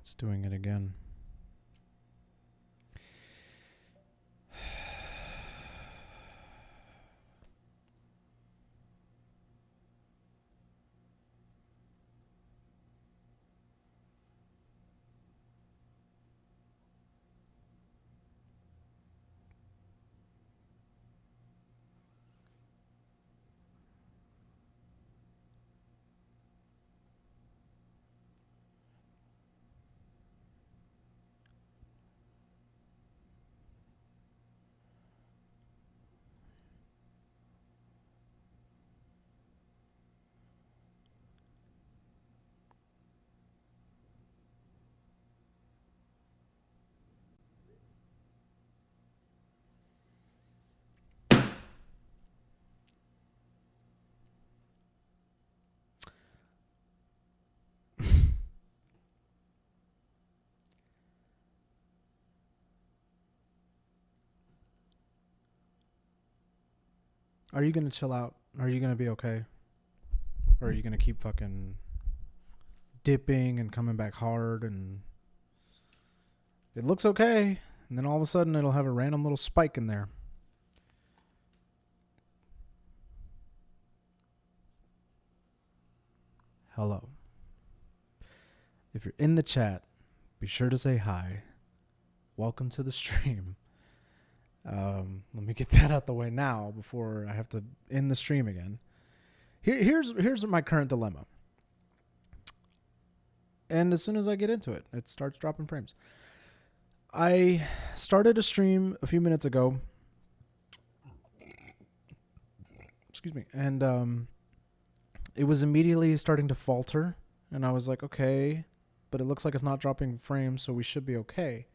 It's doing it again. Are you gonna chill out? Are you gonna be okay? Or are you gonna keep fucking dipping and coming back hard and it looks okay, and then all of a sudden it'll have a random little spike in there? Hello. If you're in the chat, be sure to say hi. Welcome to the stream. Let me get that out the way now before I have to end the stream again. Here's my current dilemma. And as soon as I get into it, it starts dropping frames. I started a stream a few minutes ago. Excuse me. And it was immediately starting to falter. And I was like, okay, but it looks like it's not dropping frames, so we should be okay.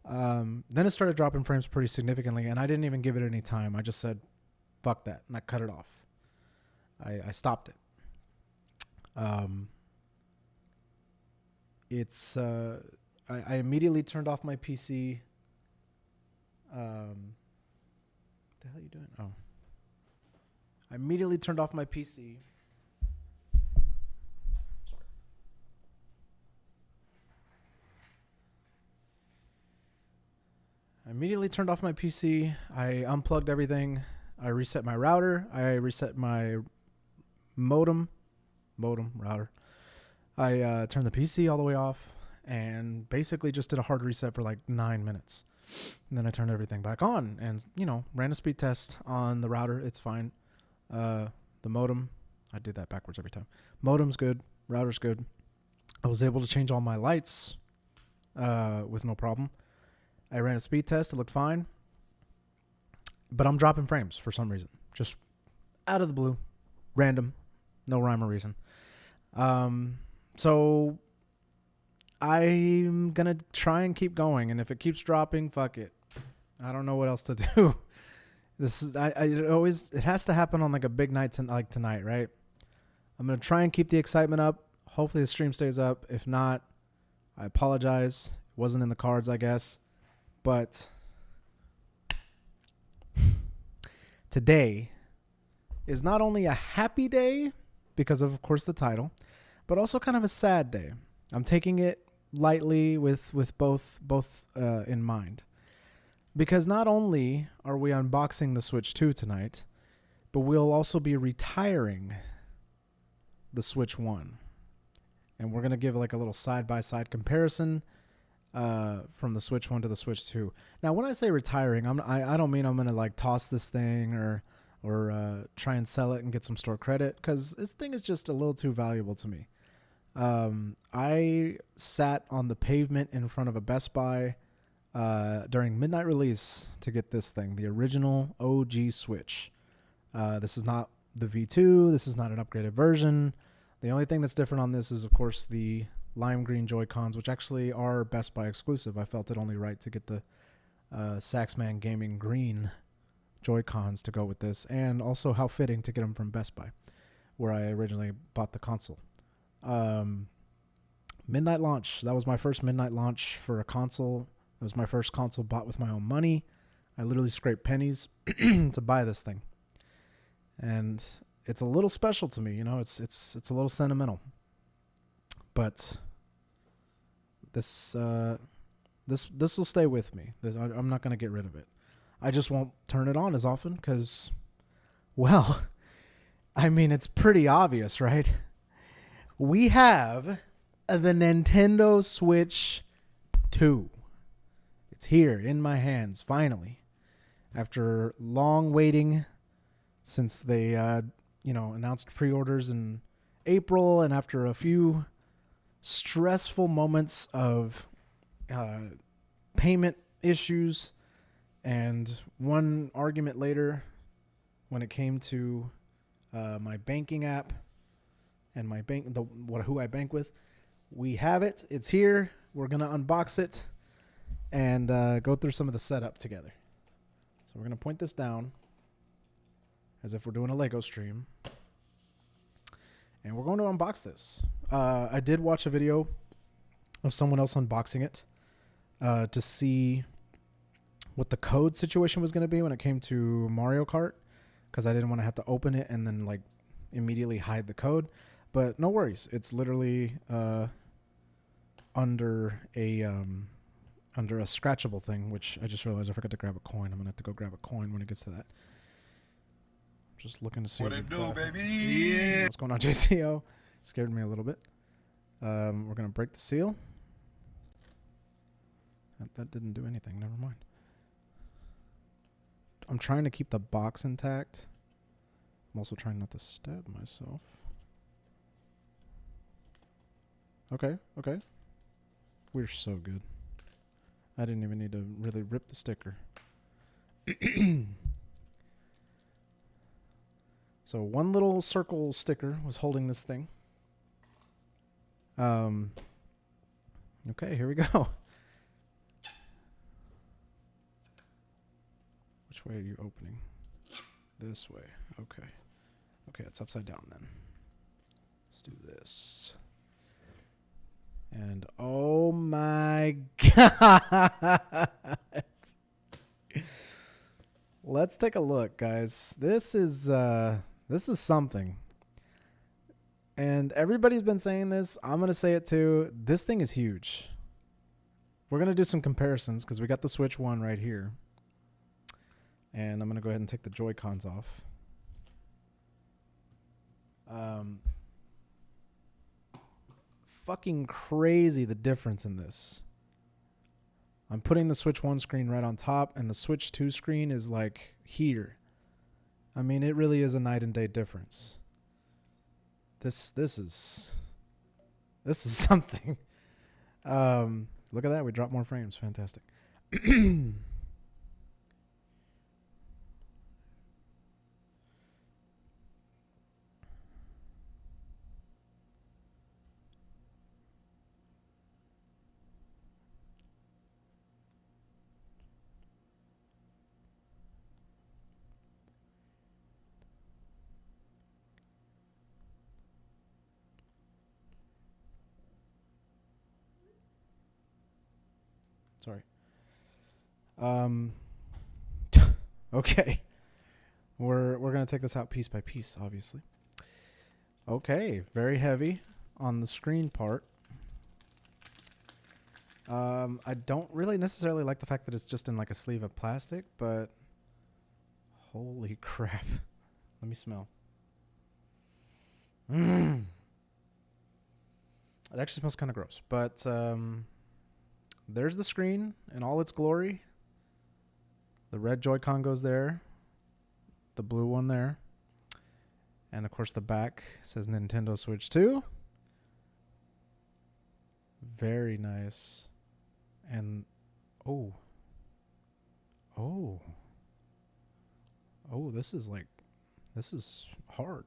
Then it started dropping frames pretty significantly, and I didn't even give it any time. I just said, fuck that, and I cut it off. I stopped it. I immediately turned off my PC. What the hell are you doing? Oh. I immediately turned off my PC. Sorry. I immediately turned off my PC. I unplugged everything. I reset my router. I reset my modem router. I turned the PC all the way off and basically just did a hard reset for like 9 minutes. And then I turned everything back on and, ran a speed test on the router. It's fine. The modem, I did that backwards every time. Modem's good. Router's good. I was able to change all my lights with no problem. I ran a speed test. It looked fine. But I'm dropping frames for some reason. Just out of the blue. Random. No rhyme or reason. So I'm going to try and keep going. And if it keeps dropping, fuck it. I don't know what else to do. It has to happen on like a big night like tonight, right? I'm going to try and keep the excitement up. Hopefully the stream stays up. If not, I apologize. It wasn't in the cards, I guess. But today is not only a happy day because of course, the title, but also kind of a sad day. I'm taking it lightly with both in mind. Because not only are we unboxing the Switch 2 tonight, but we'll also be retiring the Switch 1. And we're going to give like a little side-by-side comparison from the Switch 1 to the Switch 2. Now, when I say retiring, I don't mean I'm going to like toss this thing or try and sell it and get some store credit, because this thing is just a little too valuable to me. I sat on the pavement in front of a Best Buy during midnight release to get this thing, the original OG Switch. This is not the V2. This is not an upgraded version. The only thing that's different on this is, of course, the lime green Joy-Cons, which actually are Best Buy exclusive. I felt it only right to get the SAXMan Gaming green Joy-Cons to go with this, and also how fitting to get them from Best Buy, where I originally bought the console. Midnight launch. That was my first midnight launch for a console. It was my first console bought with my own money. I literally scraped pennies to buy this thing. And it's a little special to me, it's a little sentimental. But This this will stay with me. I'm not gonna get rid of it. I just won't turn it on as often because, well, I mean, it's pretty obvious, right? We have the Nintendo Switch 2. It's here in my hands, finally. After long waiting since they, announced pre-orders in April, and after a few stressful moments of payment issues, and one argument later when it came to my banking app and my who I bank with, we have it. It's here. We're gonna unbox it and go through some of the setup together. So we're gonna point this down as if we're doing a Lego stream, and we're going to unbox this. I did watch a video of someone else unboxing it to see what the code situation was going to be when it came to Mario Kart, because I didn't want to have to open it and then like immediately hide the code. But no worries, it's literally under a scratchable thing, which I just realized I forgot to grab a coin. I'm gonna have to go grab a coin when it gets to that. Just looking to see what it do, baby. Yeah. What's going on, JCO? Scared me a little bit. We're gonna break the seal. That didn't do anything. Never mind. I'm trying to keep the box intact. I'm also trying not to stab myself. Okay. We're so good. I didn't even need to really rip the sticker. So one little circle sticker was holding this thing. Okay, here we go. Which way are you opening? This way. Okay. Okay, it's upside down then. Let's do this. And oh my god. Let's take a look, guys. This is something. And everybody's been saying this. I'm going to say it too. This thing is huge. We're going to do some comparisons because we got the Switch 1 right here. And I'm going to go ahead and take the Joy-Cons off. Fucking crazy the difference in this. I'm putting the Switch 1 screen right on top, and the Switch 2 screen is like here. I mean, it really is a night and day difference. This is something. Look at that. We dropped more frames. Fantastic. Sorry. Okay. We're going to take this out piece by piece, obviously. Okay, very heavy on the screen part. I don't really necessarily like the fact that it's just in like a sleeve of plastic, but holy crap. Let me smell. It actually smells kind of gross, but there's the screen in all its glory. The red Joy-Con goes there. The blue one there. And of course the back says Nintendo Switch 2. Very nice. And oh, this is hard.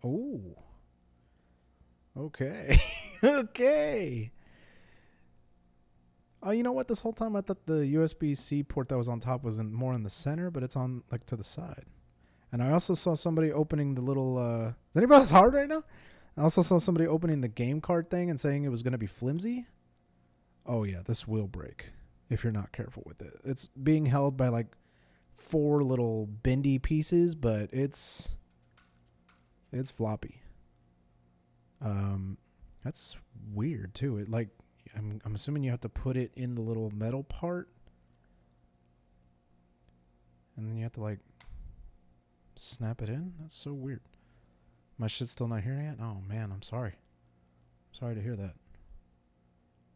Oh, okay. Okay. Oh, you know what? This whole time I thought the USB-C port that was on top was more in the center, but it's on like to the side. And I also saw somebody opening the little, is anybody else hard right now? I also saw somebody opening the game card thing and saying it was going to be flimsy. Oh yeah, this will break if you're not careful with it. It's being held by like 4 little bendy pieces, but it's floppy. That's weird too. It like, I'm assuming you have to put it in the little metal part. And then you have to like snap it in. That's so weird. My shit's still not here yet? Oh man, I'm sorry. Sorry to hear that.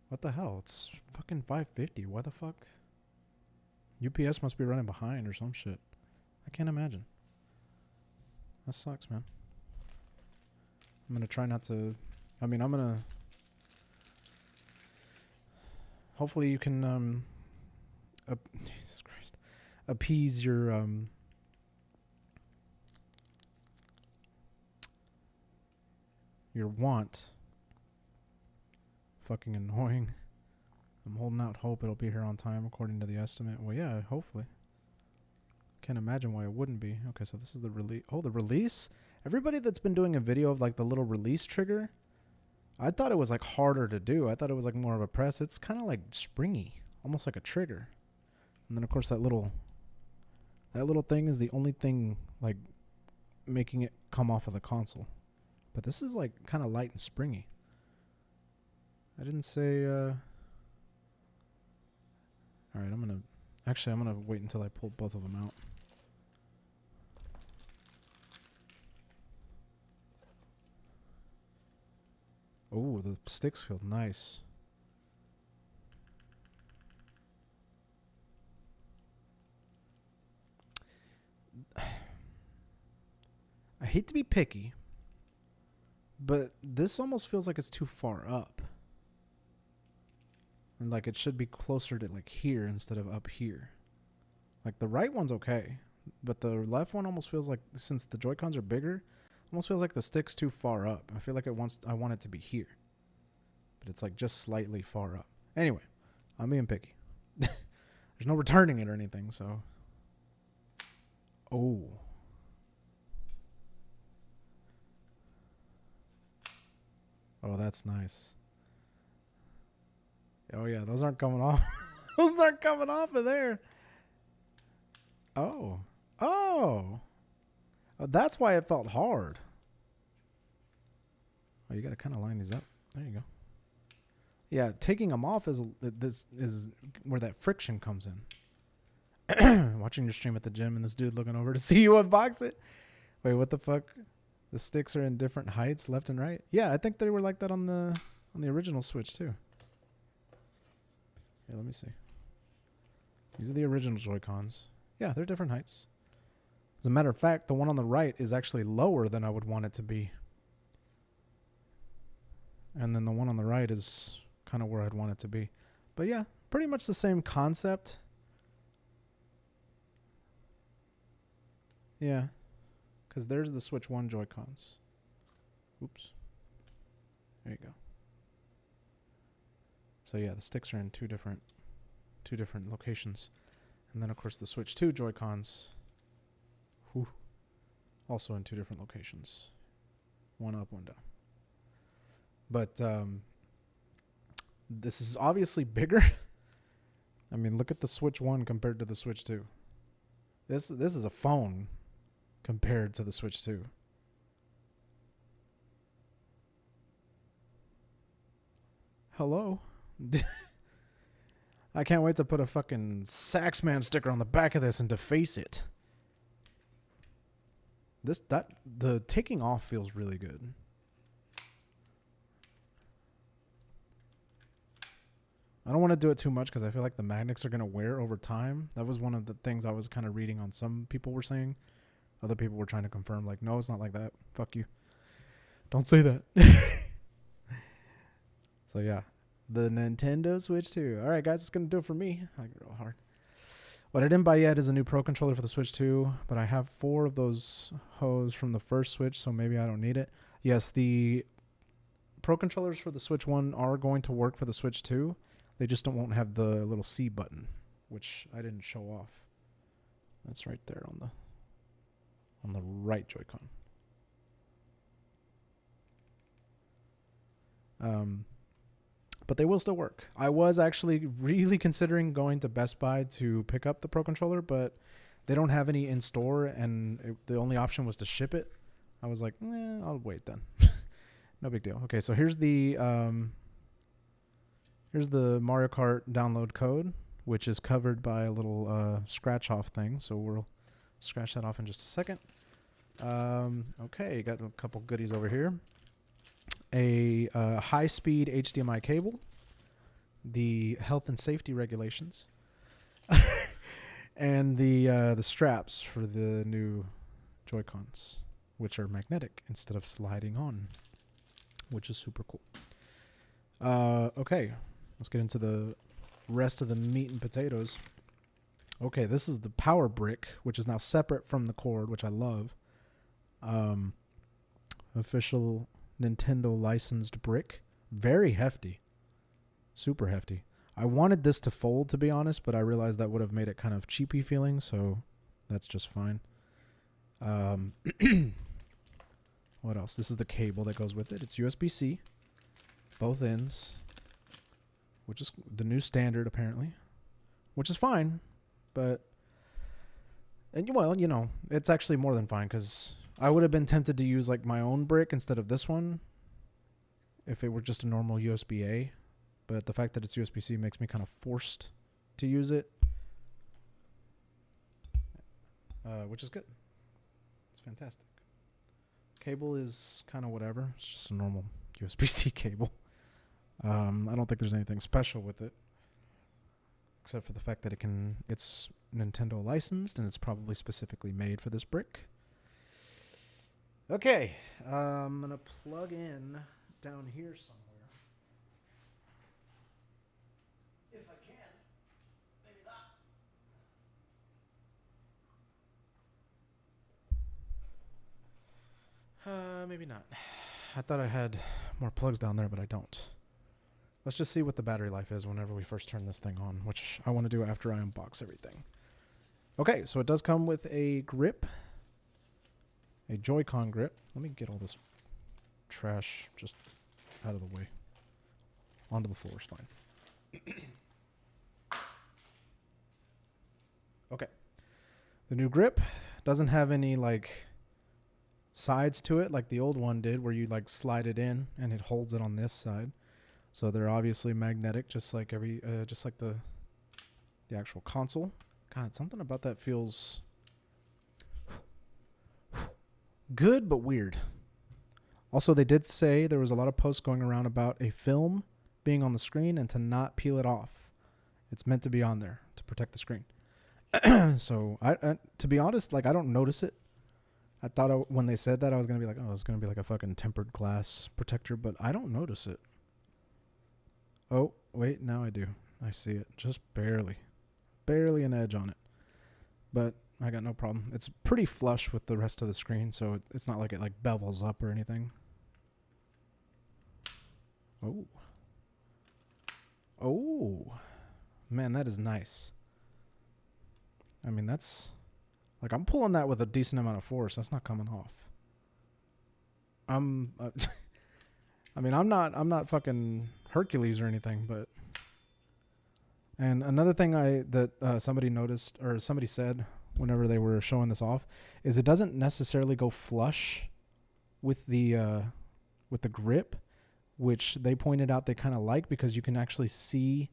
What the hell? It's fucking 5:50. Why the fuck? UPS must be running behind or some shit. I can't imagine. That sucks, man. I'm gonna try not to... I mean, I'm gonna... Hopefully you can, Jesus Christ. Appease your, want. Fucking annoying. I'm holding out hope it'll be here on time according to the estimate. Well, yeah, hopefully. Can't imagine why it wouldn't be. Okay, so this is the release. Oh, the release? Everybody that's been doing a video of like the little release trigger, I thought it was like harder to do. I thought it was like more of a press. It's kind of like springy, almost like a trigger. And then of course that little thing is the only thing like making it come off of the console. But this is like kind of light and springy. I didn't say, all right, I'm going to wait until I pull both of them out. Oh, the sticks feel nice. I hate to be picky, but this almost feels like it's too far up. And like it should be closer to like here instead of up here. Like the right one's okay, but the left one almost feels like, since the Joy-Cons are bigger, almost feels like the stick's too far up. I feel like I want it to be here, but it's like just slightly far up. Anyway, I'm being picky. There's no returning it or anything, so. Oh. Oh, that's nice. Oh yeah, those aren't coming off. Those aren't coming off of there. Oh. Oh. Oh, that's why it felt hard. Oh, you got to kind of line these up. There you go. Yeah, taking them off is where that friction comes in. Watching your stream at the gym and this dude looking over to see you unbox it. Wait, what the fuck? The sticks are in different heights, left and right. Yeah, I think they were like that on the original Switch too. Here, let me see. These are the original Joy-Cons. Yeah, they're different heights. As a matter of fact, the one on the right is actually lower than I would want it to be. And then the one on the right is kind of where I'd want it to be. But yeah, pretty much the same concept. Yeah. Because there's the Switch 1 Joy-Cons. Oops. There you go. So yeah, the sticks are in two different locations. And then of course the Switch 2 Joy-Cons, also in two different locations. One up, one down. But this is obviously bigger. I mean, look at the Switch 1 compared to the Switch 2. This is a phone compared to the Switch 2. Hello? I can't wait to put a fucking SAXMan sticker on the back of this and deface it. The taking off feels really good. I don't want to do it too much because I feel like the magnets are going to wear over time. That was one of the things I was kind of reading on. Some people were saying. Other people were trying to confirm, like, no, it's not like that. Fuck you. Don't say that. So, yeah. The Nintendo Switch 2. All right, guys, it's going to do it for me. I like it real hard. What I didn't buy yet is a new Pro Controller for the Switch 2, but I have 4 of those hoes from the first Switch, so maybe I don't need it. Yes, the Pro Controllers for the Switch 1 are going to work for the Switch 2. They just won't have the little C button, which I didn't show off. That's right there on the right Joy-Con. But they will still work. I was actually really considering going to Best Buy to pick up the Pro Controller, but they don't have any in store, and the only option was to ship it. I was like, I'll wait then. No big deal. Okay, so here's the Here's the Mario Kart download code, which is covered by a little scratch off thing. So we'll scratch that off in just a second. Okay, got a couple goodies over here. A high-speed HDMI cable, the health and safety regulations, and the straps for the new Joy-Cons, which are magnetic instead of sliding on, which is super cool. Okay, let's get into the rest of the meat and potatoes. Okay, this is the power brick, which is now separate from the cord, which I love. Official Nintendo licensed brick. Very hefty. Super hefty. I wanted this to fold, to be honest, but I realized that would have made it kind of cheapy feeling, so that's just fine. What else? This is the cable that goes with it. It's USB-C. Both ends. Which is the new standard, apparently. Which is fine, but... And, well, you know, it's actually more than fine, because I would have been tempted to use, like, my own brick instead of this one if it were just a normal USB-A. But the fact that it's USB-C makes me kind of forced to use it, which is good. It's fantastic. Cable is kind of whatever. It's just a normal USB-C cable. I don't think there's anything special with it, except for the fact that it's Nintendo licensed and it's probably specifically made for this brick. Okay, I'm gonna plug in down here somewhere. If I can, maybe not. Maybe not. I thought I had more plugs down there, but I don't. Let's just see what the battery life is whenever we first turn this thing on, which I want to do after I unbox everything. Okay, so it does come with a grip, a Joy-Con grip. Let me get all this trash just out of the way. Onto the floor is fine. Okay. The new grip doesn't have any, like, sides to it like the old one did, where you, like, slide it in and it holds it on this side. So they're obviously magnetic, just like the actual console. God, something about that feels good but weird. Also, they did say there was a lot of posts going around about a film being on the screen and to not peel it off. It's meant to be on there to protect the screen. So, I to be honest, like, I don't notice it. I thought when they said that, I was going to be like, oh, it's going to be like a fucking tempered glass protector, but I don't notice it. Oh, wait, now I do. I see it. Just barely. Barely an edge on it. But I got no problem. It's pretty flush with the rest of the screen, so it's not like it, like, bevels up or anything. Oh. Oh. Man, that is nice. I mean, that's... Like, I'm pulling that with a decent amount of force. That's not coming off. I mean, I'm not fucking Hercules or anything, but... And another thing that somebody noticed, or somebody said whenever they were showing this off, is it doesn't necessarily go flush with the grip, which they pointed out they kind of like, because you can actually see,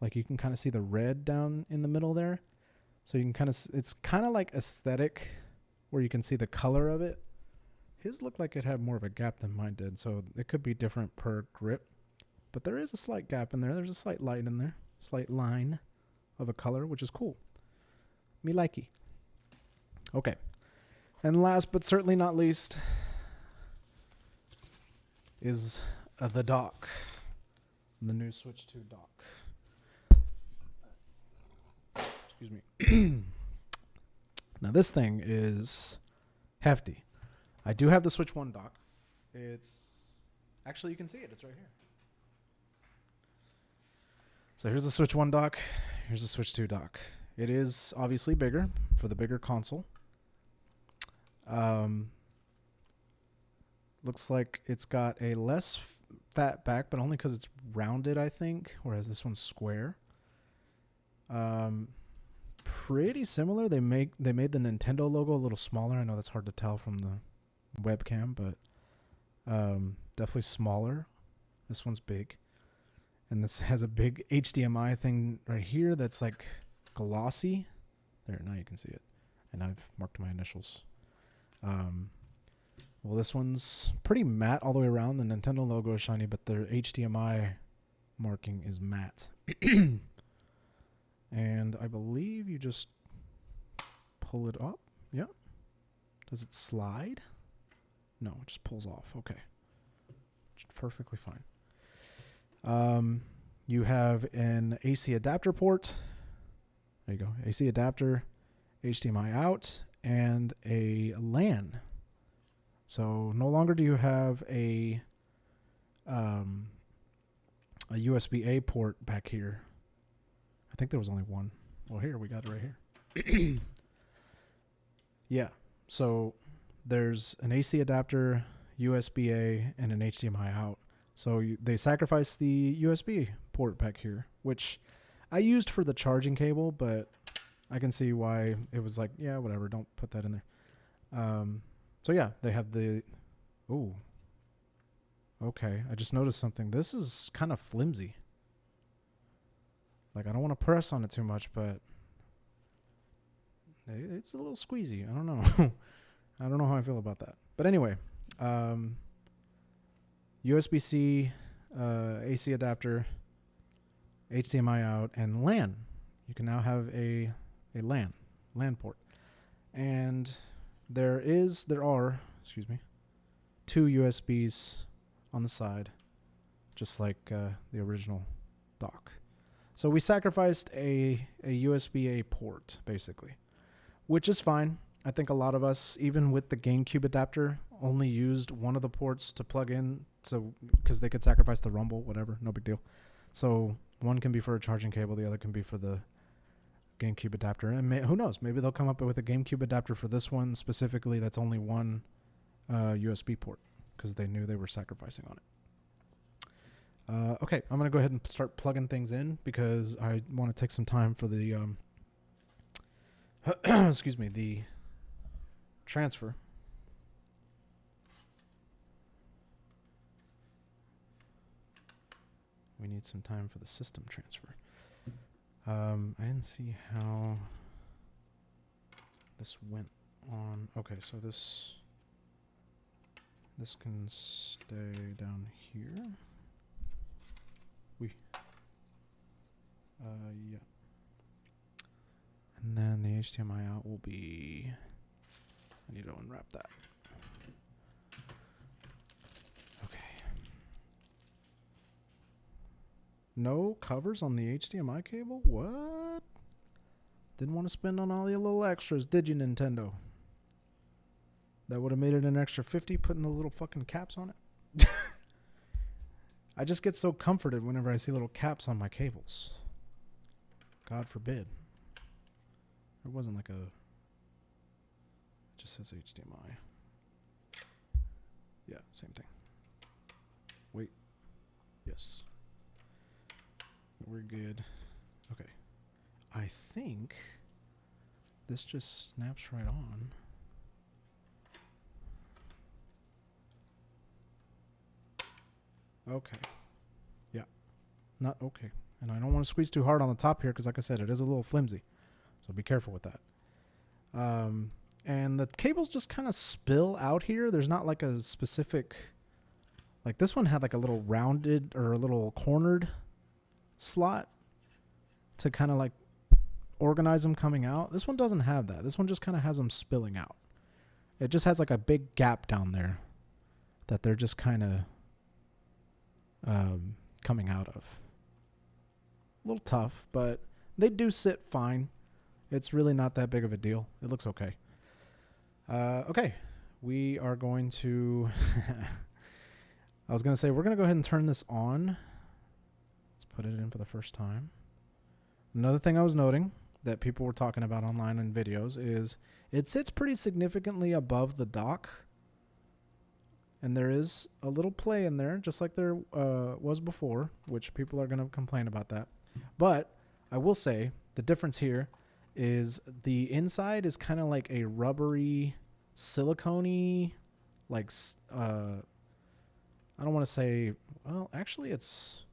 like, you can kind of see the red down in the middle there. So you can kind of, it's kind of like aesthetic, where you can see the color of it. His looked like it had more of a gap than mine did, so it could be different per grip. But there is a slight gap in there. There's a slight light in there. Slight line of a color, which is cool. Me likey. Okay. And last but certainly not least is the dock. The new Switch 2 dock. Excuse me. Now this thing is hefty. I do have the Switch 1 dock. It's... Actually, you can see it. It's right here. So here's the Switch 1 dock. Here's the Switch 2 dock. It is obviously bigger for the bigger console. Looks like it's got a less fat back, but only because it's rounded, I think, whereas this one's square. Pretty similar. They made the Nintendo logo a little smaller. I know that's hard to tell from the webcam, but definitely smaller. This one's big. And this has a big HDMI thing right here that's like glossy. There, now you can see it. And I've marked my initials. Well, this one's pretty matte all the way around. The Nintendo logo is shiny, but the HDMI marking is matte. And I believe you just pull it up. Yep. Does it slide? No, it just pulls off. Okay. Perfectly fine. You have an AC adapter port. There you go. AC adapter, HDMI out, and a LAN. So no longer do you have a USB-A port back here. I think there was only one. Well, here, we got it right here. Yeah. So there's an AC adapter, USB-A, and an HDMI out. So they sacrificed the USB port back here, which I used for the charging cable, but I can see why it was like, yeah, whatever, don't put that in there. So yeah, they have the, ooh, okay, I just noticed something. This is kind of flimsy. Like, I don't want to press on it too much, but it's a little squeezy. I don't know. I don't know how I feel about that. But anyway, USB-C, AC adapter, HDMI out, and LAN. You can now have a LAN port. And there are, two USBs on the side, just like the original dock. So we sacrificed a USB-A port, basically, which is fine. I think a lot of us, even with the GameCube adapter, only used one of the ports to plug in, so because they could sacrifice the rumble, whatever, no big deal. So one can be for a charging cable, the other can be for the GameCube adapter. And who knows, maybe they'll come up with a GameCube adapter for this one specifically that's only one USB port, because they knew they were sacrificing on it. Okay, I'm going to go ahead and start plugging things in, because I want to take some time for the, the transfer. We need some time for the system transfer. I didn't see how this went on. Okay, so this can stay down here. Yeah. And then the HDMI out will be, I need to unwrap that. Okay. No covers on the HDMI cable? What? Didn't want to spend on all the little extras, did you, Nintendo? That would have made it an extra 50, putting the little fucking caps on it. I just get so comforted whenever I see little caps on my cables. God forbid. It wasn't like a... It just says HDMI. Yeah, same thing. Wait. Yes. We're good. Okay. I think this just snaps right on. Okay. Yeah. Not okay. And I don't want to squeeze too hard on the top here, because like I said, it is a little flimsy. So be careful with that. And the cables just kind of spill out here. There's not like a specific... Like this one had like a little rounded or a little cornered slot to kind of like organize them coming out. This one doesn't have that. This one just kind of has them spilling out. It just has like a big gap down there that they're just kind of coming out of. A little tough, but they do sit fine. It's really not that big of a deal. It looks okay. Okay, we are going to... I was going to say, we're going to go ahead and turn this on. Let's put it in for the first time. Another thing I was noting that people were talking about online in videos is it sits pretty significantly above the dock. And there is a little play in there, just like there was before, which people are going to complain about that. But I will say the difference here is the inside is kind of like a rubbery, silicone-y, like, I don't want to say, well, actually it's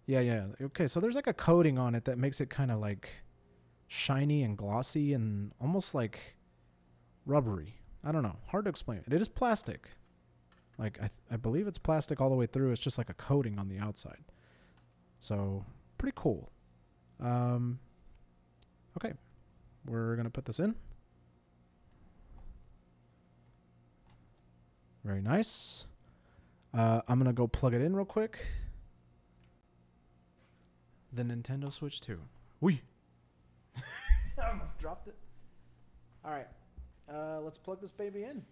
Yeah, yeah. Okay, so there's like a coating on it that makes it kind of like shiny and glossy and almost like rubbery. I don't know. Hard to explain. It is plastic. Like I believe it's plastic all the way through. It's just like a coating on the outside. So pretty cool. Okay, we're gonna put this in. Very nice. I'm gonna go plug it in real quick. The Nintendo Switch 2. Wee. I almost dropped it. All right, let's plug this baby in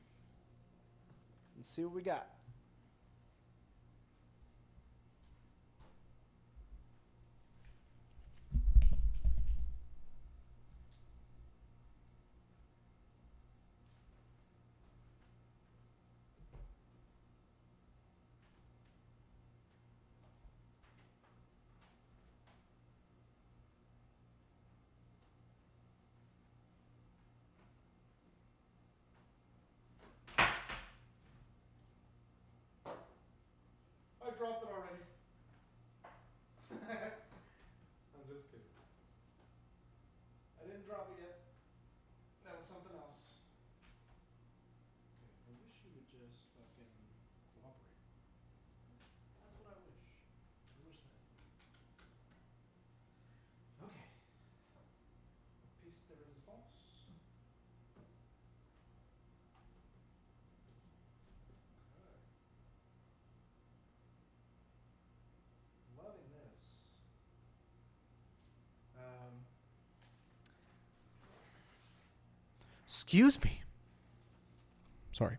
and see what we got. I dropped it already. I'm just kidding. I didn't drop it yet. That was something else. Okay, I wish you would just fucking cooperate. That's what I wish. I wish that. Okay. Piece de resistance. Okay. Loving this. Excuse me. Sorry.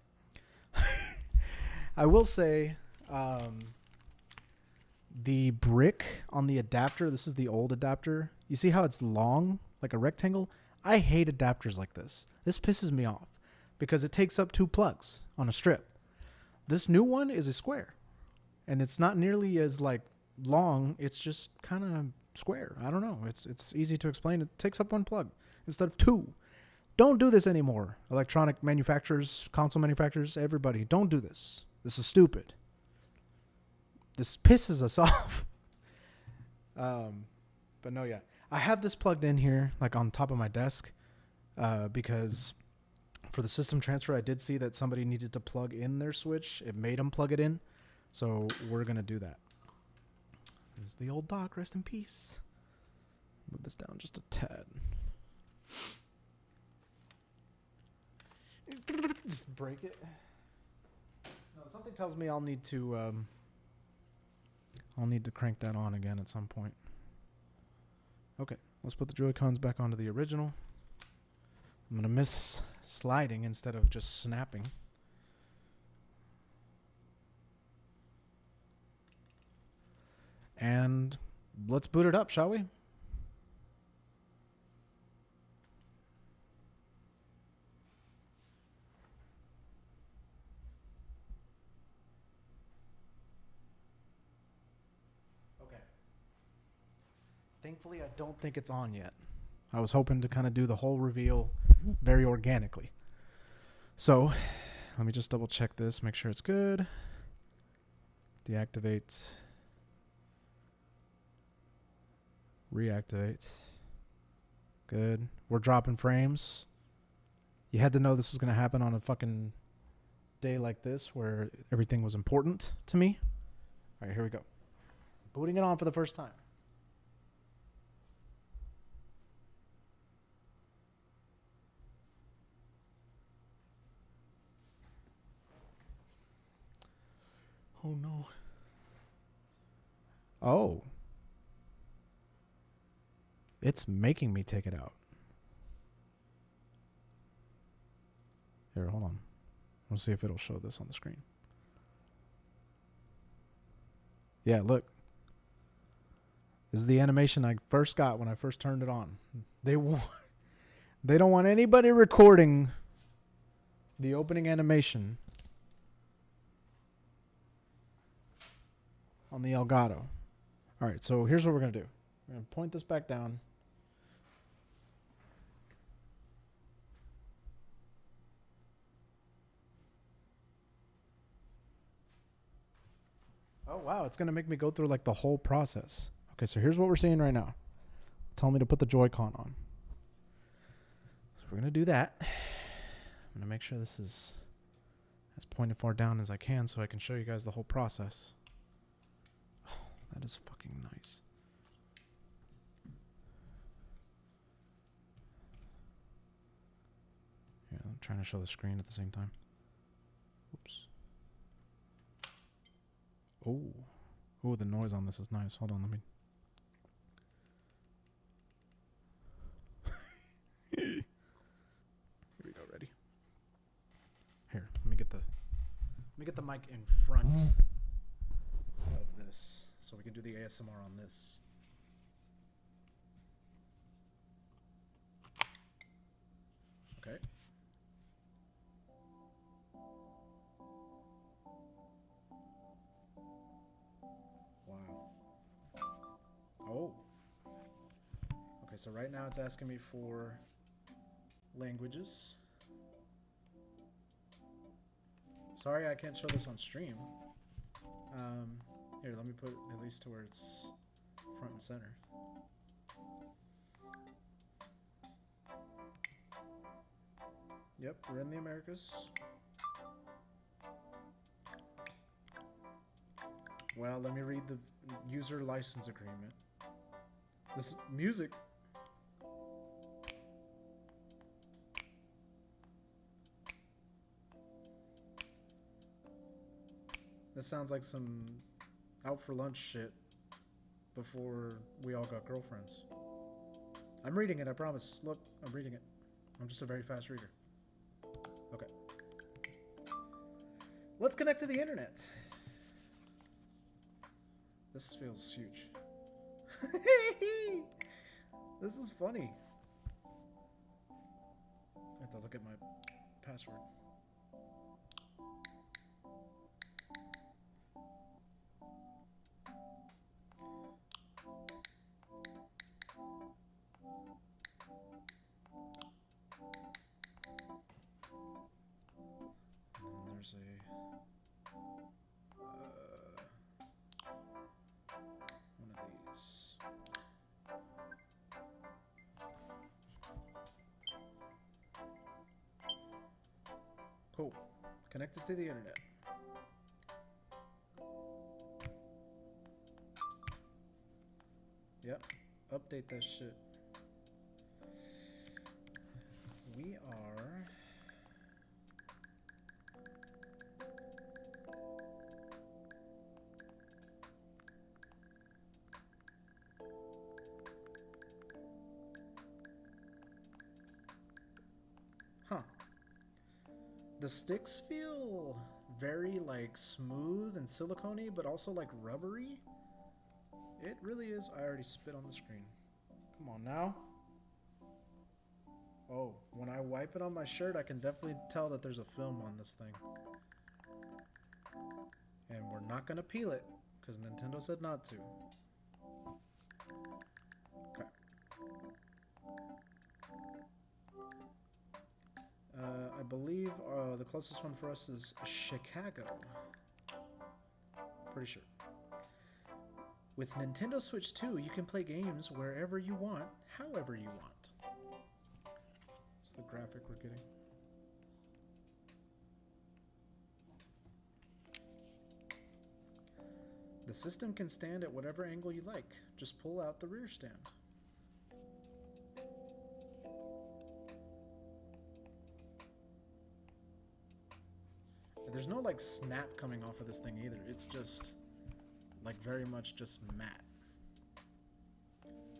I will say, the brick on the adapter, this is the old adapter. You see how it's long, like a rectangle? I hate adapters like this. This pisses me off because it takes up 2 plugs on a strip. This new one is a square, and it's not nearly as like long. It's just kind of square. I don't know. It's easy to explain. It takes up 1 plug instead of 2. Don't do this anymore. Electronic manufacturers, console manufacturers, everybody, don't do this. This is stupid. This pisses us off. But no, yeah. I have this plugged in here, like on top of my desk, because for the system transfer, I did see that somebody needed to plug in their Switch. It made them plug it in. So we're going to do that. This is the old dock. Rest in peace. Move this down just a tad. Just break it. No, something tells me I'll need to crank that on again at some point. Okay, let's put the Joy-Cons back onto the original. I'm gonna miss sliding instead of just snapping. And let's boot it up, shall we? Thankfully, I don't think it's on yet. I was hoping to kind of do the whole reveal very organically. So, let me just double check this, make sure it's good. Deactivate. Reactivate. Good. We're dropping frames. You had to know this was going to happen on a fucking day like this where everything was important to me. All right, here we go. Booting it on for the first time. Oh no. Oh. It's making me take it out. Here, hold on. We'll see if it'll show this on the screen. Yeah, look. This is the animation I first got when I first turned it on. They don't want anybody recording the opening animation on the Elgato. All right, so here's what we're going to do. We're going to point this back down. Oh, wow. It's going to make me go through like the whole process. Okay, so here's what we're seeing right now. Tell me to put the Joy-Con on. So we're going to do that. I'm going to make sure this is as pointed far down as I can so I can show you guys the whole process. Oh, that is fucking nice. Yeah, I'm trying to show the screen at the same time. Oops. Oh, the noise on this is nice. Hold on, let me. Here we go. Ready? Here, let me get the mic in front of this so we can do the ASMR on this. Okay. Wow. Oh. Okay, so right now it's asking me for languages. Sorry I can't show this on stream. Here, let me put it at least to where it's front and center. Yep, we're in the Americas. Well, let me read the user license agreement. This music. This sounds like some out for lunch shit before we all got girlfriends. I'm reading it, I promise. Look, I'm reading it. I'm just a very fast reader. Okay. Let's connect to the internet. This feels huge. This is funny. I have to look at my password. And there's one of these. Cool. Connected to the internet. Yep. Update that shit. We are... Huh. The sticks feel very like smooth and silicone-y, but also like rubbery. It really is. I already spit on the screen. Come on now. Oh, when I wipe it on my shirt, I can definitely tell that there's a film on this thing. And we're not going to peel it, because Nintendo said not to. Okay. I believe the closest one for us is Chicago. Pretty sure. With Nintendo Switch 2, you can play games wherever you want, however you want. It's the graphic we're getting. The system can stand at whatever angle you like. Just pull out the rear stand. There's no like snap coming off of this thing either. It's just like very much just matte.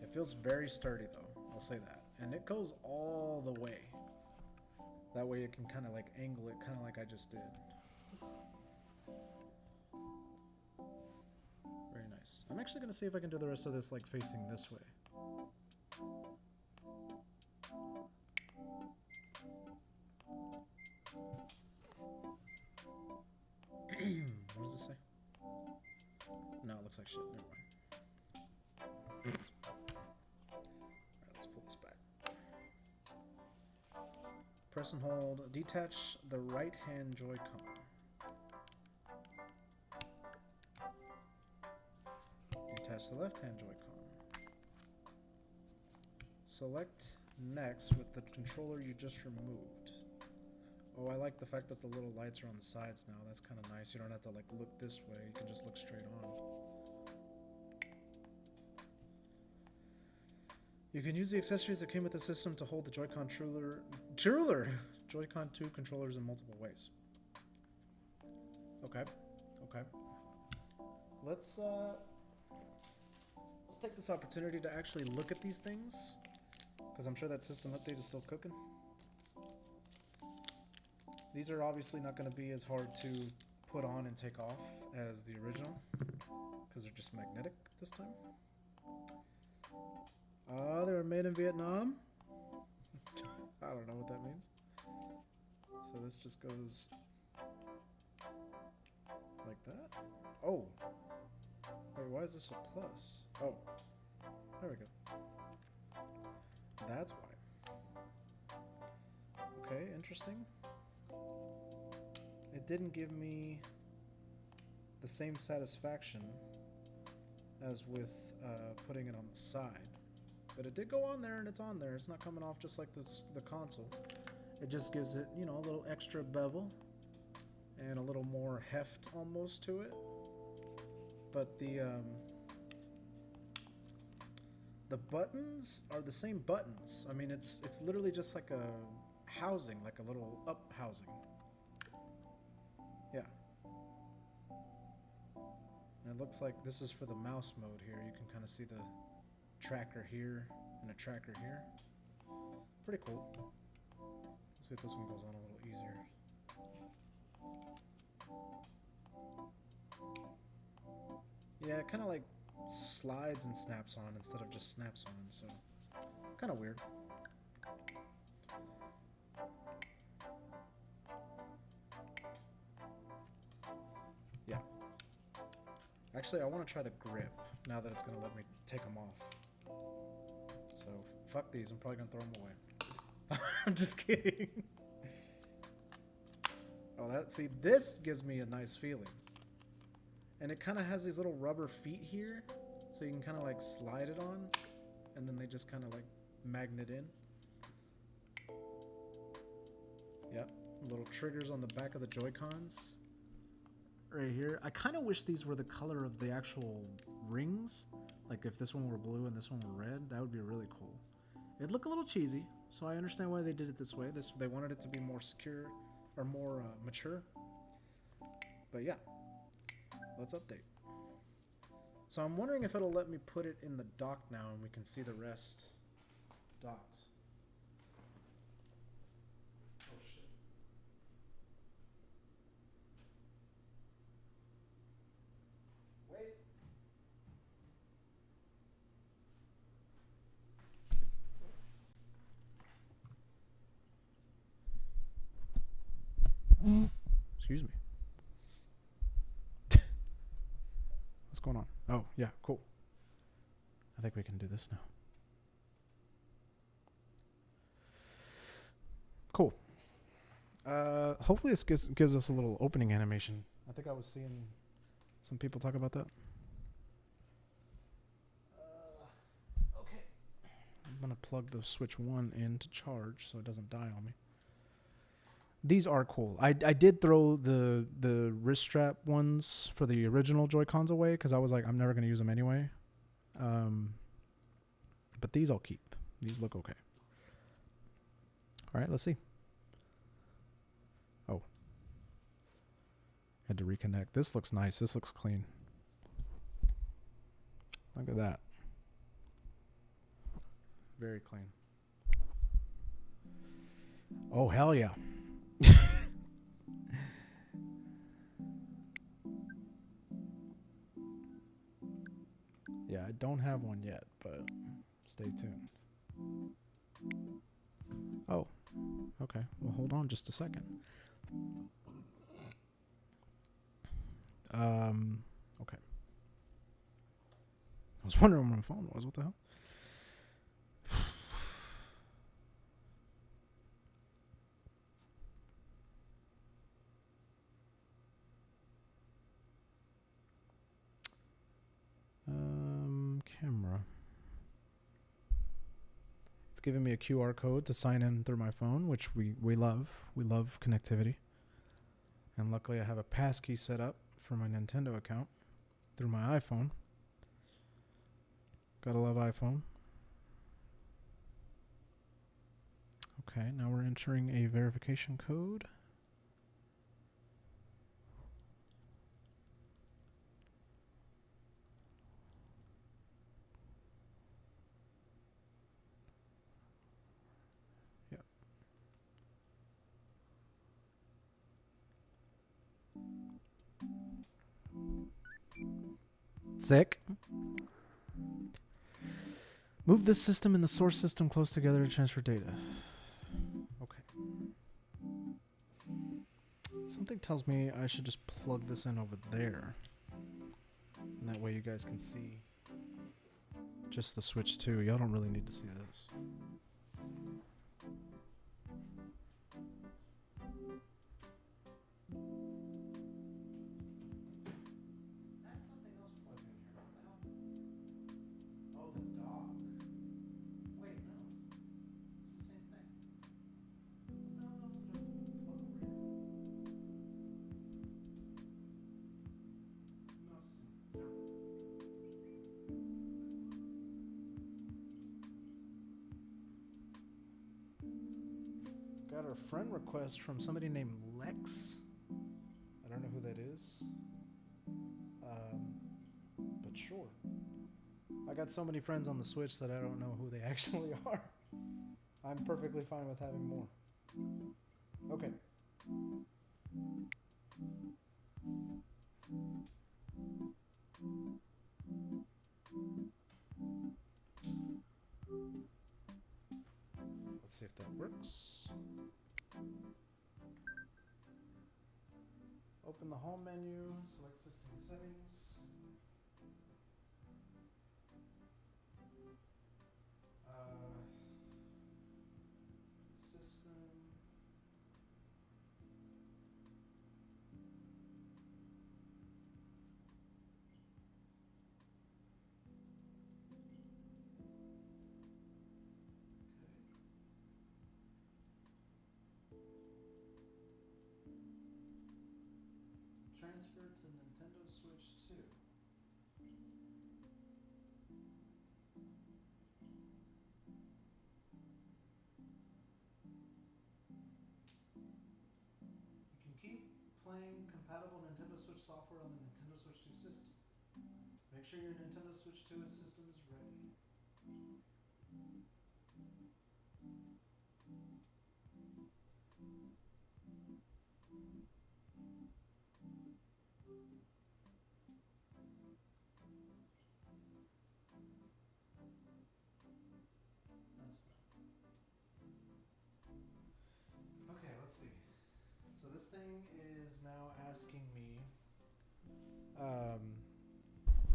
It feels very sturdy though, I'll say that. And it goes all the way. That way it can kind of like angle it, kind of like I just did. Very nice. I'm actually going to see if I can do the rest of this like facing this way. What does this say? No, it looks like shit. Never mind. Alright, let's pull this back. Press and hold. Detach the right hand Joy-Con. attach the left-hand Joy-Con. Select next with the controller you just removed. Oh, I like the fact that the little lights are on the sides now. That's kind of nice. You don't have to like look this way. You can just look straight on. You can use the accessories that came with the system to hold the Joy-Con Joy-Con 2 controllers in multiple ways. Okay. Okay. Let's take this opportunity to actually look at these things, because I'm sure that system update is still cooking. These are obviously not going to be as hard to put on and take off as the original, because they're just magnetic this time. They were made in Vietnam. I don't know what that means. So this just goes like that. Oh. Wait, why is this a plus? Oh. There we go. That's why. Okay, interesting. It didn't give me the same satisfaction as with putting it on the side. But it did go on there, and it's on there. It's not coming off just like the console. It just gives it, you know, a little extra bevel and a little more heft almost to it. But the buttons are the same buttons. I mean, it's literally just like a housing, like a little up housing. Yeah. And it looks like this is for the mouse mode here. You can kind of see the tracker here and a tracker here. Pretty cool. Let's see if this one goes on a little easier. Yeah, it kind of like slides and snaps on instead of just snaps on, so kind of weird. Yeah. Actually, I want to try the grip now that it's going to let me take them off. So, fuck these. I'm probably going to throw them away. I'm just kidding. Oh, see, this gives me a nice feeling. And it kind of has these little rubber feet here, so you can kind of like slide it on, and then they just kind of like magnet in. Yep, little triggers on the back of the Joy-Cons. Right here. I kind of wish these were the color of the actual rings. Like if this one were blue and this one were red, that would be really cool. It'd look a little cheesy, so I understand why they did it this way. They wanted it to be more secure, or more mature. But yeah, let's update. So I'm wondering if it'll let me put it in the dock now and we can see the rest docked. Oh shit. Wait. Excuse me. What's going on? Oh, yeah, cool. I think we can do this now. Cool. Hopefully this gives us a little opening animation. I think I was seeing some people talk about that. Okay. I'm going to plug the Switch 1 in to charge so it doesn't die on me. These are cool. I did throw the wrist strap ones for the original Joy-Cons away because I was like, I'm never going to use them anyway. But these I'll keep. These look okay. All right, let's see. Oh. Had to reconnect. This looks nice. This looks clean. Look at that. Very clean. Oh, hell yeah. Yeah, I don't have one yet, but stay tuned. Oh, okay. Well, hold on just a second. Okay. I was wondering where my phone was. What the hell? camera. It's giving me a QR code to sign in through my phone, which we love. We love connectivity. And luckily I have a passkey set up for my Nintendo account through my iPhone. Gotta love iPhone. Okay, now we're entering a verification code. Yep. Sick. Move this system and the source system close together to transfer data. Okay. Something tells me I should just plug this in over there. And that way you guys can see just the switch too. Y'all don't really need to see this. Got a friend request from somebody named Lex. I don't know who that is. But sure. I got so many friends on the Switch that I don't know who they actually are. I'm perfectly fine with having more. Okay. Let's see if that works. Open the home menu, select system settings. System. Transfer to Nintendo Switch 2. You can keep playing compatible Nintendo Switch software on the Nintendo Switch 2 system. Make sure your Nintendo Switch 2 system is ready. Okay, let's see. So this thing is now asking me,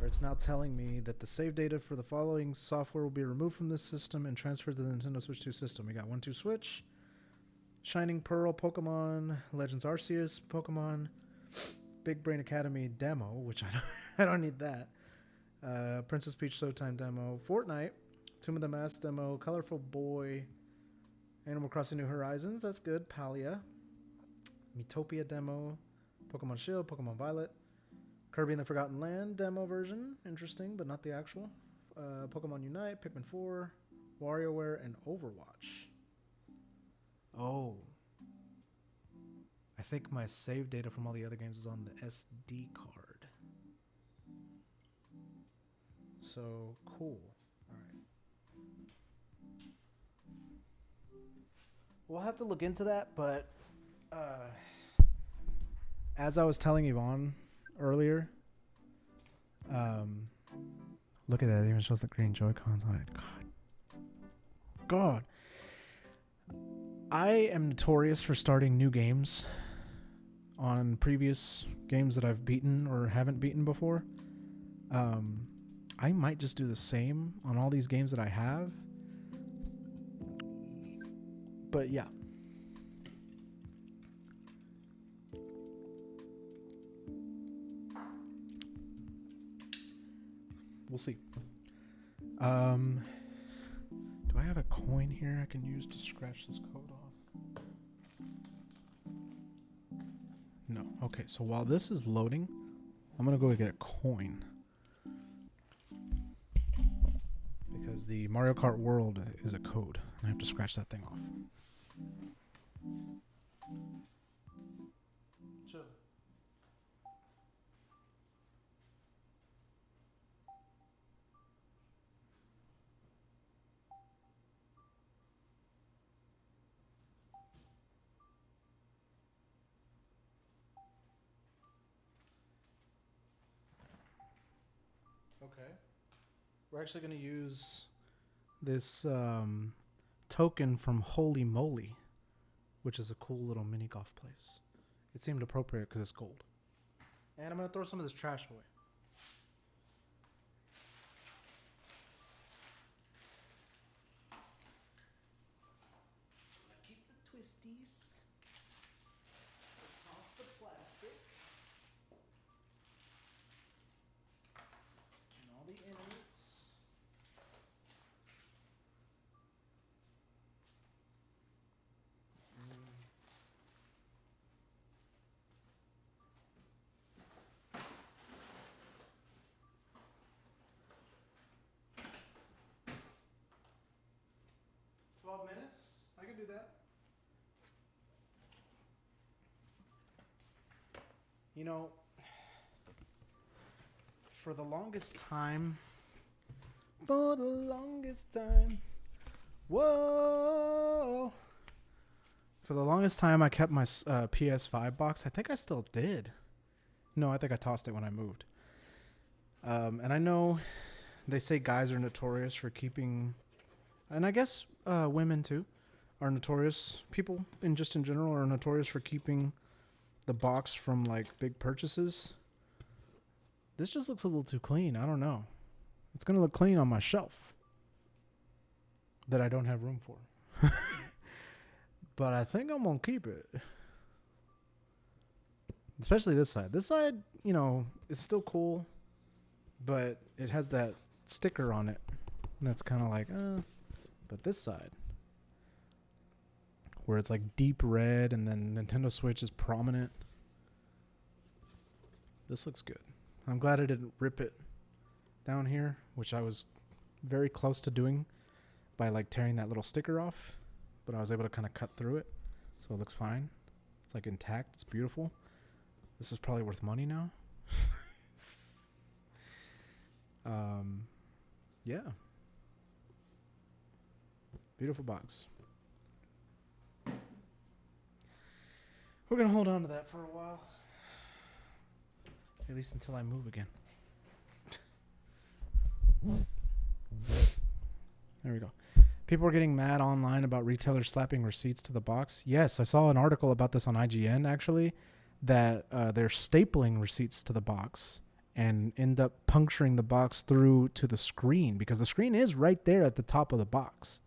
or it's now telling me that the save data for the following software will be removed from this system and transferred to the Nintendo Switch 2 system. We got 1-2 Switch, Shining Pearl Pokemon, Legends Arceus Pokemon, Big Brain Academy demo, which I don't need that. Princess Peach Showtime demo, Fortnite, Tomb of the Mask demo, Colorful Boy, Animal Crossing New Horizons, that's good. Palia, Miitopia demo, Pokemon Shield, Pokemon Violet, Kirby and the Forgotten Land demo version, interesting, but not the actual. Pokemon Unite, Pikmin 4, WarioWare, and Overwatch. Oh. I think my save data from all the other games is on the SD card. So, cool. Alright. We'll have to look into that, but as I was telling Yvonne earlier, look at that, it even shows the green Joy-Cons on it. God. I am notorious for starting new games on previous games that I've beaten or haven't beaten before. I might just do the same on all these games that I have. But yeah. We'll see. Do I have a coin here I can use to scratch this code off? No. Okay, so while this is loading, I'm going to go get a coin. Because the Mario Kart World is a code, and I have to scratch that thing off. Chill. Okay. We're actually going to use this token from Holy Moly, which is a cool little mini golf place. It seemed appropriate because it's gold. And I'm going to throw some of this trash away. Keep the twisties. Toss the plastic. And all the innards. Minutes? I can do that. You know, for the longest time, whoa. For the longest time, I kept my PS5 box. I think I still did. No, I think I tossed it when I moved. And I know they say guys are notorious for keeping, and I guess women too, are notorious. People in general are notorious for keeping the box from like big purchases. This just looks a little too clean. I don't know. It's gonna look clean on my shelf that I don't have room for. But I think I'm gonna keep it. Especially this side. This side, you know, is still cool, but it has that sticker on it. And that's kind of like, But this side, where it's like deep red and then Nintendo Switch is prominent. This looks good. I'm glad I didn't rip it down here, which I was very close to doing by like tearing that little sticker off, but I was able to kind of cut through it, so it looks fine. It's like intact. It's beautiful. This is probably worth money now. Yeah. Beautiful box. We're going to hold on to that for a while. At least until I move again. There we go. People are getting mad online about retailers slapping receipts to the box. Yes, I saw an article about this on IGN, actually, that they're stapling receipts to the box and end up puncturing the box through to the screen, because the screen is right there at the top of the box.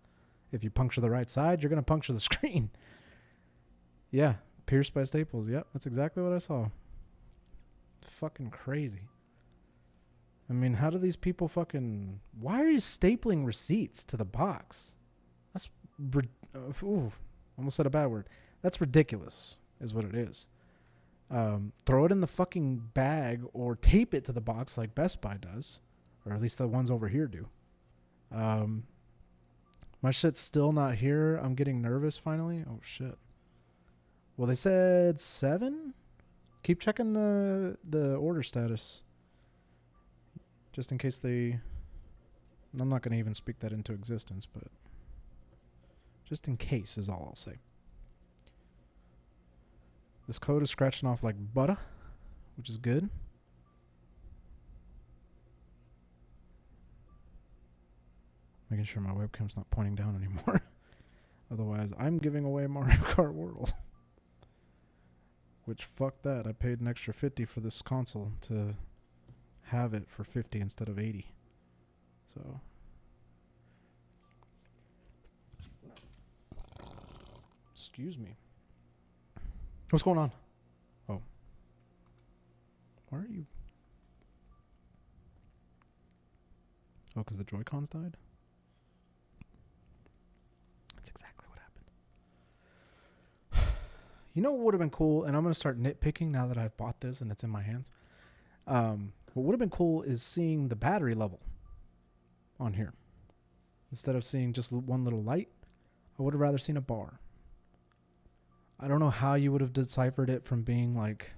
If you puncture the right side, you're going to puncture the screen. Yeah, pierced by staples. Yep, that's exactly what I saw. Fucking crazy. I mean, how do these people fucking... Why are you stapling receipts to the box? That's... almost said a bad word. That's ridiculous, is what it is. Throw it in the fucking bag or tape it to the box like Best Buy does. Or at least the ones over here do. My shit's still not here. I'm getting nervous finally. Oh, shit. Well, they said 7? Keep checking the order status. Just in case they... I'm not going to even speak that into existence, but... just in case is all I'll say. This code is scratching off like butter, which is good. Making sure my webcam's not pointing down anymore. Otherwise, I'm giving away Mario Kart World. Which, fuck that. I paid an extra $50 for this console to have it for $50 instead of $80. So... excuse me. What's going on? Oh. Why are you... Oh, because the Joy-Cons died? That's exactly what happened. You know what would have been cool? And I'm going to start nitpicking now that I've bought this and it's in my hands. What would have been cool is seeing the battery level on here. Instead of seeing just one little light, I would have rather seen a bar. I don't know how you would have deciphered it from being like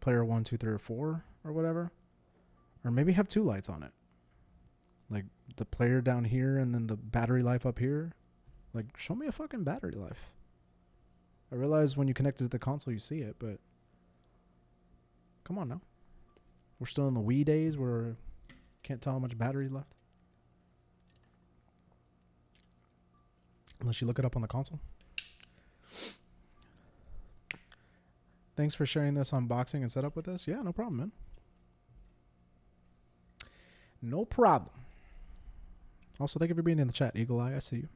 player 1, 2, 3, or 4 or whatever. Or maybe have 2 lights on it. Like the player down here and then the battery life up here. Like, show me a fucking battery life. I realize when you connect it to the console you see it, but come on now. We're still in the Wii days where can't tell how much battery's left. Unless you look it up on the console. Thanks for sharing this unboxing and setup with us. Yeah, no problem, man. No problem. Also, thank you for being in the chat. Eagle Eye, I see you.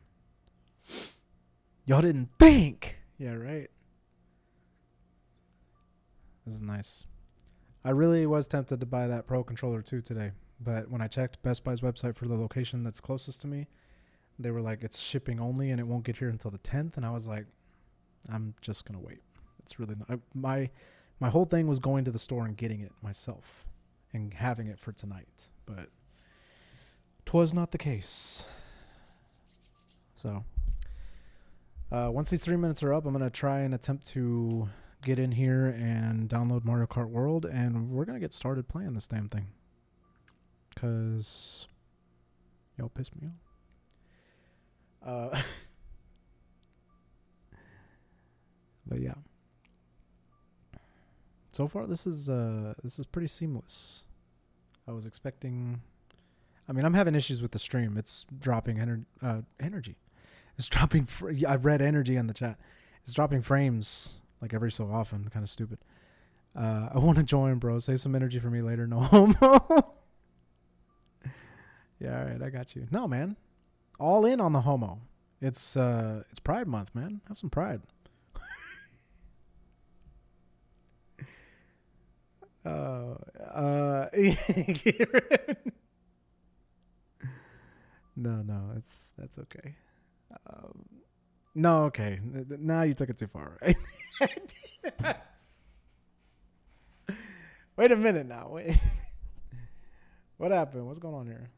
Y'all didn't think. Yeah, right. This is nice. I really was tempted to buy that Pro Controller 2 today. But when I checked Best Buy's website for the location that's closest to me, they were like, it's shipping only and it won't get here until the 10th. And I was like, I'm just going to wait. It's really not. My whole thing was going to the store and getting it myself and having it for tonight. But 'twas not the case. So once these 3 minutes are up, I'm going to try and attempt to get in here and download Mario Kart World. And we're going to get started playing this damn thing. Because y'all piss me off. But yeah. So far, this is pretty seamless. I was expecting. I mean, I'm having issues with the stream. It's dropping energy. It's dropping. I read energy in the chat. It's dropping frames like every so often. Kind of stupid. I want to join, bro. Save some energy for me later. No homo. Yeah, all right. I got you. No, man. All in on the homo. It's Pride Month, man. Have some pride. No, that's okay. No, okay. Now you took it too far, right? Wait a minute now. Wait. What happened? What's going on here?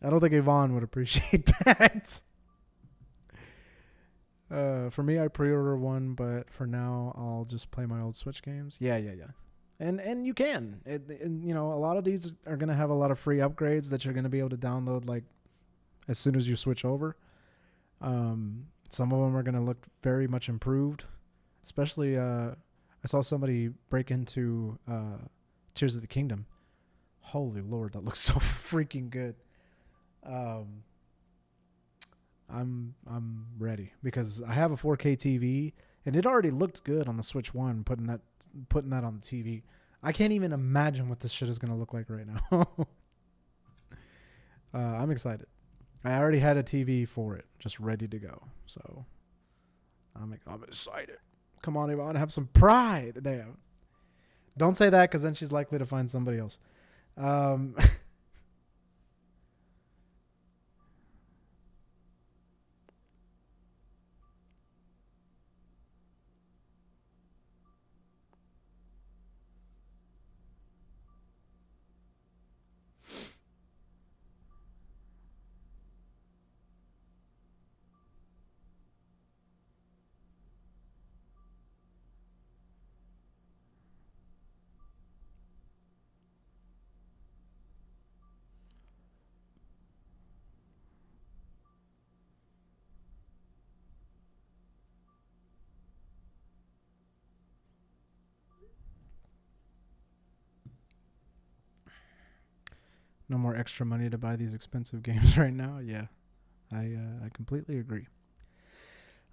I don't think Yvonne would appreciate that. For me, I pre-order one, but for now, I'll just play my old Switch games. Yeah. And you can. And, you know, a lot of these are going to have a lot of free upgrades that you're going to be able to download, like, as soon as you switch over. Some of them are going to look very much improved. Especially, I saw somebody break into Tears of the Kingdom. Holy Lord, that looks so freaking good. I'm ready because I have a 4K TV and it already looked good on the Switch 1 putting that on the TV. I can't even imagine what this shit is going to look like right now. I'm excited. I already had a TV for it, just ready to go. So I'm excited. Come on, Yvonne, have some pride. Damn. Don't say that because then she's likely to find somebody else. No more extra money to buy these expensive games right now. Yeah, I completely agree.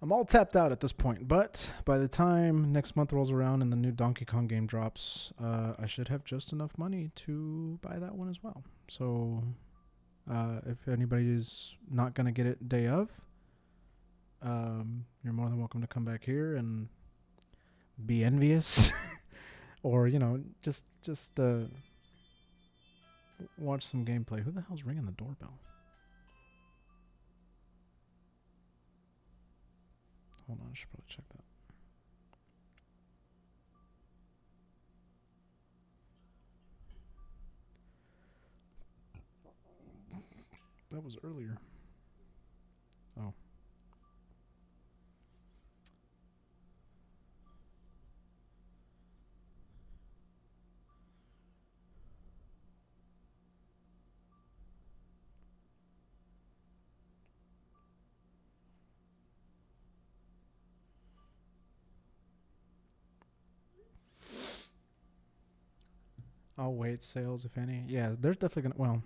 I'm all tapped out at this point, but by the time next month rolls around and the new Donkey Kong game drops, I should have just enough money to buy that one as well. So if anybody's not going to get it day of, you're more than welcome to come back here and be envious Or, you know, just watch some gameplay. Who the hell's ringing the doorbell? Hold on, I should probably check that. That was earlier. Oh. Oh, wait, sales, if any. Yeah, there's definitely going to... Well,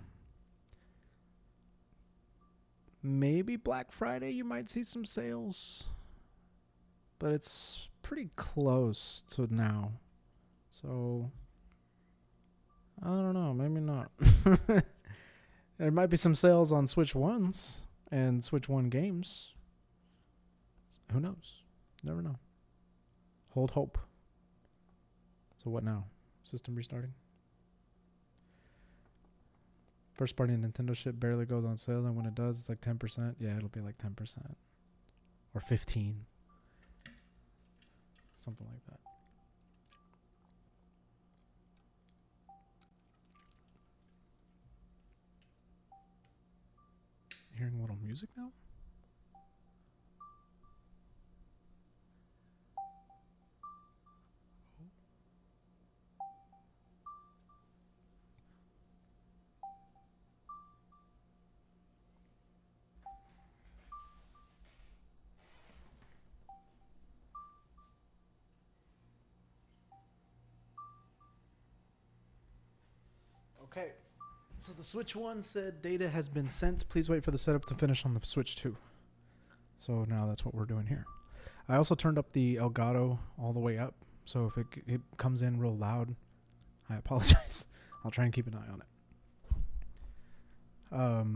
maybe Black Friday you might see some sales. But it's pretty close to now. So, I don't know. Maybe not. There might be some sales on Switch 1s and Switch 1 games. Who knows? Never know. Hold hope. So what now? System restarting? First party Nintendo shit barely goes on sale, and when it does, it's like 10%. Yeah, it'll be like 10%. Or 15. Something like that. Hearing a little music now? Okay. So the Switch 1 said data has been sent. Please wait for the setup to finish on the Switch 2. So now that's what we're doing here. I also turned up the Elgato all the way up. So if it comes in real loud, I apologize. I'll try and keep an eye on it.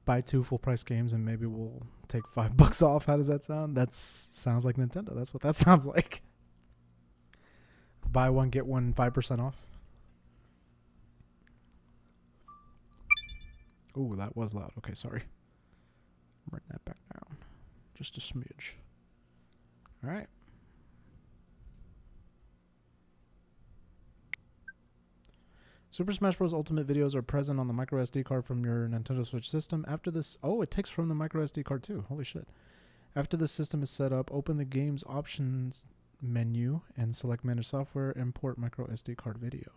Buy 2 full price games and maybe we'll take $5 off. How does that sound? That sounds like Nintendo. That's what that sounds like. Buy 1, get 1 5% off. Ooh, that was loud. Okay, sorry. Bring that back down. Just a smidge. All right. Super Smash Bros. Ultimate videos are present on the micro SD card from your Nintendo Switch system. After this... Oh, it takes from the micro SD card too. Holy shit. After the system is set up, open the game's options menu and select Manage Software, import micro SD card video.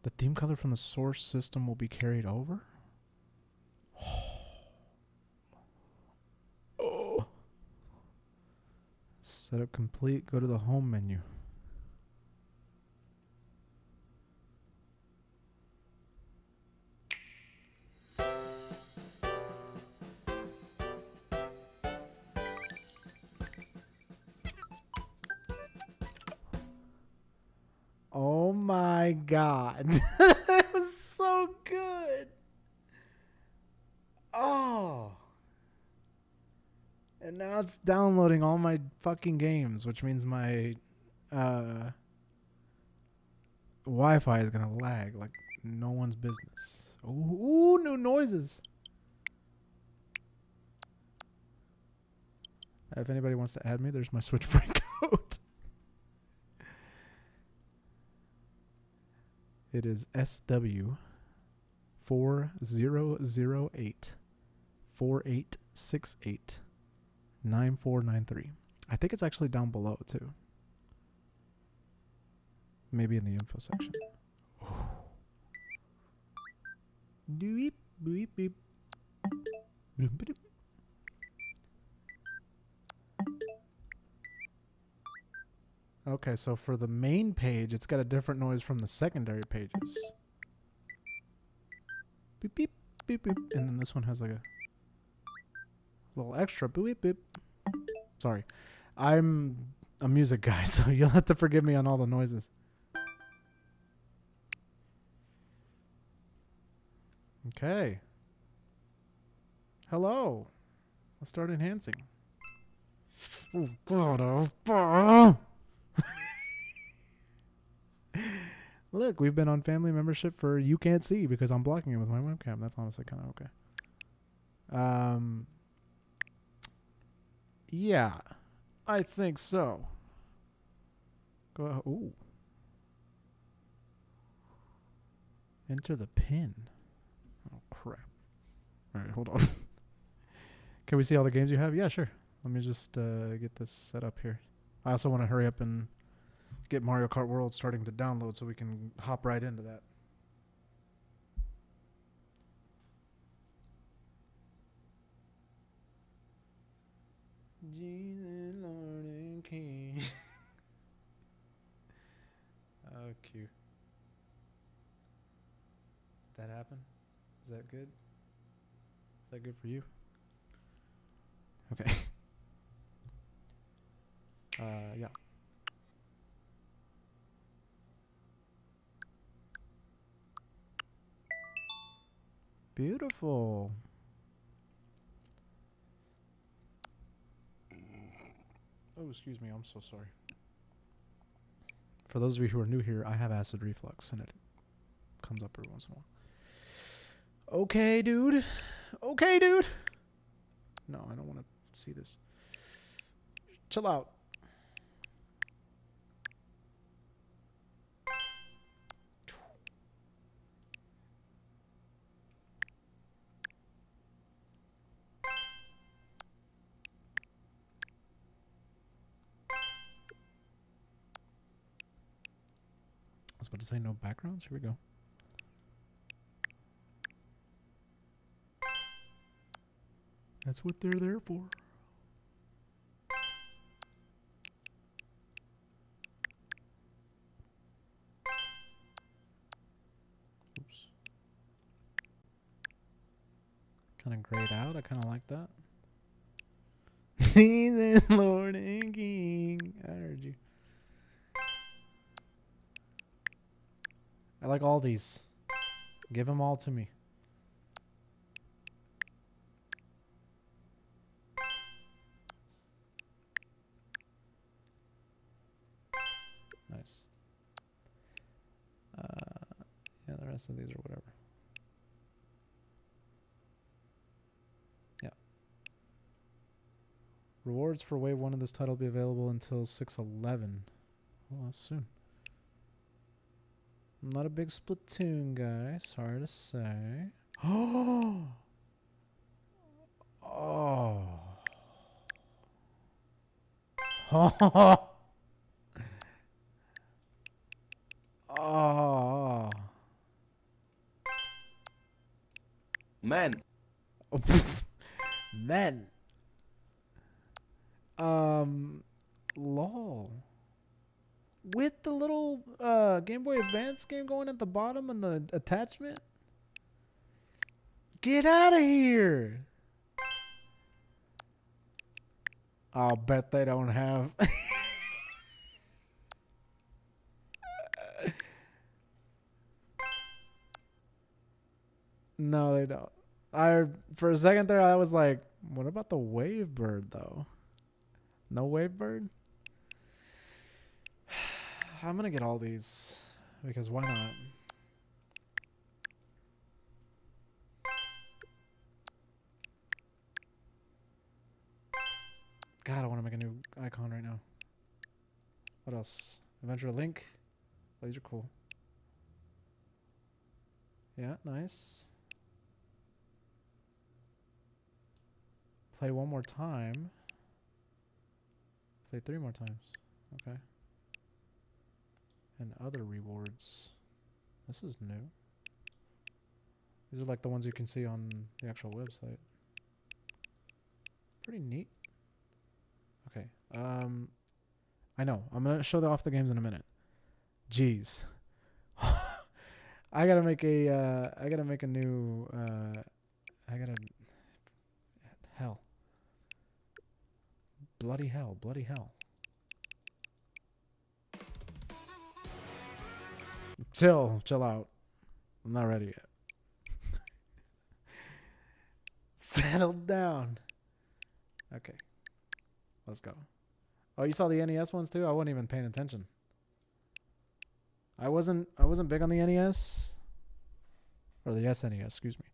The theme color from the source system will be carried over? Oh. Setup complete. Go to the home menu. Oh my god. It was so good. Oh. And now it's downloading all my fucking games, which means my Wi-Fi is gonna lag like no one's business. Ooh, new noises. If anybody wants to add me, there's my Switch break code. It is SW 4008 4868 9493. I think it's actually down below too. Maybe in the info section. Beep, beep, beep. Okay, so for the main page, it's got a different noise from the secondary pages. Beep, beep, beep, beep. And then this one has like a little extra beep, beep. Sorry. I'm a music guy, so you'll have to forgive me on all the noises. Okay. Hello. Let's start enhancing. Look, we've been on family membership for you can't see because I'm blocking it with my webcam. That's honestly kind of okay. Yeah, I think so. Go ahead. Ooh. Enter the pin. Oh, crap. All right, hold on. Can we see all the games you have? Yeah, sure. Let me just get this set up here. I also want to hurry up and get Mario Kart World starting to download so we can hop right into that. Jesus, Lord and King. Oh, cute. That happen? Is that good? Is that good for you? Okay. Yeah. Beautiful. Oh, excuse me. I'm so sorry. For those of you who are new here, I have acid reflux, and it comes up every once in a while. Okay, dude. Okay, dude. No, I don't want to see this. Chill out. I was about to say no backgrounds. Here we go. That's what they're there for. Oops. Kind of grayed out. I kind of like that. Jesus, Lord and King. I heard you. I like all these. Give them all to me. Nice. Yeah, the rest of these are whatever. Yeah. Rewards for wave 1 of this title will be available until 6/11. Well, that's soon. I'm not a big Splatoon guy, sorry to say. Oh. Oh. Oh. Man. Men. Lol. With the little Game Boy Advance game going at the bottom and the attachment? Get out of here. I'll bet they don't have. No, they don't. For a second there, I was like, what about the Wave Bird, though? No Wave Bird? I'm going to get all these, because why not? God, I want to make a new icon right now. What else? Adventure Link. Oh, these are cool. Yeah, nice. Play one more time. Play 3 more times. Okay. And other rewards. This is new. These are like the ones you can see on the actual website. Pretty neat. Okay. I know. I'm gonna show off the games in a minute. Jeez. I gotta make a. I gotta make a new. I gotta. Hell. Bloody hell. Bloody hell. Chill out. I'm not ready yet. Settle down. Okay. Let's go. Oh, you saw the NES ones too? I wasn't even paying attention. I wasn't big on the NES or the SNES, excuse me.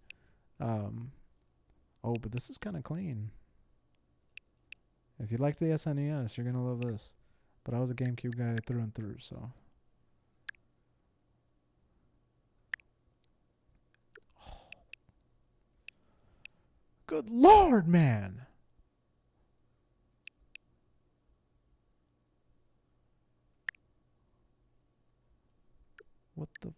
Oh, but this is kind of clean. If you like the SNES, you're gonna love this. But I was a GameCube guy through and through, so. Good Lord, man! What the?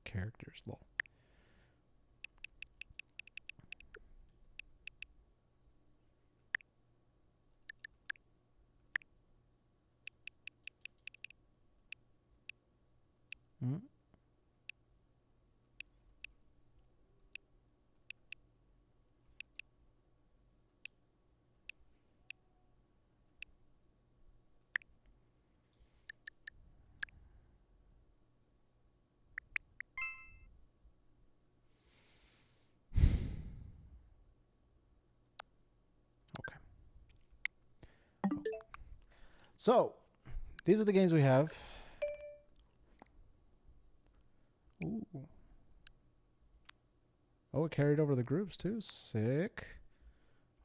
Characters, lol. Mm. So, these are the games we have. Ooh. Oh, it carried over the groups too. Sick.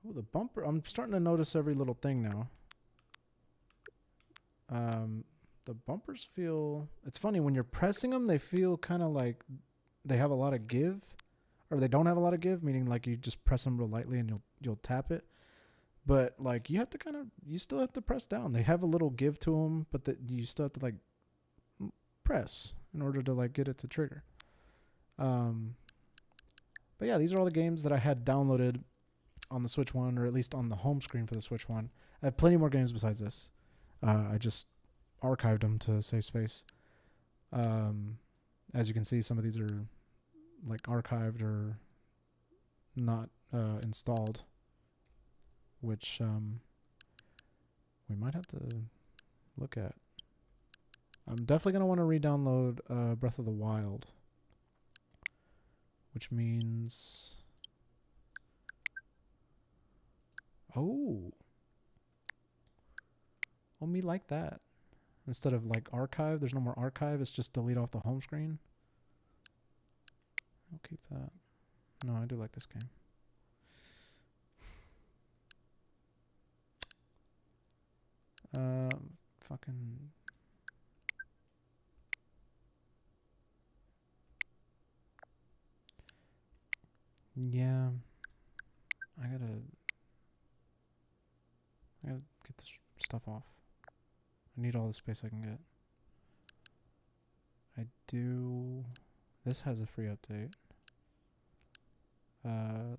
Oh, the bumper. I'm starting to notice every little thing now. The bumpers feel... It's funny, when you're pressing them, they feel kind of like they have a lot of give. Or they don't have a lot of give, meaning like you just press them real lightly and you'll tap it. But like you have to you still have to press down. They have a little give to them, but you still have to like press in order to like get it to trigger. But yeah, these are all the games that I had downloaded on the Switch One, or at least on the home screen for the Switch One. I have plenty more games besides this. I just archived them to save space. As you can see, some of these are like archived or not installed, which we might have to look at. I'm definitely going to want to re-download Breath of the Wild, which means... Oh, me like that. Instead of like archive, there's no more archive. It's just delete off the home screen. I'll keep that. No, I do like this game. Fucking... Yeah. I gotta get this stuff off. I need all the space I can get. I do... This has a free update.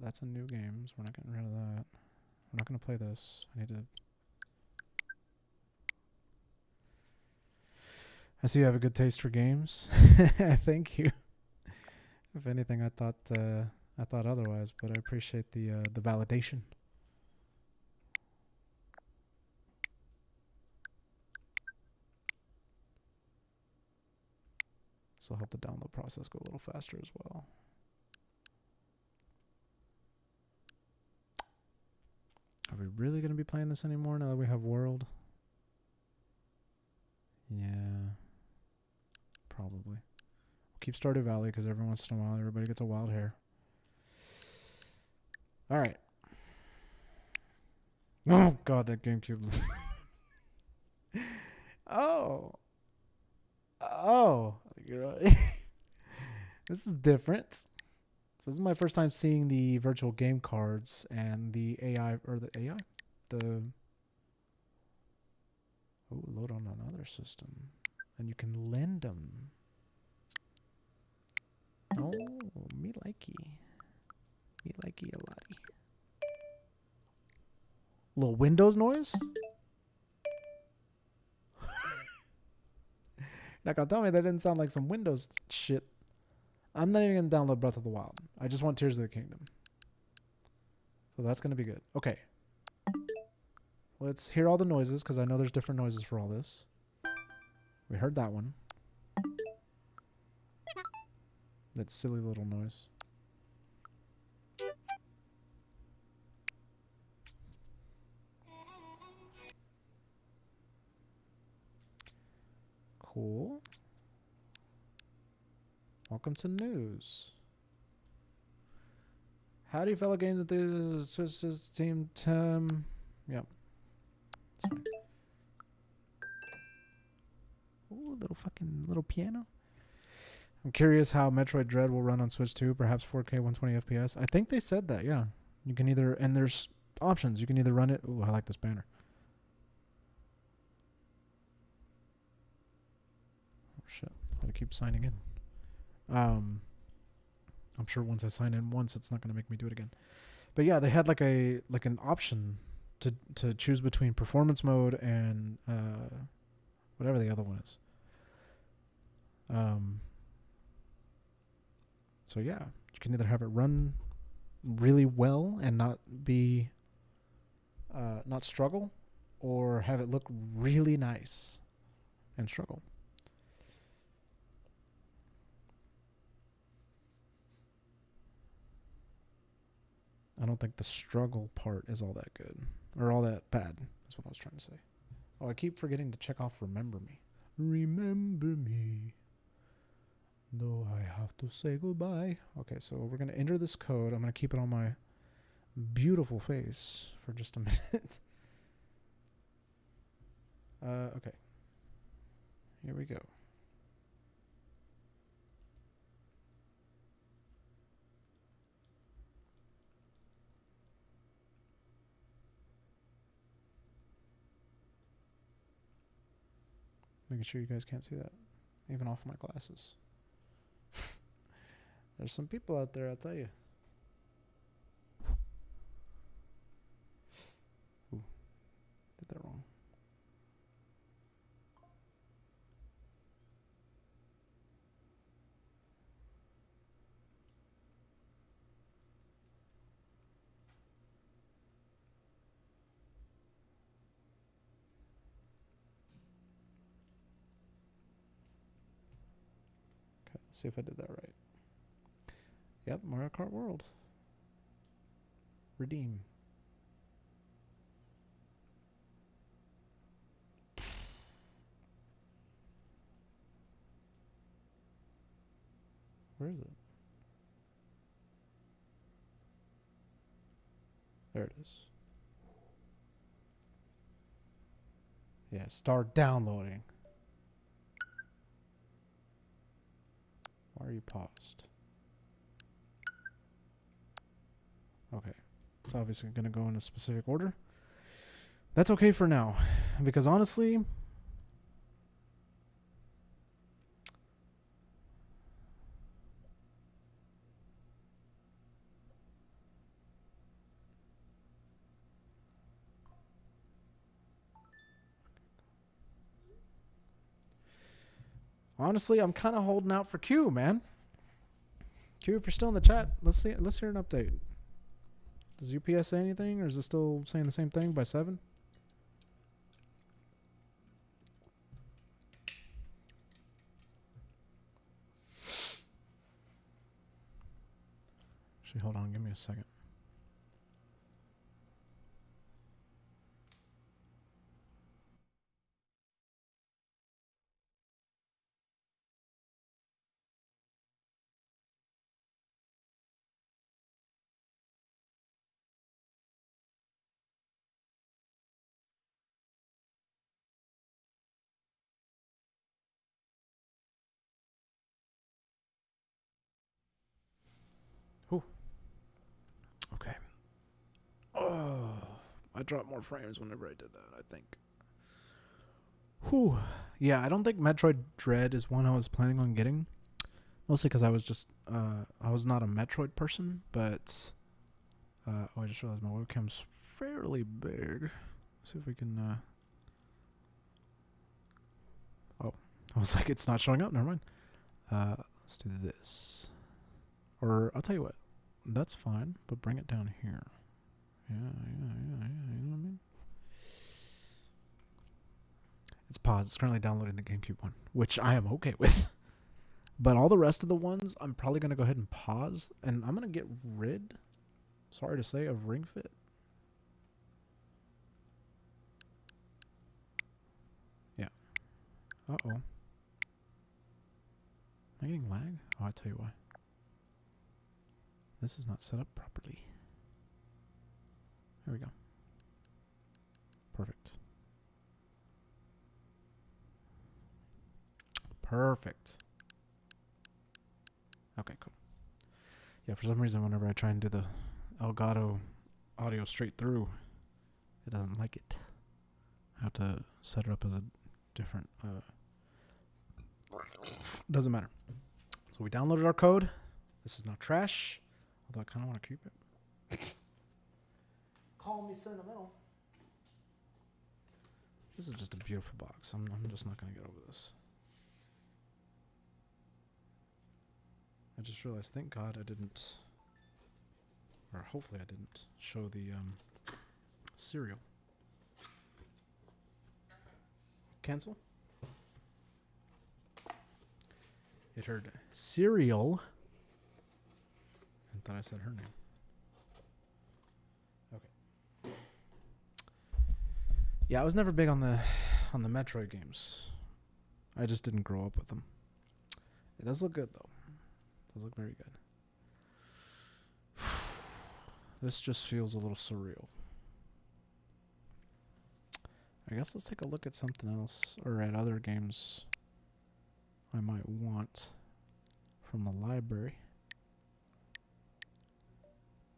That's a new game, so we're not getting rid of that. We're not going to play this. I need to... I see you have a good taste for games. Thank you. If anything, I thought otherwise, but I appreciate the validation. This will help the download process go a little faster as well. Are we really going to be playing this anymore now that we have World? Yeah. Probably. We'll keep Stardew Valley because every once in a while everybody gets a wild hair. Alright. Oh god, that GameCube. Oh. You're right. This is different. So this is my first time seeing the virtual game cards and the AI, or the AI? Load on another system. And you can lend them. Oh, me likey. Me likey a lottie. Little Windows noise? Not gonna tell me that didn't sound like some Windows shit. I'm not even gonna download Breath of the Wild. I just want Tears of the Kingdom. So that's gonna be good. Okay. let's hear all the noises because I know there's different noises for all this. We heard that one. That silly little noise. Cool. Welcome to news. Howdy, fellow games enthusiasts, team Tim. Yep. That's fine. Ooh, little piano. I'm curious how Metroid Dread will run on Switch 2, perhaps 4K 120 FPS. I think they said that, yeah. You can either, and there's options. You can either run it. Ooh, I like this banner. Oh shit. Gotta keep signing in. I'm sure once I sign in once, it's not gonna make me do it again. But yeah, they had like an option to choose between performance mode and whatever the other one is. So yeah, you can either have it run really well and not be not struggle, or have it look really nice and struggle. I don't think the struggle part is all that good or all that bad. That's what I was trying to say. Oh, I keep forgetting to check off remember me. Remember me. No, I have to say goodbye. Okay, so we're going to enter this code. I'm going to keep it on my beautiful face for just a minute. Okay. Here we go. Making sure you guys can't see that. Even off my glasses. There's some people out there, I'll tell you. Ooh, did that wrong. Okay, let's see if I did that right. Yep, Mario Kart World. Redeem. Where is it? There it is. Yeah, start downloading. Why are you paused? Okay. It's obviously going to go in a specific order. That's okay for now. Because honestly, I'm kind of holding out for Q, man. Q, if you're still in the chat, let's hear an update. Does UPS say anything, or is it still saying the same thing by 7? Actually, hold on. Give me a second. Ooh. Okay. Oh, I dropped more frames whenever I did that, I think. Whew. Yeah, I don't think Metroid Dread is one I was planning on getting. Mostly because I was just, I was not a Metroid person, but, oh, I just realized my webcam's fairly big. Let's see if we can, oh, I was like, it's not showing up, never mind. Let's do this. Or, I'll tell you what, that's fine, but bring it down here. Yeah, you know what I mean? It's paused. It's currently downloading the GameCube one, which I am okay with. But all the rest of the ones, I'm probably going to go ahead and pause. And I'm going to get rid, sorry to say, of Ring Fit. Yeah. Uh-oh. Am I getting lag? Oh, I'll tell you why. This is not set up properly. There we go. Perfect. Perfect. Okay, cool. Yeah, for some reason, whenever I try and do the Elgato audio straight through, it doesn't like it. I have to set it up as a different... doesn't matter. So we downloaded our code. This is not trash, although I kind of want to keep it. Call me sentimental. This is just a beautiful box. I'm just not going to get over this. I just realized, thank God I didn't, or hopefully I didn't, show the cereal. Cancel? It heard cereal and thought I said her name. Okay. Yeah, I was never big on the Metroid games. I just didn't grow up with them. It does look good though. It does look very good. This just feels a little surreal. I guess let's take a look at something else, or at other games I might want from the library.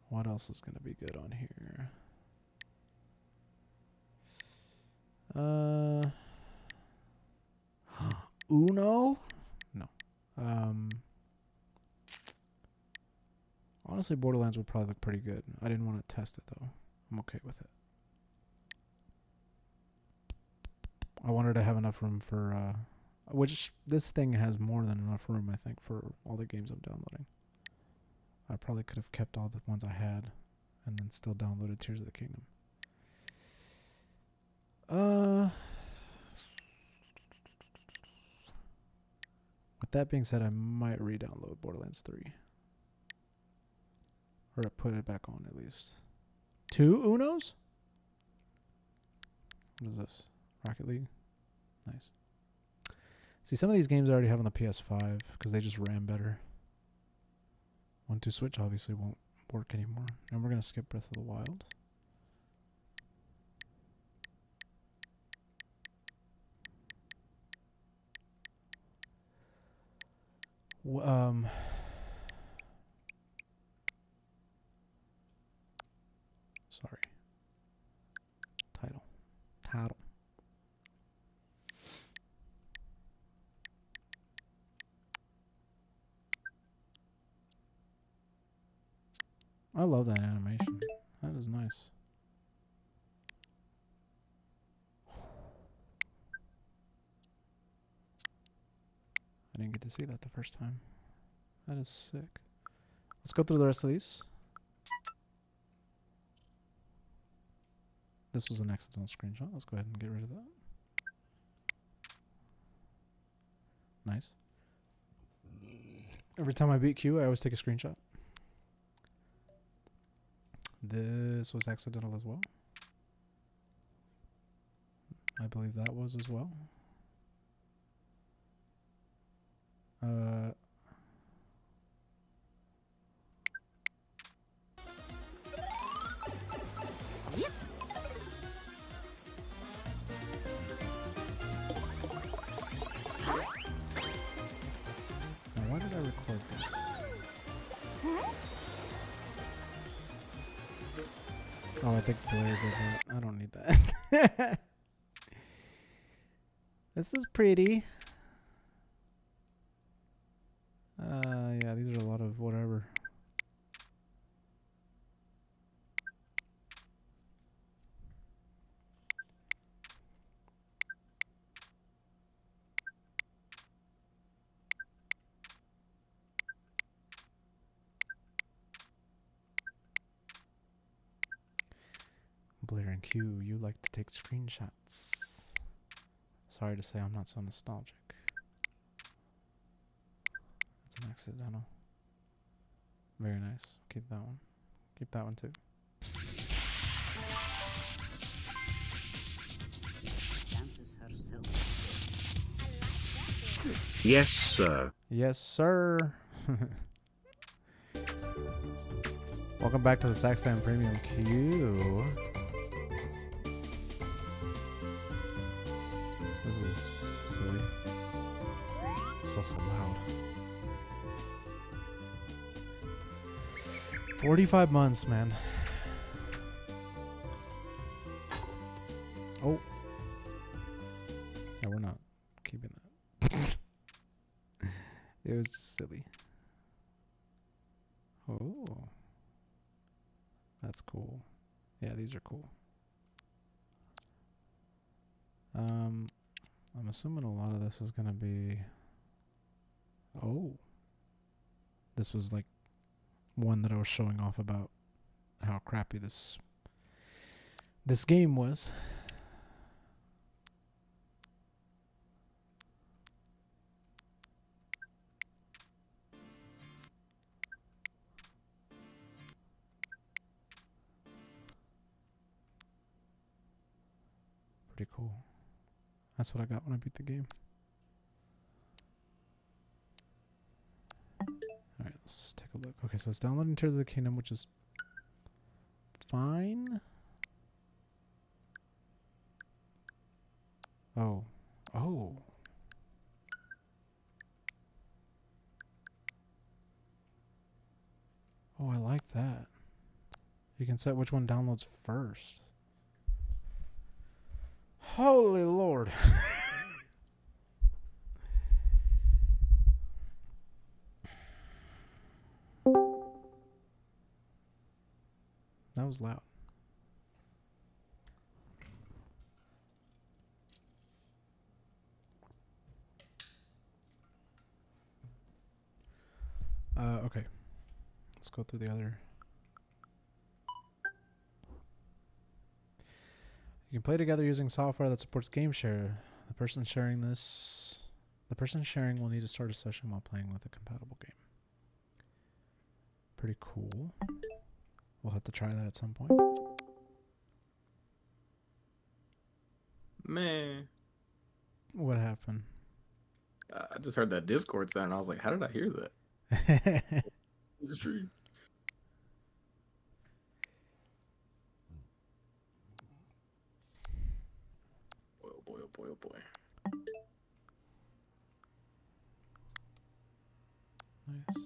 What else is going to be good on here? Uno? No. Honestly, Borderlands would probably look pretty good. I didn't want to test it, though. I'm okay with it. I wanted to have enough room for... which, this thing has more than enough room, I think, for all the games I'm downloading. I probably could have kept all the ones I had and then still downloaded Tears of the Kingdom. With that being said, I might re-download Borderlands 3. Or to put it back on, at least. 2 Unos? What is this? Rocket League? Nice. See, some of these games I already have on the PS5 because they just ran better. 1-2 Switch obviously won't work anymore. And we're going to skip Breath of the Wild. Sorry. Title. I love that animation. That is nice. I didn't get to see that the first time. That is sick. Let's go through the rest of these. This was an accidental screenshot. Let's go ahead and get rid of that. Nice. Every time I beat Q, I always take a screenshot. This was accidental as well. I believe that was as well. Now, why did I record this? Oh, I think Blair did that. I don't need that. This is pretty. Yeah, these are a lot of whatever. Blair and Q, you like to take screenshots. Sorry to say I'm not so nostalgic. It's an accidental. Very nice. Keep that one. Keep that one too. Yes, sir. Yes, sir. Welcome back to the SAXMan Premium queue. This is silly. It's so loud. 45 months, man. Oh. Yeah, we're not keeping that. It was just silly. Oh. That's cool. Yeah, these are cool. I'm assuming a lot of this is gonna be... Oh. This was like one that I was showing off about how crappy this game was. Pretty cool. That's what I got when I beat the game. Alright, let's take a look. Okay, so it's downloading Tears of the Kingdom, which is fine. Oh. Oh. Oh, I like that. You can set which one downloads first. Holy Lord. That was loud. Okay. Let's go through the other. You can play together using software that supports game share. The person sharing will need to start a session while playing with a compatible game. Pretty cool. We'll have to try that at some point. Man. What happened? I just heard that Discord sound and I was like, how did I hear that? The stream. Boy, oh boy, oh boy, oh boy. Nice.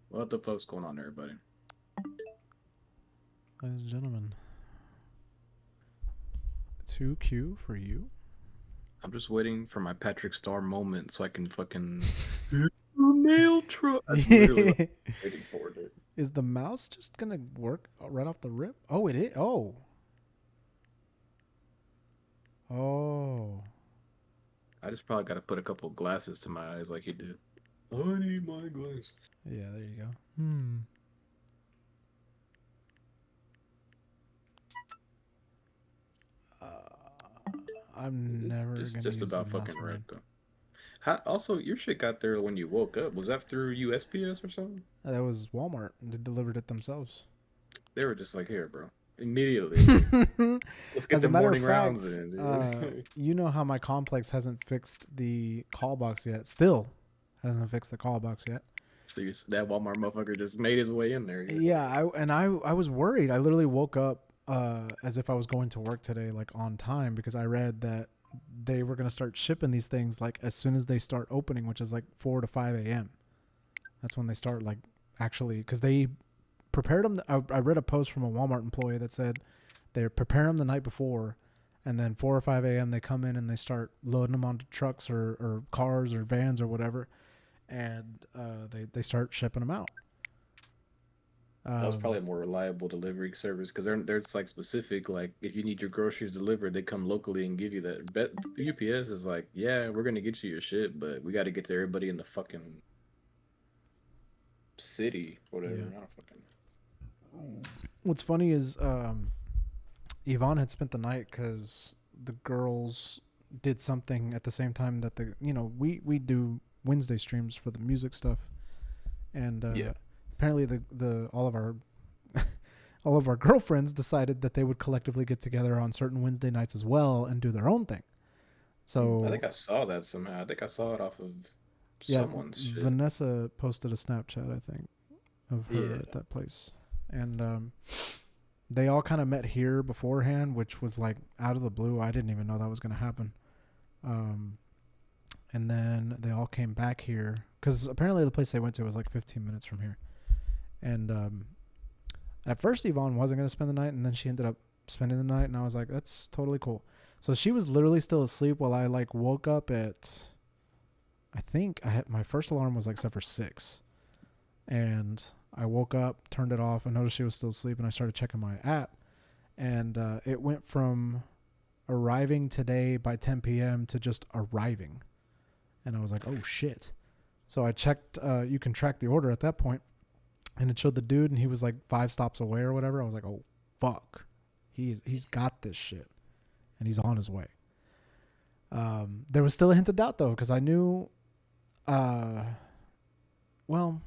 What the fuck's going on, everybody? Ladies and gentlemen. 2Q for you. I'm just waiting for my Patrick Star moment so I can fucking mail truck. That's literally what I'm waiting for, dude. Is the mouse just gonna work right off the rip? Oh, it is. Oh. Oh. I just probably got to put a couple glasses to my eyes like he did. I need my glasses. Yeah, there you go. I'm never It's gonna just use about the mouse fucking pad. right though. Also, your shit got there when you woke up. Was that through USPS or something? That was Walmart. They delivered it themselves. They were just like, here, bro. Immediately. Let's get As the a matter of morning fact, rounds in, dude. you know how my complex hasn't fixed the call box yet. Still hasn't fixed the call box yet. So that Walmart motherfucker just made his way in there. Yeah, I was worried. I literally woke up as if I was going to work today, like on time, because I read that they were gonna start shipping these things like as soon as they start opening, which is like 4 to 5 a.m. That's when they start like actually, because they prepared them. I read a post from a Walmart employee that said they prepare them the night before, and then 4 or 5 a.m. they come in and they start loading them onto trucks or cars or vans or whatever, and they start shipping them out. That was probably a more reliable delivery service because there's like specific, like if you need your groceries delivered, they come locally and give you that. Bet UPS is like, yeah, we're gonna get you your shit, but we got to get to everybody in the fucking city, whatever. Yeah. I don't fucking. What's funny is Yvonne had spent the night because the girls did something at the same time that we do Wednesday streams for the music stuff, and apparently the all of our all of our girlfriends decided that they would collectively get together on certain Wednesday nights as well and do their own thing. So I think I saw that somehow. I think I saw it off of someone's shit. Vanessa posted a Snapchat, I think, of her at that place, and they all kind of met here beforehand, which was like out of the blue. I didn't even know that was going to happen. And then they all came back here because apparently the place they went to was like 15 minutes from here. And at first Yvonne wasn't going to spend the night, and then she ended up spending the night, and I was like, that's totally cool. So she was literally still asleep while I like woke up at, I think my first alarm was like set for 6. And I woke up, turned it off, and noticed she was still asleep, and I started checking my app. And it went from arriving today by 10 p.m. to just arriving. And I was like, oh, shit. So I checked, you can track the order at that point, and it showed the dude, and he was like 5 stops away or whatever. I was like, oh, fuck. He's got this shit, and he's on his way. There was still a hint of doubt, though, because I knew, well,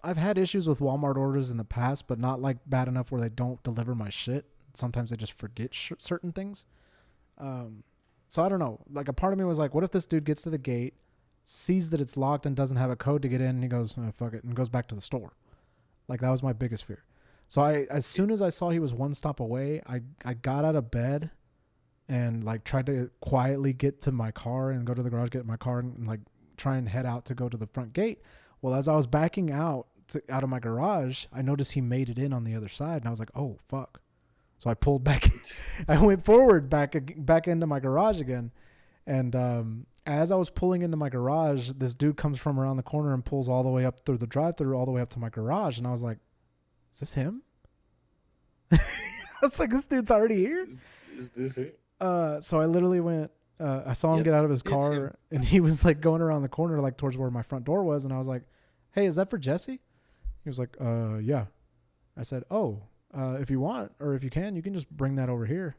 I've had issues with Walmart orders in the past, but not like bad enough where they don't deliver my shit. Sometimes they just forget certain things. So I don't know. Like a part of me was like, what if this dude gets to the gate, sees that it's locked and doesn't have a code to get in, and he goes, oh, fuck it, and goes back to the store. Like that was my biggest fear. So as soon as I saw he was 1 stop away, I got out of bed and like tried to quietly get to my car and go to the garage, get in my car, and like try and head out to go to the front gate. Well, as I was backing out of my garage, I noticed he made it in on the other side, and I was like, oh, fuck. So I pulled back. I went forward back into my garage again. And as I was pulling into my garage, this dude comes from around the corner and pulls all the way up through the drive-thru all the way up to my garage. And I was like, is this him? I was like, this dude's already here? Is this it? So I literally went, I saw him get out of his car, and he was like going around the corner, like towards where my front door was. And I was like, hey, is that for Jesse? He was like, yeah. I said, oh, if you want, or if you can just bring that over here.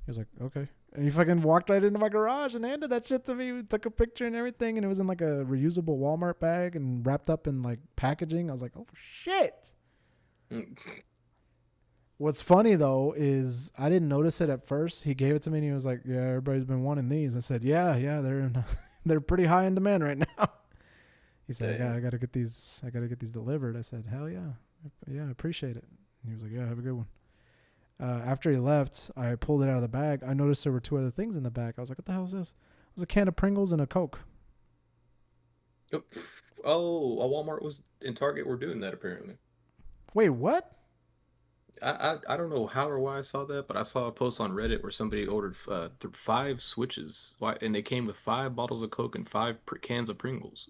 He was like, okay. And he fucking walked right into my garage and handed that shit to me. We took a picture and everything, and it was in like a reusable Walmart bag and wrapped up in like packaging. I was like, oh shit. What's funny though is I didn't notice it at first. He gave it to me and he was like, yeah, everybody's been wanting these. I said, yeah, they're pretty high in demand right now. He said, I gotta get these delivered. I said, hell yeah. Yeah, I appreciate it. And he was like, yeah, have a good one. After he left, I pulled it out of the bag. I noticed there were 2 other things in the bag. I was like, what the hell is this? It was a can of Pringles and a Coke. Oh, a Walmart and Target were doing that apparently. Wait, what? I don't know how or why I saw that, but I saw a post on Reddit where somebody ordered 5 switches, and they came with 5 bottles of Coke and 5 cans of Pringles.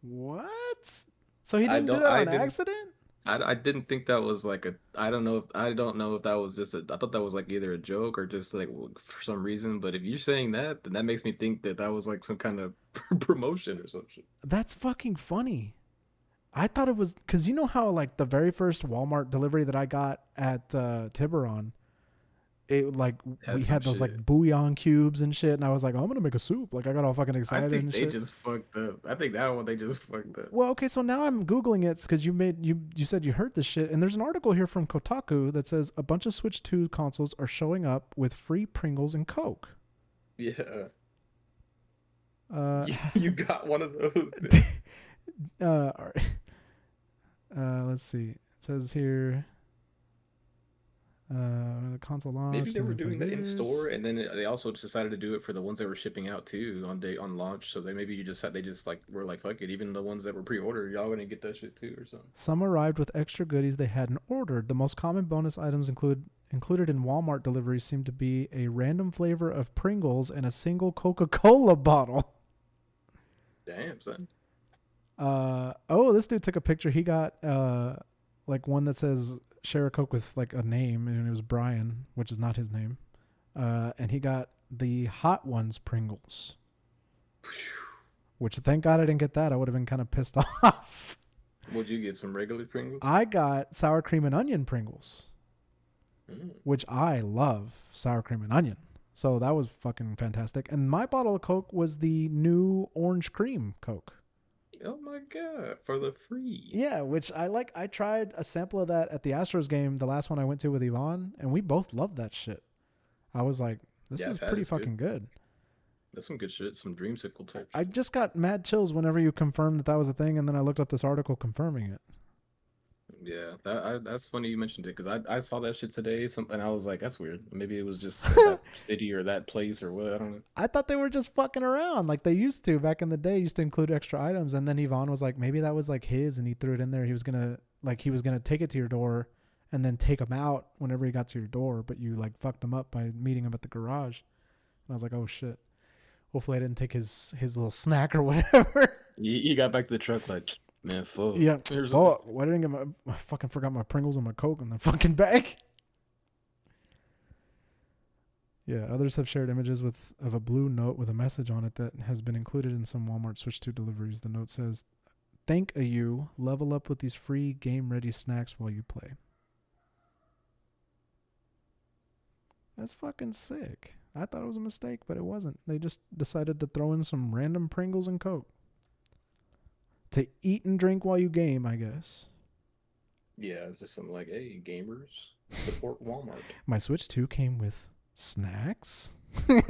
What? So he didn't do that on accident? I didn't think that was like I don't know if that was just I thought that was like either a joke or just like for some reason. But if you're saying that, then that makes me think that was like some kind of promotion or some shit. That's fucking funny. I thought it was because you know how like the very first Walmart delivery that I got at Tiburon, it like we had those like bouillon cubes and shit, and I was like, oh, I'm gonna make a soup. Like I got all fucking excited. I think they just fucked up. I think that one they just fucked up. Well, okay, so now I'm googling it because you said you heard this shit, and there's an article here from Kotaku that says a bunch of Switch 2 consoles are showing up with free Pringles and Coke. Yeah. You got one of those. Let's see. It says here. The console launch. Maybe they were doing that in store, and then they also just decided to do it for the ones that were shipping out too on launch. So they were like fuck it, even the ones that were pre-ordered, y'all gonna get that shit too or something. Some arrived with extra goodies they hadn't ordered. The most common bonus items included in Walmart deliveries seem to be a random flavor of Pringles and a single Coca-Cola bottle. Damn, son. This dude took a picture. He got like one that says share a Coke with like a name, and it was Brian, which is not his name. And he got the Hot Ones Pringles, which thank God I didn't get that. I would have been kind of pissed off. Would you get some regular Pringles? I got sour cream and onion Pringles, which I love sour cream and onion. So that was fucking fantastic. And my bottle of Coke was the new orange cream Coke. Oh my god, for the free. Yeah, which I like. I tried a sample of that at the Astros game, the last one I went to with Yvonne, and we both loved that shit. I was like, this Yeah, is I've had pretty it's fucking good. That's some good shit. Some dreamsicle type I shit. just got mad chills whenever you confirmed that that was a thing, and then I looked up this article confirming it. Yeah, that's funny you mentioned it because I saw that shit today. And I was like, that's weird. Maybe it was just that city or that place or what. I don't know. I thought they were just fucking around like they used to back in the day. Used to include extra items, and then Yvonne was like, maybe that was like his, and he threw it in there. He was gonna take it to your door, and then take him out whenever he got to your door. But you like fucked him up by meeting him at the garage. And I was like, oh shit. Hopefully I didn't take his little snack or whatever. He got back to the truck like, man, fuck. Yeah. Here's Oh, why didn't I get I fucking forgot my Pringles and my Coke in the fucking bag. Yeah, others have shared images of a blue note with a message on it that has been included in some Walmart Switch 2 deliveries. The note says, "Thank you. Level up with these free game-ready snacks while you play." That's fucking sick. I thought it was a mistake, but it wasn't. They just decided to throw in some random Pringles and Coke to eat and drink while you game, I guess. Yeah, it's just something like, hey, gamers, support Walmart. My Switch 2 came with snacks. They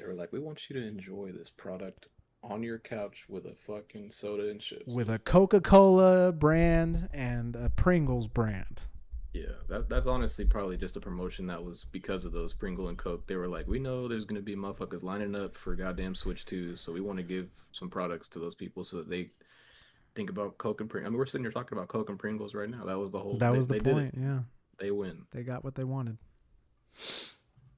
were like, we want you to enjoy this product on your couch with a fucking soda and chips. With a Coca-Cola brand and a Pringles brand. Yeah, that's honestly probably just a promotion that was because of those Pringle and Coke. They were like, we know there's going to be motherfuckers lining up for goddamn Switch 2, so we want to give some products to those people so that they think about Coke and Pringles. I mean, we're sitting here talking about Coke and Pringles right now. That was the whole. That was the point. Yeah, they win. They got what they wanted.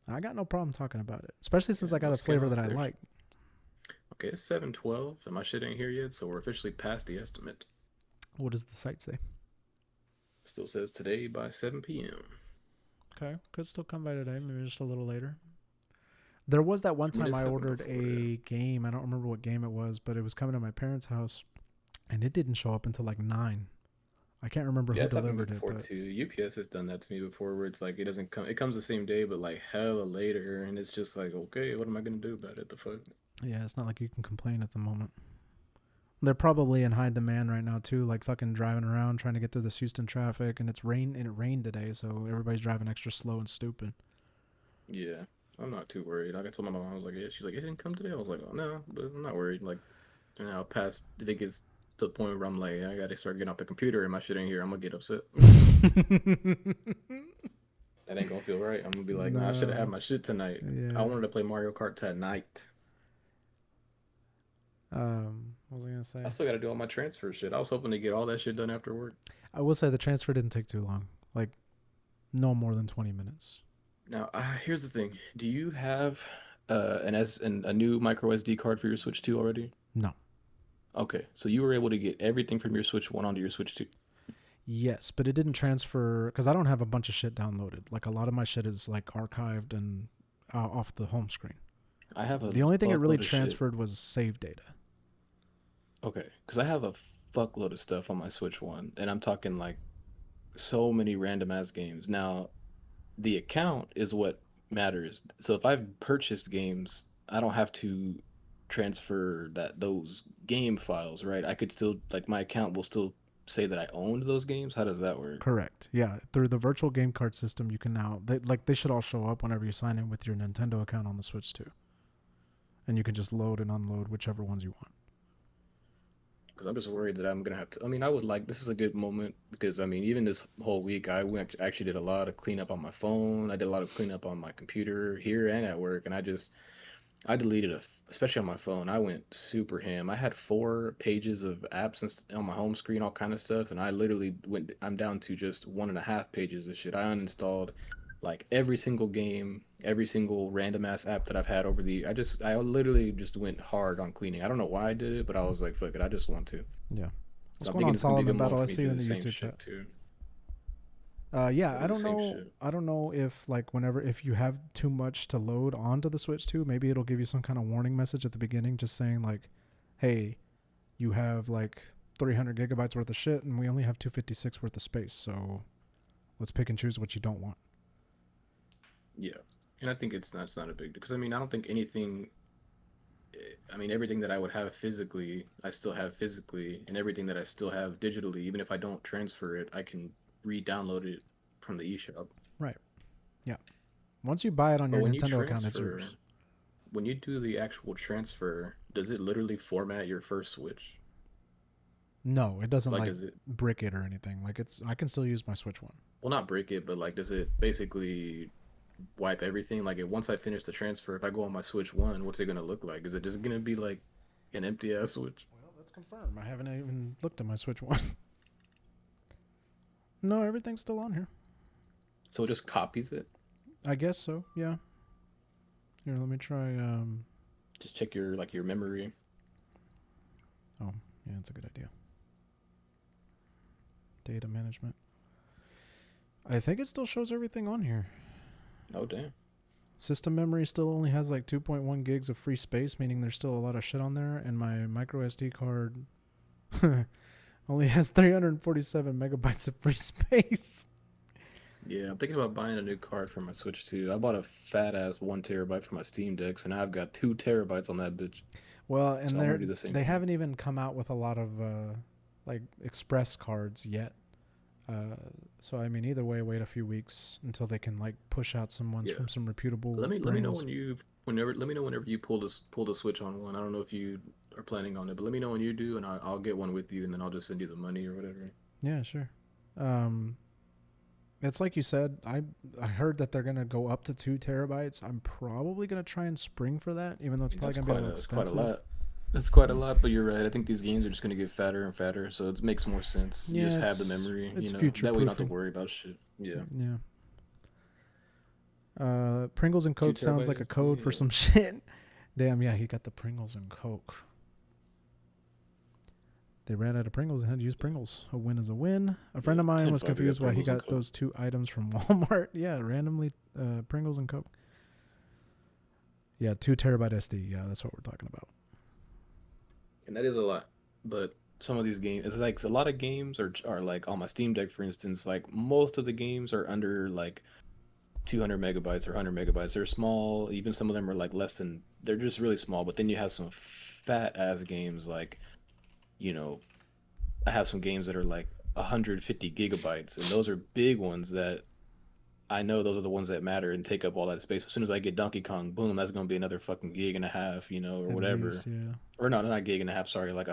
I got no problem talking about it, especially since Yeah, I got a flavor that I like. Okay, it's 7:12, and my shit ain't here yet, so we're officially past the estimate. What does the site say? Still says today by 7 p.m. Okay, could still come by today, maybe just a little later. There was that one time I ordered a game. I don't remember what game it was, but it was coming to my parents' house, and it didn't show up until like 9. I can't remember who delivered it. But too. UPS has done that to me before, where it's like it doesn't come. It comes the same day, but like hella later, and it's just like, okay, what am I gonna do about it? The fuck. Yeah, it's not like you can complain at the moment. They're probably in high demand right now too, like fucking driving around trying to get through this Houston traffic, and it rained today, so everybody's driving extra slow and stupid. Yeah, I'm not too worried. Like I told my mom, I was like, yeah. She's like, it didn't come today. I was like, oh no, but I'm not worried. Like, you know, past if it gets to the point where I'm like, I gotta start getting off the computer and my shit ain't here, I'm gonna get upset. That ain't gonna feel right. I'm gonna be like, nah, I should have had my shit tonight. Yeah. I wanted to play Mario Kart tonight. What was I gonna say? I still gotta do all my transfer shit. I was hoping to get all that shit done after work. I will say the transfer didn't take too long, like no more than 20 minutes. Now, here's the thing: do you have a new micro SD card for your Switch 2 already? No. Okay, so you were able to get everything from your Switch 1 onto your Switch 2. Yes, but it didn't transfer because I don't have a bunch of shit downloaded. Like a lot of my shit is like archived and off the home screen. I have the only thing it really transferred was save data. Okay, because I have a fuckload of stuff on my Switch 1, and I'm talking like so many random ass games. Now, the account is what matters. So if I've purchased games, I don't have to transfer those game files, right? I could still like my account will still say that I owned those games. How does that work? Correct. Yeah, through the virtual game card system, you can now they should all show up whenever you sign in with your Nintendo account on the Switch 2, and you can just load and unload whichever ones you want. Because I'm just worried that I'm gonna have to. I mean, I would like this is a good moment because I mean, even this whole week, actually did a lot of cleanup on my phone. I did a lot of cleanup on my computer here and at work, and I deleted especially on my phone. I went super ham. I had 4 pages of apps on my home screen, all kind of stuff, and I literally I'm down to just 1.5 pages of shit. I uninstalled like every single game, every single random ass app that I've had over the. I literally just went hard on cleaning. I don't know why I did it, but I was like, fuck it, I just want to. Yeah. So What's going on, Solomon Battle? I see you in the YouTube chat too. Yeah, I don't know. I don't know if like if you have too much to load onto the Switch 2, maybe it'll give you some kind of warning message at the beginning, just saying like, "Hey, you have like 300 gigabytes worth of shit, and we only have 256 worth of space. So let's pick and choose what you don't want." Yeah, And I think it's not a big deal because I mean I don't think anything. I mean everything that I would have physically, I still have physically, and everything that I still have digitally, even if I don't transfer it, I can re-download it from the eShop. Right. Yeah. Once you buy it on But your Nintendo account, it's yours. when you do the actual transfer, does it literally format your first Switch? No, it doesn't Like, like is it brick it or anything. Like it's I can still use my Switch one. well, not break it, but like, does it basically wipe everything? Like, once I finish the transfer, if I go on my Switch One, what's it gonna look like? Is it just gonna be like an empty ass Switch? Well, let's confirm. I haven't even looked at my Switch one. No, everything's still on here. So it just copies it. I guess so. Yeah. Here, let me try. Just check your memory. Oh, yeah, that's a good idea. Data management. I think it still shows everything on here. Oh damn. System memory still only has like 2.1 gigs of free space, meaning there's still a lot of shit on there. And my micro SD card only has 347 megabytes of free space. Yeah, I'm thinking about buying a new card for my Switch too. I bought a fat ass 1 terabyte for my Steam Decks, and I've got 2 terabytes on that bitch. Well, and So I'm gonna do the same they thing. haven't even come out with a lot of like express cards yet. So I mean, either way, wait a few weeks until they can like push out some ones Yeah. from some reputable Let me know brands. when you whenever let me know whenever you pull the switch on one. I don't know if you are planning on it, but let me know when you do, and I'll get one with you, and then I'll just send you the money or whatever. Yeah, sure. Um, it's like you said. I heard that they're gonna go up to 2 terabytes. I'm probably gonna try and spring for that, even though it's I mean, probably gonna be a little that's quite a expensive. lot. That's quite a lot, but you're right. I think these games are just gonna get fatter and fatter, so it makes more sense. You Yeah, just have the memory, it's future That way you don't have to proofing. worry about shit. Yeah, Yeah. Pringles and two Coke sounds terabyte like a code SD. for Yeah, some shit. Damn, yeah, he got the Pringles and Coke. They ran out of Pringles and had to use Pringles. A win is a win. A friend yeah. of mine was 10-5, you got confused why he Pringles and got Coke. those two items from Walmart. Yeah, randomly Pringles and Coke. Yeah, 2 terabyte SD. Yeah, that's what we're talking about. And that is a lot. But some of these games, it's like a lot of games are like on my Steam Deck, for instance. Like most of the games are under like 200 megabytes or 100 megabytes. They're small. Even some of them are like less than. They're just really small. But then you have some fat ass games like you know I have some games that are like 150 gigabytes, and those are big ones that I know those are the ones that matter and take up all that space. As soon as I get Donkey Kong, boom, that's gonna be another fucking gig and a half, or At whatever. least, yeah. Or no, not a gig and a half. Sorry, like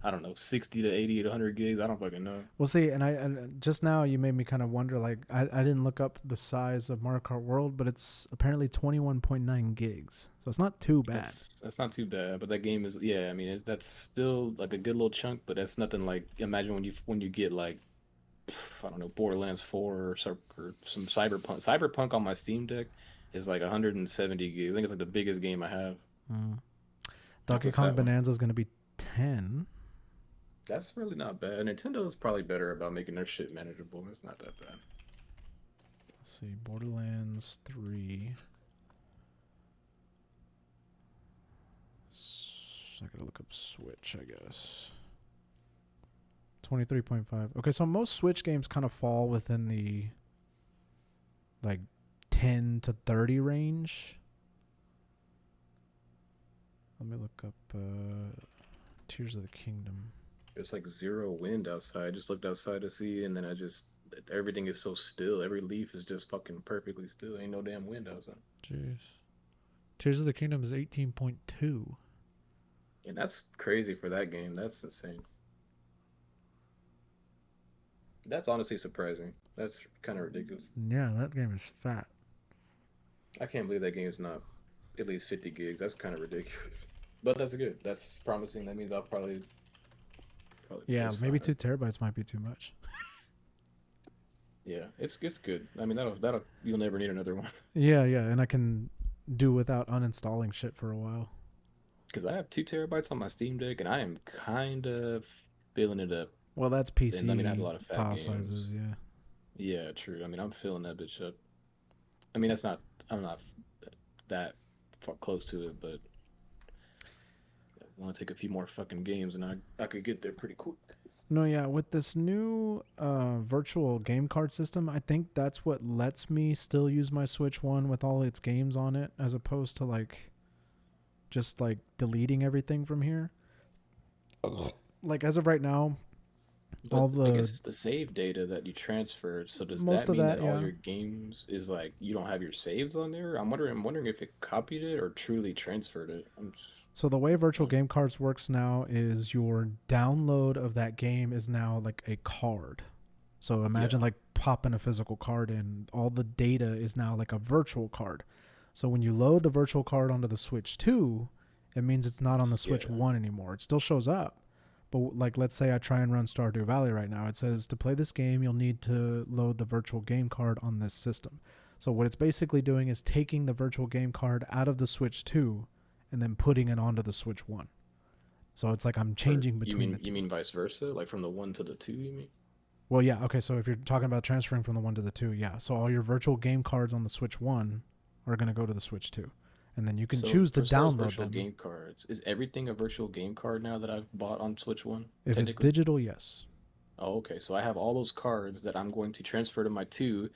I don't know, 60 to 80 to 100 gigs. I don't fucking know. Well, see, and just now you made me kind of wonder. Like, I didn't look up the size of Mario Kart World, but it's apparently 21.9 gigs, so it's not too bad. That's not too bad, but that game is yeah. I mean, that's still like a good little chunk, but that's nothing like imagine when you get like I don't know Borderlands 4 or some Cyberpunk. Cyberpunk on my Steam Deck is like 170 gigs. I think it's like the biggest game I have. Mm. That's Donkey a Kong fat one. Bonanza is going to be 10. That's really not bad. Nintendo is probably better about making their shit manageable. It's not that bad. Let's see, Borderlands 3. I gotta look up Switch, I guess. 23.5. Okay, so most Switch games kind of fall within the like 10 to 30 range. Let me look up Tears of the Kingdom. It's like zero wind outside. I just looked outside to see, and then everything is so still. Every leaf is just fucking perfectly still. Ain't no damn wind outside. Jeez. Tears of the Kingdom is 18.2. And that's crazy for that game. That's insane. That's honestly surprising. That's kind of ridiculous. Yeah, that game is fat. I can't believe that game is not at least 50 gigs. That's kind of ridiculous. But that's good. That's promising. That means I'll probably Yeah, just maybe fine. 2 terabytes might be too much. Yeah, it's good. I mean that'll you'll never need another one Yeah, yeah, and I can do without uninstalling shit for a while. because I have 2 terabytes on my Steam Deck and I am kind of filling it up. Well, that's And I mean I have a PC lot of fat file sizes, games. yeah. Yeah, true. I mean I'm filling that bitch up. I mean I'm not that far close to it, but I want to take a few more fucking games and I could get there pretty quick. No, yeah, with this new virtual game card system, I think that's what lets me still use my Switch 1 with all its games on it, as opposed to like just like deleting everything from here. Like as of right now, all But I guess the it's the save data that you transferred. So does most that of mean that, that all yeah. your games is like you don't have your saves on there? I'm wondering if it copied it or truly transferred it. So the way virtual Um, game cards works now is your download of that game is now like a card. So yeah, imagine like popping a physical card in. All the data is now like a virtual card. So when you load the virtual card onto the Switch 2, it means it's not on the Switch yeah. 1 anymore. It still shows up. But like let's say I try and run Stardew Valley right now. It says to play this game, you'll need to load the virtual game card on this system. So what it's basically doing is taking the virtual game card out of the Switch 2 and then putting it onto the Switch 1. So it's like I'm Or changing between the you two. mean vice versa, like from the one to the two? You mean? Well, yeah, okay, so if you're talking about transferring from the 1 to the 2, yeah. So all your virtual game cards on the Switch 1 are going to go to the Switch 2. And then you can So choose to for as far as download virtual them. game cards, is everything a virtual game card now that I've bought on Switch One? If it's Technically. digital, yes. Oh, okay. So I have all those cards that I'm going to transfer to my two,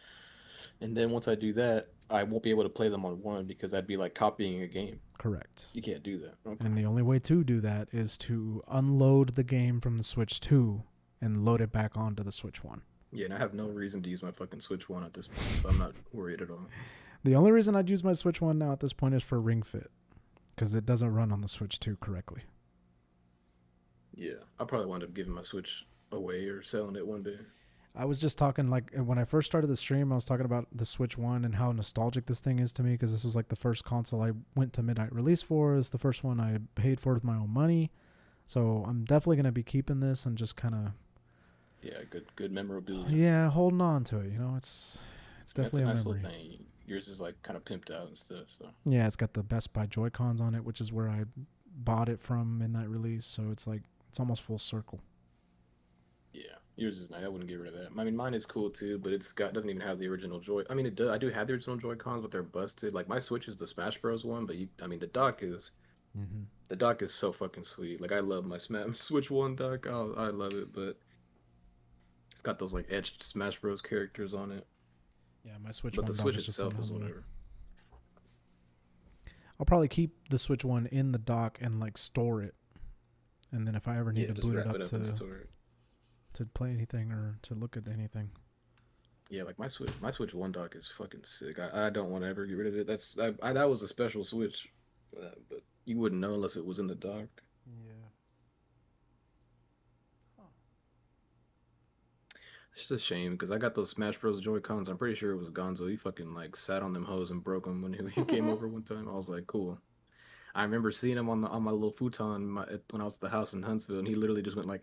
and then once I do that, I won't be able to play them on one because I'd be like copying a game. Correct. You can't do that. Okay. And the only way to do that is to unload the game from the Switch 2 and load it back onto the Switch 1. Yeah, and I have no reason to use my fucking Switch One at this point, so I'm not worried at all. The only reason I'd use my Switch 1 now at this point is for Ring Fit because it doesn't run on the Switch 2 correctly. Yeah, I'll probably wind up giving my Switch away or selling it one day. I was just talking like when I first started the stream, I was talking about the Switch 1 and how nostalgic this thing is to me because this was like the first console I went to midnight release for. It's the first one I paid for with my own money. So I'm definitely going to be keeping this and just kind of Yeah, good memorabilia. yeah, holding on to it. You know, it's That's a definitely a nice memory. little thing. Yours is like kind of pimped out and stuff. So Yeah, it's got the Best Buy Joy-Cons on it, which is where I bought it from midnight release. So it's like it's almost full circle. yeah, yours is nice. I wouldn't get rid of that. I mean, mine is cool too, but it's got doesn't even have the original Joy. I mean, it does. I do have the original Joy Cons, but they're busted. Like my Switch is the Smash Bros one, but I mean, Mm-hmm. the dock is so fucking sweet. Like I love my Smash Switch one dock. Oh, I love it, but it's got those like etched Smash Bros characters on it. Yeah, my Switch But 1 the dock Switch is just sitting itself is on there. whatever. I'll probably keep the Switch 1 in the dock and like store it. And then if I ever need Yeah, to just boot it wrap up it up and store it. to play anything or to look at anything. Yeah, like my Switch one dock is fucking sick. I don't want to ever get rid of it. That was a special Switch, but you wouldn't know unless it was in the dock. Yeah. It's just a shame because I got those Smash Bros. Joy Cons. I'm pretty sure it was Gonzo. He fucking like sat on them hoes and broke them when he came over one time. I was like, cool. I remember seeing him on my little futon when I was at the house in Huntsville, and he literally just went like,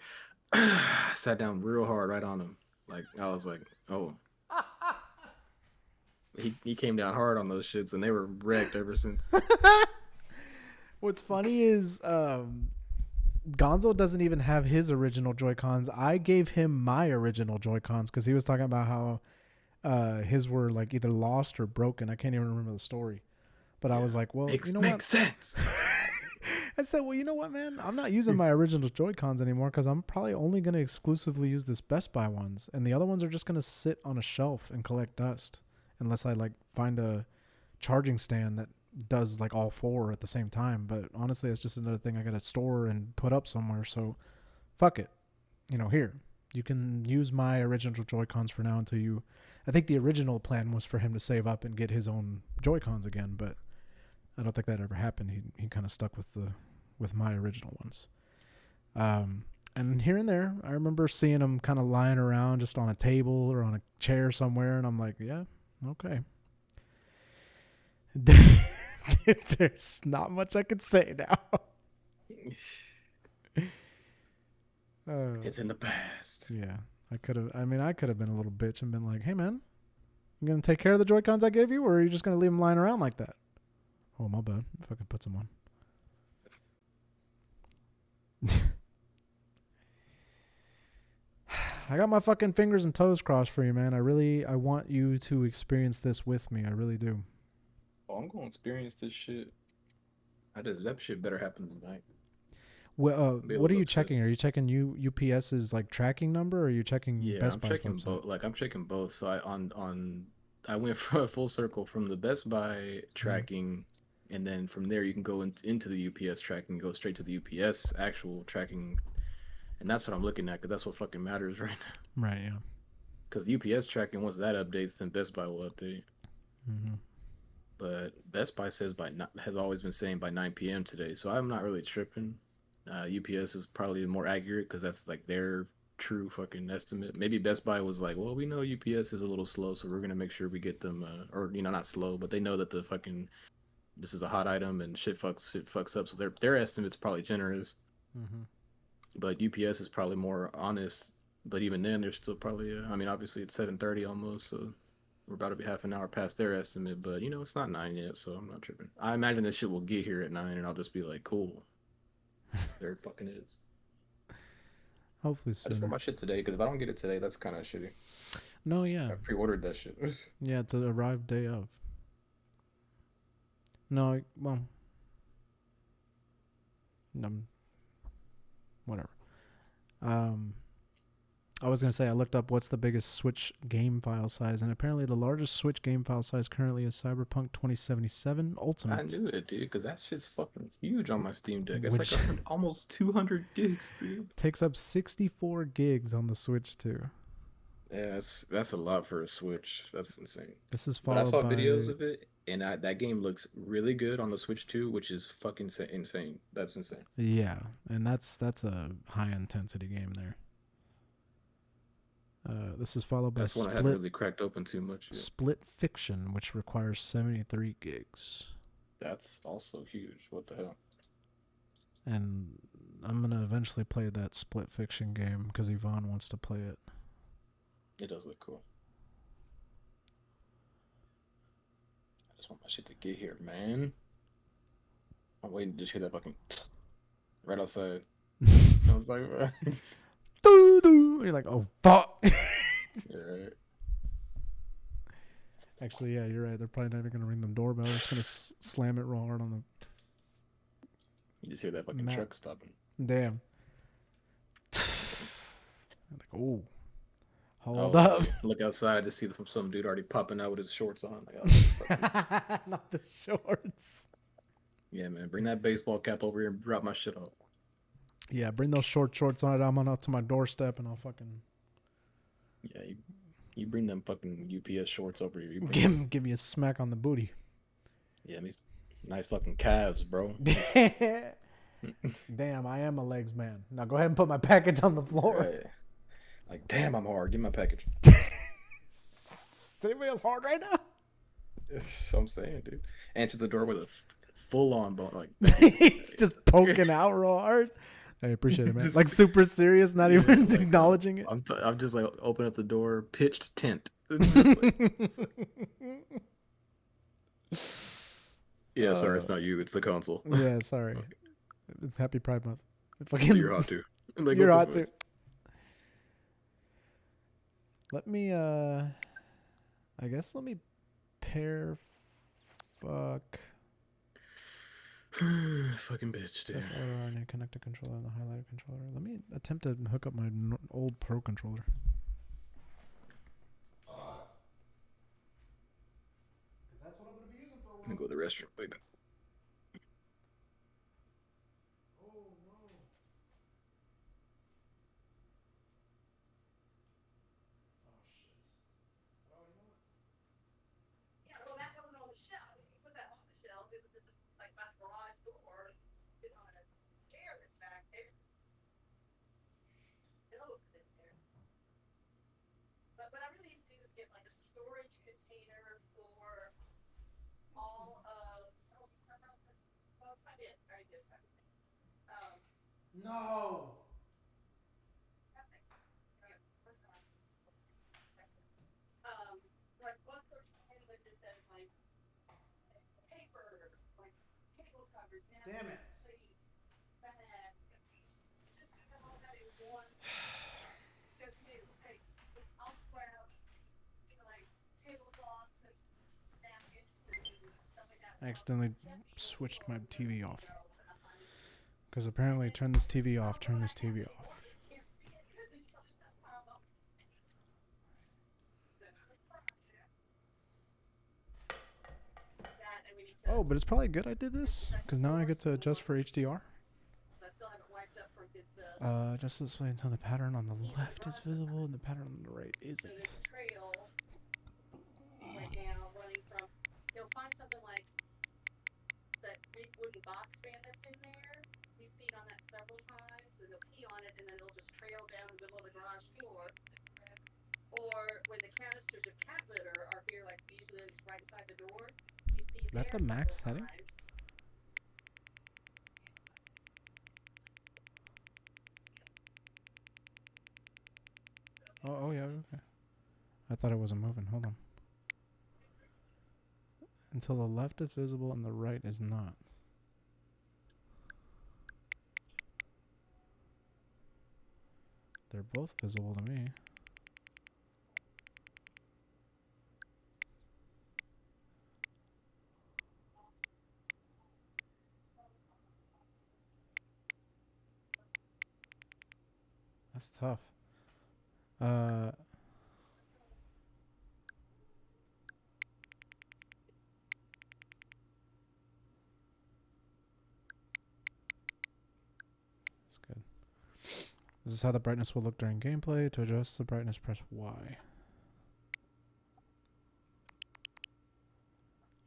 sat down real hard right on him. Like I was like, oh. He came down hard on those shits, and they were wrecked ever since. What's funny is Gonzo doesn't even have his original Joy-Cons. I gave him my original Joy-Cons because he was talking about how his were like either lost or broken. I can't even remember the story. But I was like, well, you know makes what? sense. I said, well, you know what, man? I'm not using my original Joy-Cons anymore because I'm probably only going to exclusively use this Best Buy ones. And the other ones are just going to sit on a shelf and collect dust unless I like find a charging stand that does like all four at the same time. But honestly, it's just another thing I got to store and put up somewhere. So fuck it. You know, here, you can use my original Joy-Cons for now until you... I think the original plan was for him to save up and get his own Joy-Cons again, but I don't think that ever happened. He kind of stuck with my original ones. And here and there, I remember seeing him kind of lying around just on a table or on a chair somewhere, and I'm like, yeah, okay. There's not much I could say now. It's in the past. Yeah, I could have been a little bitch and been like, hey man, you gonna take care of the Joy-Cons I gave you, or are you just gonna leave them lying around like that? Oh, my bad. If I can put some on. I got my fucking fingers and toes crossed for you, man. I want you to experience this with me. I really do. Oh, I'm gonna experience this shit. That shit better happen tonight. Well, I'd be a what are little you upset. checking? Are you checking UPS's like tracking number, or are you checking Yeah, Best I'm Buy's checking website? both. Like I'm checking both. So I went for a full circle from the Best Buy Mm. tracking, and then from there you can go into the UPS tracking, go straight to the UPS actual tracking, and that's what I'm looking at because that's what fucking matters right now. Right. Yeah. Because the UPS tracking, once that updates, then Best Buy will update. Mm-hmm. But Best Buy says has always been saying by 9 p.m. today, so I'm not really tripping. UPS is probably more accurate because that's like their true fucking estimate. Maybe Best Buy was like, well, we know UPS is a little slow, so we're gonna make sure we get them, or not slow, but they know that the fucking this is a hot item and shit fucks up, so their estimate's probably generous. Mm-hmm. But UPS is probably more honest. But even then, they're still probably. I mean, obviously it's 7:30 almost, so we're about to be half an hour past their estimate. But it's not 9 yet, so I'm not tripping. I imagine this shit will get here at 9, and I'll just be like, cool. There it fucking is. Hopefully I just want sooner. my shit today because if I don't get it today, that's kind of shitty. No. Yeah. I pre-ordered that shit. Yeah. It's an arrived day of. No. Well. Whatever. Um. I was gonna say I looked up what's the biggest Switch game file size, and apparently the largest Switch game file size currently is Cyberpunk 2077 Ultimate. I knew it, dude, because that shit's fucking huge on my Steam Deck. It's like Which almost 200 gigs, dude. takes up 64 gigs on the Switch too. Yeah, that's a lot for a Switch. That's insane. This is But I followed saw videos by of it, and that game looks really good on the Switch too, which is fucking insane. That's insane. yeah, and that's a high intensity game there. This is followed by That's one I haven't really cracked open too much yet. Split Fiction, which requires 73 gigs. That's also huge. What the hell? And I'm gonna eventually play that Split Fiction game because Yvonne wants to play it. It does look cool. I just want my shit to get here, man. I'm waiting to just hear that fucking right outside. I was like, Doo doo. You're like, oh fuck. yeah, right. Actually, yeah, you're right. They're probably not even gonna ring the doorbell. They're just gonna slam it real hard on the. You just hear that fucking Matt. truck stopping. Damn. Like, oh, hold Oh, up. look outside. I just see some dude already popping out with his shorts on. Like, oh, Not the shorts. yeah, man. Bring that baseball cap over here and drop my shit off. Yeah, bring those short shorts on it. I'm on up to my doorstep and I'll fucking Yeah, you bring them fucking UPS shorts over here. give me a smack on the booty. Yeah, these nice fucking calves, bro. Damn, I am a legs man. Now go ahead and put my package on the floor. Right. Like, damn, I'm hard. Give me my package. Is anybody else hard right now? That's what I'm saying, dude. Answer the door with a full-on bone. Like, It's just poking out real hard. I appreciate it, man. Just- Like super serious, not even like, acknowledging it. I'm just like open up the door, pitched tent. Yeah, sorry, it's not you. It's the console. Yeah, sorry. Okay. It's Happy Pride Month. Fucking, You're hot too. Like, you're what hot the too. Let me I guess let me pair fuck fuck? Fucking bitch, dude. press RRNA connect the controller and the highlighter controller. Let me attempt to hook up my old Pro controller. That's what I'm gonna be using for a I'm gonna go to the restroom. Wait. Oh no. Oh shit. Oh, you know what? Yeah, well, that wasn't on the shelf. If you put that on the shelf, it was at the like my garage door, sitting on a chair that's back there. Notes in there. But what I really need to do is get like a storage container for all of. Oh, well, I did. I already did. No. Nothing. Like one person that just says like paper, like table covers, Damn it. plates, bags, just to have all that in one designated space. I'll grab, like tablecloths and napkins and stuff like that. I accidentally switched my TV off. Because apparently, turn this TV off. Turn this TV off. Oh, but it's probably good I did this because now I get to adjust for HDR. Just display until the pattern on the left is visible and the pattern on the right isn't. Right now, running from, he'll find something like that big wooden box fan that's in there. He's peed on that several times, and he'll pee on it, and then it'll just trail down the middle of the garage floor. Or when the canisters of cat litter are here, like usually just right inside the door, he's peed Is that the max setting? Oh yeah, okay. I thought it wasn't moving. Hold on. Until the left is visible and the right is not. They're both visible to me. That's tough. That's good. This is how the brightness will look during gameplay. To adjust the brightness, press Y.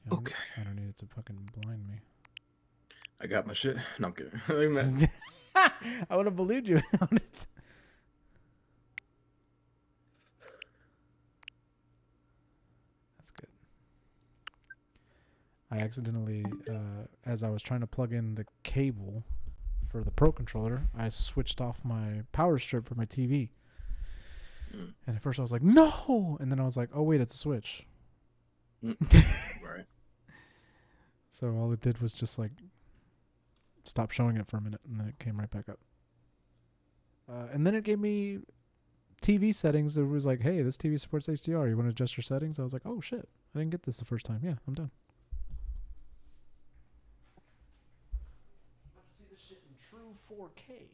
Yeah, Okay. I don't need it to fucking blind me. I got my shit. No, I'm kidding. I would have believed you. That's good. I accidentally, as I was trying to plug in the cable for the Pro Controller, I switched off my power strip for my TV. And at first I was like, no! And then I was like, oh, wait, it's a switch. Right. So all it did was just like stop showing it for a minute, and then it came right back up. And then it gave me TV settings. It was like, hey, this TV supports HDR. You want to adjust your settings? I was like, oh, shit. I didn't get this the first time. Yeah, I'm done. Let's see this shit in true 4K.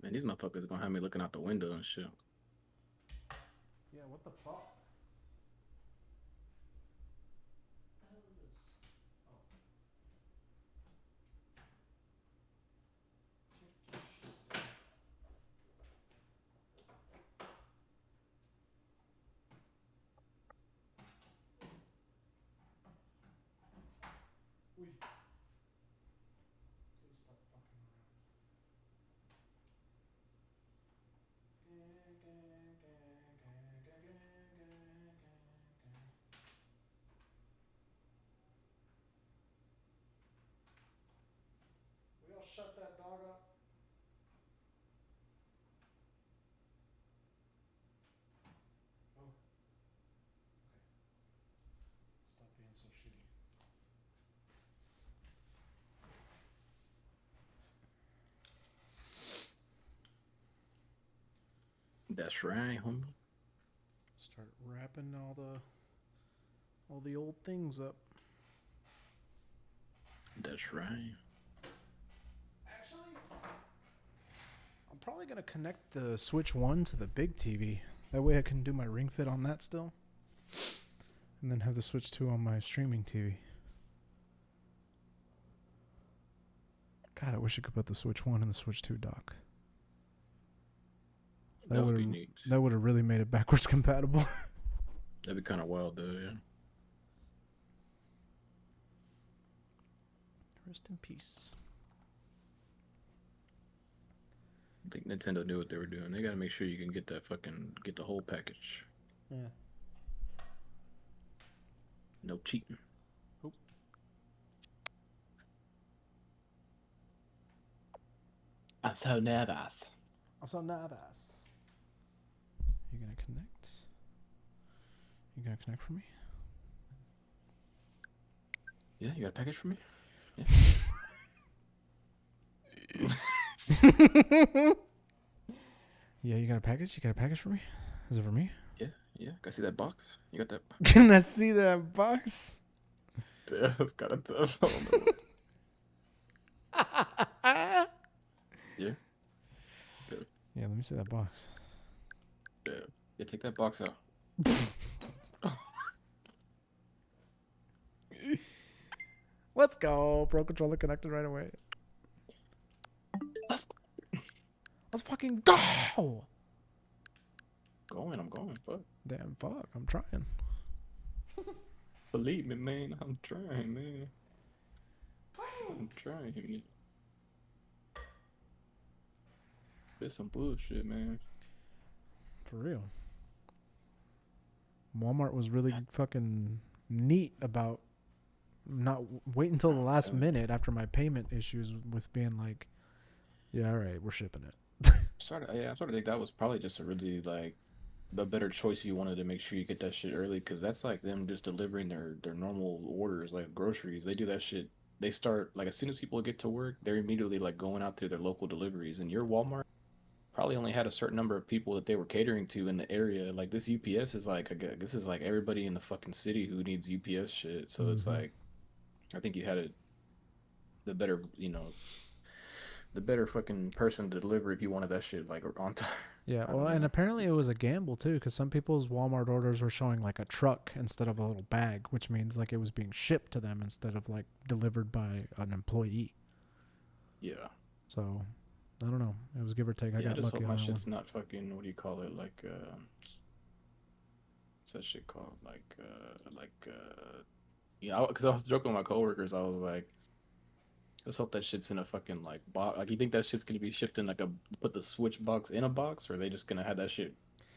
Man, these motherfuckers gonna have me looking out the window and shit. Yeah, what the fuck? Please stop fucking We all shut that dog up. Oh. Okay. Stop being so shitty. That's right, homie. Start wrapping all the old things up. That's right. Actually, I'm probably gonna connect the Switch 1 to the big TV. That way I can do my Ring Fit on that still. And then have the Switch 2 on my streaming TV. God, I wish I could put the Switch 1 in the Switch 2 dock. That would be neat. That would have really made it backwards compatible. That'd be kind of wild, though, yeah. Rest in peace. I think Nintendo knew what they were doing. They gotta make sure you can get the whole package. Yeah. No cheating. Oop. I'm so nervous. You gonna connect? You gonna connect for me? Yeah, you got a package for me? Yeah. Yeah, you got a package? You got a package for me? Is it for me? Yeah. Can I see that box? You got that? Can I see that box? Yeah, it's got a phone. Yeah. Yeah, let me see that box. Yeah. Yeah, take that box out. Let's go. Pro controller connected right away. Let's fucking go. I'm going. Fuck. Damn, fuck. I'm trying. Believe me, man. I'm trying, man. I'm trying. It's some bullshit, man. For real. Walmart was really fucking neat about not wait until the last minute after my payment issues with being like, yeah, all right, we're shipping it. I'm starting to think that was probably just a really like the better choice. You wanted to make sure you get that shit early because that's like them just delivering their normal orders like groceries. They do that shit. They start like as soon as people get to work, they're immediately like going out to their local deliveries. And your Walmart probably only had a certain number of people that they were catering to in the area. Like this UPS is like, this is like everybody in the fucking city who needs UPS shit. So it's like, I think you had the better, the better fucking person to deliver if you wanted that shit like on time. Yeah, well, and apparently it was a gamble too, because some people's Walmart orders were showing like a truck instead of a little bag, which means like it was being shipped to them instead of like delivered by an employee. Yeah. So, I don't know. It was give or take. I got just lucky hope on my that shit's one. not fucking, what do you call it? Like, what's that shit called? Yeah, because I was joking with my coworkers. I was like, let's hope that shit's in a fucking like box. Like, you think that shit's gonna be shipped in like put the switch box in a box, or are they just gonna have that shit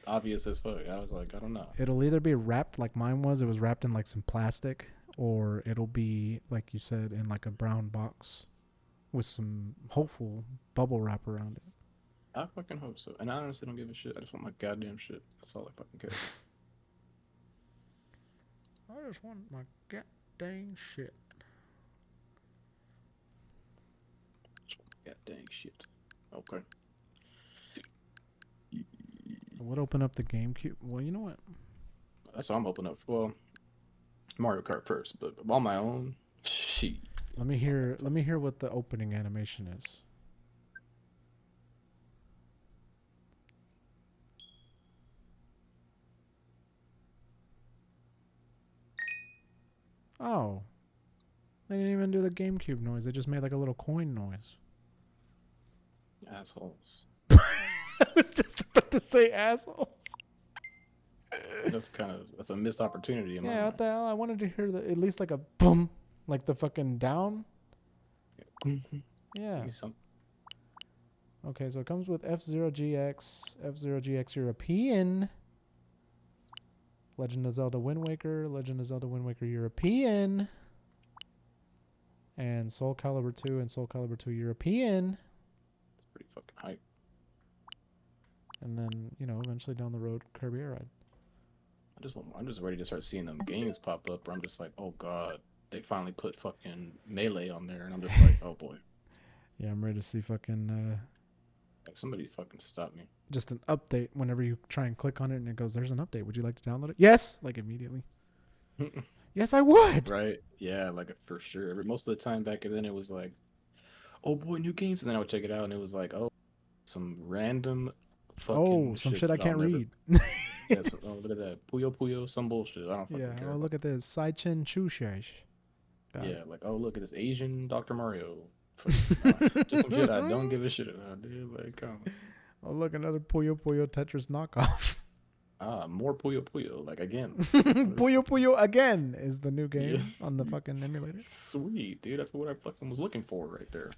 obvious as fuck? I was like, I don't know. It'll either be wrapped like mine was. It was wrapped in like some plastic, or it'll be like you said in like a brown box with some hopeful bubble wrap around it. I fucking hope so. And I honestly don't give a shit. I just want my goddamn shit. That's all I fucking care. I just want my goddamn shit. God dang shit. Okay. What opened up the GameCube? Well, you know what? That's what I'm opening up for. Well, Mario Kart first, but on my own, shit. Let me hear what the opening animation is. Oh. They didn't even do the GameCube noise. They just made like a little coin noise. Assholes. I was just about to say assholes. That's a missed opportunity in my Yeah, mind. what the hell? I wanted to hear at least like a boom, like the fucking down. Yeah. Okay, so it comes with F-Zero GX, F-Zero GX European, Legend of Zelda Wind Waker, Legend of Zelda Wind Waker European, and Soul Calibur 2 and Soul Calibur 2 European. It's pretty fucking hype. And then, eventually down the road, Kirby Air Ride. I'm just ready to start seeing them games pop up where I'm just like, oh god, they finally put fucking Melee on there, and I'm just like, oh boy. Yeah, I'm ready to see fucking Like, somebody fucking stop me. just an update whenever you try and click on it and it goes, there's an update. Would you like to download it? Yes! Like immediately. Yes, I would! Right? Yeah, like for sure. Most of the time back then it was like, oh boy, new games, and then I would check it out and it was like, oh, some random fucking some shit I can't read. Yeah, oh, look at that. Puyo Puyo, some bullshit. I don't fucking care. Oh, look at this. Saichen Chushesh. Yeah, like, oh, look at this Asian Dr. Mario. Just some shit I don't give a shit about, dude. Like, come on. Oh, look, another Puyo Puyo Tetris knockoff. More Puyo Puyo, like, again. Puyo Puyo again is the new game on the fucking emulator. Sweet, dude. That's what I fucking was looking for right there.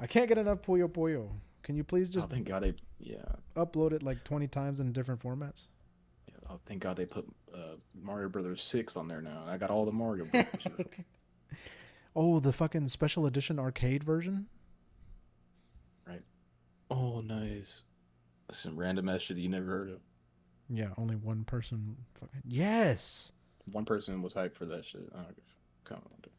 I can't get enough Puyo Puyo. Can you please just thank God upload it like 20 times in different formats? Oh, thank God they put Mario Brothers 6 on there now. I got all the Mario Brothers. Oh, the fucking special edition arcade version? Right. Oh, nice. That's some random ass shit that you never heard of. Yeah, only one person fucking... Yes! One person was hyped for that shit. I don't give a come on, dude.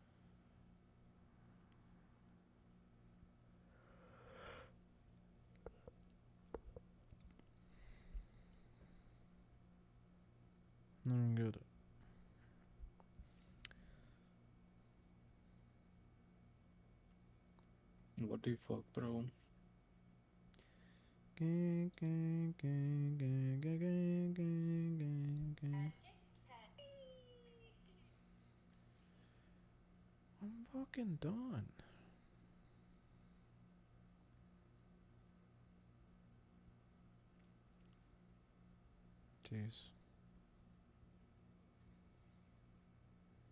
Good. What the fuck, bro? Gang, gang, gang, gang, gang, gang, gang, gang, gang. I'm fucking done. Jeez.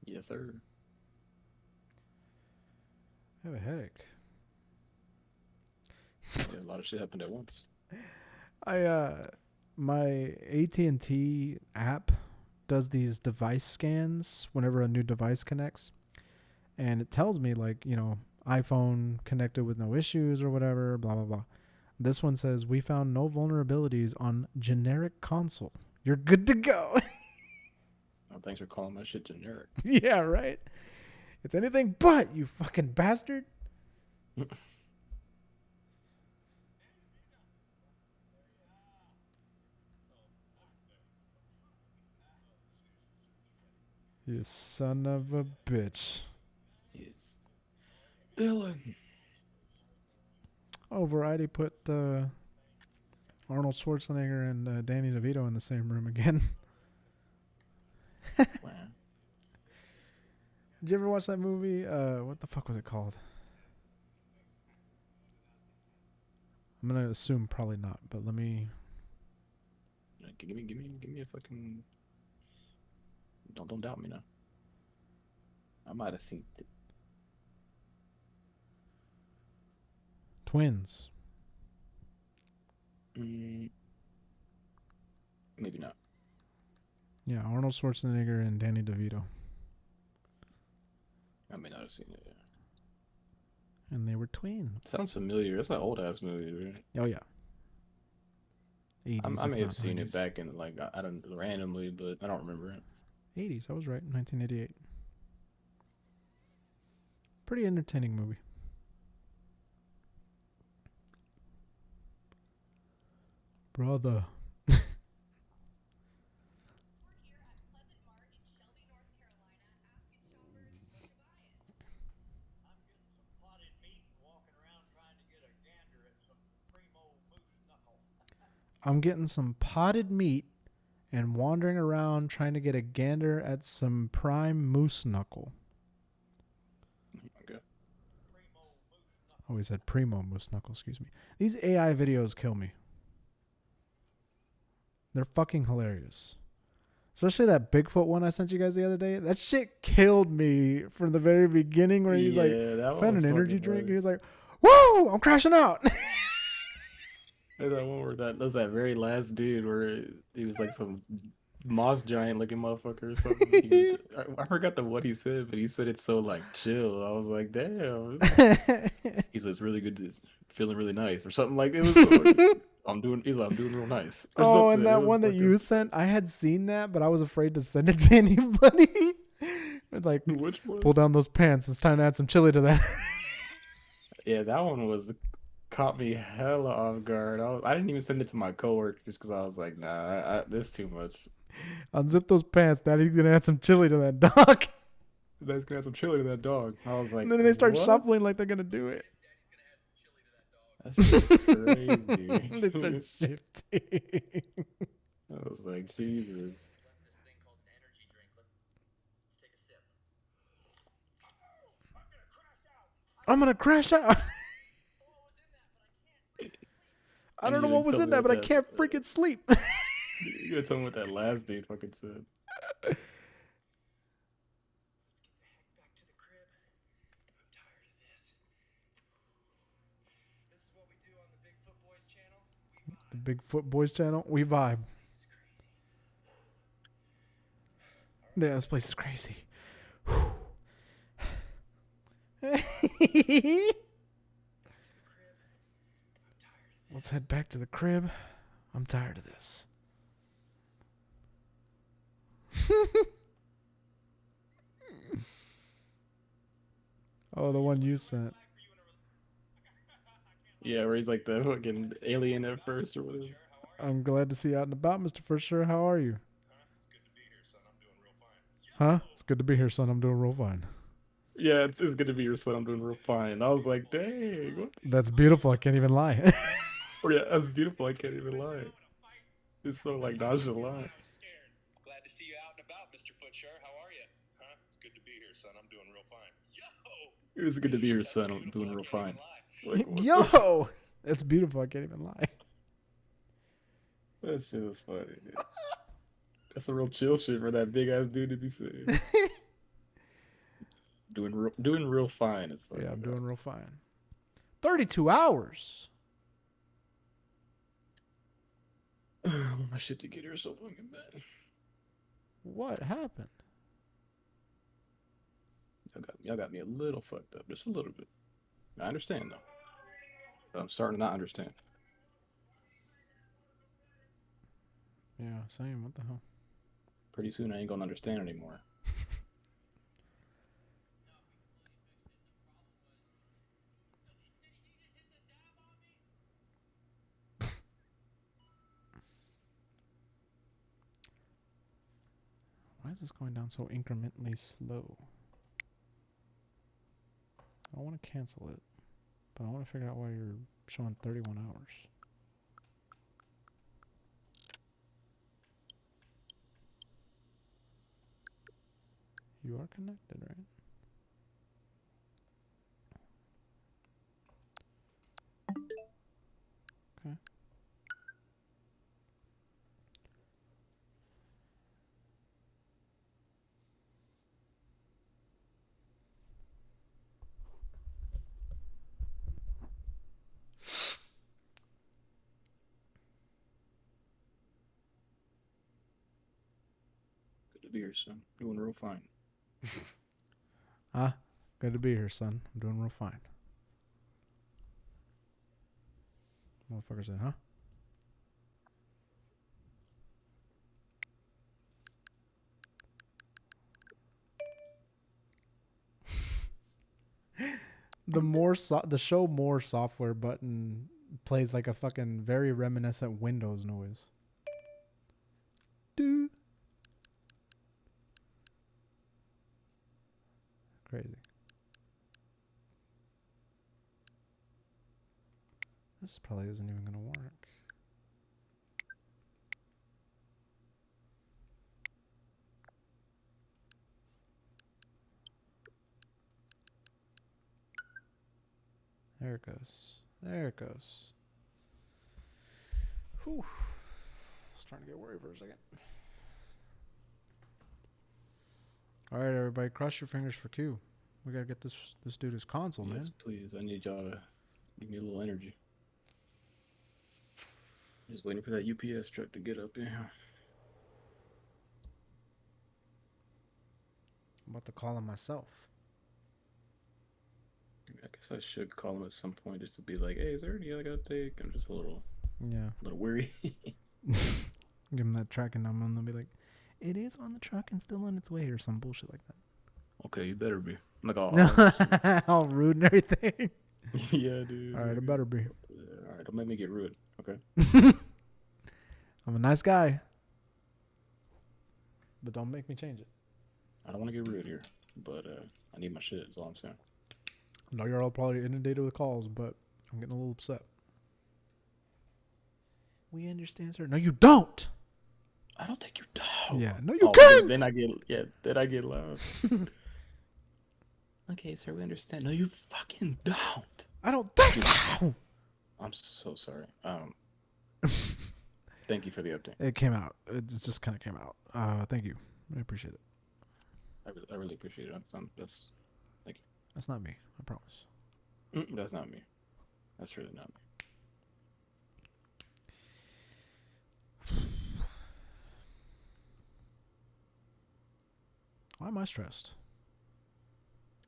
Yes, sir. I have a headache. Yeah, a lot of shit happened at once. My AT&T app does these device scans whenever a new device connects, and it tells me like, you know, iPhone connected with no issues or whatever, blah blah blah. This one says we found no vulnerabilities on generic console. You're good to go. Oh, thanks for calling my shit generic. Yeah, right. It's anything but, you fucking bastard. You son of a bitch. Yes. Dylan. Oh, Variety put Arnold Schwarzenegger and Danny DeVito in the same room again. Wow. Did you ever watch that movie? What the fuck was it called? I'm gonna assume probably not, but let me. Give me a fucking. Don't doubt me now. I might have seen it. Twins. Maybe not. Yeah, Arnold Schwarzenegger and Danny DeVito, I may not have seen it. Yeah. and they were twins. Sounds familiar. It's an old ass movie, right? Oh yeah. 80s, I if may have not seen 90s. it back in like I don't randomly, but I don't remember it. 80s. I was right. 1988. Pretty entertaining movie. Brother. I'm getting some potted meat and wandering around trying to get a gander at some prime moose knuckle. Okay. Oh, he said primo moose knuckle, excuse me. These AI videos kill me. They're fucking hilarious. Especially that Bigfoot one I sent you guys the other day. That shit killed me from the very beginning where he's like, found an energy drink. He was like, whoa, I'm crashing out. There's that one where that was that very last dude where he was like some moss giant looking motherfucker or something. I forgot what he said, but he said it so like chill. I was like, damn. He said it's really good, feeling really nice or something like it was. Like, I'm doing real nice. Or Oh, something. and that one that you sent, I had seen that, but I was afraid to send it to anybody. It's like, Which one? pull down those pants. It's time to add some chili to that. Yeah, that one caught me hella off guard. I didn't even send it to my coworkers because I was like, nah, this is too much. Unzip those pants. Daddy's gonna add some chili to that dog. That's gonna add some chili to that dog. I was like, And then they start what? shuffling like they're gonna do it. That's just crazy. They start shifting. I was like, Jesus. I'm gonna crash out. I don't know what was in that, but I can't freaking sleep. You gotta tell me what that last dude fucking said. The Bigfoot Boys channel, we vibe. Yeah, this place is crazy. Let's head back to the crib. I'm tired of this. Oh, the one you sent. Yeah, where he's like the fucking alien at first or whatever. I'm glad to see you out and about, Mr. For Sure. How are you? Huh? It's good to be here, son. I'm doing real fine. Yeah, it's gonna be your son. I'm doing real fine. I was like, dang. What? That's beautiful. I can't even lie. Oh yeah, that's beautiful. I can't even lie. It's so like nonchalant. I'm scared. Glad to see you out and about, Mr. Footshare. How are you? Huh? It's good to be here, son. I'm doing real fine. Yo! It's good to be your That's son. I'm beautiful. doing I real can't fine. even lie. Like, what the Yo, that's beautiful. I can't even lie. that shit was funny, dude. That's a real chill shit for that big ass dude to be saying. Doing real fine is funny. Yeah, I'm doing real fine. 32 hours. I want my shit to get here so fucking bad. What happened? Y'all got me a little fucked up, just a little bit. I understand though, but I'm starting to not understand. Yeah, same. What the hell? Pretty soon I ain't gonna understand anymore. Why is this going down so incrementally slow? I want to cancel it, but I want to figure out why you're showing 31 hours. You are connected, right? Okay. Good to be here, son. Doing real fine. Good to be here, son. I'm doing real fine. Motherfucker said, huh? The show more software button plays like a fucking very reminiscent Windows noise. Doo. Crazy. This probably isn't even gonna work. There it goes. There it goes. Whew. Starting to get worried for a second. All right, everybody, cross your fingers for Q. We gotta get this dude his console, Yes, man. please. I need y'all to give me a little energy. Just waiting for that UPS truck to get up in here. I'm about to call him myself. I guess I should call him at some point just to be like, hey, is there any I gotta take? I'm just a little worried. Give him that tracking number and they'll be like, it is on the truck and still on its way or some bullshit like that. Okay, you better be. I'm like, oh, all rude and everything. yeah, dude. All right, it better be. All right, don't make me get rude. Okay. I'm a nice guy, but don't make me change it. I don't want to get rude here, but I need my shit. Is all I'm saying. I know you're all probably inundated with calls, but I'm getting a little upset. We understand, sir. No, you don't. I don't think you don't. Yeah, no, you Oh, can't. Then I get loud. Okay, sir, we understand. No, you fucking don't. I don't think so. I'm so sorry. Thank you for the update. It came out. It just kind of came out. Thank you. I appreciate it. I really appreciate it. That's thank you. That's not me. I promise. That's not me. That's really not me. Why am I stressed?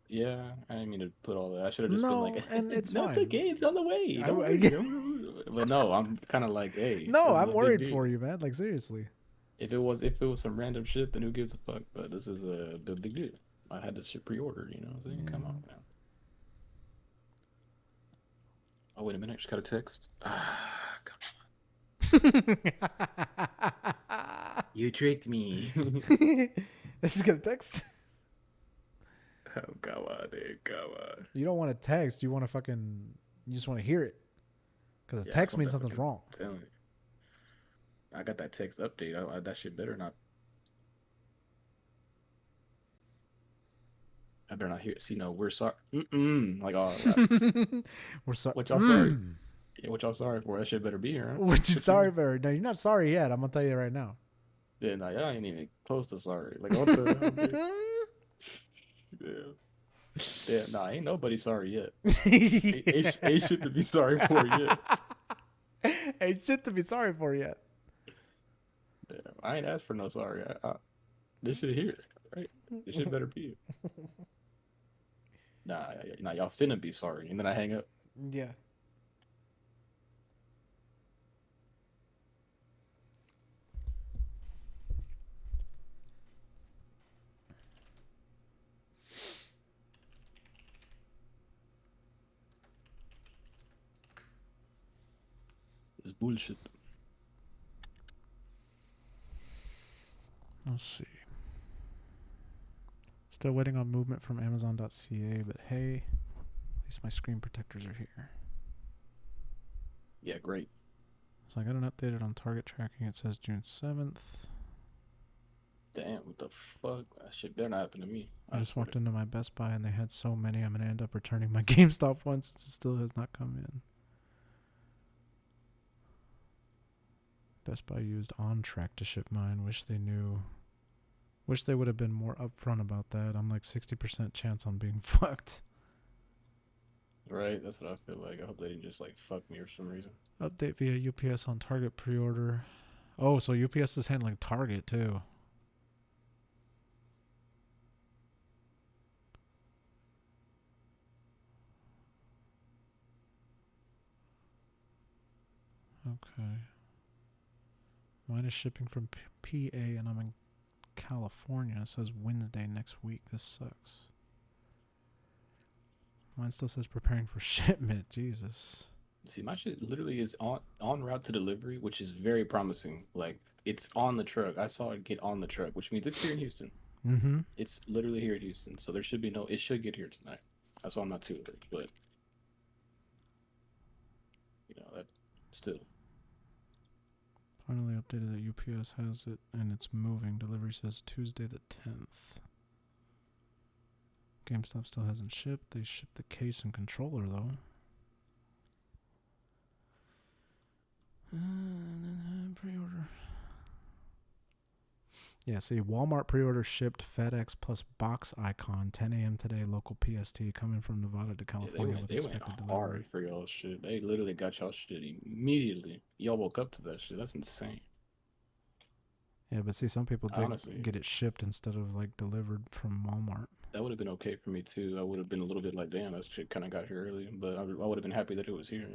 Yeah, I didn't mean to put all that. I should have just been like, and it's not fine. the game's on the way. Don't worry. But no, I'm kind of like, hey. No, this is I'm a big worried deal. for you, man. Like seriously. If it was some random shit, then who gives a fuck? But this is a big deal. I had this shit pre-ordered, you know what I'm saying? Come on, man. Oh, wait a minute. I just got a text. Come on. You tricked me. I just got a text. Come on, dude. Come on. You don't want to text. You want to fucking. You just want to hear it. Because a Yeah, text I'm means something's fucking wrong. telling you. I got that text update. That shit better not. I better not hear. See, no, we're sorry. Like, oh, We're sorry. what y'all sorry? Yeah, what y'all sorry for? That shit better be here. Huh? What you sorry for? No, you're not sorry yet. I'm gonna tell you right now. Yeah, nah, y'all ain't even close to sorry. Like, what the hell, dude? Yeah. Yeah, nah, ain't nobody sorry yet. Ain't shit to be sorry for yet. Ain't shit to be sorry for yet. Damn, I ain't asked for no sorry. This shit here, right? This shit better be here. Nah, y'all finna be sorry, and then I hang up. Yeah. It's bullshit. Let's see. Still waiting on movement from Amazon.ca, but hey, at least my screen protectors are here. Yeah, great. So I got an updated on target tracking. It says June 7th. Damn, what the fuck? That shit better not happen to me. I just walked into my Best Buy and they had so many. I'm going to end up returning my GameStop one since it still has not come in. Best Buy used On Track to ship mine. Wish they knew. Wish they would have been more upfront about that. I'm like 60% chance on being fucked. Right, that's what I feel like. I hope they didn't just like fuck me for some reason. Update via UPS on Target pre-order. Oh, so UPS is handling Target too. Okay. Mine is shipping from PA and I'm in California. It says Wednesday next week. This sucks. Mine still says preparing for shipment. Jesus. See, my shit literally is on route to delivery, which is very promising. Like, it's on the truck. I saw it get on the truck, which means it's here in Houston. Mm-hmm. It's literally here in Houston, so there should be it should get here tonight. That's why I'm not too worried, but that still. Finally updated that UPS has it and it's moving. Delivery says Tuesday the 10th. GameStop still hasn't shipped. They shipped the case and controller though. Pre-order. Yeah, see, Walmart pre-order shipped FedEx plus box icon 10 a.m. today, local PST, coming from Nevada to California with They went expected delivery. hard for y'all shit. They literally got y'all shit immediately. Y'all woke up to that shit. That's insane. Yeah, but see, some people did Honestly, get it shipped instead of like delivered from Walmart. That would have been okay for me too. I would have been a little bit like, damn, that shit kind of got here early, but I would have been happy that it was here.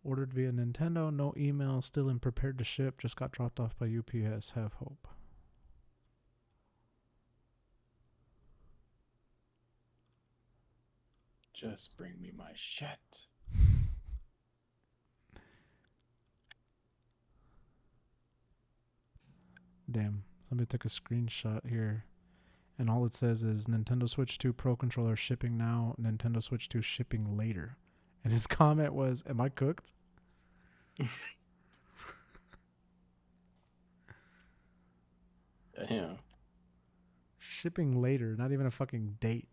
Ordered via Nintendo, no email, still in prepared to ship, just got dropped off by UPS. Have hope. Just bring me my shit. Damn, somebody took a screenshot here, and all it says is Nintendo Switch 2 Pro Controller shipping now, Nintendo Switch 2 shipping later. And his comment was, am I cooked? Yeah. Shipping later, not even a fucking date.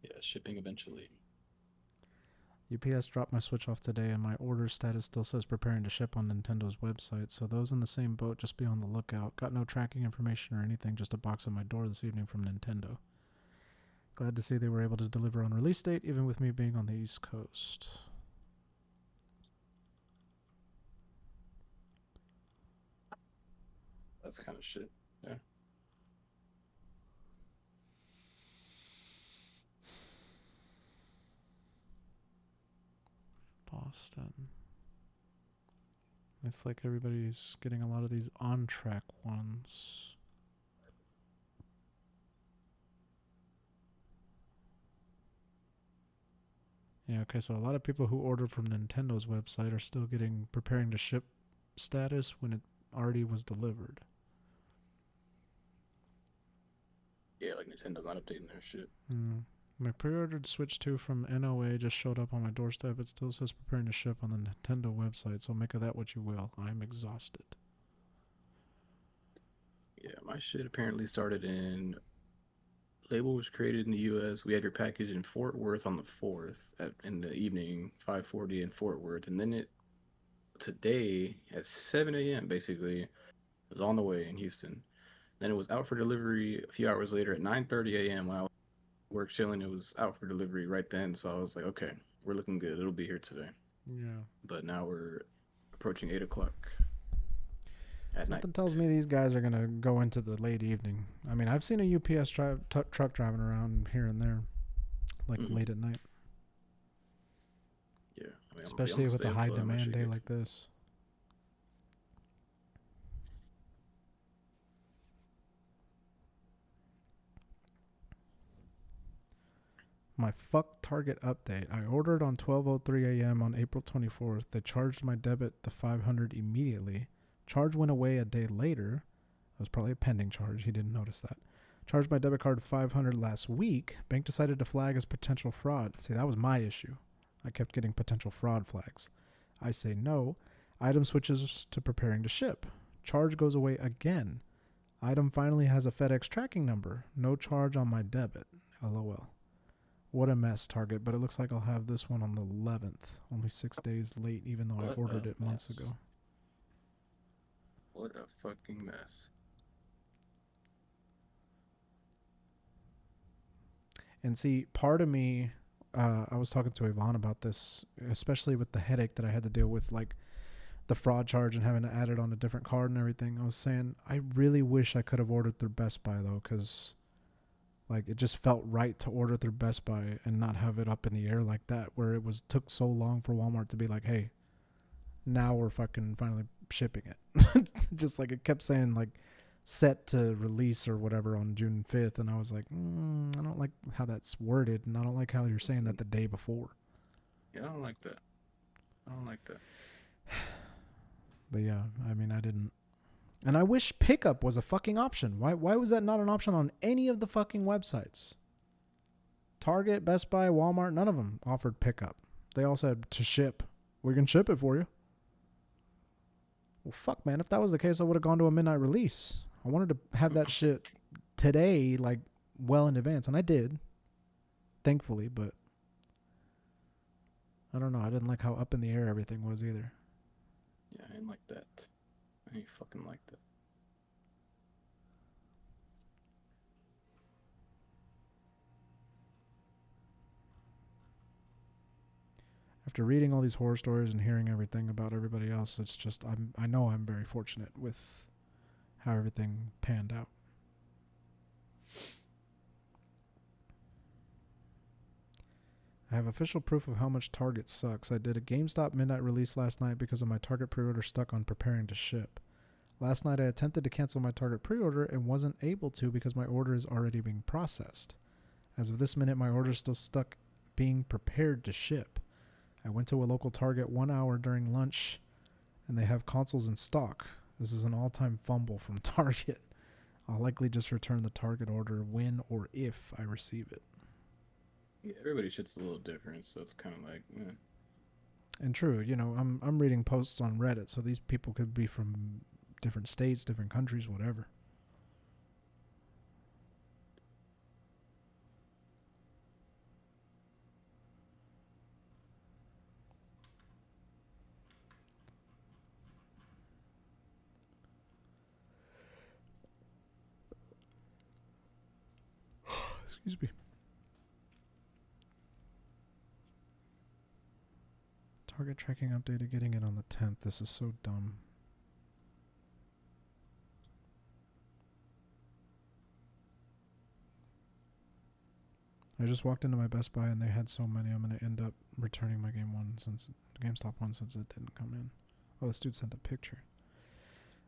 Yeah, shipping eventually. UPS dropped my Switch off today, and my order status still says preparing to ship on Nintendo's website, so those in the same boat, just be on the lookout. Got no tracking information or anything, just a box on my door this evening from Nintendo. Glad to see they were able to deliver on release date, even with me being on the East Coast. That's kind of shit. Yeah. Boston. It's like everybody's getting a lot of these on-track ones. Yeah, okay, so a lot of people who ordered from Nintendo's website are still getting preparing to ship status when it already was delivered. Yeah, like Nintendo's not updating their shit. My pre-ordered Switch 2 from NOA just showed up on my doorstep. It still says preparing to ship on the Nintendo website, so make of that what you will. I'm exhausted. Yeah, my shit apparently started in. Label was created in the U.S. We had your package in Fort Worth on the 4th in the evening, 5:40 in Fort Worth, and then today at 7 a.m. basically it was on the way in Houston. Then it was out for delivery a few hours later at 9:30 a.m. when I was at work chilling. It was out for delivery right then, so I was like, okay, we're looking good. It'll be here today. Yeah. But now we're approaching 8 o'clock. Something tells me these guys are going to go into the late evening. I mean, I've seen a UPS truck driving around here and there, like late at night. Yeah. I mean, especially with a high demand day like this. My fuck Target update. I ordered on 12:03 a.m. on April 24th. They charged my debit the $500 immediately. Charge went away a day later. It was probably a pending charge. He didn't notice that. Charged my debit card $500 last week. Bank decided to flag as potential fraud. See, that was my issue. I kept getting potential fraud flags. I say no. Item switches to preparing to ship. Charge goes away again. Item finally has a FedEx tracking number. No charge on my debit. LOL. What a mess, Target. But it looks like I'll have this one on the 11th. Only 6 days late, even though I ordered it months ago. What a fucking mess. And see, part of me, I was talking to Yvonne about this, especially with the headache that I had to deal with, like the fraud charge and having to add it on a different card and everything. I was saying, I really wish I could have ordered through Best Buy, though, because like it just felt right to order through Best Buy and not have it up in the air like that, where it took so long for Walmart to be like, hey, now we're fucking finally shipping it. Just like it kept saying like set to release or whatever on June 5th, and I was like, I don't like how that's worded, and I don't like how you're saying that the day before. Yeah, I don't like that. But yeah, I mean, I didn't. And I wish pickup was a fucking option. Why was that not an option on any of the fucking websites? Target, Best Buy, Walmart, none of them offered pickup. They all said to ship. We can ship it for you. Well, fuck, man. If that was the case, I would have gone to a midnight release. I wanted to have that shit today, like, well in advance. And I did. Thankfully, but I don't know. I didn't like how up in the air everything was either. Yeah, I ain't like that. I ain't fucking like that. After reading all these horror stories and hearing everything about everybody else, it's just, I know I'm very fortunate with how everything panned out. I have official proof of how much Target sucks. I did a GameStop midnight release last night because of my Target pre-order stuck on preparing to ship. Last night I attempted to cancel my Target pre-order and wasn't able to because my order is already being processed. As of this minute, my order is still stuck being prepared to ship. I went to a local Target 1 hour during lunch, and they have consoles in stock. This is an all-time fumble from Target. I'll likely just return the Target order when or if I receive it. Yeah, everybody's shit's a little different, so it's kind of like, And true, you know, I'm reading posts on Reddit, so these people could be from different states, different countries, whatever. Excuse me. Target tracking updated, getting it on the 10th. This is so dumb. I just walked into my Best Buy and they had so many. I'm going to end up returning my GameStop one since it didn't come in. Oh, this dude sent a picture.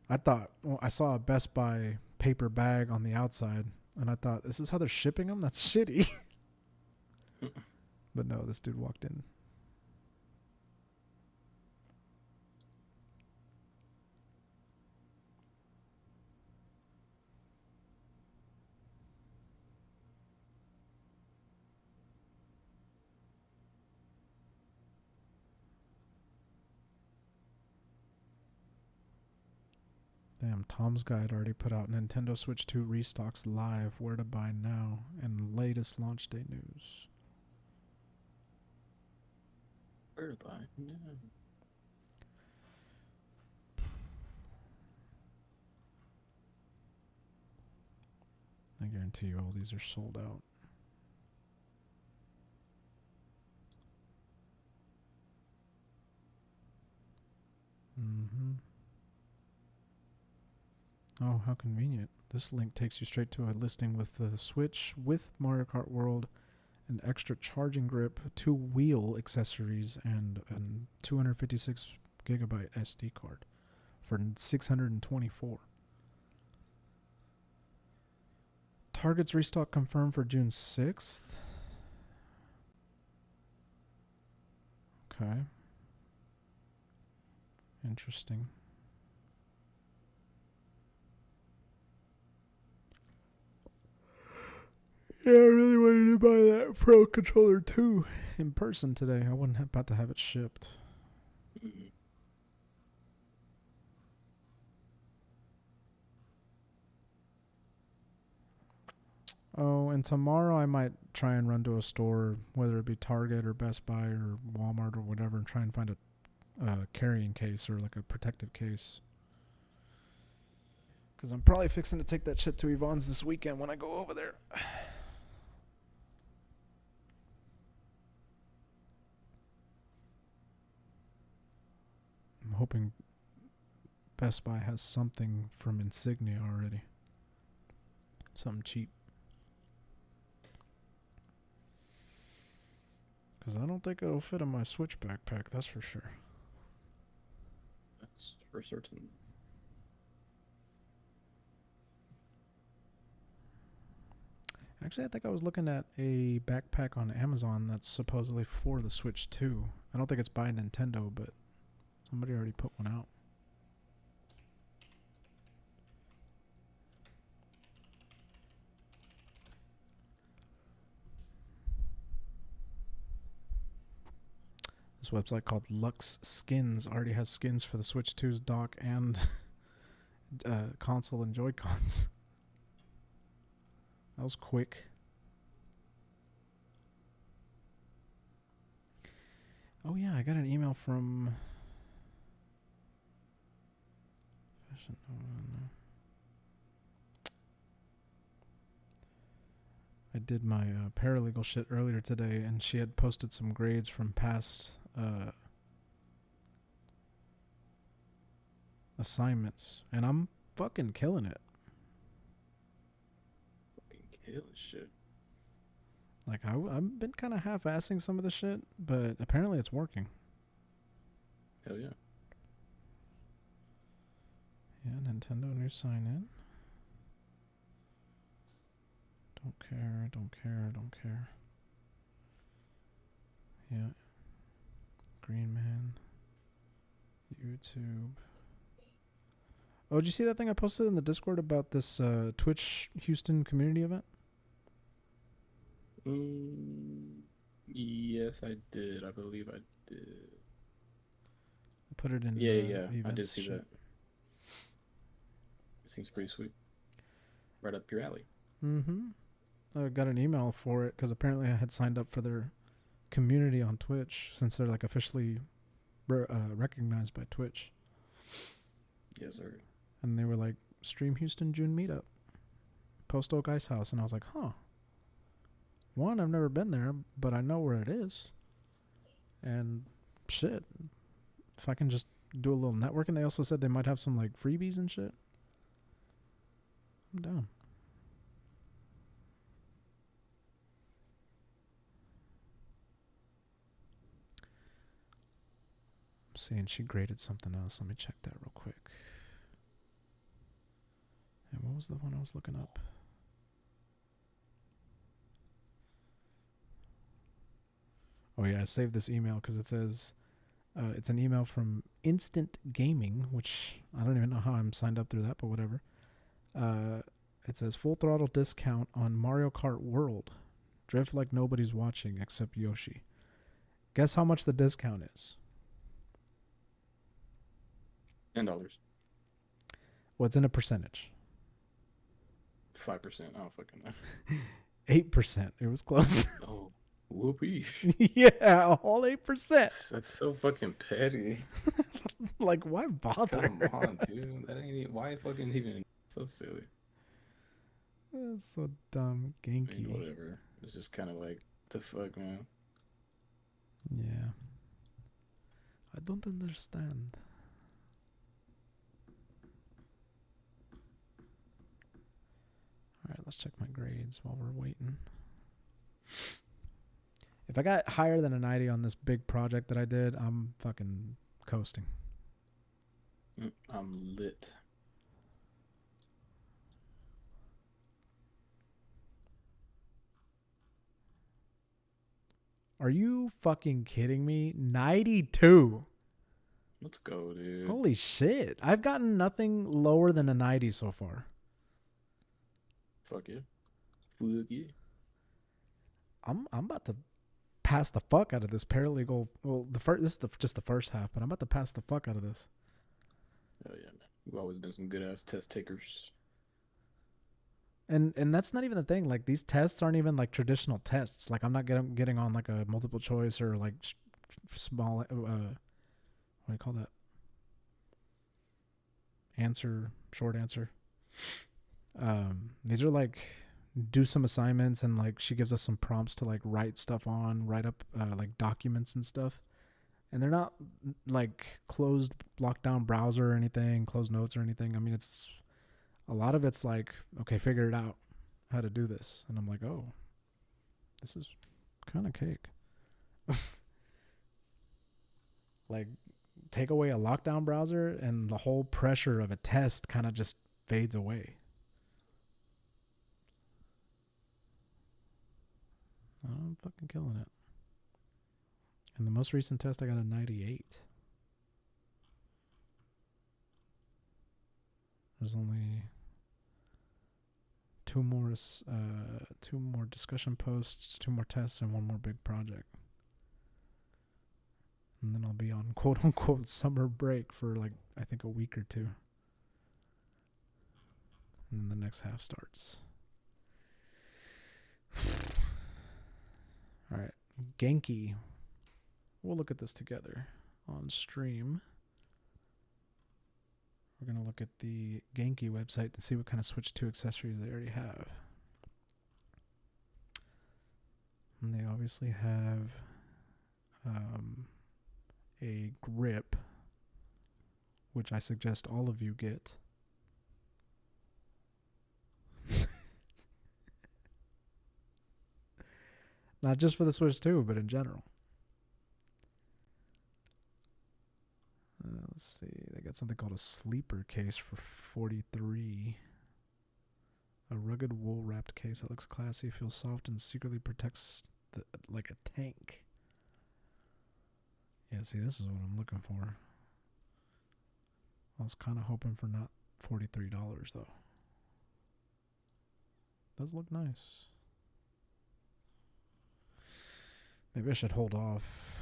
I thought, well, I saw a Best Buy paper bag on the outside, and I thought, this is how they're shipping them? That's shitty. But no, this dude walked in. Damn, Tom's Guide already put out Nintendo Switch 2 restocks live, where to buy now, and latest launch day news. Where to buy? Yeah. I guarantee you all these are sold out. Mm-hmm. Oh, how convenient. This link takes you straight to a listing with the Switch, with Mario Kart World, an extra charging grip, 2 wheel accessories, and a 256 gigabyte SD card for $624. Target's restock confirmed for June 6th. Okay. Interesting. Yeah, I really wanted to buy that Pro Controller 2 in person today. I wasn't about to have it shipped. Oh, and tomorrow I might try and run to a store, whether it be Target or Best Buy or Walmart or whatever, and try and find a carrying case or like a protective case. Because I'm probably fixing to take that shit to Yvonne's this weekend when I go over there. I'm hoping Best Buy has something from Insignia already. Something cheap. Because I don't think it'll fit in my Switch backpack, that's for sure. That's for certain. Actually, I think I was looking at a backpack on Amazon that's supposedly for the Switch 2. I don't think it's by Nintendo, but somebody already put one out. This website called Lux Skins already has skins for the Switch 2's dock and console and Joy-Cons. That was quick. Oh yeah, I got an email from Fashion. I did my paralegal shit earlier today, and she had posted some grades from past assignments, and I'm fucking killing it. Kill shit. Like, I've been kind of half-assing some of the shit, but apparently it's working. Hell yeah. Yeah, Nintendo new sign-in. Don't care, don't care, don't care. Yeah. Green Man. YouTube. Oh, did you see that thing I posted in the Discord about this Twitch Houston community event? Yes, I did. I believe I did. I put it in Yeah. I did events see shit. that. It seems pretty sweet. Right up your alley. Mm-hmm. I got an email for it because apparently I had signed up for their community on Twitch since they're like officially recognized by Twitch. Yes, sir. And they were like, stream Houston June meetup. Post Oak Ice House. And I was like, huh. One, I've never been there, but I know where it is. And shit. If I can just do a little networking. They also said they might have some like freebies and shit. I'm down. Saying she graded something else. Let me check that real quick. And what was the one I was looking up? Oh yeah, I saved this email because it says it's an email from Instant Gaming, which I don't even know how I'm signed up through that, but whatever. It says full throttle discount on Mario Kart World. Drift like nobody's watching except Yoshi. Guess how much the discount is? $10. What's in a percentage? 5%. I don't fucking know. 8%. It was close. Oh, whoopee. Yeah, all 8%. That's so fucking petty. Like, why bother? Come on, dude. That ain't even, why fucking even so silly. That's so dumb. I Genki. mean, whatever. It's just kind of like, the fuck, man. Yeah. I don't understand. Alright, let's check my grades while we're waiting. If I got higher than a 90 on this big project that I did, I'm fucking coasting. I'm lit. Are you fucking kidding me? 92. Let's go, dude. Holy shit. I've gotten nothing lower than a 90 so far. Fuck yeah. Fuck yeah. I'm about to pass the fuck out of this paralegal. Well, this is just the first half, but I'm about to pass the fuck out of this. Oh yeah, man. We've always been some good ass test takers. And that's not even the thing. Like, these tests aren't even like traditional tests. Like, I'm not getting on like a multiple choice or like small what do you call that? Short answer. These are like, do some assignments, and like she gives us some prompts to like write stuff on, write up like documents and stuff. And they're not like closed lockdown browser or anything, closed notes or anything. I mean, it's a lot of it's like, okay, figure it out how to do this. And I'm like, oh, this is kind of cake. Like, take away a lockdown browser and the whole pressure of a test kind of just fades away. I'm fucking killing it. And the most recent test, I got a 98. There's only two more discussion posts, 2 more tests, and 1 more big project. And then I'll be on quote unquote summer break for like, I think, a week or 2. And then the next half starts. All right, Genki. We'll look at this together on stream. We're going to look at the Genki website to see what kind of Switch 2 accessories they already have. And they obviously have a grip, which I suggest all of you get. Not just for the Switch 2, but in general. Let's see. They got something called a sleeper case for $43. A rugged wool-wrapped case that looks classy, feels soft, and secretly protects like a tank. Yeah, see, this is what I'm looking for. I was kind of hoping for not $43, though. Does look nice. Maybe I should hold off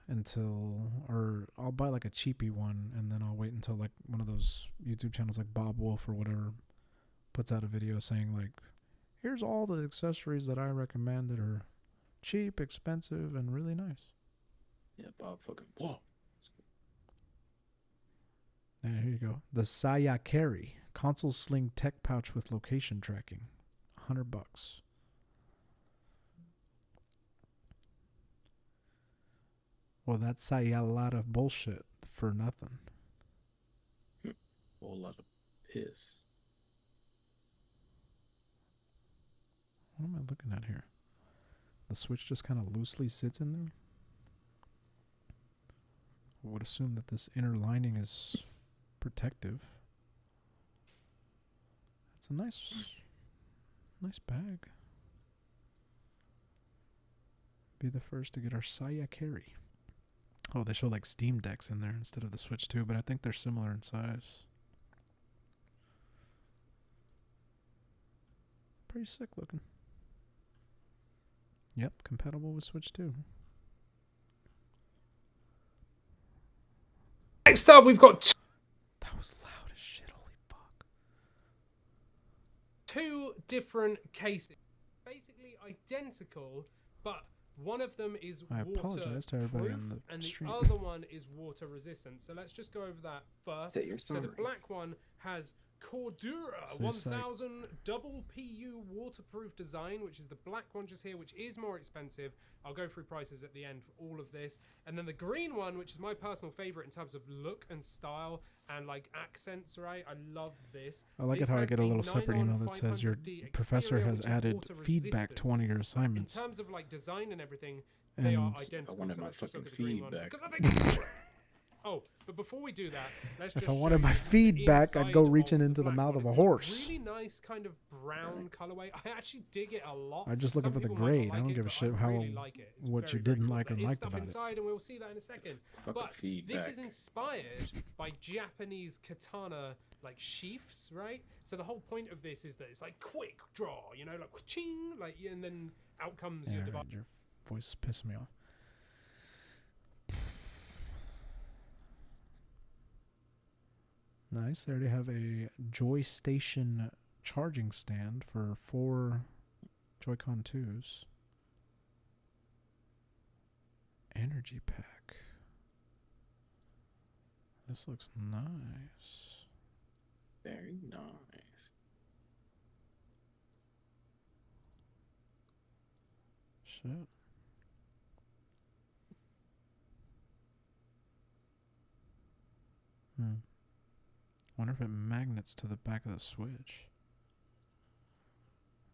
until, or I'll buy like a cheapy one, and then I'll wait until like one of those YouTube channels like Bob Wolf or whatever puts out a video saying like, here's all the accessories that I recommend that are cheap, expensive, and really nice. Yeah, Bob fucking. Whoa. And here you go. The Saya Carry console sling tech pouch with location tracking. $100. Well, that's a lot of bullshit for nothing. A whole lot of piss. What am I looking at here? The Switch just kind of loosely sits in there? would assume that this inner lining is protective. It's a nice bag. Be the first to get our Saya carry. Oh, they show like Steam Decks in there instead of the Switch 2, but I think they're similar in size. Pretty sick looking. Yep, compatible with Switch 2. Next up, we've got That was loud as shit, holy fuck. two different cases. Basically identical, but one of them is I apologize to everybody on the and stream. the other one is water resistant. So let's just go over that first. Say you're So the sorry. black one has Cordura So it's like- 1000 double PU waterproof design, which is the black one just here, which is more expensive. I'll go through prices at the end for all of this. And then the green one, which is my personal favorite in terms of look and style and like accents, right? I love this. I like This it how I has get a little 9 separate email on that says your 500D professor exterior, has which is added water feedback to one of your resistant. In assignments. terms of like design and everything, they are And identical. I wanted so my let's just look fucking at the green one, feedback. because I think Oh, but before we do that, let's just If I show wanted my you the feedback, I'd go inside reaching of into the black mouth one. of a It's this horse. Really nice kind of brown colorway. I actually dig it a lot. I'm just looking Some for the people might not grade. I like don't it, give a but shit I how really like it. It's what you very, didn't very cool. like or There is liked stuff about it. inside, and we'll see that in a second. Fuck a But feedback. this is inspired by Japanese katana like sheaths, right? So the whole point of this is that it's like quick draw, you know, like ching, like, and then out comes Yeah, your right, device. your voice is pissing me off. Nice. They already have a Joy Station charging stand for 4 Joy-Con 2s. Energy pack. This looks nice. Very nice. Shit. Wonder if it magnets to the back of the Switch.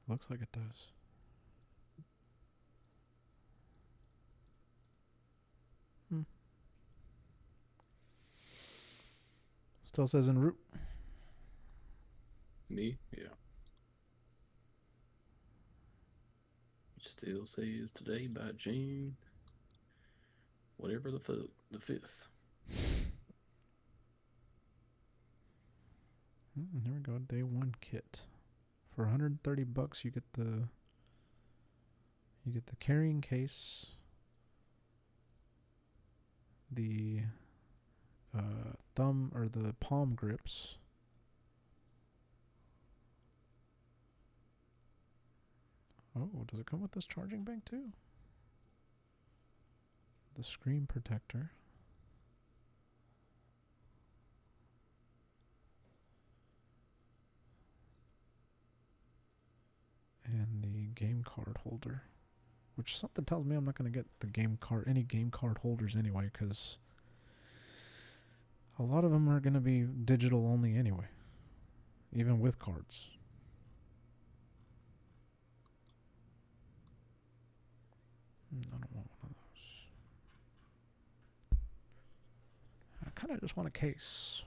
Looks like it does. Still says en route. Me? Yeah. It still says today by June. Whatever the 5th. Here we go. Day 1 kit. For $130 you get the carrying case, the thumb or the palm grips, oh, does it come with this charging bank too? The screen protector. And the game card holder, which something tells me I'm not going to get any game card holders anyway, because a lot of them are going to be digital only anyway, even with cards. I don't want one of those. I kind of just want a case.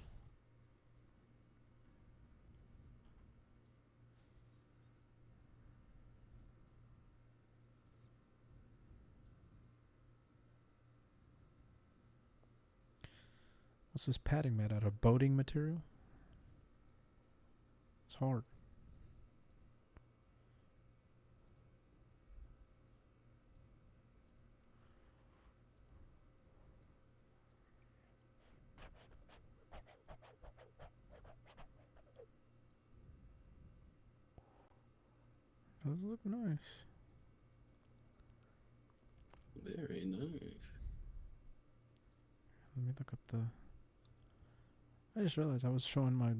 What's this padding made out of? Boating material? It's hard. Does look nice. Very nice. Let me look up the... I just realized I was showing my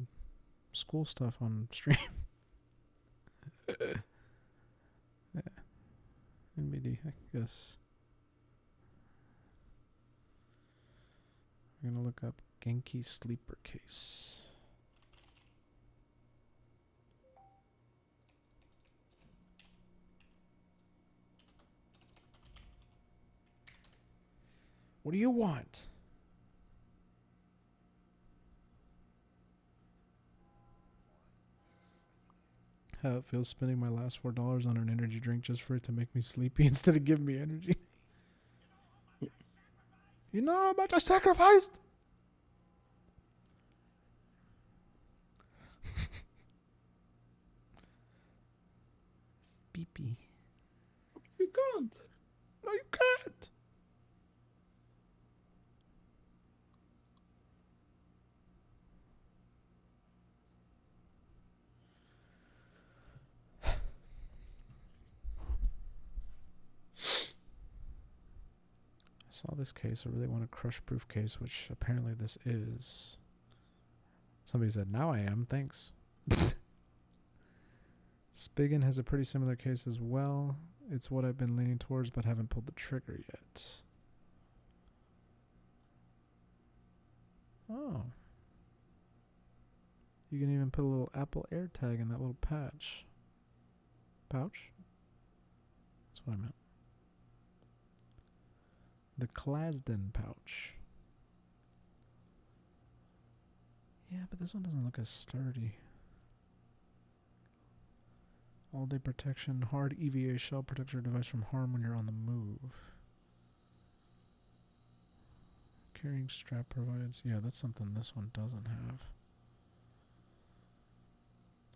school stuff on stream. Yeah. NBD, I guess. We're gonna look up Genki sleeper case. What do you want? how it feels spending my last $4 on an energy drink just for it to make me sleepy instead of giving me energy. You know how much I sacrificed? Beepy. You can't. No, you can't. I saw this case. I really want a crush proof case, which apparently this is. Somebody said, now I am. Thanks. Spigen has a pretty similar case as well. It's what I've been leaning towards, but haven't pulled the trigger yet. Oh. You can even put a little Apple AirTag in that little pouch. That's what I meant. The Clasden pouch. Yeah, but this one doesn't look as sturdy. All-day protection, hard EVA shell protects your device from harm when you're on the move. Carrying strap provides... Yeah, that's something this one doesn't have.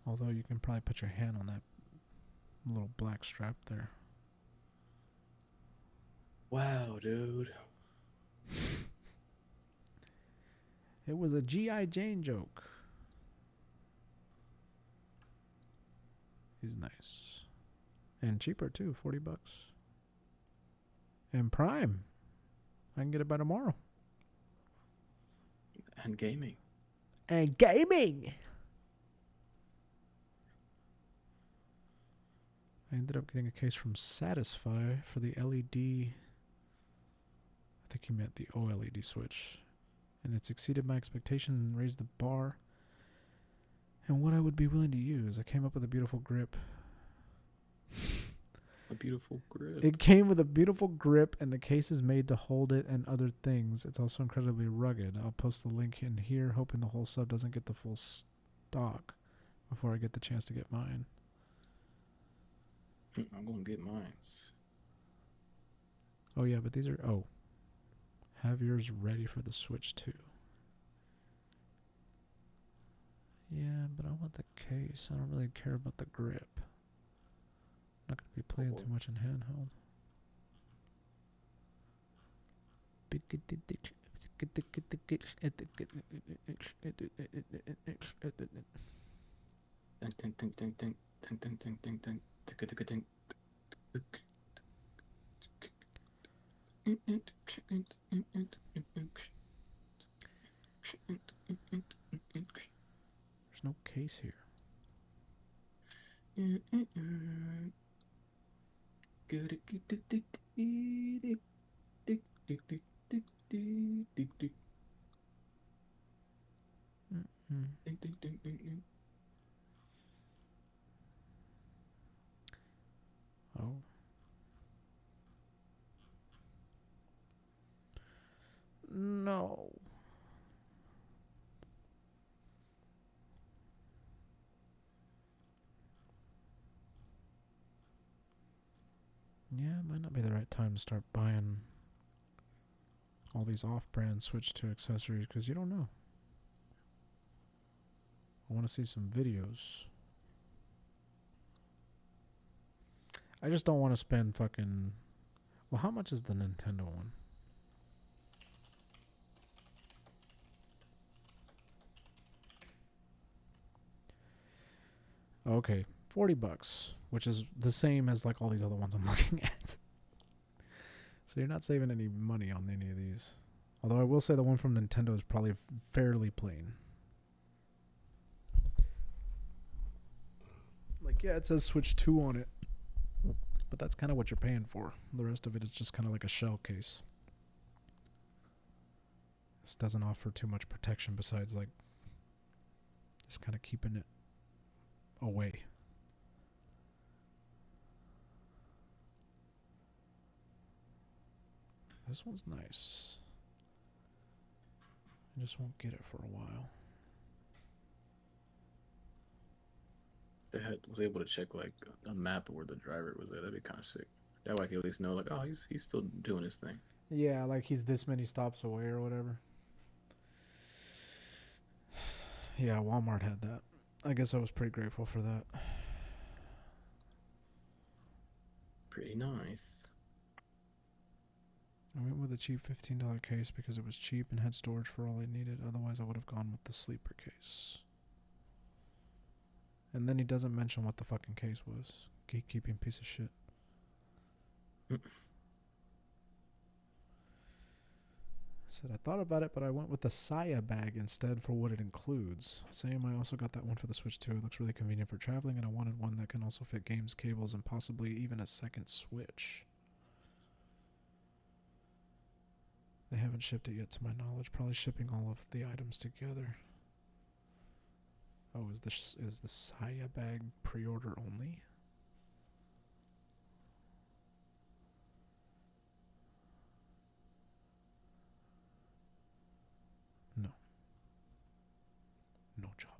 Although you can probably put your hand on that little black strap there. Wow, dude. It was a G.I. Jane joke. He's nice. And cheaper too, $40. And Prime. I can get it by tomorrow. And gaming. And gaming! I ended up getting a case from Satisfy for the LED. I think he meant the OLED switch. And it's exceeded my expectation and raised the bar. And what I would be willing to use. I came up with a beautiful grip. A beautiful grip. It came with a beautiful grip, and the case is made to hold it and other things. It's also incredibly rugged. I'll post the link in here, hoping the whole sub doesn't get the full stock before I get the chance to get mine. I'm going to get mine. Oh, yeah, but these are... Oh. Have yours ready for the Switch, too. Yeah, but I want the case. I don't really care about the grip. I'm not going to be playing too much in handheld. There's no case here. Oh. No. Yeah, it might not be the right time to start buying all these off-brand switch to accessories because you don't know. I want to see some videos. I just don't want to spend fucking... Well, how much is the Nintendo one? Okay, $40, which is the same as like all these other ones I'm looking at. So you're not saving any money on any of these. Although I will say the one from Nintendo is probably fairly plain. Like, yeah, it says Switch 2 on it. But that's kind of what you're paying for. The rest of it is just kind of like a shell case. This doesn't offer too much protection besides like just kind of keeping it away. This one's nice. I just won't get it for a while. was able to check like a map of where the driver was at. That'd be kind of sick. That way I could at least know like, oh, he's still doing his thing. Yeah, like he's this many stops away or whatever. Yeah, Walmart had that. I guess I was pretty grateful for that. Pretty nice. I went with a cheap $15 case because it was cheap and had storage for all I needed. Otherwise, I would have gone with the sleeper case. And then he doesn't mention what the fucking case was. Gatekeeping piece of shit. Said I thought about it, but I went with the Saya bag instead for what it includes. Same, I also got that one for the Switch too. It looks really convenient for traveling, and I wanted one that can also fit games, cables, and possibly even a second Switch. They haven't shipped it yet to my knowledge. Probably shipping all of the items together. Oh, is the Saya bag pre-order only? No. No job.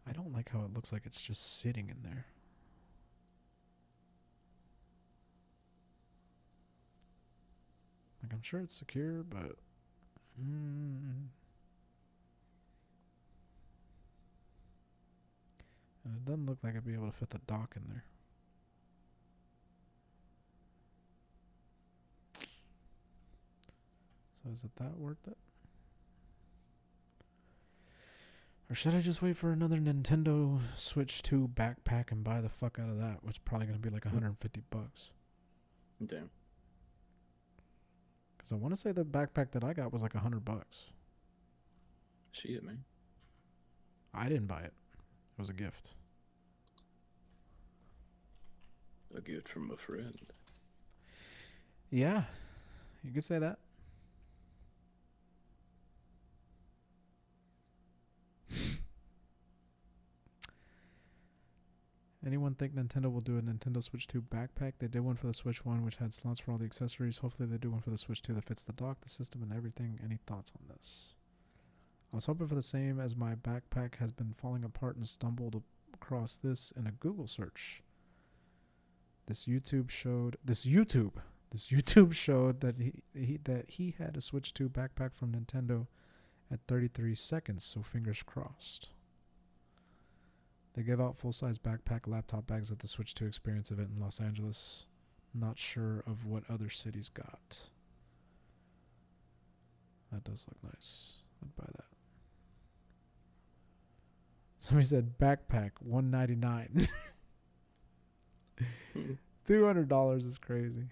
I don't like how it looks like it's just sitting in there. Like, I'm sure it's secure, but... And it doesn't look like I'd be able to fit the dock in there. So is it that worth it? Or should I just wait for another Nintendo Switch 2 backpack and buy the fuck out of that, which is probably going to be like $150? Damn. Because I want to say the backpack that I got was like $100. Shit, man. I didn't buy it. It was a gift. A gift from a friend. Yeah, you could say that. Anyone think Nintendo will do a Nintendo Switch 2 backpack? They did one for the Switch 1, which had slots for all the accessories. Hopefully they do one for the Switch 2 that fits the dock, the system, and everything. Any thoughts on this? I was hoping for the same, as my backpack has been falling apart and stumbled across this in a Google search. This YouTube showed that he had a Switch 2 backpack from Nintendo at 33 seconds, so fingers crossed. They gave out full-size backpack laptop bags at the Switch 2 Experience event in Los Angeles. Not sure of what other cities got. That does look nice. I'd buy that. Somebody said backpack $199. $200 is crazy.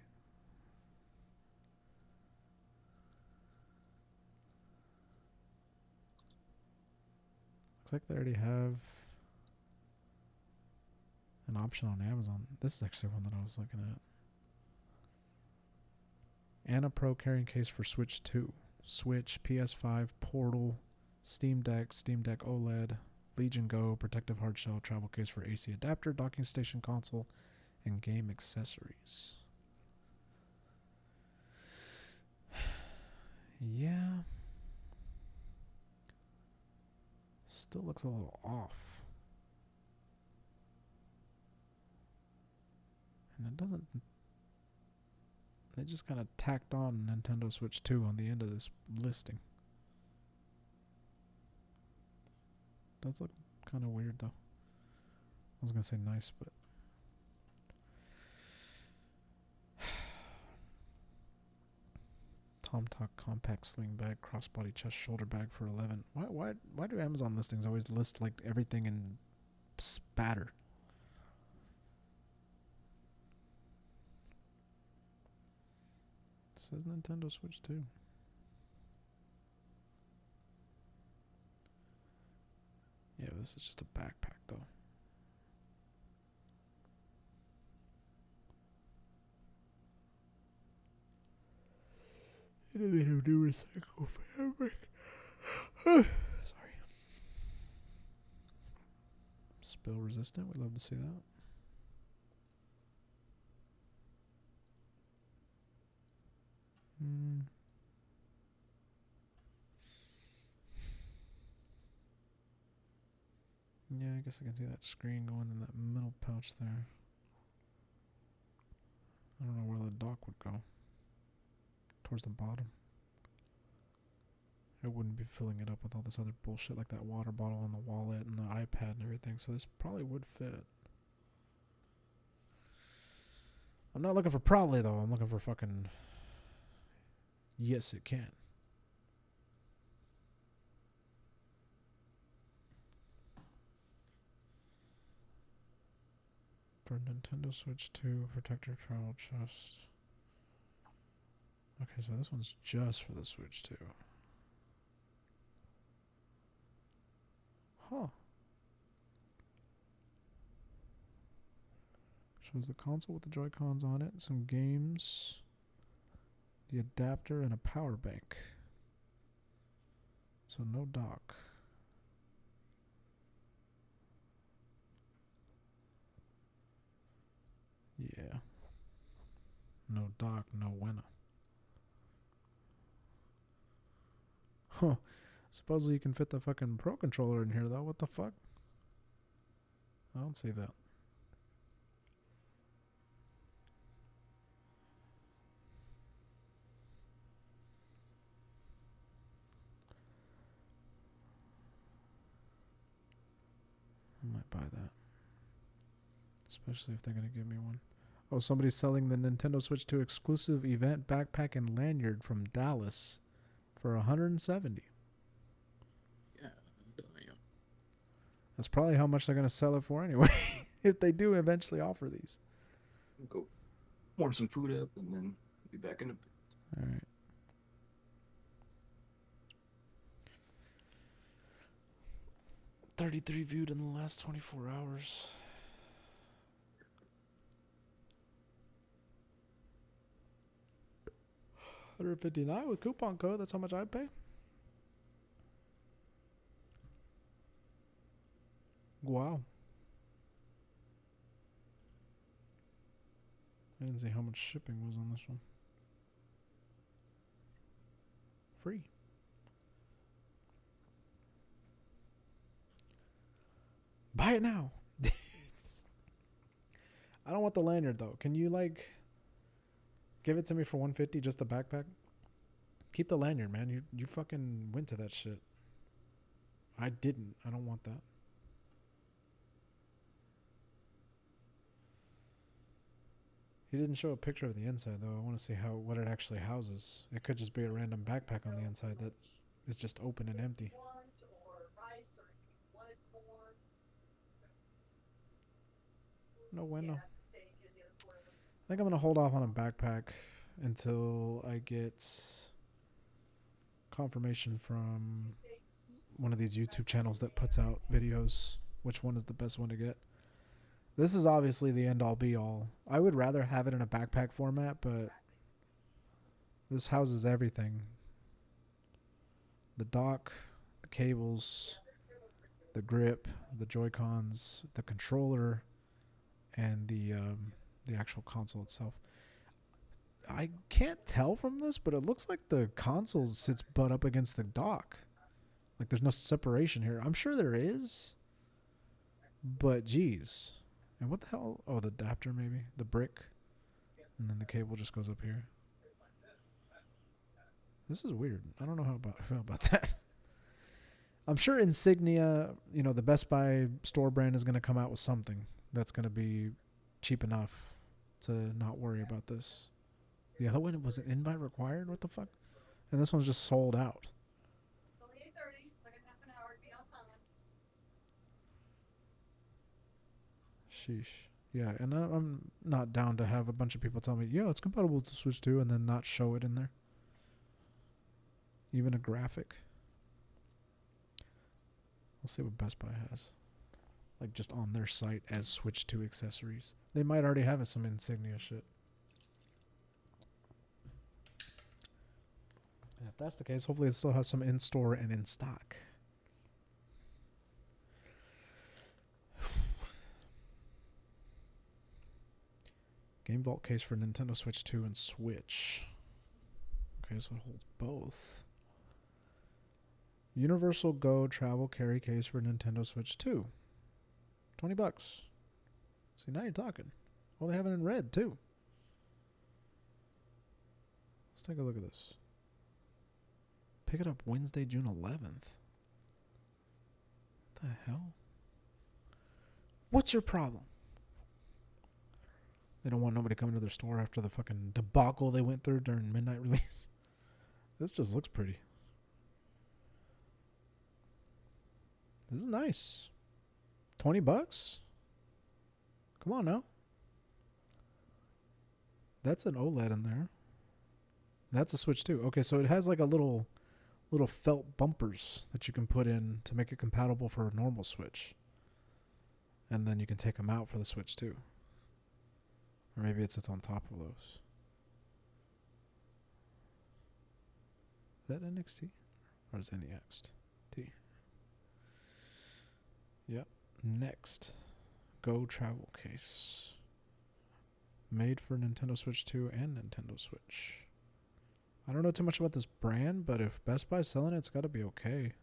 Looks like they already have an option on Amazon. This is actually one that I was looking at. Anna Pro carrying case for Switch 2. Switch, PS5, Portal, Steam Deck OLED, Legion Go, protective hardshell, travel case for AC adapter, docking station console, and game accessories. Yeah. Still looks a little off. And it doesn't... They just kind of tacked on Nintendo Switch 2 on the end of this listing. Does look kind of weird, though. I was going to say nice, but... Tomtock compact sling bag, crossbody chest shoulder bag for $11. Why do Amazon listings always list like everything in spatter? It says Nintendo Switch 2. Yeah, this is just a backpack though. Innovative new recycle fabric. Sorry. Spill resistant. We love to see that. Yeah, I guess I can see that screen going in that middle pouch there. I don't know where the dock would go. Towards the bottom. It wouldn't be filling it up with all this other bullshit like that water bottle and the wallet and the iPad and everything, so this probably would fit. I'm not looking for probably though, I'm looking for fucking yes it can. For Nintendo Switch 2 protector travel chest. Okay, so this one's just for the Switch 2. Huh. Shows the console with the Joy-Cons on it, some games, the adapter, and a power bank. So no dock. Yeah. No dock, no winner. Huh. Supposedly you can fit the fucking Pro Controller in here, though. What the fuck? I don't see that. I might buy that. Especially if they're going to give me one. Oh, somebody's selling the Nintendo Switch 2 exclusive event backpack and lanyard from Dallas for $170. Yeah. That's probably how much they're going to sell it for anyway. If they do eventually offer these. Go warm some food up and then be back in the bit. All right. $33 viewed in the last 24 hours. $159 with coupon code. That's how much I'd pay. Wow. I didn't see how much shipping was on this one. Free. Buy it now. I don't want the lanyard though. Can you like give it to me for $150 just the backpack? Keep the lanyard, man. You fucking went to that shit. I didn't. I don't want that. He didn't show a picture of the inside though. I want to see what it actually houses. It could just be a random backpack on the inside that is just open and empty. No bueno. I think I'm going to hold off on a backpack until I get confirmation from one of these YouTube channels that puts out videos, which one is the best one to get. This is obviously the end all be all. I would rather have it in a backpack format, but this houses everything. The dock, the cables, the grip, the Joy-Cons, the controller, and the actual console itself. I can't tell from this, but it looks like the console sits butt up against the dock. Like there's no separation here. I'm sure there is, but geez. And what the hell? Oh, the adapter maybe? The brick. And then the cable just goes up here. This is weird. I don't know how I feel about that. I'm sure Insignia, the Best Buy store brand is going to come out with something that's going to be cheap enough to not worry about this. The other one, was an invite required? What the fuck? And this one's just sold out. Only 8:30, so I got half an hour to be on time. Sheesh. Yeah, and I'm not down to have a bunch of people tell me, yeah, it's compatible with the Switch 2, and then not show it in there. Even a graphic. We'll see what Best Buy has. Like just on their site as Switch 2 accessories. They might already have some Insignia shit. And if that's the case, hopefully they still have some in store and in stock. Game Vault case for Nintendo Switch 2 and Switch. Okay, so it holds both. Universal Go travel carry case for Nintendo Switch 2. $20. See, now you're talking. Well, they have it in red too. Let's take a look at this. Pick it up Wednesday, June 11th. What the hell? What's your problem? They don't want nobody coming to their store after the fucking debacle they went through during midnight release. This just looks pretty. This is nice. $20? Come on now. That's an OLED in there. That's a Switch too. Okay, so it has like a little felt bumpers that you can put in to make it compatible for a normal Switch. And then you can take them out for the Switch too. Or maybe it's on top of those. Is that NXT? Or is NEXT? T. Yep. Next. Go Travel Case. Made for Nintendo Switch 2 and Nintendo Switch. I don't know too much about this brand, but if Best Buy's selling it, it's got to be okay.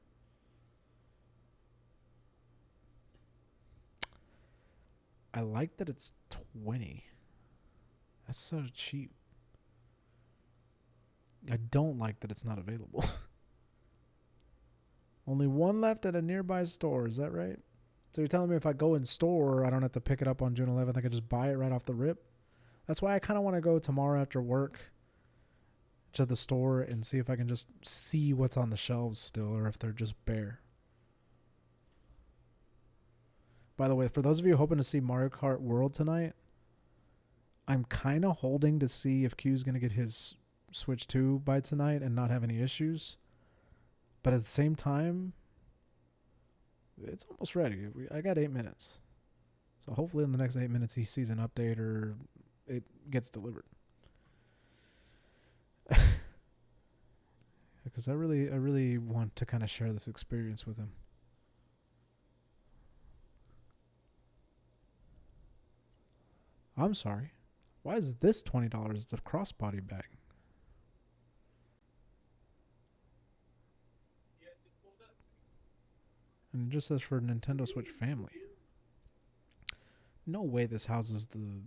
I like that it's 20. That's so cheap. I don't like that it's not available. Only one left at a nearby store. Is that right? So you're telling me if I go in store, I don't have to pick it up on June 11th. I can just buy it right off the rip? That's why I kind of want to go tomorrow after work to the store and see if I can just see what's on the shelves still or if they're just bare. By the way, for those of you hoping to see Mario Kart World tonight, I'm kind of holding to see if Q's going to get his Switch 2 by tonight and not have any issues. But at the same time, it's almost ready. I got 8 minutes. So hopefully in the next 8 minutes he sees an update or it gets delivered. Because I really want to kind of share this experience with him. I'm sorry. Why is this $20 the crossbody bag? And it just says for Nintendo Switch family. No way this houses the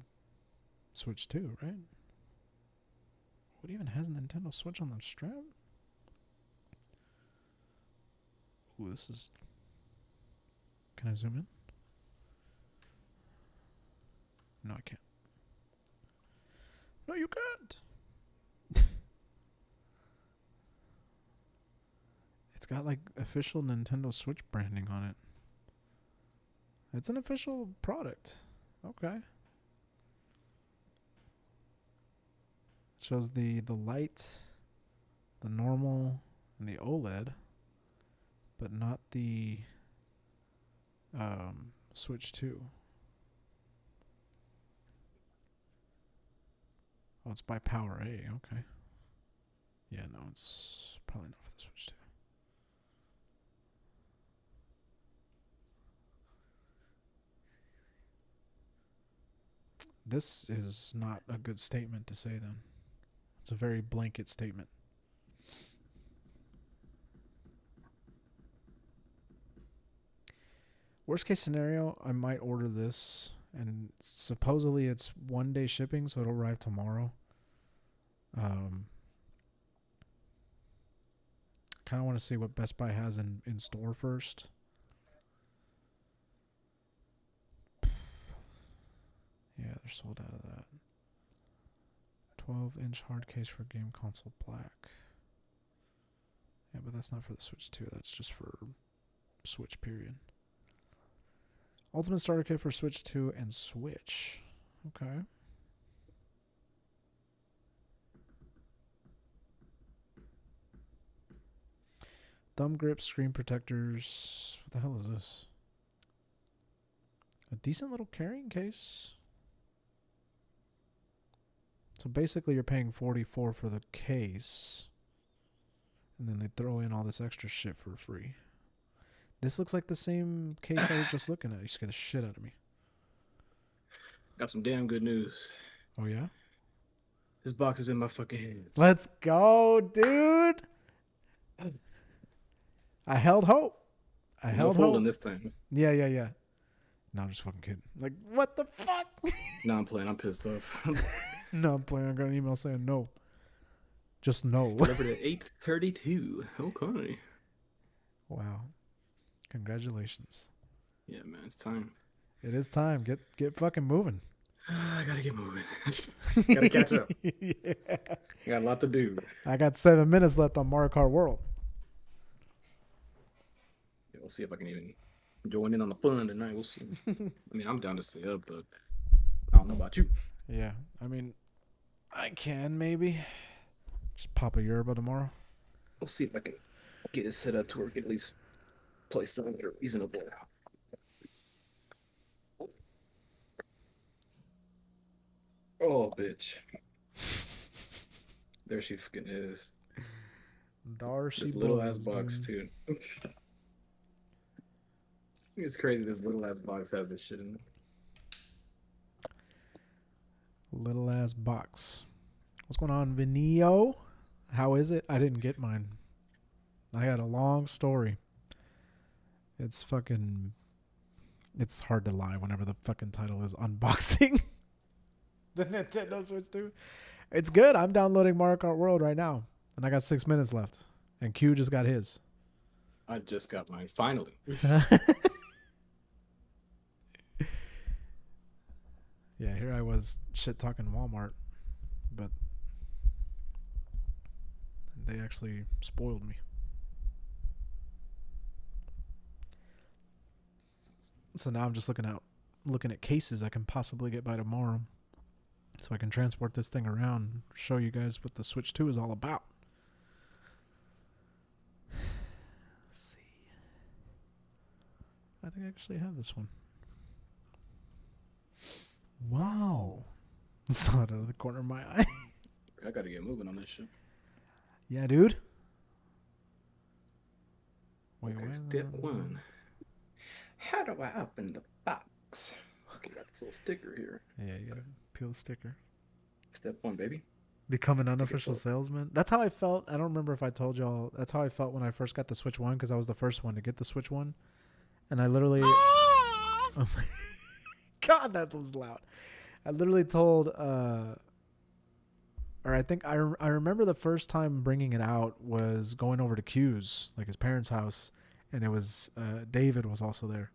Switch 2, right? What even has Nintendo Switch on the strap? Ooh, this is... Can I zoom in? No, I can't. No, you can't! It's got like official Nintendo Switch branding on it. It's an official product. Okay. It shows the light, the normal, and the OLED, but not the Switch 2. Oh, it's by Power A. Okay. Yeah, no, it's probably not for the Switch 2. This is not a good statement to say then. It's a very blanket statement. Worst case scenario, I might order this, and supposedly it's 1 day shipping, so it'll arrive tomorrow. Kind of want to see what Best Buy has in store first. Yeah, they're sold out of that. 12-inch hard case for game console black. Yeah, but that's not for the Switch 2. That's just for Switch, period. Ultimate starter kit for Switch 2 and Switch. Okay. Thumb grips, screen protectors. What the hell is this? A decent little carrying case. So basically you're paying $44 for the case. And then they throw in all this extra shit for free. This looks like the same case I was just looking at. You scared the shit out of me. Got some damn good news. Oh, yeah? This box is in my fucking hands. Let's go, dude. I held hope. I held hope. This time. Yeah. No, I'm just fucking kidding. Like, what the fuck? No, I'm playing. I'm pissed off. No, I'm playing. I got an email saying no. Just no. Delivered at 8:32. Okay. Wow. Congratulations. Yeah, man, it's time. It is time. Get fucking moving. I gotta get moving. Gotta catch up. Yeah. Got a lot to do. I got 7 minutes left on Mario Kart World. Yeah, we'll see if I can even join in on the fun tonight. We'll see. I mean, I'm down to stay up, but I don't know about you. Yeah. I mean, I can maybe just pop a yerba tomorrow. We'll see if I can get it set up to where we can at least play something that are reasonable. Oh, bitch. There she fucking is. Darcy This little ass Blows, box, dude. too. It's crazy this little ass box has this shit in it. Little ass box. What's going on, Vinio? How is it? I didn't get mine. I had a long story. It's fucking... It's hard to lie whenever the fucking title is unboxing. The Nintendo Switch 2. It's good. I'm downloading Mario Kart World right now. And I got 6 minutes left. And Q just got his. I just got mine, finally. Yeah, here I was shit talking Walmart. But they actually spoiled me. So now I'm just looking at cases I can possibly get by tomorrow. So I can transport this thing around and show you guys what the Switch 2 is all about. Let's see. I think I actually have this one. Wow. Saw it out of the corner of my eye. I gotta get moving on this shit. Yeah, dude. Wait, Okay, why is step that- one. How do I open the box? Okay, got this little sticker here. Yeah, you gotta peel the sticker. Step one, baby. Become an unofficial photo. salesman. That's how I felt. I don't remember if I told y'all. That's how I felt when I first got the Switch 1 because I was the first one to get the Switch 1. And I literally... Oh my God, that was loud. I literally told... or I think I remember the first time bringing it out was going over to Q's, like his parents' house. And it was... David was also there.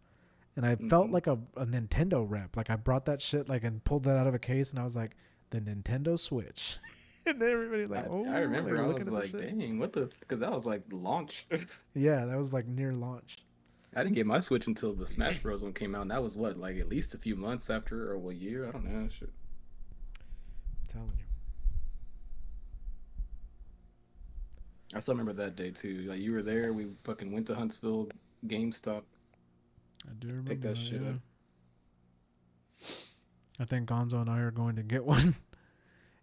And I felt like a Nintendo rep. Like I brought that shit like and pulled that out of a case and I was like, the Nintendo Switch. And everybody's like, oh, I remember I looking was at like, this shit. dang, what the... Because that was like launch. Yeah, that was like near launch. I didn't get my Switch until the Smash Bros. One came out. And that was what, like at least a few months after or a year? I don't know. Shit. I'm telling you. I still remember that day too. Like you were there. We fucking went to Huntsville GameStop. I do remember Pick that shit yeah. up. I think Gonzo and I are going to get one.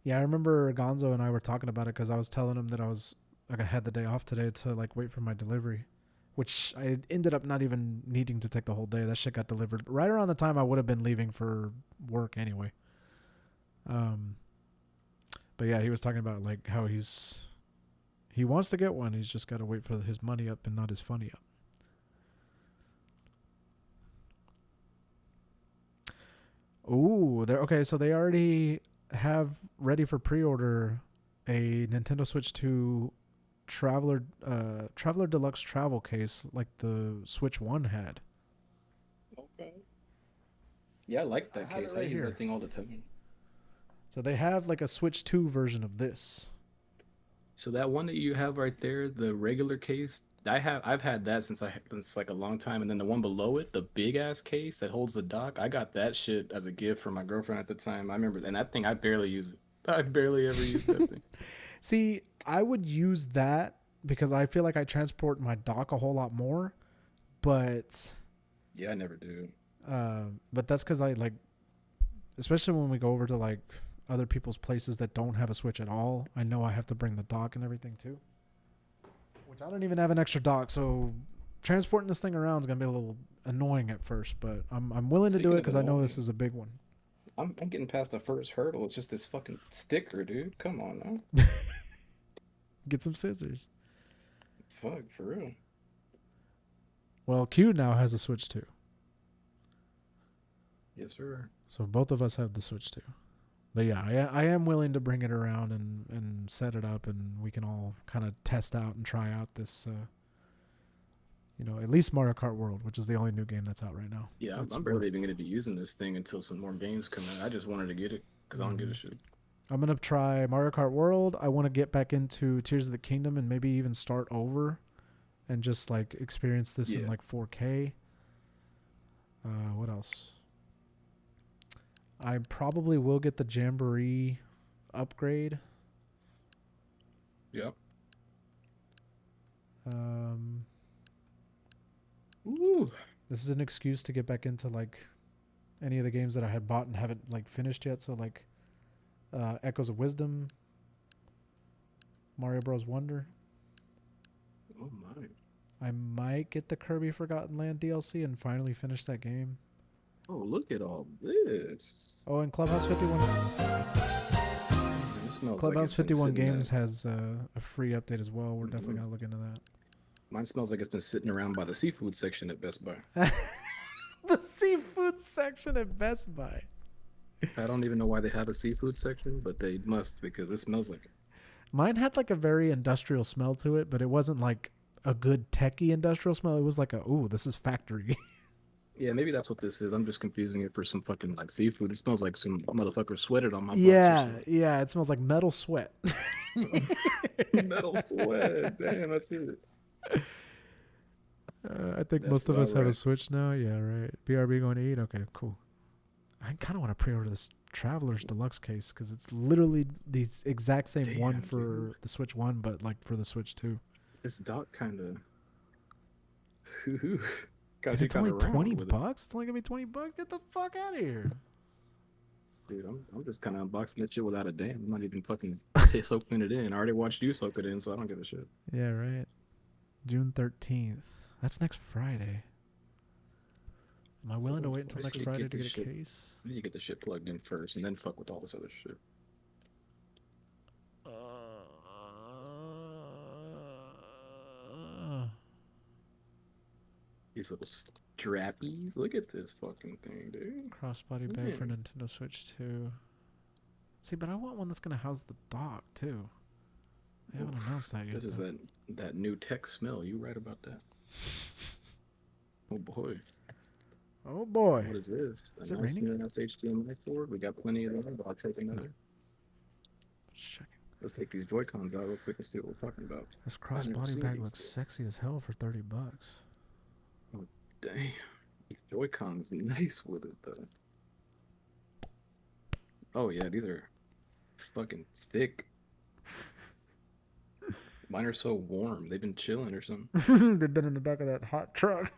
Yeah, I remember Gonzo and I were talking about it because I was telling him that I had the day off today to like wait for my delivery, which I ended up not even needing to take the whole day. That shit got delivered right around the time I would have been leaving for work anyway. But yeah, he was talking about like how he wants to get one. He's just got to wait for his money up and not his funny up. Ooh, okay. So they already have ready for pre-order a Nintendo Switch 2 Traveler Deluxe travel case like the Switch 1 had. Okay. Yeah, I like that I have case. it I right use here. that thing all the time. So they have like a Switch 2 version of this. So that one that you have right there, the regular case, I've had that since like a long time, and then the one below it, the big ass case that holds the dock, I got that shit as a gift from my girlfriend at the time. I remember, and that thing I barely use it. I barely ever use that thing. See, I would use that because I feel like I transport my dock a whole lot more, but Yeah, I never do. but that's because I like, especially when we go over to like other people's places that don't have a Switch at all. I know I have to bring the dock and everything too, which I don't even have an extra dock. So transporting this thing around is gonna be a little annoying at first, but I'm willing to do Speaking it of because I know this annoying. is a big one. I'm getting past the first hurdle. It's just this fucking sticker, dude. Come on now. Get some scissors. Fuck, for real. Well, Q now has a Switch too. Yes, sir. So both of us have the Switch too. But yeah, I am willing to bring it around and set it up, and we can all kind of test out and try out this, at least Mario Kart World, which is the only new game that's out right now. Yeah, That's I'm barely worth- even going to be using this thing until some more games come out. I just wanted to get it because I don't give a shit. I'm going to try Mario Kart World. I want to get back into Tears of the Kingdom and maybe even start over and just like experience this in Yeah. like 4K. What else? I probably will get the Jamboree upgrade. Yep. Ooh. This is an excuse to get back into like any of the games that I had bought and haven't like finished yet. So like Echoes of Wisdom, Mario Bros. Wonder. Oh my. I might get the Kirby Forgotten Land DLC and finally finish that game. Oh, look at all this. Oh, and Clubhouse 51. It smells Clubhouse like it's been 51 sitting Games there. has a free update as well. We're definitely going to look into that. Mine smells like it's been sitting around by the seafood section at Best Buy. The seafood section at Best Buy. I don't even know why they have a seafood section, but they must because it smells like it. Mine had like a very industrial smell to it, but it wasn't like a good techie industrial smell. It was like ooh, this is factory. Yeah, maybe that's what this is. I'm just confusing it for some fucking like seafood. It smells like some motherfucker sweated on my box or Yeah, something. yeah. It smells like metal sweat. Metal sweat. Damn, that's it. I think That's most of us about have a right. Switch now. Yeah, right. BRB going to eat? Okay, cool. I kind of want to pre-order this Traveler's Deluxe case because it's literally the exact same one Damn, for dude. the Switch 1, but like for the Switch 2. This dock kind of. Got And you it's only kinda round 20 with it. bucks? It's only going to be 20 bucks? Get the fuck out of here. Dude, I'm just kind of unboxing that shit without a damn. I'm not even fucking soaking it in. I already watched you soak it in, so I don't give a shit. Yeah, right. June 13th. That's next Friday. Am I willing to wait until next Obviously, Friday get to get this a shit- case? You get the shit plugged in first, and then fuck with all this other shit. These little strappies. Look at this fucking thing, dude. Crossbody bag for Yeah. Nintendo Switch 2. See, but I want one that's going to house the dock, too. They haven't Oof. announced that yet. This is though. that new tech smell. You right about that? Oh boy. Oh, boy. What is this? Is it A nice raining? new HDMI port. We got plenty of them, but I'll take another. Just checking. Let's take these Joy-Cons out real quick and see what we're talking about. This never crossbody seen bag these looks before. sexy as hell for 30 bucks. Damn. These Joy-Cons nice with it though. Oh yeah, these are fucking thick. Mine are so warm. They've been chilling or something. They've been in the back of that hot truck.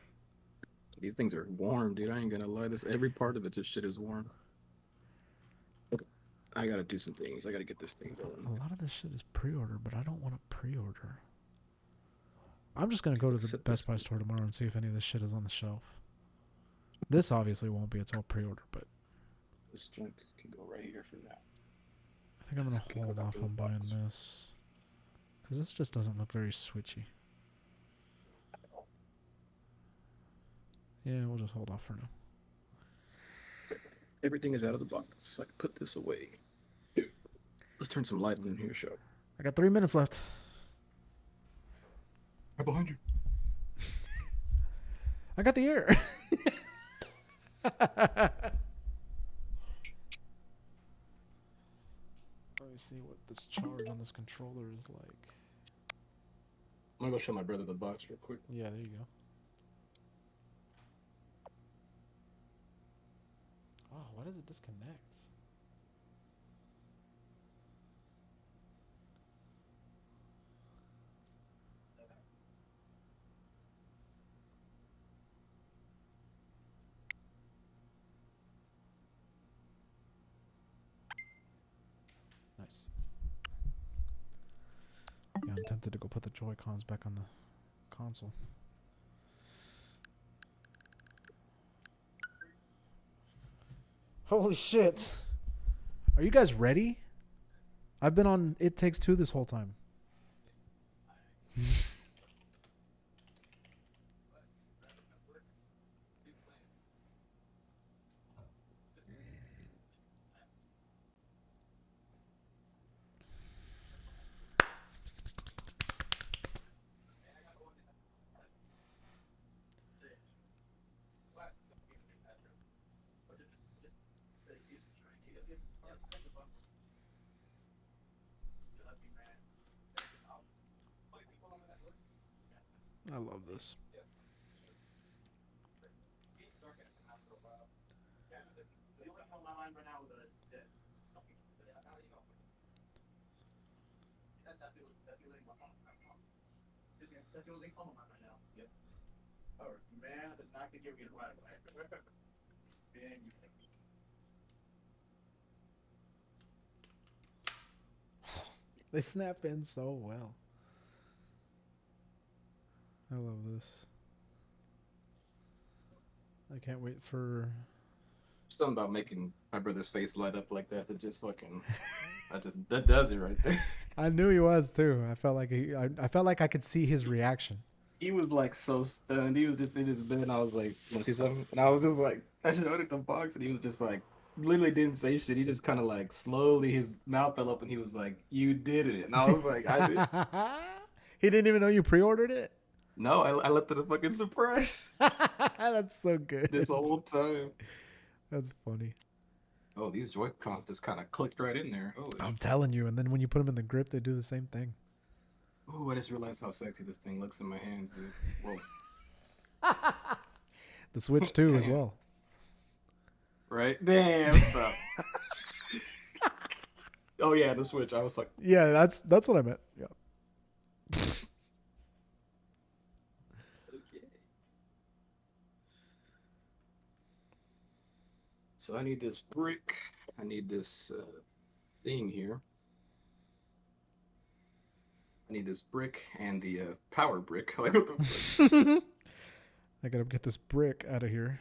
These things are warm, dude. I ain't gonna lie. Every part of it, this shit is warm. Okay. I gotta do some things. I gotta get this thing A going. lot of this shit is pre-order, but I don't want to pre-order. I'm just going to go to Let's the set Best this Buy store tomorrow and see if any of this shit is on the shelf. This obviously won't be. It's all pre-order, but This junk can go right here for now. I think I'm This going to can go hold back off in the on buying box. this. Because this just doesn't look very switchy. Yeah, we'll just hold off for now. Everything is out of the box. So I can put this away. Let's turn some light in here, show. I got 3 minutes left. Right behind you. I got the air. Let me see what this charge on this controller is like. I'm gonna go show my brother the box real quick. Yeah, there you go. Oh, why does it disconnect? Nice. Yeah, I'm tempted to go put the Joy-Cons back on the console. Holy shit. Are you guys ready? I've been on It Takes Two this whole time. I love this. That's the only thing on my mind right now. Yep. Oh man, I did not think you were getting right away. Man, you think. They snap in so well. I love this. I can't wait for. Something about making my brother's face light up like that just fucking. That does it right there. I knew he was too. I felt like I felt like I could see his reaction. He was like so stunned. He was just in his bed, and I was like, "Want to see something?" And I was just like, "I should order the box." And he was just like, literally didn't say shit. He just kind of like slowly, his mouth fell open. He was like, "You did it," and I was like, "I did." He didn't even know you pre-ordered it. No, I left it a fucking surprise That's so good. this whole time. That's funny. Oh, these Joy-Cons just kind of clicked right in there. Oh, I'm telling you. And then when you put them in the grip, they do the same thing. oh, I just realized how sexy this thing looks in my hands, dude. Whoa. The Switch too, as well. Right? Damn. Stop. Oh yeah, the Switch. I was like, Yeah, that's what I meant. Yeah. okay. So I need this brick. I need this thing here. I need this brick and the power brick. Like, what the fuck? I gotta get this brick out of here,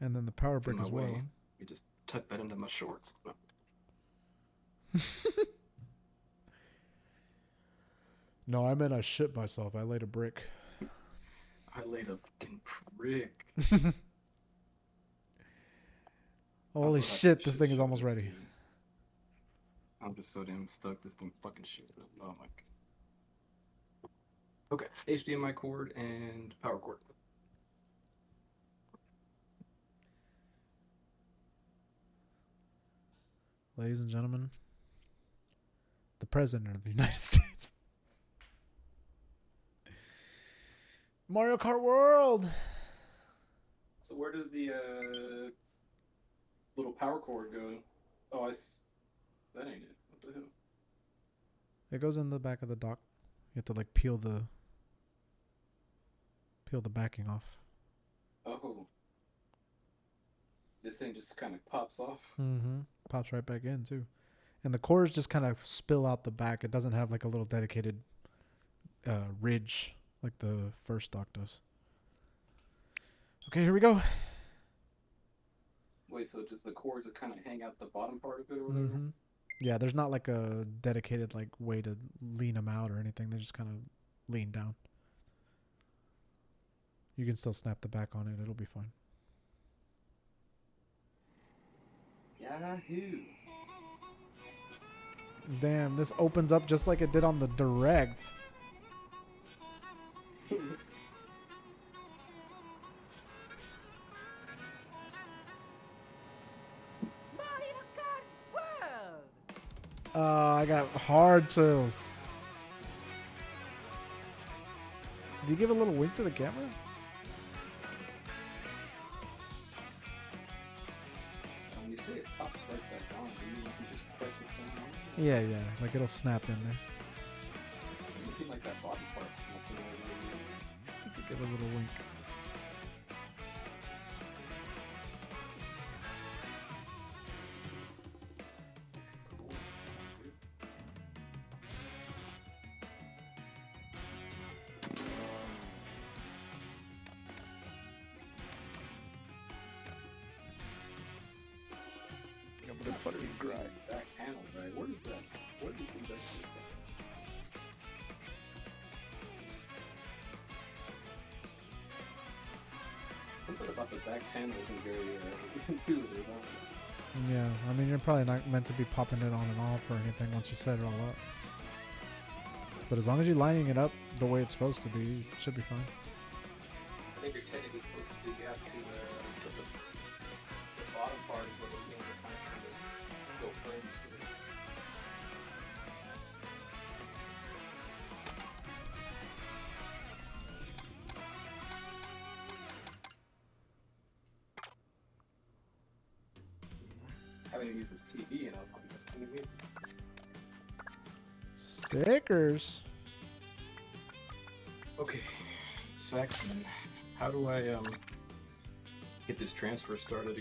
and then the power It's in brick my as well. way. You just tuck that into my shorts. No, I meant I shit myself. I laid a brick. I laid a fucking brick. Holy Also, shit, that this shit thing is showed almost up, ready. dude. I'm just so damn stuck. This thing fucking shit up. Oh my god. Okay, HDMI cord and power cord. Ladies and gentlemen, the President of the United States. Mario Kart World! So where does the little power cord go? Oh, that ain't it. What the hell? It goes in the back of the dock. You have to like peel the backing off. Oh. This thing just kind of pops off. Mm-hmm. Pops right back in too. And the cores just kind of spill out the back. It doesn't have like a little dedicated ridge like the first dock does. Okay, here we go. Wait, so just the cords that kind of hang out the bottom part of it or whatever? Mm-hmm. Yeah, there's not like a dedicated like way to lean them out or anything. They just kind of lean down. You can still snap the back on it. It'll be fine. Yahoo! Damn, this opens up just like it did on the Direct. I got hard chills. Do you give a little wink to the camera? When you say it pops right back on, do you just press it down? Yeah, yeah. Like it'll snap in there. It seems like that bottom part's snapping over. Give a little wink. I'm gonna fucking cry. Back panel, right? Where is that? Where do you think that's from? Something about the back panel isn't very intuitive. Huh? Yeah, I mean, you're probably not meant to be popping it on and off or anything once you set it all up. But as long as you're lining it up the way it's supposed to be, it should be fine. I think you're technically supposed to do that to the bottom part is where this thing are kind of trying to go frames to it. I didn't use this TV, and I'll probably use TV. Stickers. Okay, SAXMan, how do I get this transfer started?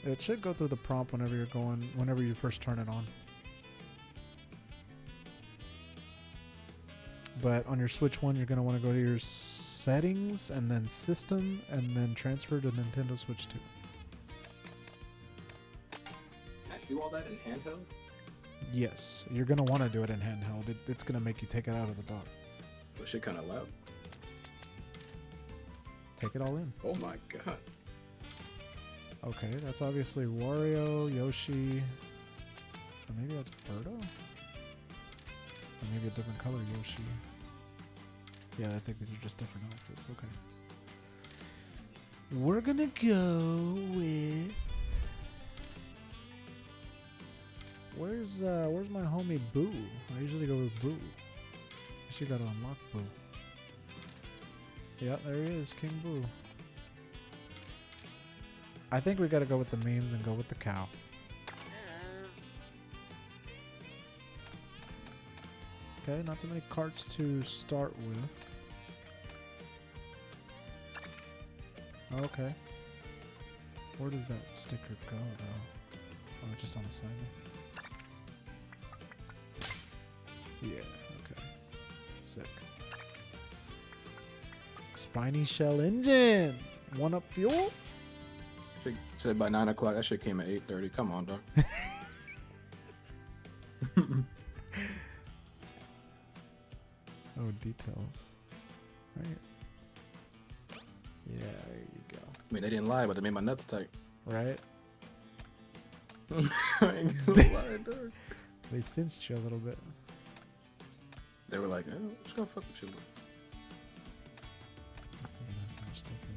It should go through the prompt whenever you first turn it on. But on your Switch 1, you're going to want to go to your settings and then system and then transfer to Nintendo Switch 2. Can I do all that in handheld? Yes, you're going to want to do it in handheld. It's going to make you take it out of the dock. That shit kind of loud. Take it all in. Oh my god. Okay, that's obviously Wario, Yoshi. Or maybe that's Birdo? Or maybe a different color Yoshi. Yeah, I think these are just different outfits. Okay. We're gonna go with... Where's my homie Boo? I usually go with Boo. I guess you gotta unlock Boo. Yeah, there he is, King Boo. I think we gotta go with the memes and go with the cow. Okay, not too many carts to start with. Okay. Where does that sticker go, though? Oh, just on the side there. Yeah, okay. Sick. Spiny shell engine! 1-up fuel? Shit said by 9 o'clock. That shit came at 8:30. Come on, dog. Oh, details. Right. Yeah, there you go. I mean, they didn't lie, but they made my nuts tight. Right? I ain't gonna lie, dog. They cinched you a little bit. They were like, oh, just gonna fuck with you. This doesn't have much stuff in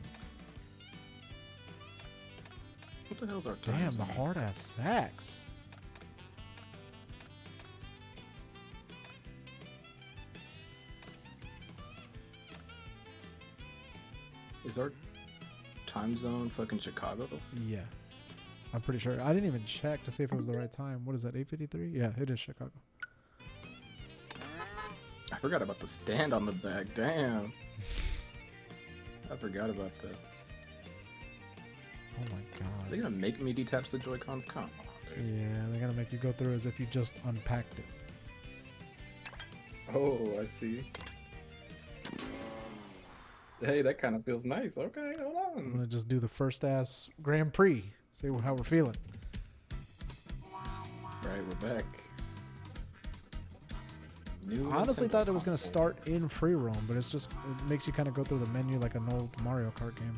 it. What the hell's our time Damn, the zone? hard ass sax. Is our time zone fucking Chicago? Yeah. I'm pretty sure. I didn't even check to see if it was the right time. What is that, 8:53? Yeah, it is Chicago. I forgot about the stand on the back. Damn. I forgot about that. Oh my Are god. they gonna make me detach the Joy-Cons? Come on, dude. Yeah, they're gonna make you go through as if you just unpacked it. Oh, I see. Hey, that kind of feels nice. Okay, hold I'm on. gonna just do the first ass Grand Prix. See how we're feeling. Right, we're back. New I honestly Nintendo thought it was gonna console. start in free roam, but it makes you kind of go through the menu like an old Mario Kart game.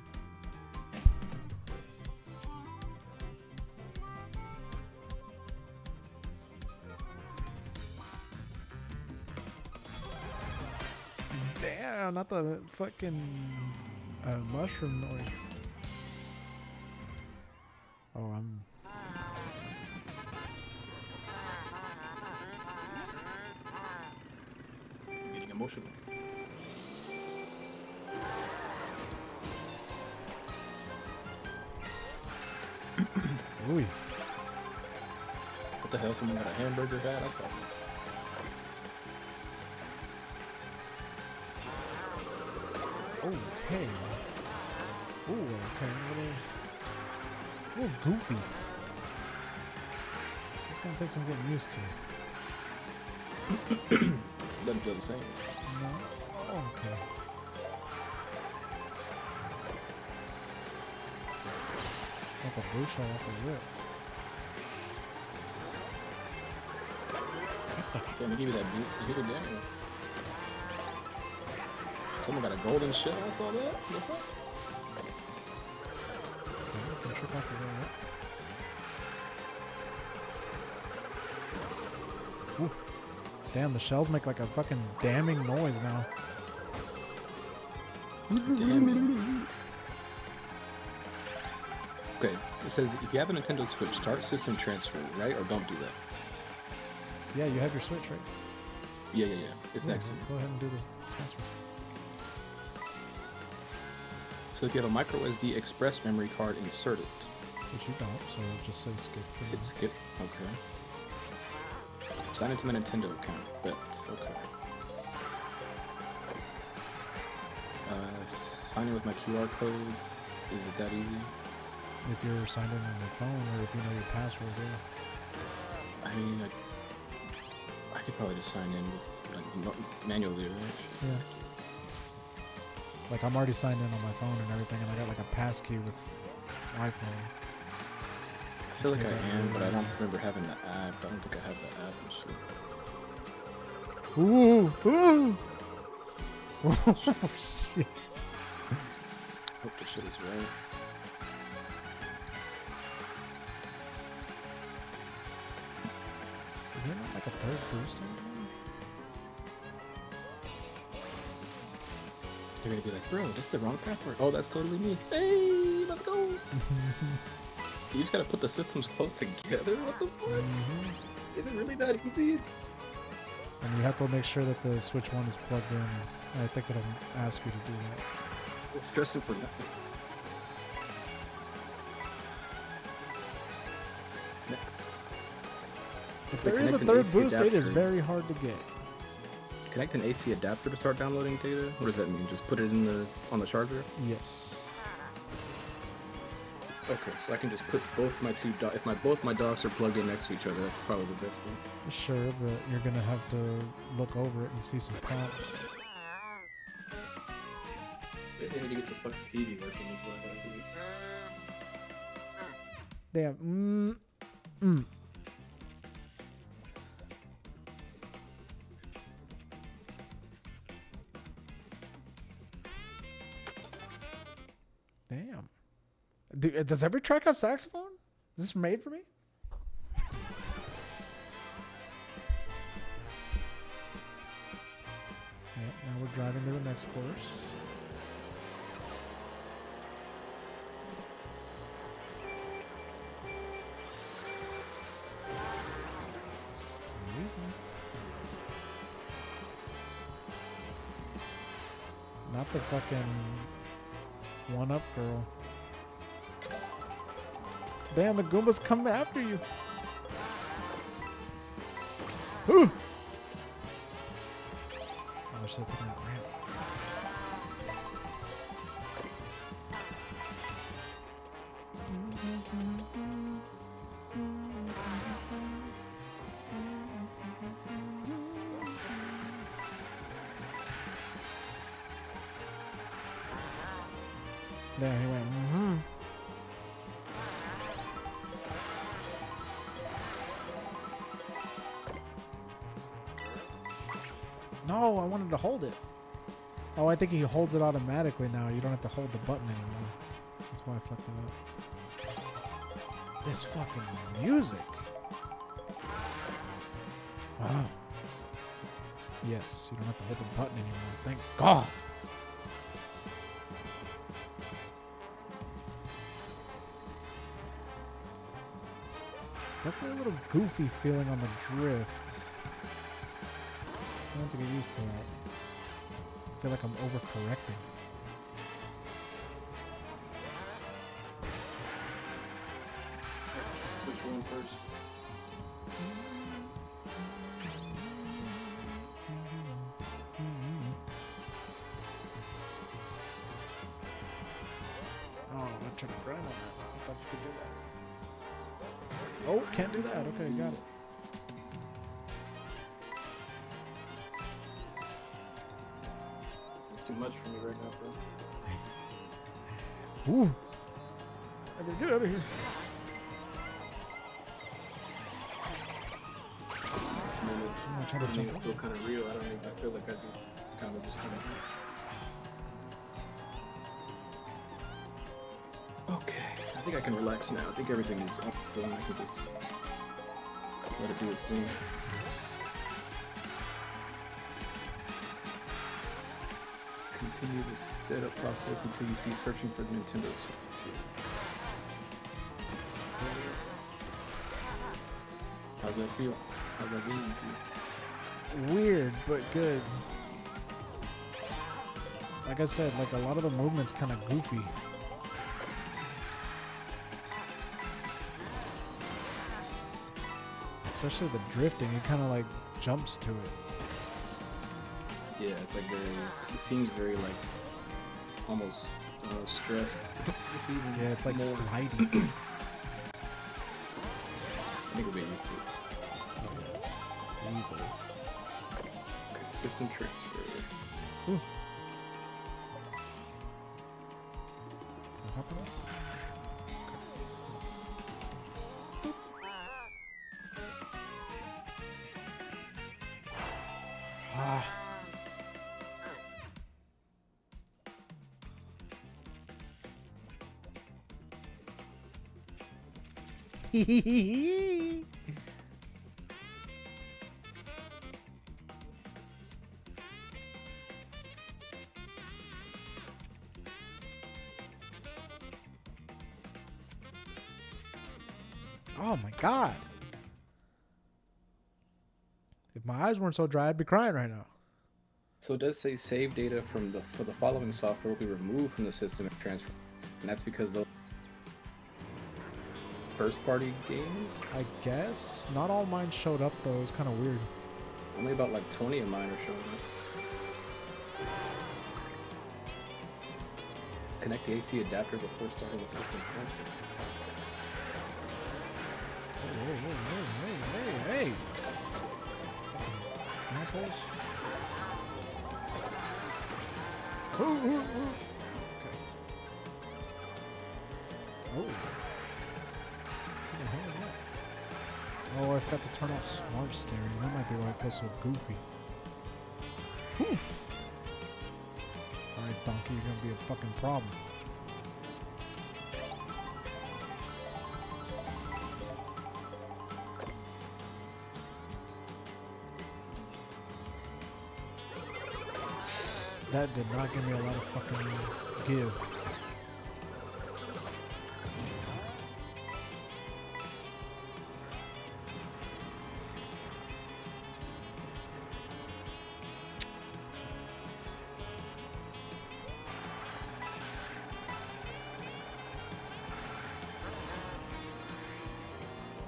Damn, not the fucking mushroom noise. Oh, I'm... Getting emotional. Ooh. What the hell? Someone got a hamburger hat? I saw that. Okay. Ooh, okay. A little goofy. It's gonna take some getting used to. Doesn't feel the same. No. Oh, okay. Got the blue shell off the rip. What the Damn, they give you that you hit it down. Someone got a golden shell. I saw that. What the fuck? Okay, can trip off of that. Oof. Damn, the shells make like a fucking damning noise now. Damn. Okay, it says if you have a Nintendo Switch, start system transfer, right? Or don't do that. Yeah, you have your Switch, right? Yeah. It's Yeah, next to me. go ahead and do the transfer. So if you have a micro SD express memory card, insert it. which you don't, so just say skip. For Hit now. skip. Okay. Sign into my Nintendo account. Bet. Okay. Sign in with my QR code. Is it that easy? If you're signed in on your phone or if you know your password, yeah. I mean, I could probably just sign in with manually, right? Yeah. Like I'm already signed in on my phone and everything, and I got like a passkey with iPhone. I feel like I am, but I don't remember having the app. I don't think I have the app and shit. Ooh! Ooh! Oh shit! Hope this shit is right. Is there not like a third boost on there? They're gonna be like, bro, that's the wrong password. Oh, that's totally me. Hey, let's go. You just gotta put the systems close together. What the fuck? Is it really that easy? And you have to make sure that the Switch 1 is plugged in. I think it'll ask you to do that. We're stressing for nothing. Next. If Wait, there is a connect an third AC boost, it is adapter. very hard to get. Connect an AC adapter to start downloading data? What does that mean? Just put it on the charger? Yes. Okay, so I can just put both my both my docks are plugged in next to each other. That's probably the best thing. Sure, but you're gonna have to look over it and see some prompts. I just need to get this fucking TV working is what I gotta do. Damn. Damn. Does every track have saxophone? Is this made for me? Yep, now we're driving to the next course. Excuse me. Not the fucking one-up girl. Damn, the Goombas come after you. Whew. I wish they'd taken that ramp. There he went. No, I wanted to hold it. Oh, I think he holds it automatically now. You don't have to hold the button anymore. That's why I fucked it up. This fucking music. Wow. Yes, you don't have to hold the button anymore. Thank God. Definitely a little goofy feeling on the drift. I have to get used to that. I feel like I'm overcorrecting. Switch one first. Oh, I'm trying to grind on that. I thought you could do that. Oh, can't do that. Okay, got it. This is too much for me right now, bro. Ooh. I gotta get out of here. This moment, I'm trying to starting jump to feel kind of real. I feel like I just kind of. Okay, I think I can relax now. I think everything is up done. I can just let it do its thing. Continue the setup process until you see searching for the Nintendo Switch. How's that feel? How's that game feel? Weird, but good. Like I said, like a lot of the movements kind of goofy. especially the drifting. It kind of like jumps to it. Yeah, it's like very. It seems very like almost stressed. It's even. Yeah, it's like more, sliding. I think we'll get used to it. Easily. Okay, system transfer. Ooh. What happens? Ah. Oh my god. If my eyes weren't so dry, I'd be crying right now. So it does say save data from for the following software will be removed from the system and transferred, and that's because those first-party games. I guess not all mine showed up though. It was kind of weird. Only about like 20 of mine are showing up. Connect the AC adapter before starting the system transfer. Hey. Fucking assholes. Ooh. Okay. Oh. What the hell is that? Oh, I forgot to turn off smart steering. That might be why I feel so goofy. Whew. Alright, donkey, you're gonna be a fucking problem. That did not give me a lot of fucking give.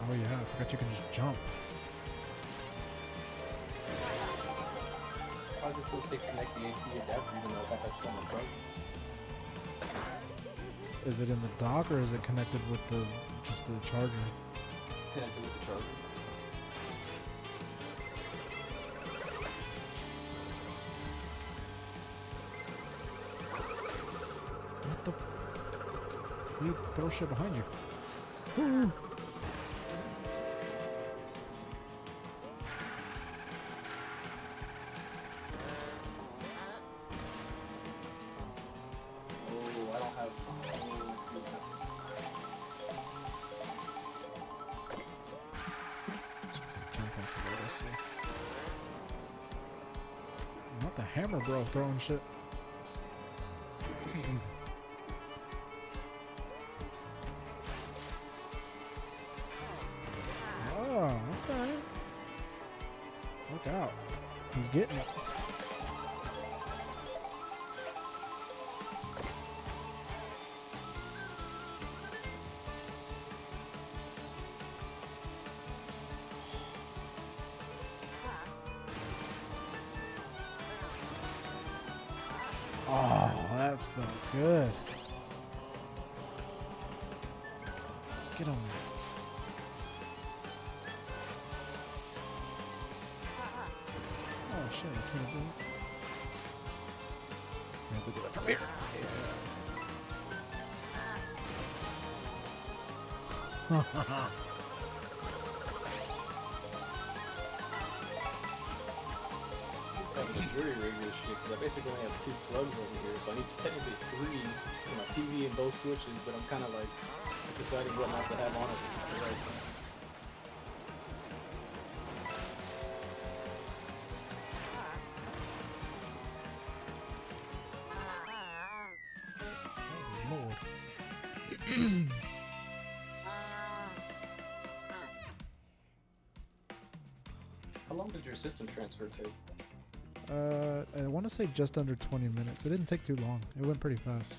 Oh yeah, I forgot you can just jump. Why does it still say connect the AC adapter even though I got that shit on the front? Is it in the dock or is it connected with the just the charger? Connected with the charger. What the? You throw shit behind you. Ooh. Oh, I don't have. Let's see what's Supposed to jump off of it, I see. Not the hammer, bro, throwing shit. Oh, okay. Look out. He's getting it. Oh, that felt good. Get on there. Oh shit, I'm trying to do it. I have to do it from here. Yeah. the jury rig this shit because I basically only have 2 plugs over here, so I need technically 3 for my TV and both switches, but I'm kind of like deciding what not to have on at this right time. Lord. How long did your system transfer take? I want to say just under 20 minutes. It didn't take too long. It went pretty fast.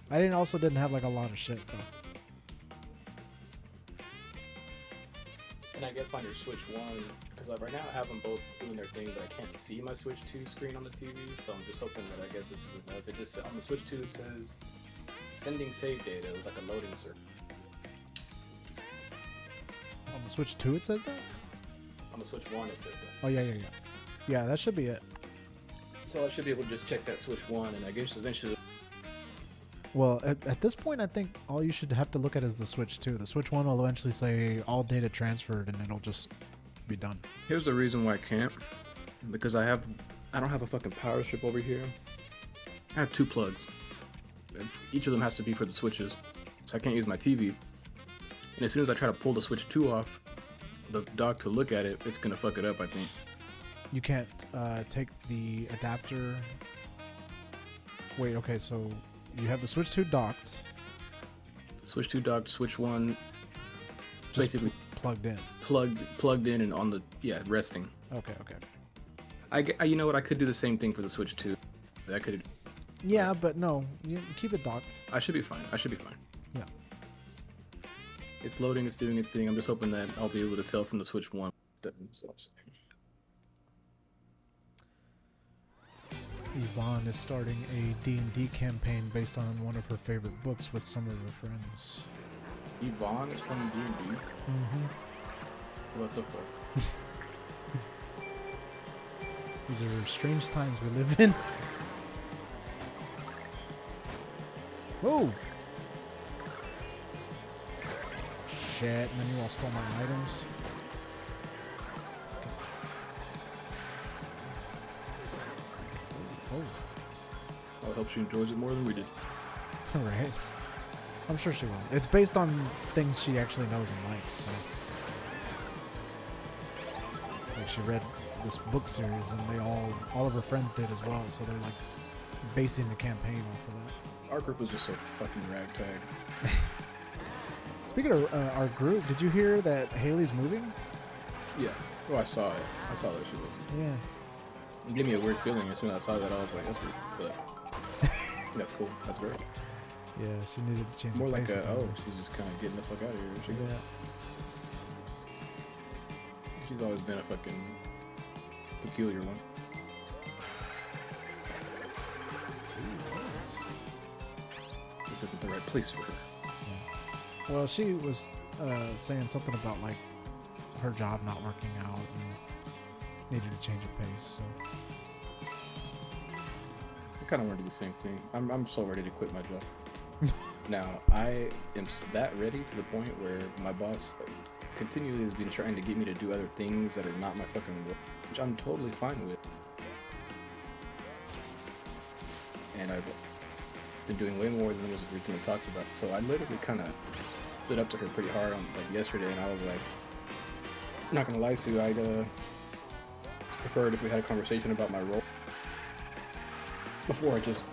I didn't have like a lot of shit though. And I guess on your Switch 1, because right now I have them both doing their thing, but I can't see my Switch 2 screen on the TV, so I'm just hoping that I guess this is enough. It just, on the Switch 2 it says, sending save data with like a loading circle. On the Switch 2 it says that? On the Switch 1 it says that. Oh, yeah. Yeah, that should be it. So I should be able to just check that Switch 1, and I guess eventually... Well, at this point, I think all you should have to look at is the Switch 2. The Switch 1 will eventually say all data transferred, and it'll just be done. Here's the reason why I can't. Because I don't have a fucking power strip over here. I have 2 plugs. And each of them has to be for the switches. So I can't use my TV. And as soon as I try to pull the Switch 2 off the dock to look at it, it's gonna fuck it up, I think. You can't take the adapter. Wait, okay, so you have the Switch 2 docked. Switch 2 docked, Switch 1 Just basically plugged in. plugged in and on the, resting. Okay. You know what, I could do the same thing for the Switch 2. I could... Yeah, but no, you keep it docked. I should be fine. Yeah. It's loading, it's doing its thing. I'm just hoping that I'll be able to tell from the Switch 1. That's what I'm saying. Yvonne is starting a D&D campaign based on one of her favorite books with some of her friends. Yvonne is from D&D? Mm-hmm. What the fuck? These are strange times we live in. Whoa! Shit, and then you all stole my items. Oh. I hope she enjoys it more than we did. Right. I'm sure she will. It's based on things she actually knows and likes, so. Like, she read this book series, and they all of her friends did as well, so they're like basing the campaign off of that. Our group was just so fucking ragtag. Speaking of our group, did you hear that Haley's moving? Yeah. Oh, I saw it. I saw that she was. Yeah. It gave me a weird feeling as soon as I saw that. I was like, that's weird, but that's cool. That's great. Yeah, she needed to change More the like pace a, of it. she's just kind of getting the fuck out of here. She, Yeah. She's always been a fucking peculiar one. This isn't the right place for her. Yeah. Well, she was saying something about like her job not working out and needed to change of pace. So I kind of want to do the same thing. I'm so ready to quit my job. Now, I am that ready to the point where my boss continually has been trying to get me to do other things that are not my fucking work, which I'm totally fine with. And I've been doing way more than was originally talked about. So I literally kind of stood up to her pretty hard on like yesterday, and I was like, not gonna lie, Sue, I'd preferred if we had a conversation about my role before I just,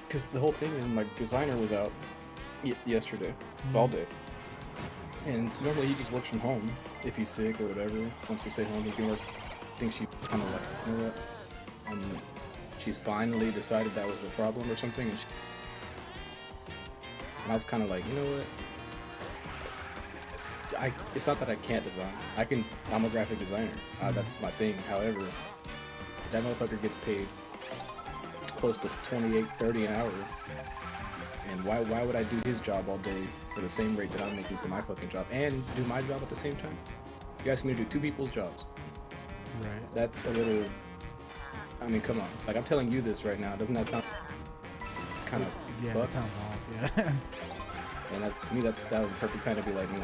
because the whole thing is my designer was out yesterday, all day, and normally he just works from home if he's sick or whatever, wants to stay home, he can work. I think she kind of like, you know what, she's finally decided that was a problem or something, and I was kind of like, you know what, it's not that I can't design. I'm a graphic designer. That's my thing. However, that motherfucker gets paid close to 28, 30 an hour. And why would I do his job all day for the same rate that I'm making for my fucking job and do my job at the same time? You ask me to do 2 people's jobs. right. That's a little, I mean, come on. Like, I'm telling you this right now. Doesn't that sound kind of Yeah, fucked? that sounds off. Yeah. And that's, to me, that was a perfect time to be like, no,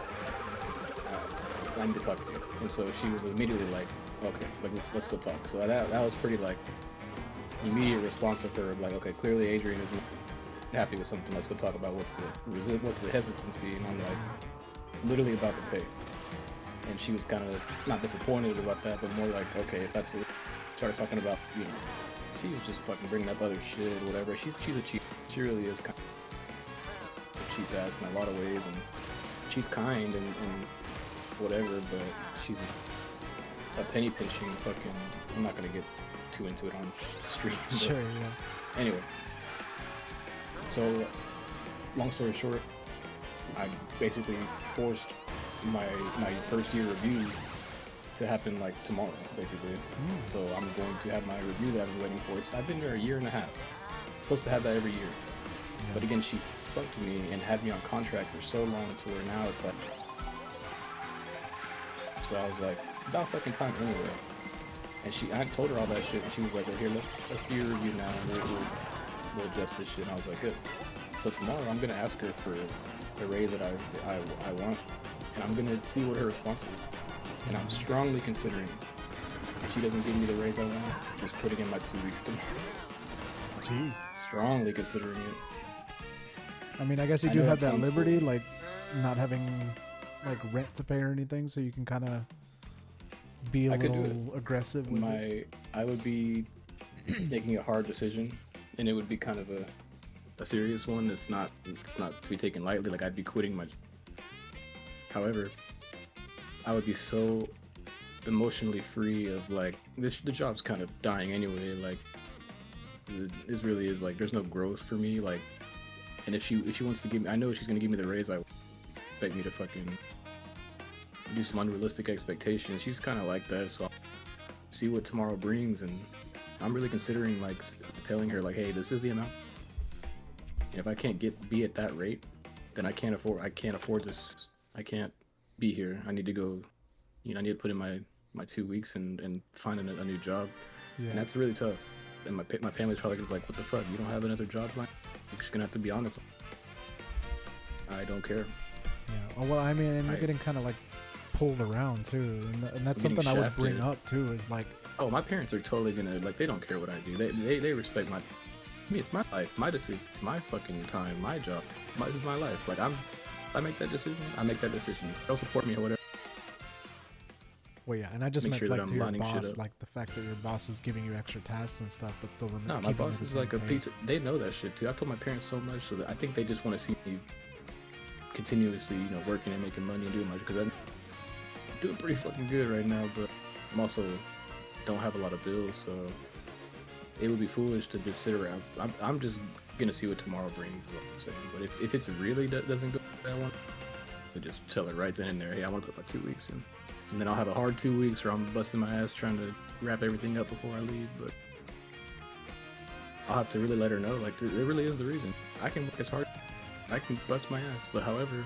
I need to talk to you. And so she was immediately like, okay, like let's go talk. So that was pretty like immediate response of her, like, okay, clearly Adrian isn't happy with something. Let's go talk about what's the hesitancy. And I'm like, it's literally about the pay. And she was kind of not disappointed about that, but more like, okay, if that's what started talking about, you know, she was just fucking bringing up other shit, whatever. She's a cheap. She really is kind of a cheap ass in a lot of ways, and she's kind and whatever, but she's a penny pinching fucking. I'm not gonna get too into it on stream. Sure. Yeah. Anyway, so long story short, I basically forced my first year review to happen like tomorrow, basically. So I'm going to have my review that I've been waiting for. I've been there a year and a half. Supposed to have that every year. But again, she fucked me and had me on contract for so long to where now it's like. So I was like, it's about fucking time anyway. And I told her all that shit, and she was like, well, here, let's do your review now, and we'll adjust this shit. And I was like, good. So tomorrow I'm gonna ask her for the raise that I want, and I'm gonna see what her response is. And I'm strongly considering, if she doesn't give me the raise I want, just putting in my 2 weeks tomorrow. Jeez. Strongly considering it. I mean, I guess you I do know have that that sounds liberty, cool. like not having like rent to pay or anything, so you can kind of be a I could do little aggressive with it. I would be making a hard decision, and it would be kind of a serious one. It's not to be taken lightly. Like I'd be quitting my. However, I would be so emotionally free of like the job's kind of dying anyway. Like it really is like there's no growth for me. Like, and if she wants to give me, I know she's gonna give me the raise. I expect me to fucking do some unrealistic expectations. She's kind of like that, so I'll see what tomorrow brings. And I'm really considering like telling her like, hey, this is the amount. And if I can't be at that rate, then I can't afford this. I can't be here. I need to go. I need to put in my 2 weeks and find a new job. Yeah. And that's really tough. And my family's probably gonna be like, what the fuck? You don't have another job line? I'm just gonna have to be honest. I don't care. Yeah. Well, I mean, and you're getting kind of like pulled around too, and that's I'm getting something I would bring shafted. up too. Is like, Oh, my parents are totally gonna like. They don't care what I do. They respect my. I mean, it's my life, my decision, it's my fucking time, my job. This is my life. Like I make that decision. I make that decision. They'll support me or whatever. well, yeah, and I just Make meant sure that like I'm to your lining shit boss, up. like the fact that your boss is giving you extra tasks and stuff, but still No, my boss is like a piece of, they know that shit too. I told my parents so much, so that I think they just want to see me continuously, working and making money and doing my, because I'm doing pretty fucking good right now, but I'm also don't have a lot of bills, so it would be foolish to just sit around. I'm just gonna see what tomorrow brings, is all I'm saying. But if it's really doesn't go the way I want, I just tell her right then and there, hey, I want to put my 2 weeks in. And then I'll have a hard 2 weeks where I'm busting my ass trying to wrap everything up before I leave, but I'll have to really let her know, like, it really is the reason. I can work as hard, I can bust my ass, but however,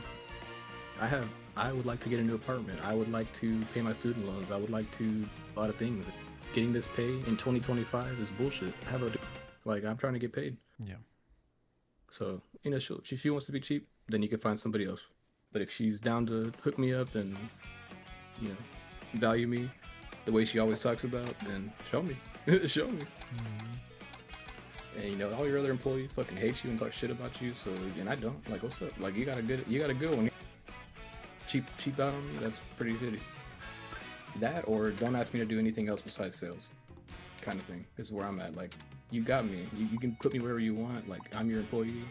I would like to get a new apartment. I would like to pay my student loans. I would like to a lot of things. Getting this pay in 2025 is bullshit. I'm trying to get paid. Yeah. So, if she wants to be cheap, then you can find somebody else. But if she's down to hook me up and, value me the way she always talks about, then show me. Show me. And all your other employees fucking hate you and talk shit about you, so, and I don't. Like, what's up? Like, you got a good one. Cheap out on me, that's pretty shitty. That, or don't ask me to do anything else besides sales, kind of thing, is where I'm at. Like, you got me. You can put me wherever you want. Like, I'm your employee.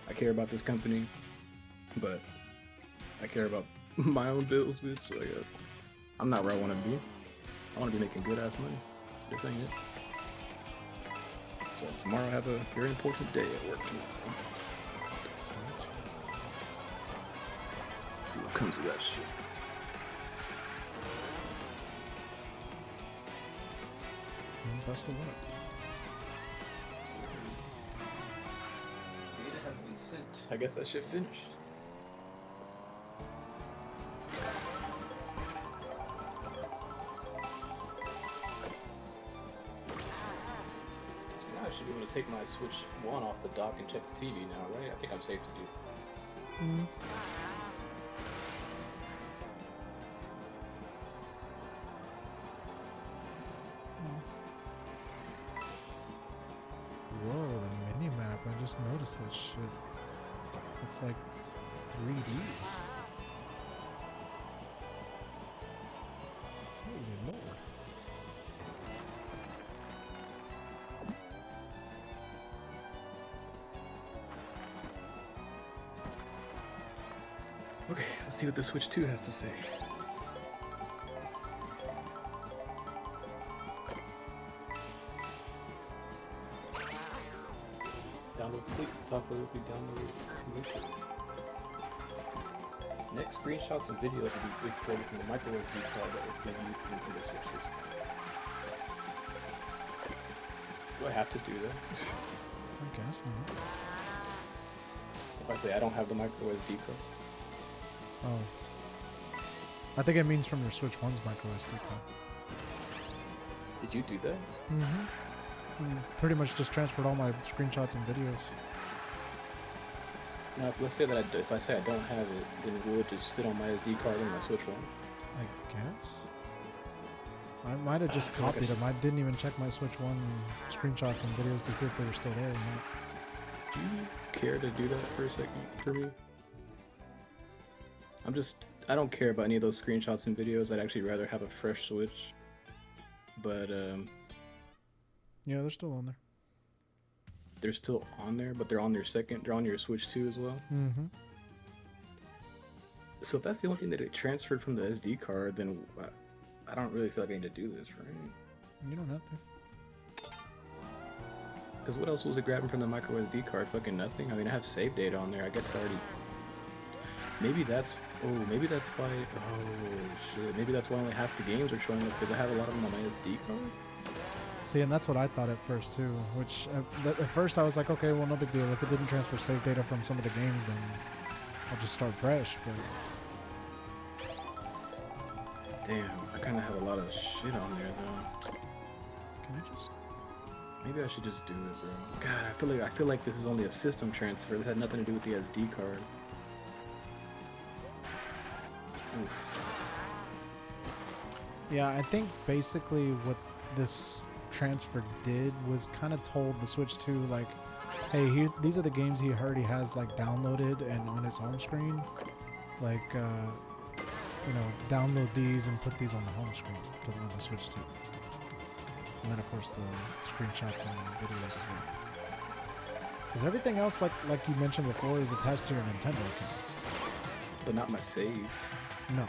I care about this company, but I care about my own bills, bitch. Like, I'm not where I want to be. I want to be making good ass money. This ain't it. So tomorrow I have a very important day at work tomorrow. See what comes of that shit. Best of luck. Data has been sent. I guess that shit finished. So now I should be able to take my Switch 1 off the dock and check the TV now, right? I think I'm safe to do. Whoa, the mini map! I just noticed that shit. It's like 3D. Holy lord! Okay, let's see what the Switch 2 has to say. Download please. Software will be downloaded. Next, screenshots and videos will be recorded from the micro SD card that will be used into the Switch system. Do I have to do that? I guess not. If I say I don't have the micro SD card? Oh. I think it means from your Switch 1's micro SD card. Did you do that? Mm-hmm. Pretty much just transferred all my screenshots and videos. Now, let's say that if I say I don't have it, then will it just sit on my SD card in my Switch 1? I guess. I might have just copied them. I didn't even check my Switch 1 screenshots and videos to see if they were still there or not. Do you care to do that for a second for me? I don't care about any of those screenshots and videos. I'd actually rather have a fresh Switch. But, yeah, they're still on there. they're still on there, but they're on your Switch 2 as well. Mm-hmm. So if that's the only thing that it transferred from the SD card, then I don't really feel like I need to do this, right? You don't have to. Because what else was it grabbing from the micro SD card? Fucking nothing. I mean, I have save data on there. I guess I already. Maybe that's why. Oh shit. Maybe that's why only half the games are showing up, because I have a lot of them on my SD card. See, and that's what I thought at first too. Which at first I was like, okay, well, no big deal. If it didn't transfer save data from some of the games, then I'll just start fresh. But damn, I kind of have a lot of shit on there though. can I just? Maybe I should just do it, bro. God, I feel like this is only a system transfer. This had nothing to do with the SD card. Oof. Yeah, I think basically what this transfer did was kind of told the Switch 2 like, hey, these are the games he already has like downloaded and on his home screen. Like, you know, download these and put these on the home screen on the Switch 2. And then of course the screenshots and videos as well. Because everything else, like you mentioned before, is attached to your Nintendo account. But not my saves. No.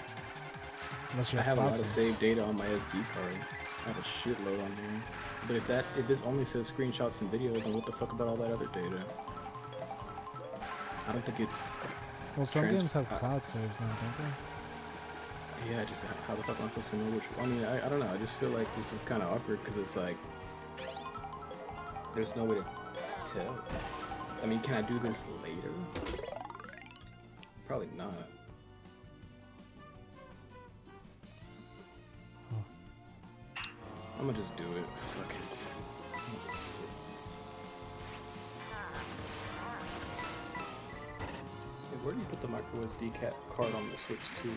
Unless you I have a cloud lot of save. save data on my SD card. I have a shitload on there. But if this only says screenshots and videos, then what the fuck about all that other data? I don't think it. Well, some games have cloud saves now, don't they? Yeah, just how the fuck am I supposed to know which? I mean, I don't know. I just feel like this is kind of awkward because it's like there's no way to tell. I mean, can I do this later? Probably not. I'm gonna just do it. Fuck it. I'm gonna just do it. Hey, where do you put the micro SD card on the Switch 2?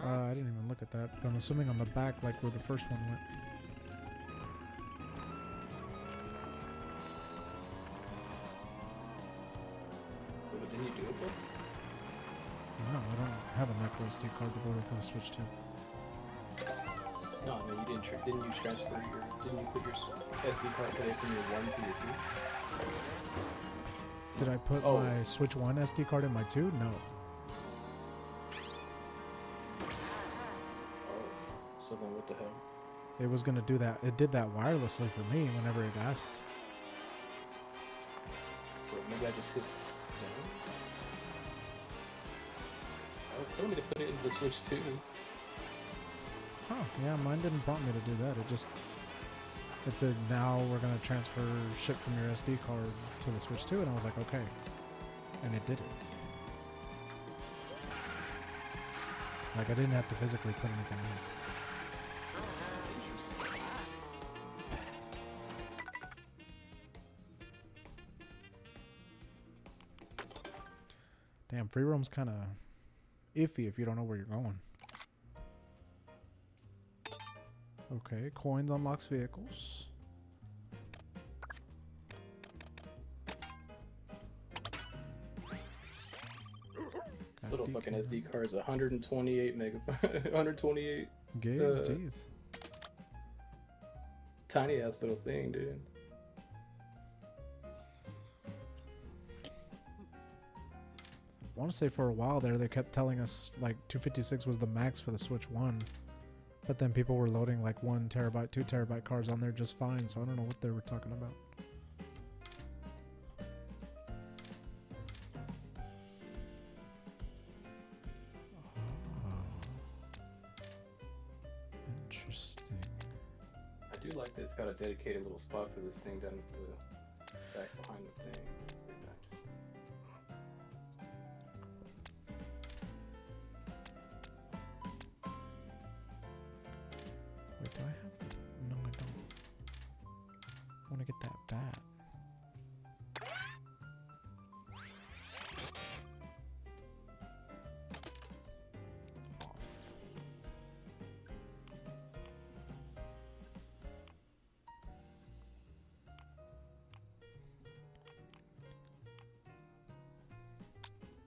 I didn't even look at that, but I'm assuming on the back, like where the first one went. But didn't you do it though? No, I don't have a micro SD card to order for the Switch 2. No, you didn't. Didn't you transfer Didn't you put your SD card today from your 1 to your 2? Did I put my Switch 1 SD card in my 2? No. So then what the hell? It was gonna do that. It did that wirelessly for me whenever it asked. So maybe I just hit down? I was telling me to put it into the Switch 2. Oh, yeah, mine didn't prompt me to do that. It said now we're gonna transfer shit from your SD card to the Switch 2, and I was like, okay. And it did it. Like, I didn't have to physically put anything in. Damn, free roam's kind of iffy if you don't know where you're going. Okay, coins unlocks vehicles. This little fucking SD card is 128 128 gigs, jeez. Tiny ass little thing, dude. I want to say for a while there they kept telling us like 256 was the max for the Switch 1, but then people were loading like 1 terabyte, 2 terabyte cards on there just fine, so I don't know what they were talking about. Interesting. I do like that it's got a dedicated little spot for this thing down at the back behind the thing. It's very nice. Wait, do I have the... No, I don't. I want to get that bat. Off.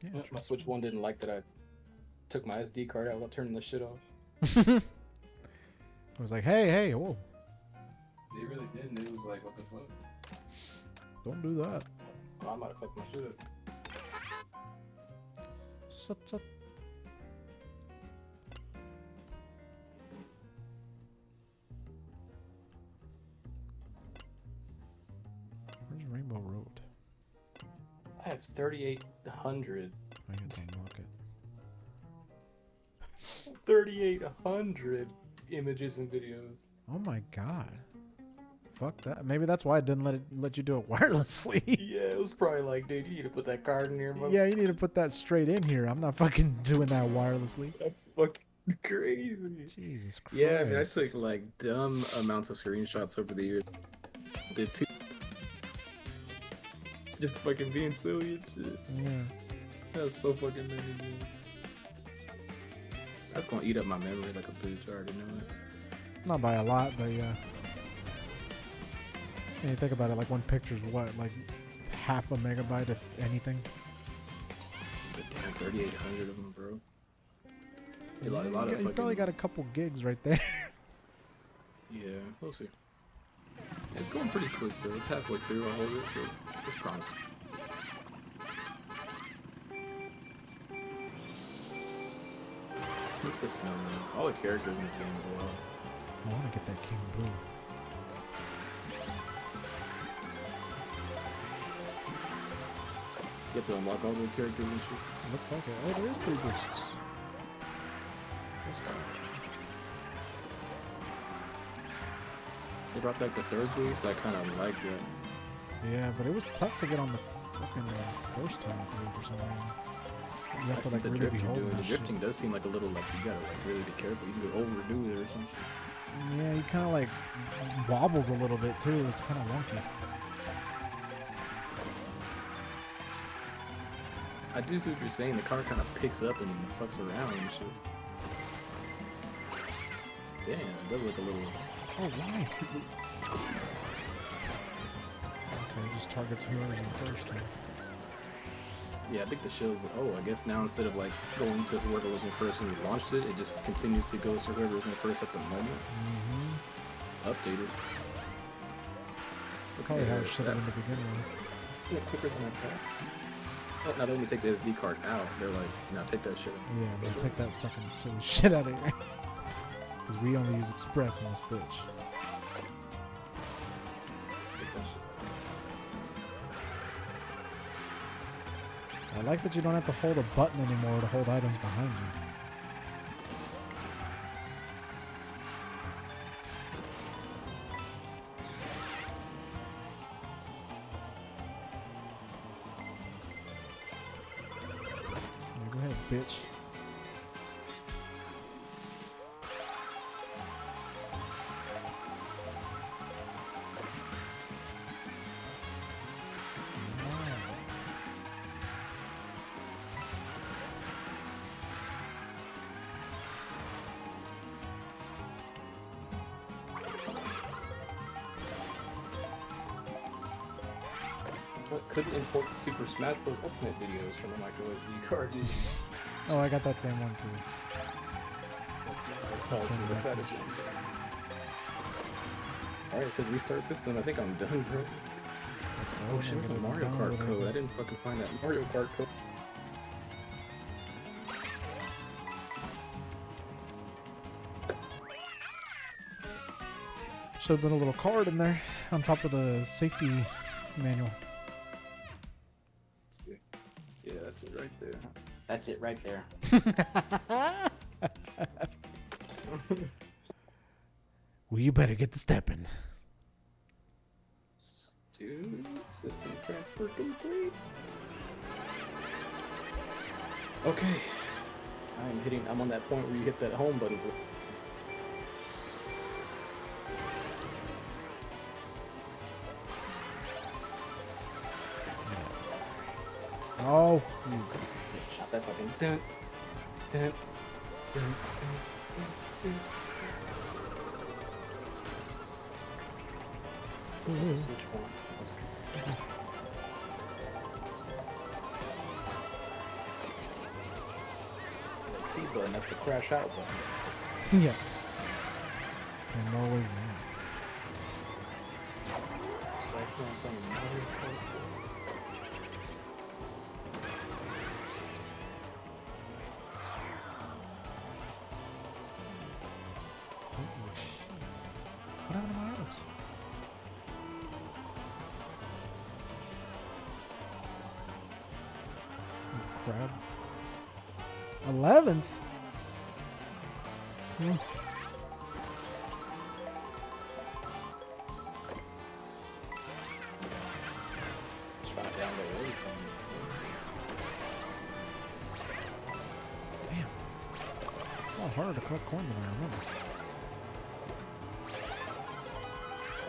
Yeah, My Switch 1 didn't like that I took my SD card out while turning the shit off. I was like, hey, whoa, They really didn't. It was like, what the fuck? don't do that. Oh, I might have fucked my shit up. Sut. Where's Rainbow Road? I have 3,800. I had to unlock it. 3,800 images and videos. Oh my god. Fuck that. Maybe that's why I didn't let you do it wirelessly. Yeah, it was probably like, dude, you need to put that card in here, mother. Yeah, you need to put that straight in here. I'm not fucking doing that wirelessly. That's fucking crazy. Jesus Christ. Yeah, I mean, I took like dumb amounts of screenshots over the years. Did too. Just fucking being silly and shit. Yeah. That was so fucking many, dude. That's gonna eat up my memory like a bitch. I already know it. Not by a lot, but yeah. And you think about it, like one picture's what, like half a megabyte, if anything. But damn, 3,800 of them, bro. A You lot of you fucking. probably got a couple gigs right there. Yeah, we'll see. It's going pretty quick though. It's halfway through. I'll hold it, so it's promising. Look at the snowman. All the characters in this game as well. I want to get that King Boo. Get to unlock all the characters and shit. Looks like it. Oh, there is 3 boosts. Let's go. They brought back the third boost. I kind of like that. Yeah, but it was tough to get on the fucking first time through for some reason. You have I to see like the really be drifting holding doing. The that shit. drifting does seem like a little like you gotta like really be careful. You could overdo it or something. Yeah, he kind of like wobbles a little bit too. It's kind of wonky. I do see what you're saying. The car kind of picks up and fucks around and shit. Damn, it does look a little. Oh, why? Okay, it just targets whoever's in first then. Yeah, I think the show's. Oh, I guess now instead of like going to whoever was in first when we launched it, it just continuously goes to whoever's in first at the moment. Mm-hmm. Updated. Probably how it should have been to begin with. Yeah, quicker than I thought. Now they only take the SD card out. They're like, now take that shit out. Yeah, man, take that fucking silly shit out of here. Because we only use Express in this bitch. Take that shit. I like that you don't have to hold a button anymore to hold items behind you. Yeah, go ahead, bitch. But couldn't import the Super Smash Bros. Ultimate videos from the micro SD card. Did you? Oh, I got that same one too. That's probably some of the fattest ones. Alright, it says restart system. I think I'm done, bro. Let's go. Oh shit, we got a Mario Kart code. I didn't fucking find that Mario Kart code. Should have been a little card in there on top of the safety manual. Let's see. Yeah, that's it right there. That's it right there. Well, you better get to stepping. Dude, system transfer complete. Okay. I'm on that point where you hit that home button. Oh, you Not that fucking dun, dun, dun, dun, dun. Switch one. That C button, that's the crash out button. yeah. In more ways than SAXMan playing Mario Kart. What happened to my arrows? Oh, crap. 11th? Try to download everything. Damn. A lot harder to collect coins than I remember.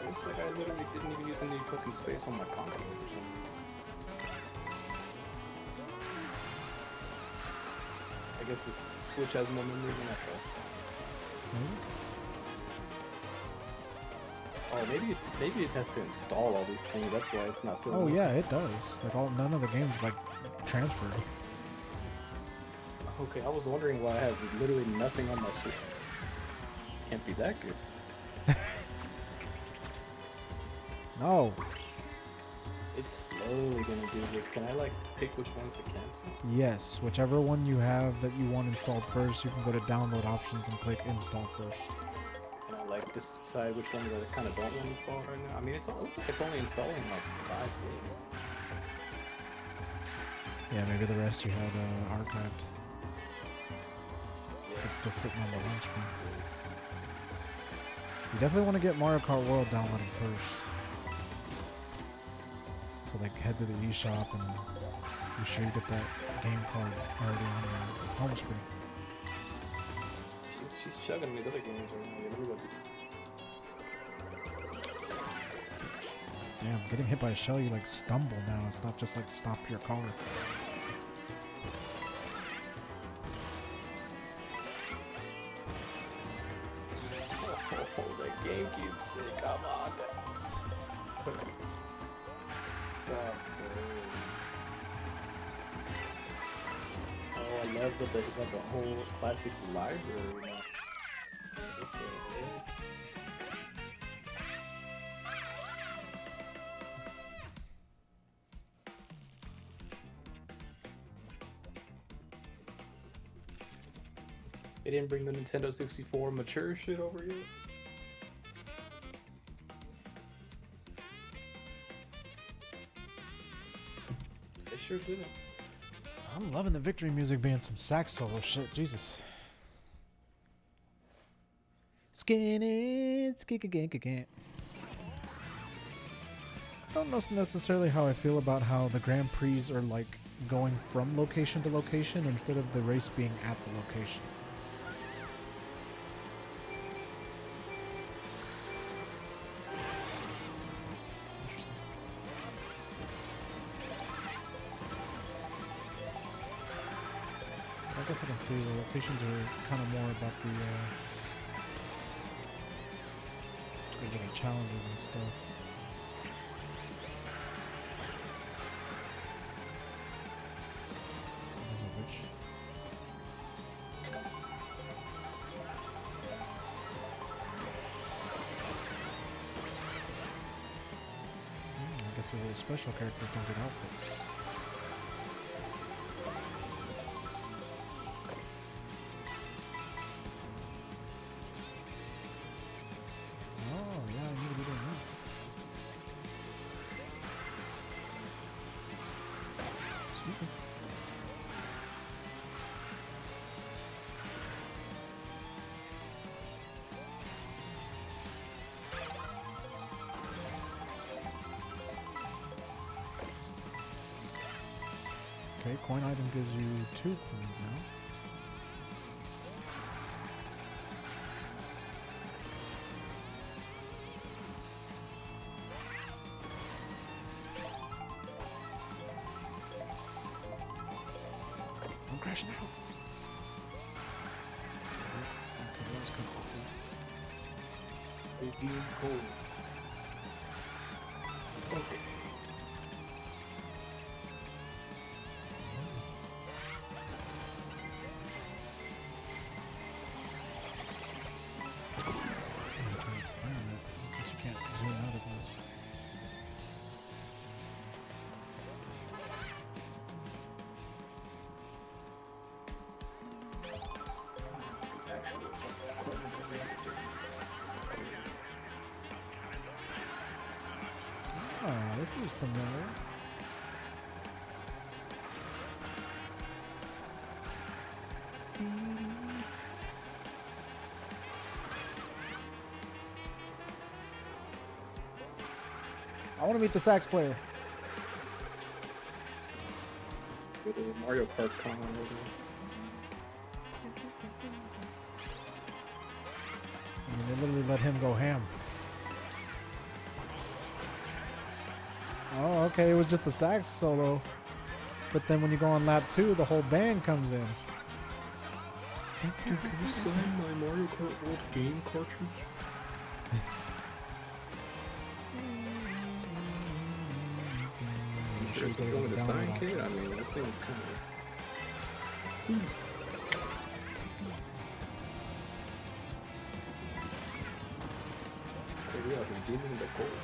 Looks like I literally didn't even use any fucking space on my console or something. I guess this Switch has more memory than I thought. Oh, maybe it has to install all these things. That's why it's not filling Oh up. yeah, it does. Like none of the games like transferred. Okay, I was wondering why I have literally nothing on my Switch. Can't be that good. No. It's slowly gonna do this. Can I like pick which ones to cancel? Yes, whichever one you have that you want installed first, you can go to download options and click install first. Can I like decide which ones I kind of don't want to install right now? I mean, it looks like it's only installing like 5 games. Yeah, maybe the rest you had archived. It's still sitting on the home screen. You definitely want to get Mario Kart World downloaded first. So like head to the eShop and be sure you get that game card already on your home screen. She's chugging these other games right now. Everybody. Damn, getting hit by a shell, you like stumble now. It's not just like stop your car. Oh, that GameCube shit. Come on. Oh, I love that there's like a whole classic library now. They didn't bring the Nintendo 64 mature shit over yet? They sure didn't. I'm loving the victory music being some sax solo shit. Jesus. Skin it, skik again. I don't know necessarily how I feel about how the Grand Prix are like going from location to location instead of the race being at the location. Interesting. I guess I can see the locations are kind of more about the getting challenges and stuff. There's a witch. I guess those little special characters don't get outfits. Oh, yeah, I need to be doing that. Excuse me. Okay, coin item gives you 2 coins now. I'm crashing out. Okay, that was kind of awkward. It being cold. Okay. I'm trying to time that. I guess you can't zoom out of those. Ah, this is familiar. I want to meet the sax player. With a Mario Kart con over there. I mean, they literally let him go ham. Oh, okay, it was just the sax solo. But then when you go on lap 2, the whole band comes in. Can you sign my Mario Kart World game cartridge? You sure it's going to sign, kid? I mean, this thing is kind of... Hey, we are redeeming the gold.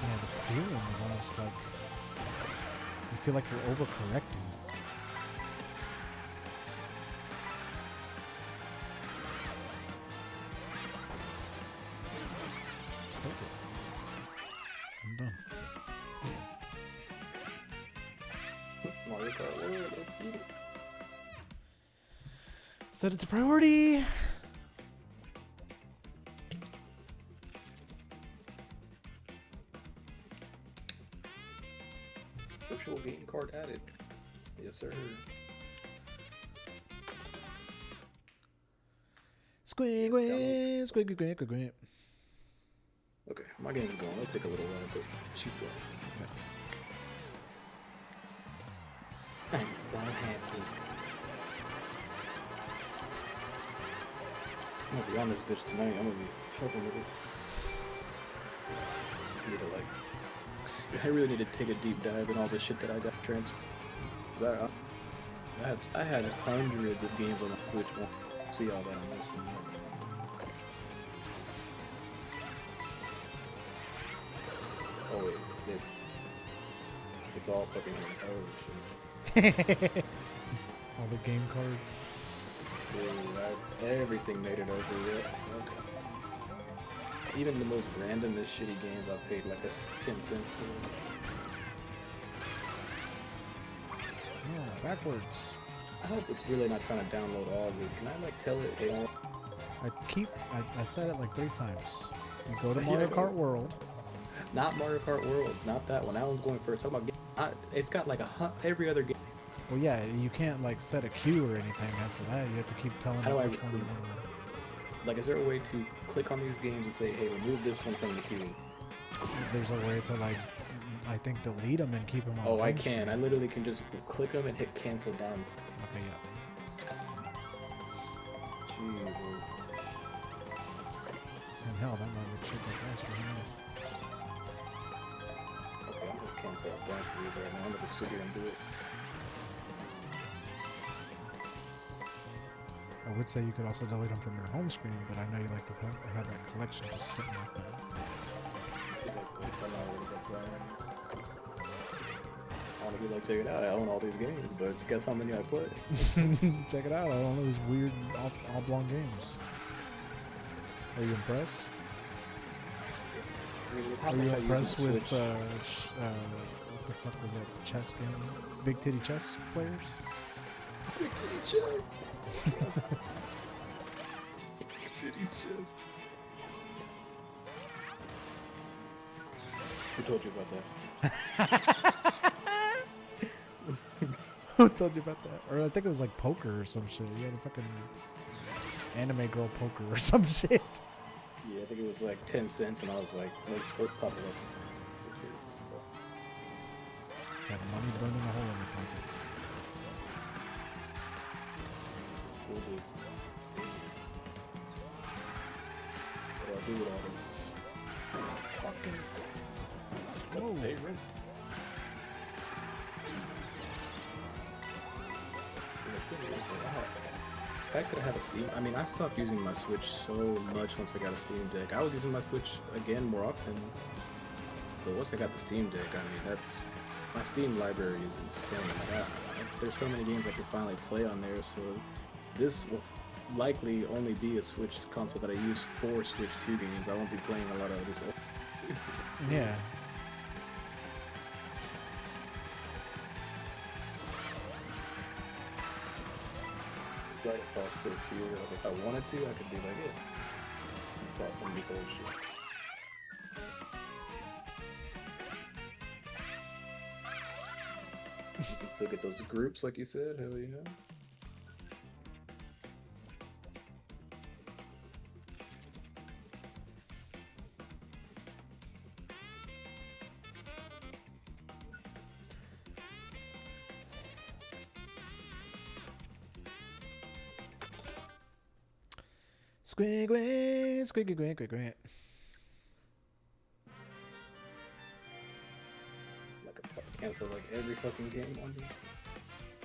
Yeah, the steering is almost like you feel like you're overcorrecting. Take it. I'm done. Mario Kart World, let's do it. Set it to priority. Virtual game card added. Yes, sir. Squig, squig, squig, squig, squig. Okay, my game's going. It'll take a little while, but she's going. I'm so happy. I'm gonna be on this bitch tonight. I'm gonna be fucking with it. I need to I really need to take a deep dive in all this shit that I got transferred. 'Cause I had hundreds of games on which one. See all that on this one. Oh wait, it's all fucking shit. All the game cards. Dude, everything made it over yet. Okay. Even the most randomest shitty games I paid like 10 cents for. Oh, backwards. I hope it's really not trying to download all of these. Can I like tell it, hey, I said it like 3 times. You go to Yeah, Mario go. Kart World. not Mario Kart World, not that one. That one's going first. Talk about it's got like every other game. Well, yeah, you can't like set a queue or anything after that. You have to keep telling How them do I which one you want to. Like, is there a way to click on these games and say, hey, remove this one from the queue? There's a way to like, I think delete them and keep them on. Oh, I home can. screen. I literally can just click them and hit cancel down. Okay, yeah. Jesus. And hell, that might be cheaper faster. Who knows? Okay, I'm gonna cancel a bunch of these right now. I'm gonna just sit here and do it. I would say you could also delete them from your home screen, but I know you like to have that collection just sitting up there. I want to be like, check it out. I own all these games, but guess how many I play? Check it out. I don't know these weird oblong games. Are you impressed? I mean, with how Are much you I use impressed my with Switch, what the fuck was that chess game? Big titty chess players? Big titty chest. Big titty chest. Who told you about that? Who told you about that? Or I think it was like poker or some shit. You had a fucking anime girl poker or some shit. Yeah, I think it was like 10 cents, and I was like, let's pop it up. Just have money burning a hole in your pocket. It's cool, dude. What do I do with all this? Fucking. Oh, hey, right. The fact that I have a Steam, I mean, I stopped using my Switch so much once I got a Steam Deck. I was using my Switch again more often, but once I got the Steam Deck, I mean, that's, my Steam library is insane. Like, there's so many games I can finally play on there, so this will likely only be a Switch console that I use for Switch 2 games. I won't be playing a lot of this old. Yeah. But it's all still pure. Like, if I wanted to, I could be like, yeah, install some of this old shit. You can still get those groups, like you said. Hell yeah. Squiggy, squiggy, squiggy, squiggy. Like a cancel like every fucking game on me.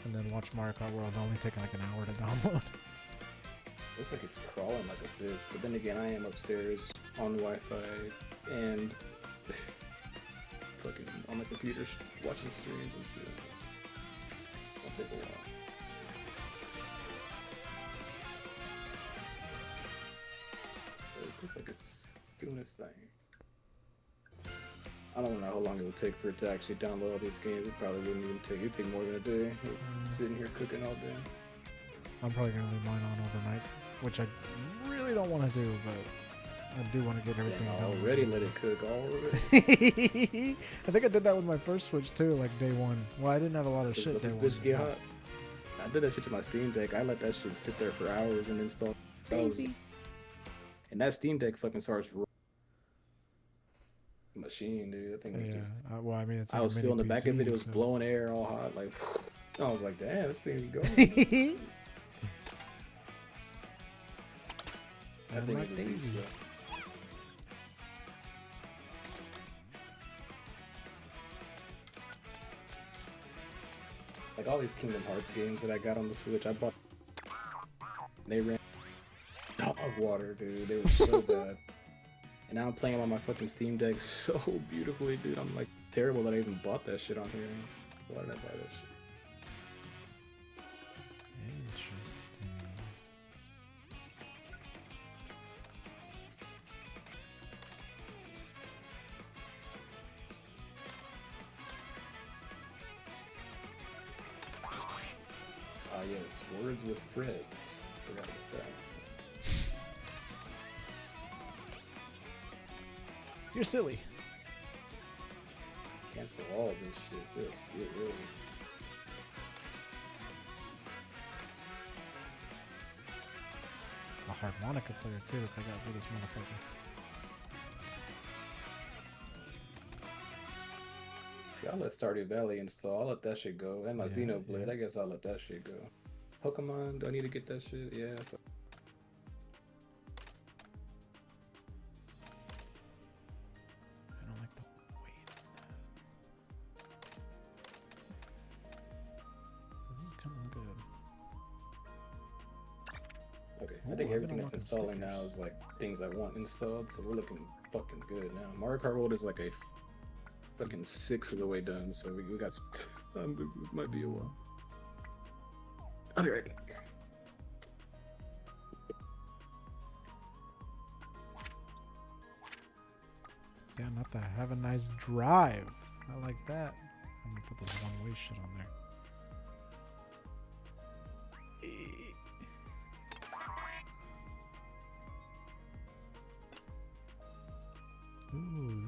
And then watch Mario Kart World only taking like an hour to download. Looks like it's crawling like a fish, but then again, I am upstairs on Wi-Fi and fucking on my computer watching streams and shit. It'll take a while. But it looks like it's doing its thing. I don't know how long it would take for it to actually download all these games. It probably wouldn't even take. It'd take more than a day. Sitting here cooking all day. I'm probably gonna leave mine on overnight, which I really don't want to do, but I do want to get everything Damn, done. already let it cook already. I think I did that with my first Switch too, like day one. Well, I didn't have a lot of Just shit let day this one. bitch get hot. I did that shit to my Steam Deck. I let that shit sit there for hours and install. And that Steam Deck fucking starts machine, dude. That thing was Yeah. just. Well, I mean, it's. I like was a feeling the mini back of it. PC, It was so- blowing air all hot. Like, I was like, damn, this thing's going. That And thing my is a beast, Daisy. though. Like all these Kingdom Hearts games that I got on the Switch, I bought. They ran dog water, dude. They were so bad. And now I'm playing them on my fucking Steam Deck so beautifully, dude. I'm like terrible that I even bought that shit on here. Why did I buy that shit? Interesting. Ah, yes, Words with Freds. Forgot about that. You're silly. Cancel all this shit. Just get rid of it. A harmonica player too. If I got for this motherfucker. See, I'll let Stardew Valley install. I'll let that shit go. And my Yeah, Xenoblade, yeah. I guess I'll let that shit go. Pokemon, do I need to get that shit? Yeah. I don't like the weight of that. This is coming good. Okay, Ooh, I think I've everything been that's unlocking installing now stickers. is like things I want installed, so we're looking fucking good now. Mario Kart World is like a fucking 6 of the way done, so we got some. It might be a while. I'll be right back. Yeah, not to have a nice drive. I like that. I'm gonna put this one-way shit on there.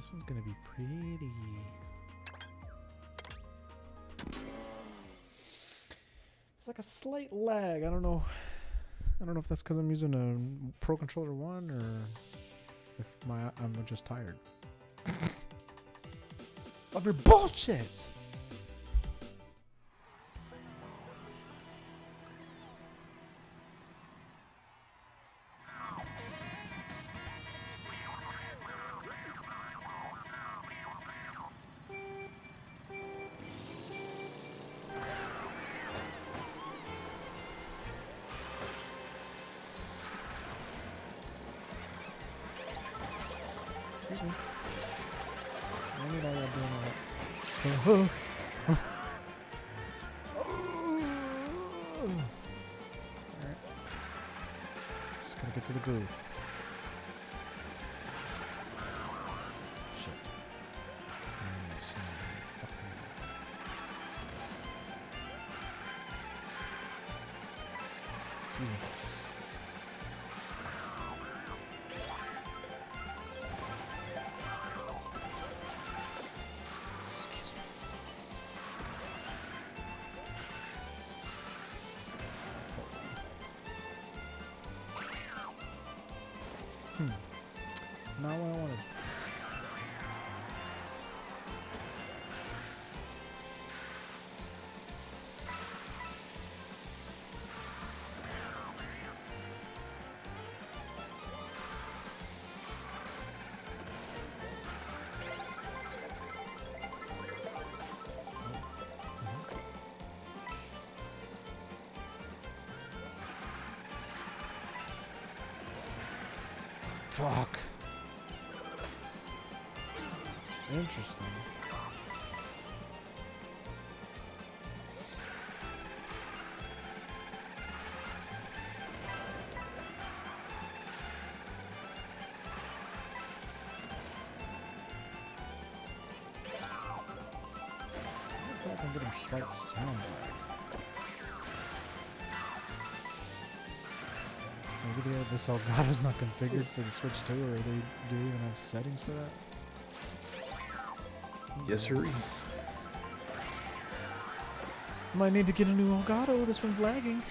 This one's gonna be pretty. It's like a slight lag. I don't know if that's because I'm using a Pro Controller 1 or if I'm just tired. Other bullshit. Excuse me. I need all that doing all that. Alright. Just gotta get to the groove. Shit. Fuck me. Excuse me. Excuse me. Not what I wanted. Fuck. Interesting. I feel like I'm getting slight sound lag. Maybe this Elgato's not configured for the Switch 2, or do they even have settings for that? Yes, sir. Might need to get a new Elgato. This one's lagging.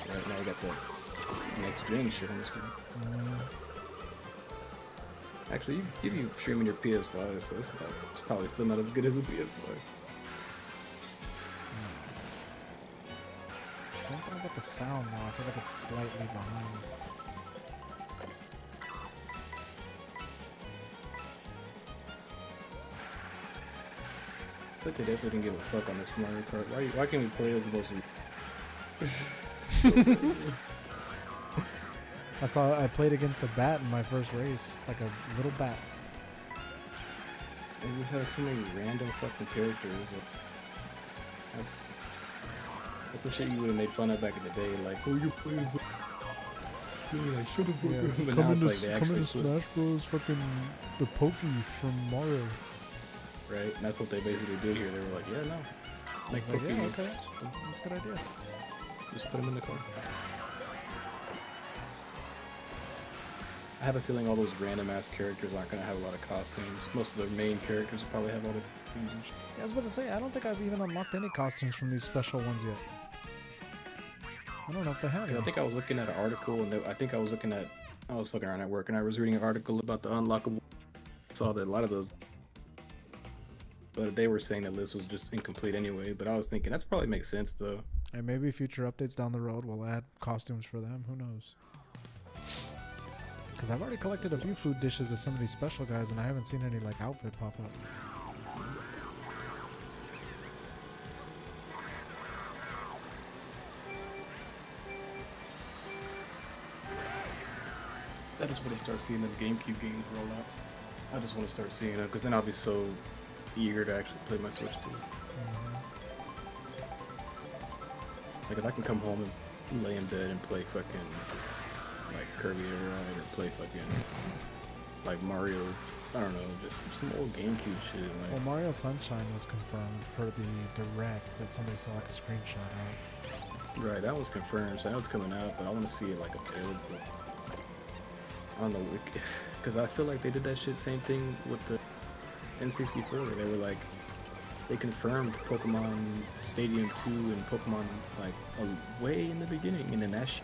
Right now we got the next gen shit on the screen. Actually, you streaming your PS5, so it's probably still not as good as a PS5. Something about the sound though. I feel like it's slightly behind. But they definitely didn't give a fuck on this Mario Kart. Why can't we play as the most? I played against a bat in my first race, like a little bat. They just have so many random fucking characters. That's some shit you would have made fun of back in the day. Like, oh, you play as like, shut up, Yeah. but Come now it's into, like they come actually into put, Smash Bros. Fucking the Pokey from Mario. right? And that's what they basically did here. They were like, yeah, no, I make was like, yeah, Pokemon. okay, that's a good idea. Just put them in the car. I have a feeling all those random ass characters aren't gonna have a lot of costumes. Most of the main characters will probably have all the costumes and shit. Yeah, I was about to say, I don't think I've even unlocked any costumes from these special ones yet. I don't know if they have. I any. think I was looking at an article, and I was fucking around at work, and I was reading an article about the unlockable. Saw that a lot of those, but they were saying that list was just incomplete anyway. But I was thinking that's probably makes sense though. And maybe future updates down the road will add costumes for them. Who knows? Because I've already collected a few food dishes of some of these special guys, and I haven't seen any like outfit pop up. I just want to start seeing them GameCube games roll out. I just want to start seeing them because then I'll be so eager to actually play my Switch too. Like if I can come home and lay in bed and play fucking like Kirby Air Ride or play fucking like Mario, I don't know, just some old GameCube shit. Like, Well, Mario Sunshine was confirmed for the direct that somebody saw like a screenshot of. right, that was confirmed, so I know it's coming out, but I want to see it like available. don't know, because I feel like they did that shit same thing with the N64. They were like, they confirmed Pokemon Stadium 2 and Pokemon like way in the beginning, and then that shit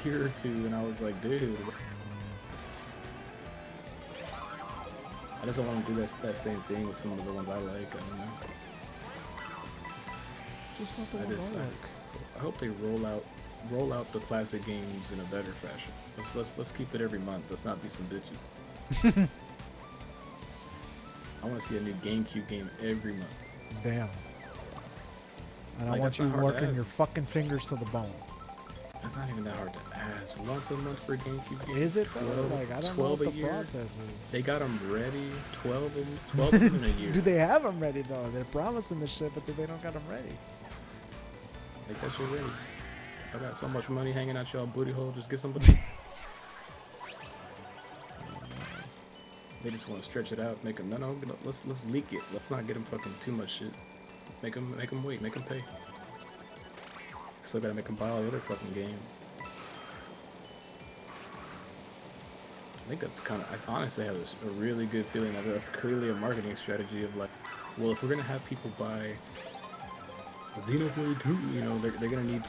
year or two, and I was like, dude, I just don't want to do that same thing with some of the ones I like. I don't know. Just not the I ones just I like. I hope they roll out the classic games in a better fashion. Let's keep it every month. Let's not be some bitches. I want to see a new GameCube game every month. Damn. And I Like, want that's you not hard to working your ask. fucking fingers to the bone. That's not even that hard to ask. Once a month for a GameCube game. Is it though? 12, Like, I don't know 12 what a the year. process is. They got them ready. 12 of them in a year. Do they have them ready though? They're promising this shit, but they don't got them ready. Make that shit ready. I got so much money hanging out y'all booty hole. Just get somebody. They just want to stretch it out. Make them no. Let's leak it. Let's not get them fucking too much shit. Make them wait. Make them pay. Still gotta make them buy all the other fucking game. I think that's kind of. I honestly have a really good feeling that that's clearly a marketing strategy of like, well, if we're gonna have people buy Xenoblade 2, you know, they're gonna need.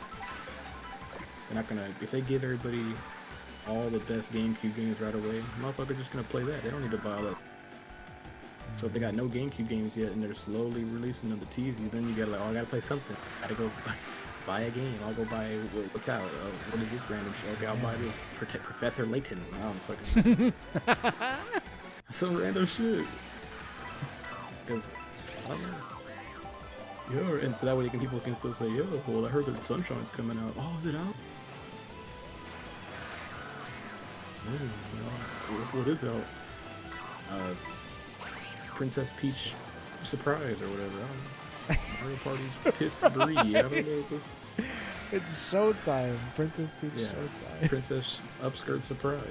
They're not gonna. If they give everybody all the best GameCube games right away, motherfuckers just gonna play that. They don't need to buy all that. So if they got no GameCube games yet and they're slowly releasing them to tease you, then you gotta like, oh, I gotta play something. I gotta go buy a game. I'll go buy what's out. What is this random shit? Okay, I'll buy this Professor Layton. I don't fucking some random shit. Because I don't know. Yeah, and so that way people can still say, yo, well, I heard that Sunshine's coming out. Oh, is it out? What is out? Princess Peach Surprise or whatever. I don't know. Mario Party Piss Brie. I don't know. It's showtime. Princess Peach Yeah. showtime. Princess Upskirt Surprise.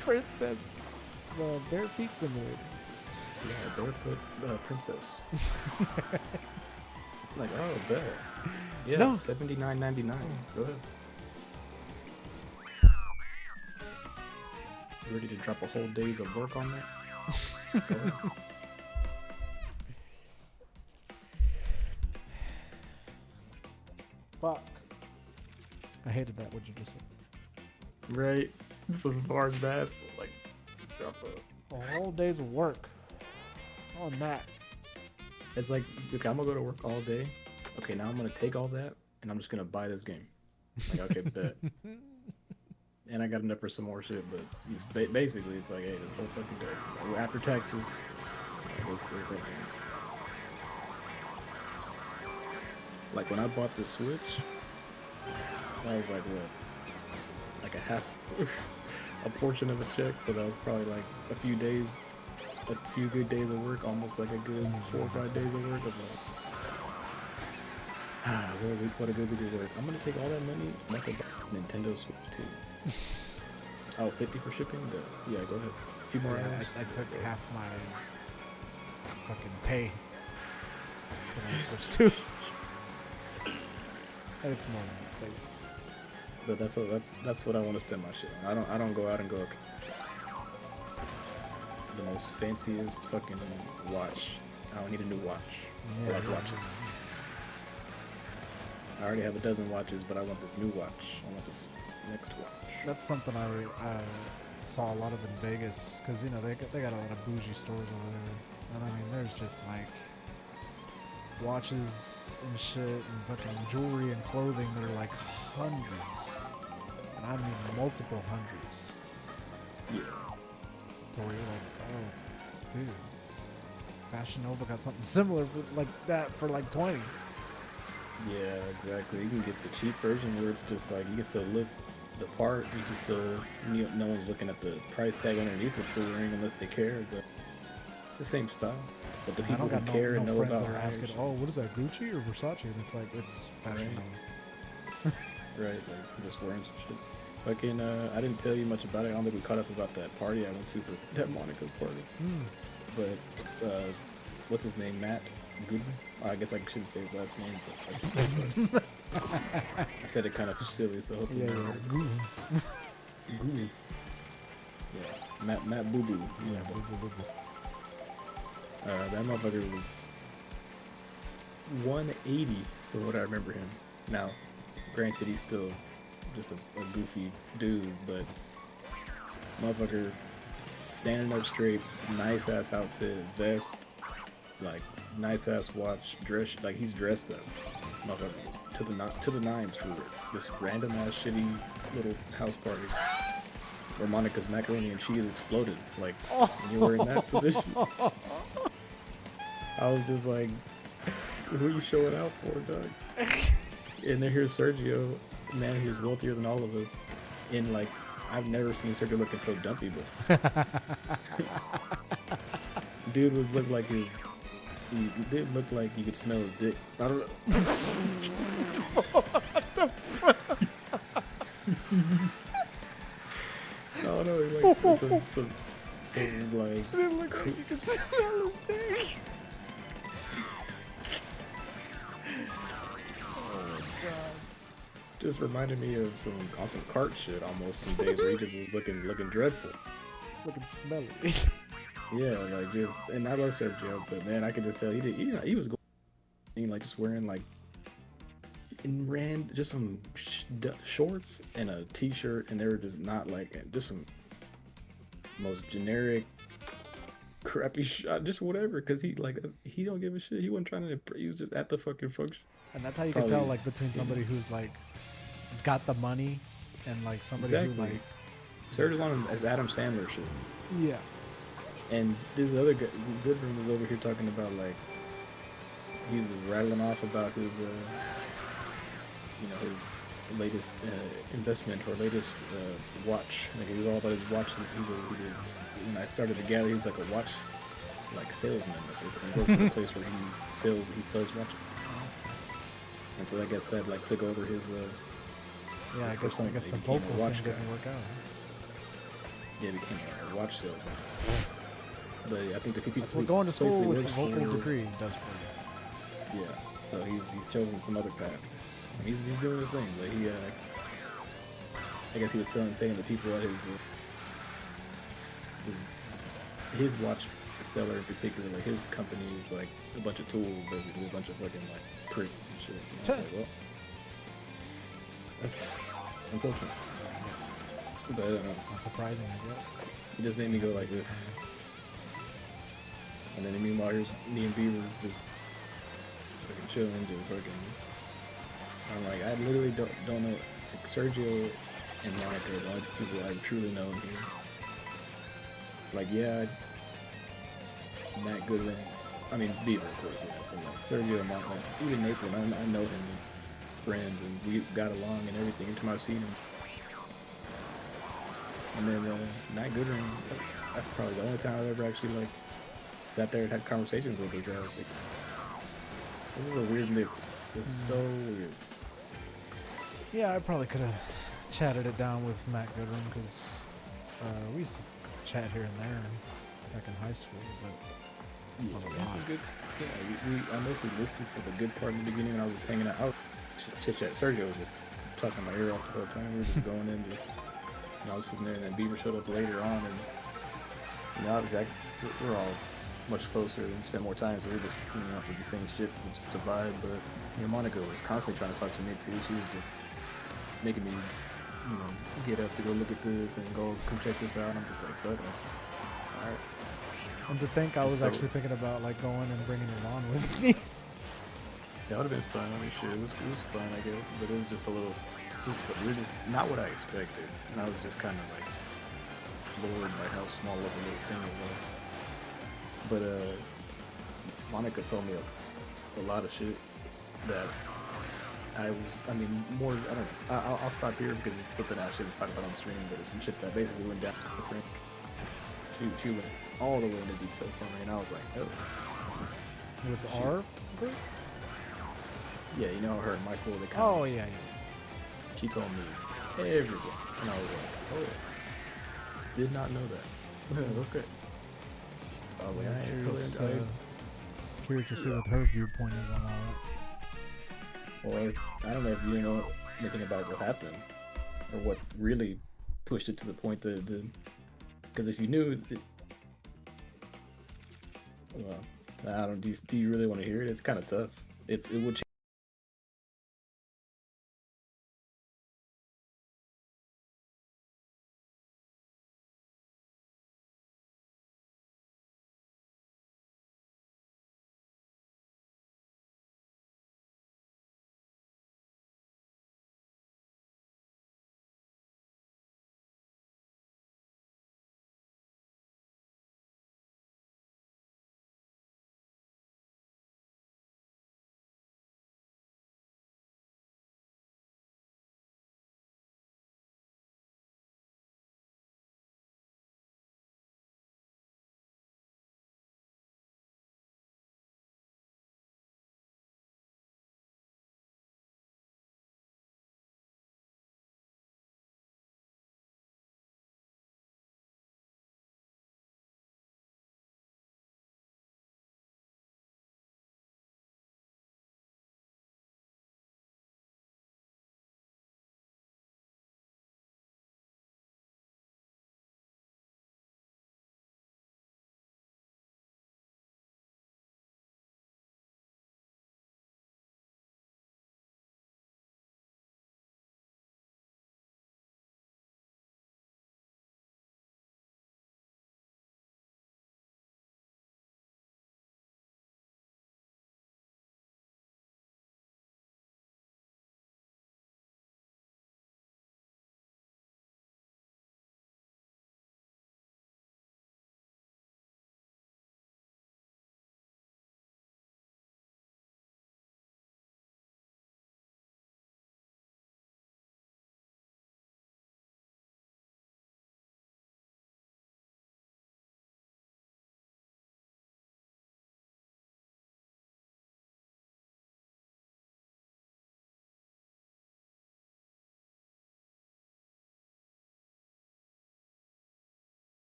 Princess. The Bare Feet Simulator. Yeah, barefoot princess. Like, oh, bet. Yeah, No. $79.99. Go ahead. You ready to drop a whole days of work on that? Go ahead. Fuck. I hated that. What you just said. Right. So far as that, like, drop a. A whole day's of work on that. It's like, okay, I'm gonna go to work all day. Okay, now I'm gonna take all that and I'm just gonna buy this game. Like, okay, bet. And I got enough for some more shit, but it's basically it's like, hey, this whole fucking day. After taxes, what's happening? Like when I bought the Switch, that was like what? Like a half, a portion of a check, so that was probably like a few days, a few good days of work, almost like a good 4 or 5 days of work. Of like, what a good week of work. I'm gonna take all that money, make a Nintendo Switch 2. Oh, 50 for shipping? Yeah, go ahead. A few more hours. I took half my fucking pay when I switched to. And it's more than that. But that's what I want to spend my shit on. I don't go out and go, okay, the most fanciest fucking watch. I need a new watch. I like watches. I already have a dozen watches, but I want this new watch. I want this next watch. That's something I saw a lot of in Vegas, because you know they got a lot of bougie stores over there, and I mean there's just like watches and shit and fucking jewelry and clothing that are like hundreds, and I mean multiple hundreds. Yeah. To where you're like, oh, dude, Fashion Nova got something similar for, like that for like 20. Yeah, exactly. You can get the cheap version where it's just like you can still look the part. You can still, no one's looking at the price tag underneath what you're wearing unless they care. But it's the same style. But the people who care and know friends about that are higher asking, shit. oh, what is that, Gucci or Versace? And it's like, it's Fashion Nova. Right, like just wearing some shit. Fucking, I didn't tell you much about it. I don't think we caught up about that party I went to for that Monica's party. But what's his name? Matt Goodman? I guess I shouldn't say his last name, but I said it kind of silly, so I hope you know. Goo. Yeah, Matt Boo Boo. Yeah, boo, boo, boo, boo. That motherfucker was 180 for what I remember him. Now, granted, he's still just a goofy dude, but motherfucker standing up straight, nice ass outfit, vest, like nice ass watch, dress like he's dressed up, motherfucker to the nines for this random ass shitty little house party where Monica's macaroni and cheese exploded. Like when you were in that position, I was just like, who are you showing out for, dog? And then here's Sergio, man, he was wealthier than all of us, in like, I've never seen Sergio looking so dumpy before. Dude was looked like he did look like you could smell his dick. I don't know. What the fuck? No, like some like. Didn't look like you could smell his dick. Just reminded me of some cart shit almost. Some days where he just was looking dreadful. Looking smelly. Yeah, like just, and I love Sergio, but man, I could just tell he was going, like just wearing like just some shorts and a t-shirt, and they were just not like, just some most generic crappy shot, just whatever, because he don't give a shit. He wasn't trying to, he was just at the fucking function. And that's how you can tell, like, between somebody who's like got the money and like somebody who like Sergio's on him as Adam Sandler shit. Yeah. And this other guy, Goodman, was over here talking about, like, he was just rattling off about his, his latest investment or latest watch. Like, he was all about his watch. When I started to gather, he was like a watch, like, salesman. He works in a place where he sells watches. And so I guess that like took over his. Yeah, I guess the vocal thing didn't work out. Yeah, became a watch salesman. But I think the people. That's what going to school with a vocal degree does for you. Yeah, so he's chosen some other path. He's doing his thing, but he I guess he was saying the people at his watch seller in particular, like his company is like a bunch of tools, basically a bunch of fucking like pricks and shit. And I was like, well, that's unfortunate. But I don't know. Not surprising, I guess. It just made me go like this. And then meanwhile, here's me and Beaver just fucking chilling, just fucking. I'm like, I literally don't know. Like Sergio and Monica are the only two people I truly know in here. Like, yeah, Matt Goodwin. I mean, Beaver, of course, yeah. But like Sergio and Monica, even Nathan, I know him, friends, and we got along and everything. Every time I've seen him. And then Matt Goodwin, that's probably the only time I've ever actually like sat there and had conversations with these guys. Like, this is a weird mix. It's so weird. Yeah, I probably could have chatted it down with Matt Goodwin because we used to chat here and there back in high school, but yeah, that's some good. Yeah, I mostly listened for the good part in the beginning when I was just hanging out. I was chit chat. Sergio was just talking my ear off the whole time. We were just going in, and I was sitting there, and then Beaver showed up later on, and Zach, we're all much closer and spent more time, so we're just after the same shit, just a vibe. But Monica was constantly trying to talk to me too. She was just making me, get up to go look at this and go come check this out. And I'm just like, fuck it. All right. And to think I was actually thinking about like going and bringing your lawn with me. That would have been fun. I mean, shit, it was fun, I guess, but it was just a little, we're just not what I expected, and I was just kind of like floored by how small of a little thing it was. But Monica told me a lot of shit that I'll stop here because it's something I shouldn't talk about on stream, but it's some shit that basically went down. She went all the way into detail for me, and I was like, oh. With our group? Yeah, her and Michael, they kind of... Oh, yeah. She told me everything, and I was like, oh, did not know that. Okay. I was like, I ain't really curious to see what her viewpoint is on all that. Well, I don't know if you know anything about what happened, or what really pushed it to the point that it did. Because if you knew, well, I don't. Do you really want to hear it? It's kind of tough. It would change.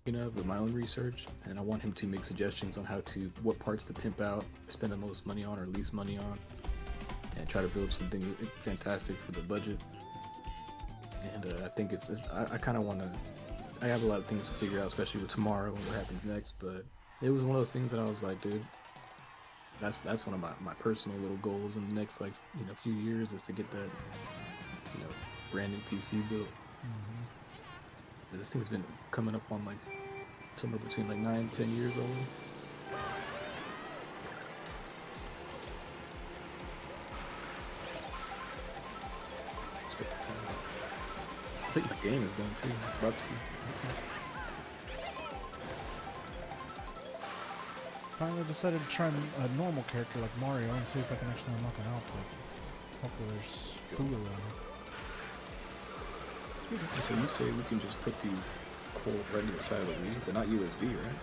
Of my own research, and I want him to make suggestions on what parts to pimp out, spend the most money on or least money on, and try to build something fantastic for the budget. And I think I kind of want to. I have a lot of things to figure out, especially with tomorrow and what happens next. But it was one of those things that I was like, dude, that's one of my personal little goals in the next few years is to get that brand new PC built. Mm-hmm. This thing's been coming up on somewhere between 9-10 years old. I think the game is done too. About to be. Finally decided to try a normal character like Mario and see if I can actually unlock an outfit. Hopefully there's food around. So you say we can just put these cords right to the side of the Wii, but not USB, right?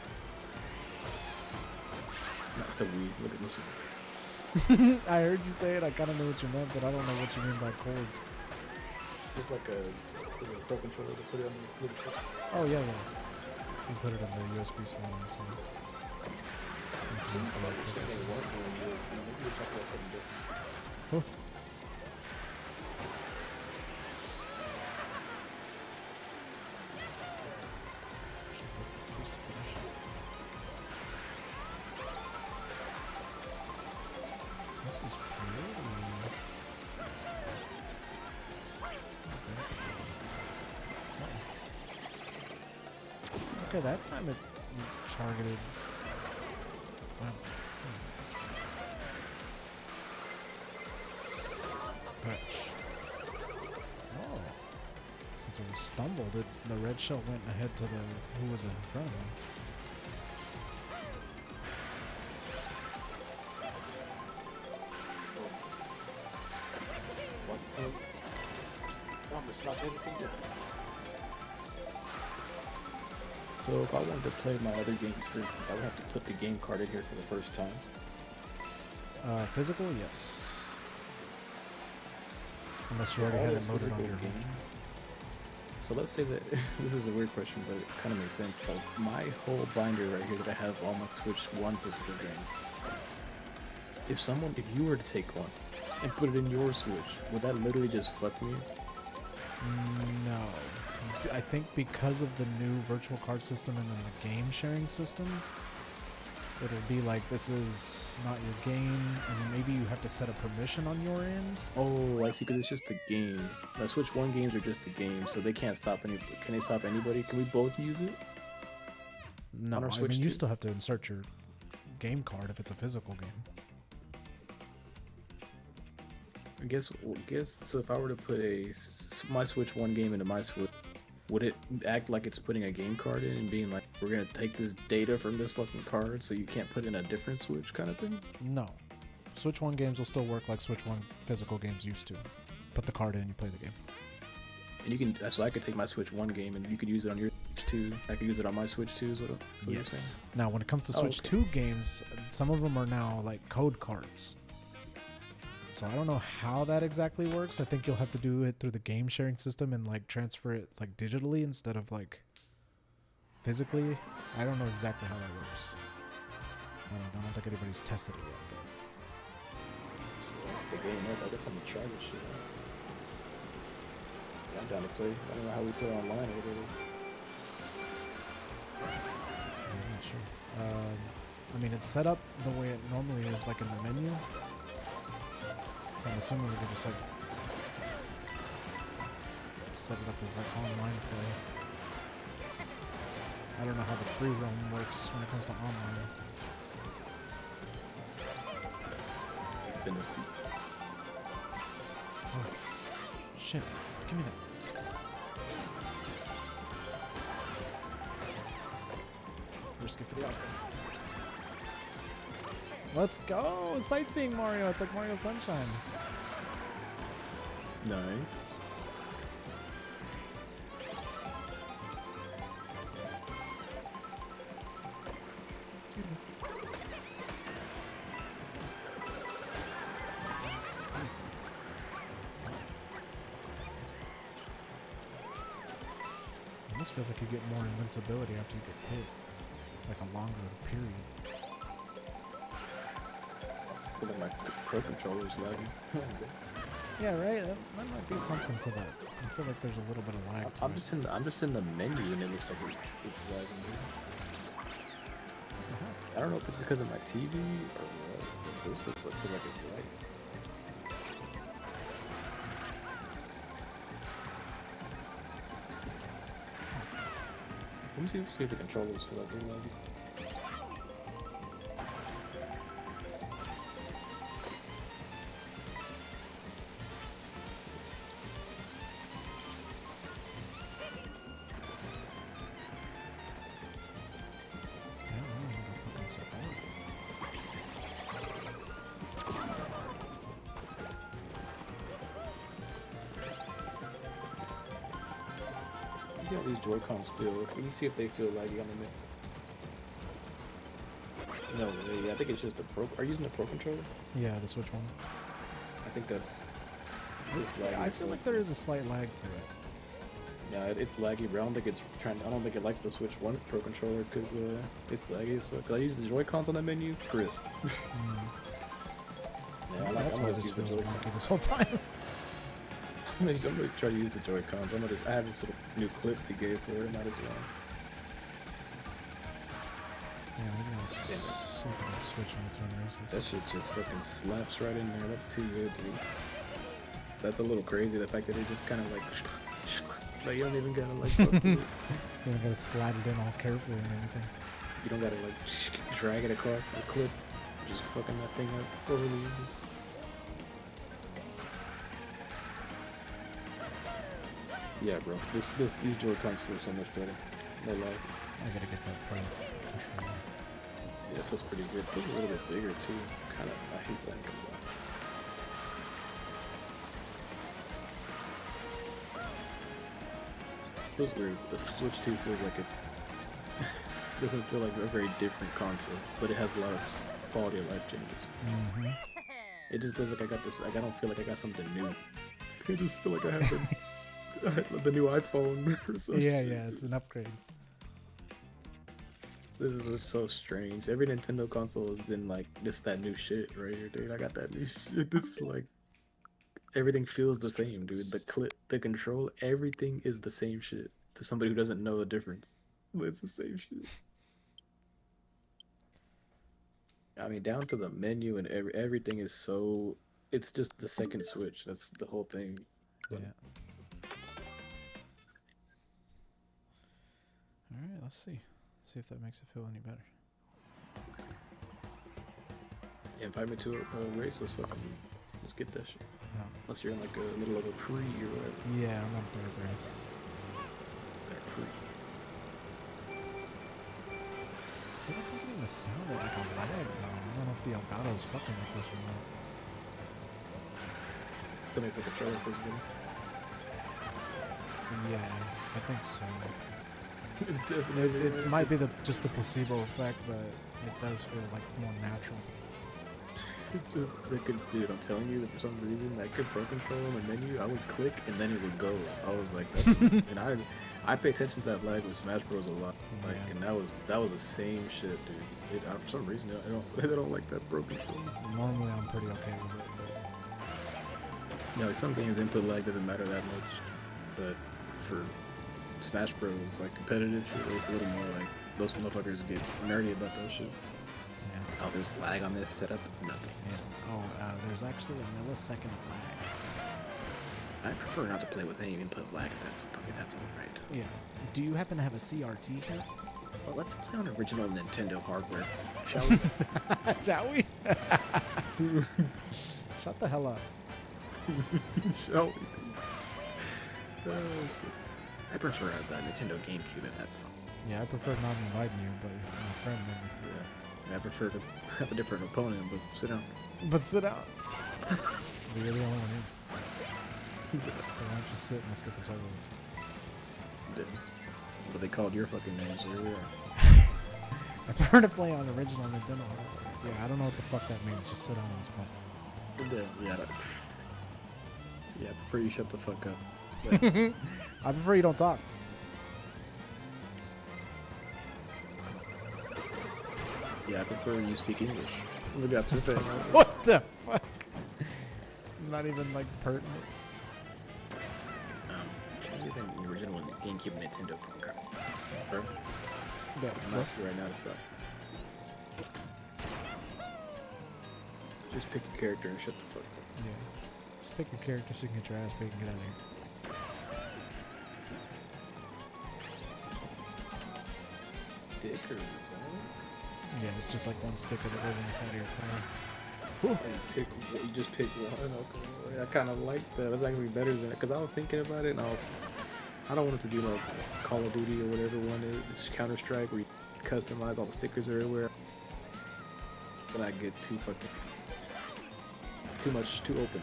Not the Wii. Look at this one. I heard you say it. I kind of know what you meant, but I don't know what you mean by cords. It's like a Pro controller to put it on the switch. Oh yeah. You put it in the USB slot on the side. Seems like you're saying they weren't doing this. Maybe you're talking about something different. Cool. This is pretty. Okay, that time it targeted. Wow. Patch. Oh. Since it was stumbled, the red shell went ahead to the who was in front of him. So if I wanted to play my other games, for instance, I would have to put the game card in here for the first time. Physical, yes. Unless you already All had those it loaded on physical your games. So let's say that this is a weird question, but it kind of makes sense. So my whole binder right here that I have all my Switch 1 physical game. If you were to take one and put it in your Switch, would that literally just fuck me? No. I think because of the new virtual card system and then the game sharing system, it'll be like this is not your game, and maybe you have to set a permission on your end. Oh, I see, because it's just the game. The Switch 1 games are just the game, so they can't stop any. Can they stop anybody? Can we both use it? No, On our I Switch mean you too? still have to insert your game card if it's a physical game. I guess so. If I were to put my Switch 1 game into my Switch, would it act like it's putting a game card in and being like, we're gonna take this data from this fucking card, so you can't put in a different Switch kind of thing? No. Switch 1 games will still work like Switch 1 physical games used to. Put the card in, you play the game. And you can, so I could take my Switch 1 game and you could use it on your Switch 2. I could use it on my Switch 2. Is what you're saying? Yes. Now, when it comes to Oh, Switch okay. 2 games, some of them are now like code cards. So I don't know how that exactly works. I think you'll have to do it through the game sharing system and like transfer it like digitally instead of like physically. I don't know exactly how that works. I don't think anybody's tested it yet. So the game up, I guess I'm gonna try this shit out. Yeah, I'm down to play. I don't know how we play online or whatever. I'm not sure. I mean, it's set up the way it normally is, like in the menu. So I'm assuming we could just like set it up as like online play. I don't know how the free roam works when it comes to online. Fantasy. Oh, shit. Give me that. Risky for the outfit. Let's go! Sightseeing Mario! It's like Mario Sunshine. Nice. Excuse me. This feels like you get more invincibility after you get hit. Like a longer period. I feel like my pro controller's lagging. Yeah, right? That might be something to that. I feel like there's a little bit of lag to I'm it. just in the menu and it looks like it's lagging. I don't know if it's because of my TV or what. This looks like, feels like it's light. Let me see if the controllers feel like they're laggy. I don't know how the fucking Safari. Let's see how these Joy-Cons feel. Let me see if they feel laggy on the mid. No, yeah, I think it's just the pro. Are you using the pro controller? Yeah, the Switch one. I think that's. I feel like there is a slight lag to it. Yeah, it's laggy, bro. I don't think it's trying. I don't think it likes the Switch One Pro controller because it's laggy as fuck. I use the Joy-Cons on that menu, crisp. Yeah, That's I'm why gonna this use the feels Joy-Cons. wonky this whole time. I'm gonna try to use the Joy-Cons. I have this little new clip they gave for it. Might as well. Yeah, maybe I'll just see if I can switch in between races. That shit just fucking slaps right in there. That's too good, dude. That's a little crazy. The fact that it just kind of like you don't even gotta like fuck with it. You don't gotta slide it in all carefully and everything. You don't gotta like drag it across the clip. Just fucking that thing up overly easy. Yeah, bro. These Joy-Cons feel so much better. No lie. I gotta get that pro controller. Yeah, it feels pretty good. It feels a little bit bigger too. Kind of. I hate that. Feels weird. The Switch 2 feels like it's. It doesn't feel like a very different console, but it has a lot of quality of life changes. It just feels like I got this. Like I don't feel like I got something new. I just feel like I have the new iPhone or something. Yeah, it's an upgrade. This is so strange. Every Nintendo console has been like, this that new shit right here, dude. I got that new shit. This is like, everything feels the same, dude. The clip, the control, everything is the same shit. To somebody who doesn't know the difference, it's the same shit. I mean, down to the menu and everything is so. It's just the second Switch. That's the whole thing. Yeah. All right, let's see. See if that makes it feel any better. Yeah, invite me to a race. Let's fucking just get that shit. No. Unless you're in like a middle of a pre or whatever. Yeah, I'm on third race. Got a pre. I feel like I'm getting the sound of like a lag though. I don't know if the Elgato's fucking with this or not. Somebody put the trailer for this Yeah, I think so. Definitely. It might be just the placebo effect, but it does feel like more natural. It's just, dude, I'm telling you that for some reason, that good pro control on the menu, I would click and then it would go. I was like, that's, and I pay attention to that lag with Smash Bros a lot. Like, Yeah. and that was the same shit, dude. For some reason, I don't like that pro control. Normally, I'm pretty okay with it. You know, like some games input lag doesn't matter that much, but for Smash Bros, like competitive shit, it's a little more like those motherfuckers get nerdy about that shit. Yeah. Oh, there's lag on this setup? Nothing. Yeah. Oh, there's actually a millisecond of lag. I prefer not to play with any input lag. That's alright. Yeah. Do you happen to have a CRT here? Well, let's play on original Nintendo hardware, shall we? Shall we? Shut the hell up. Shall we? Oh, shit. I prefer the Nintendo GameCube if that's fun. Yeah, I prefer not inviting you, but my friend maybe. Yeah. I prefer to have a different opponent, but sit down. But sit down. You're the only one here. So why don't you sit and let's get this over with. Didn't. But they called your fucking name, so here we are. I prefer to play on original Nintendo hardware. Yeah, I don't know what the fuck that means. Just sit down and spot. Yeah, I prefer you shut the fuck up. I prefer you don't talk. Yeah, I prefer you speak English. Look at what saying. What the fuck? Not even like pertinent. I'm using the original GameCube Nintendo card. Bro, Yeah, I'm asking you right now to stop. Just pick your character and shut the fuck up. yeah. Just pick your character so you can get your ass beat and get out of here. Stickers, Yeah, it's just like one sticker that goes inside of your car. You just pick one. Okay. I kind of like that. That's actually better than because I was thinking about it, and I don't want it to be like Call of Duty or whatever one is. It's Counter Strike where you customize all the stickers everywhere. But I get too fucking. It's too much, too open.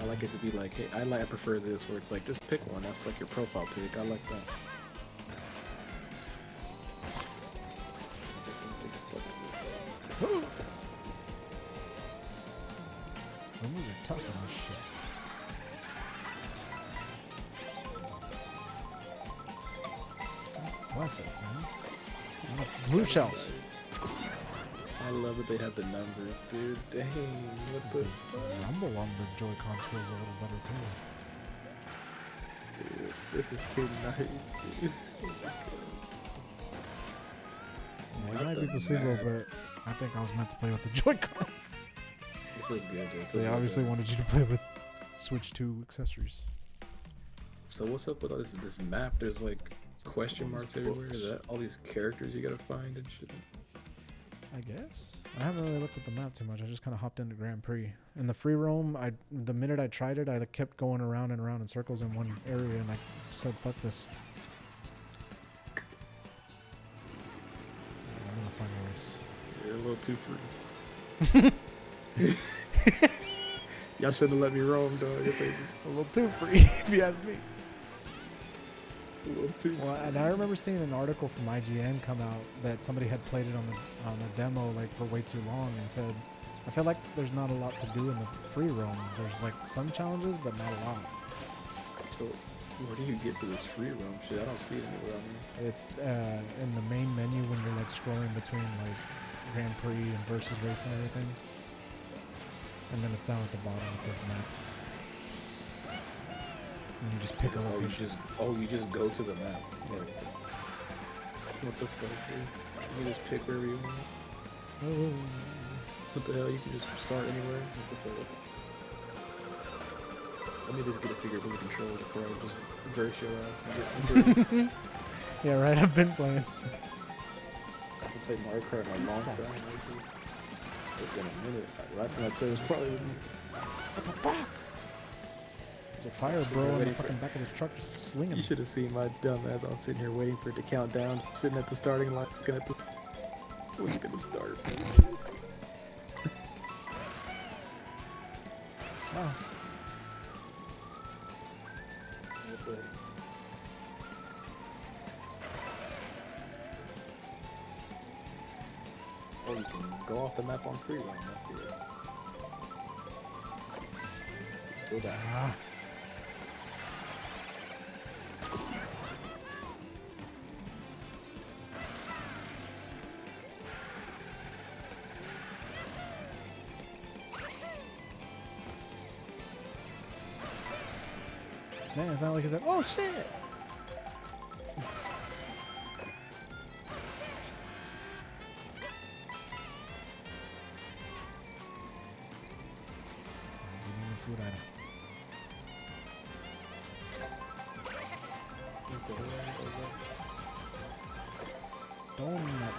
I like it to be like, hey, I prefer this where it's like just pick one. That's like your profile pic. I like that. Those are tough on this shit. Bless it, man. Blue shells. I love that they have the numbers, dude. Dang, what the Rumble on the Joy-Cons feels a little better too. dude? This is too nice, dude. Yeah, Not might the be placebo, map. but I think I was meant to play with the Joy-Cons. It feels good, dude. It feels They real obviously good. wanted you to play with Switch 2 accessories. So what's up with all this map? There's like question marks everywhere. Is that all these characters you gotta find and shit? I guess. I haven't really looked at the map too much. I just kind of hopped into Grand Prix. In the free roam, the minute I tried it, I kept going around and around in circles in one area, and I said, "Fuck this." I'm gonna find a race. You're a little too free. Y'all shouldn't have let me roam, dog. It's like A little too free, if you ask me. a little too. Well, and I remember seeing an article from IGN come out that somebody had played it on a demo like for way too long and said, "I feel like there's not a lot to do in the free roam. There's like some challenges, but not a lot." So where do you get to this free roam shit? I don't see it anywhere on here. It's in the main menu when you're like scrolling between like Grand Prix and versus race and everything, and then it's down at the bottom. It says map. And you just pick a location. You just go to the map. Yeah. What the fuck, dude? You just pick wherever you want. Oh. What the hell? You can just start anywhere. What the fuck? Let me just get a figure of control before I just verse your ass and get. Yeah, right. I've been playing. I haven't played Mario Kart in a long time. Lately. It's been a minute. Last time I played was probably. What the fuck? There's a fire bro in the fucking back of this truck just slinging. You should have seen my dumb ass. I was sitting here waiting for it to count down, sitting at the starting line, looking at the. When's it gonna start? Wow. What the- Oh, you can go off the map on free roam. I see this. Still down. Ah. Man, it's not like he's like, oh shit! Food item. Donut.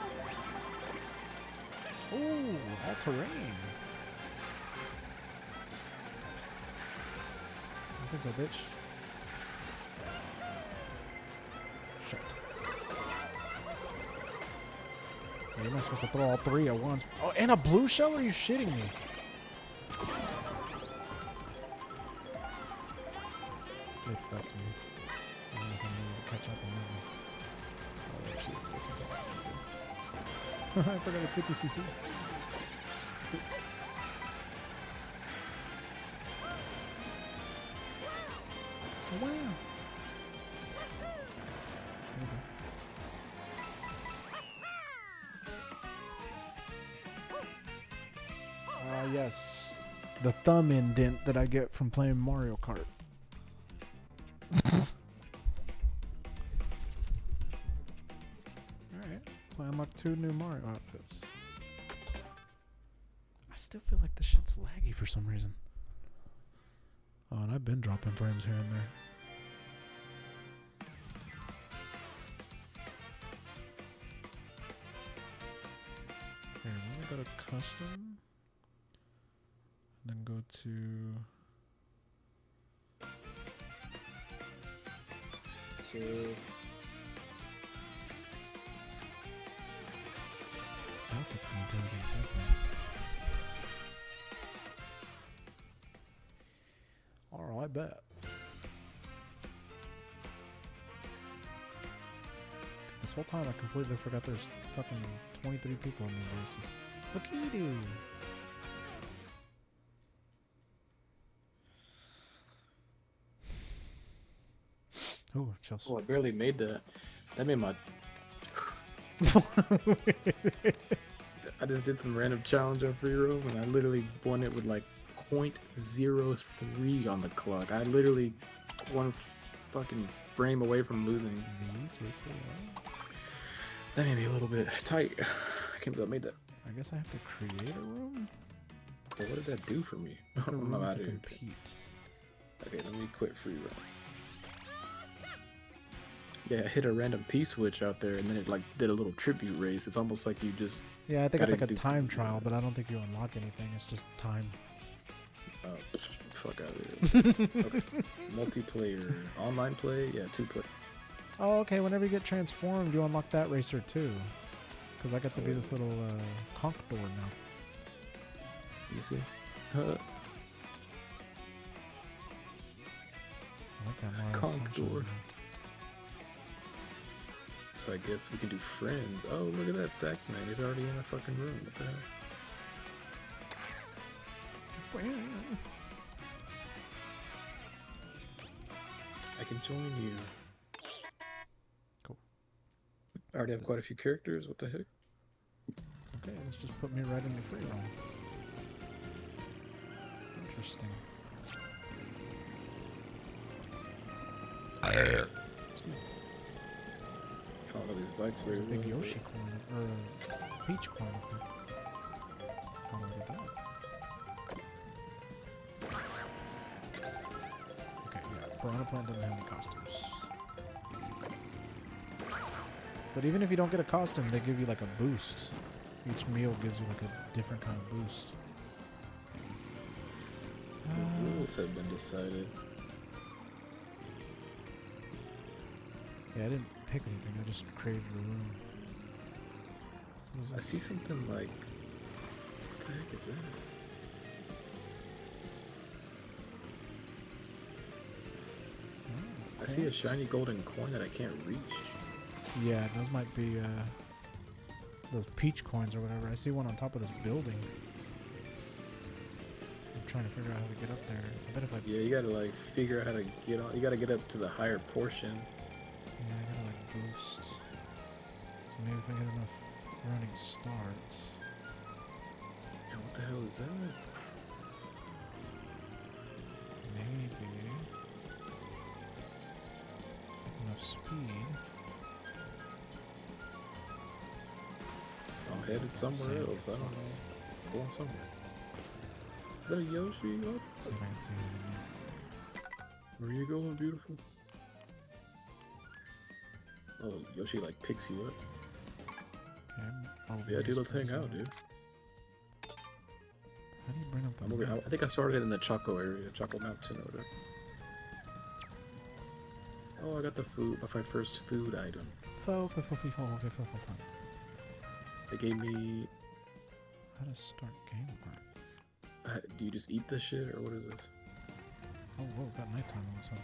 Ooh, all terrain. I think so, bitch. Shit. Yeah, you're not supposed to throw all three at once. Oh, and a blue shell? Are you shitting me? They fucked me. I don't know if I'm able to catch up on that one. Oh, shit. That's too fast. I forgot it's 50cc. Oh, wow. Yes. The thumb indent that I get from playing Mario Kart. Alright. So I unlocked 2 new Mario outfits. I still feel like this shit's laggy for some reason. Oh, and I've been dropping frames here and there. Here, let me go to custom. Then go to Shit. outfits gonna do anything different. Alright, I bet. This whole time I completely forgot there's fucking 23 people in these races. Look at you. Oh, chills. Oh, I barely made that. That made my I just did some random challenge on free roam and I literally won it with like 0.03 on the clock. I literally one fucking frame away from losing. That made me a little bit tight. I can't believe I made that. I guess I have to create a room. But what did that do for me? A I'm room out to of here. compete. Okay, let me quit free roam. Yeah, I hit a random P switch out there and then it like did a little tribute race. It's almost like you just Yeah, I think it's gotta like a do- time trial, but I don't think you unlock anything. It's just time. fuck out of here. Okay. Multiplayer, online play, yeah, 2 play. Oh, okay. Whenever you get transformed, you unlock that racer too. Because I got to be this little conch door now. You see? I like that Mario Conch Sunshine. door. So I guess we can do friends. Oh, look at that SAXMan. He's already in a fucking room. What the hell? I can join you. Cool. I already have quite a few characters. What the heck? Okay, let's just put me right in the free roam. Interesting. Excuse me. I don't know these bikes There's very a big well, Yoshi coin, or a Peach coin up there. Oh, look at that. Okay, yeah, Piranha Plant doesn't have any costumes. But even if you don't get a costume, they give you like a boost. Each meal gives you like a different kind of boost. The rules have been decided. Yeah, I didn't pick anything, I just created a room. What is I it? see something like... What the heck is that? Oh, I see a okay. shiny golden coin that I can't reach. Yeah, those might be those peach coins or whatever. I see one on top of this building. I'm trying to figure out how to get up there. I bet if I Yeah, you gotta like figure out how to get on. You gotta get up to the higher portion. yeah, I gotta like boost. So maybe if I get enough running starts. And what the hell is that? Maybe with enough speed. I'm headed somewhere else. I don't know. I'm going somewhere. Is that a Yoshi? What? See if I can see it. Where you going, beautiful? Oh, Yoshi like picks you up. Okay, oh, Yeah, dude, let's hang person. out, dude. How do you bring up the I'm over, map? I think I started in the Choco area, Choco Mountain or whatever. Oh, I got the food, my first food item. They gave me. How does start game work? Do you just eat this shit or what is this? Oh, whoa, got nighttime all of a sudden.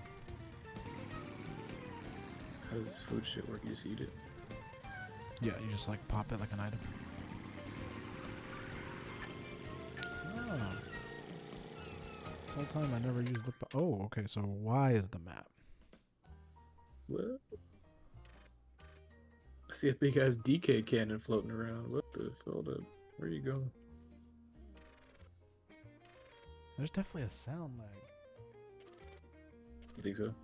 How does this food shit work? You just eat it? Yeah, you just like pop it like an item. Oh. This whole time I never used the. Oh, okay. So Y is the map. What? I see a big ass DK cannon floating around. What the? Hold up. Where you going? There's definitely a sound lag You think so?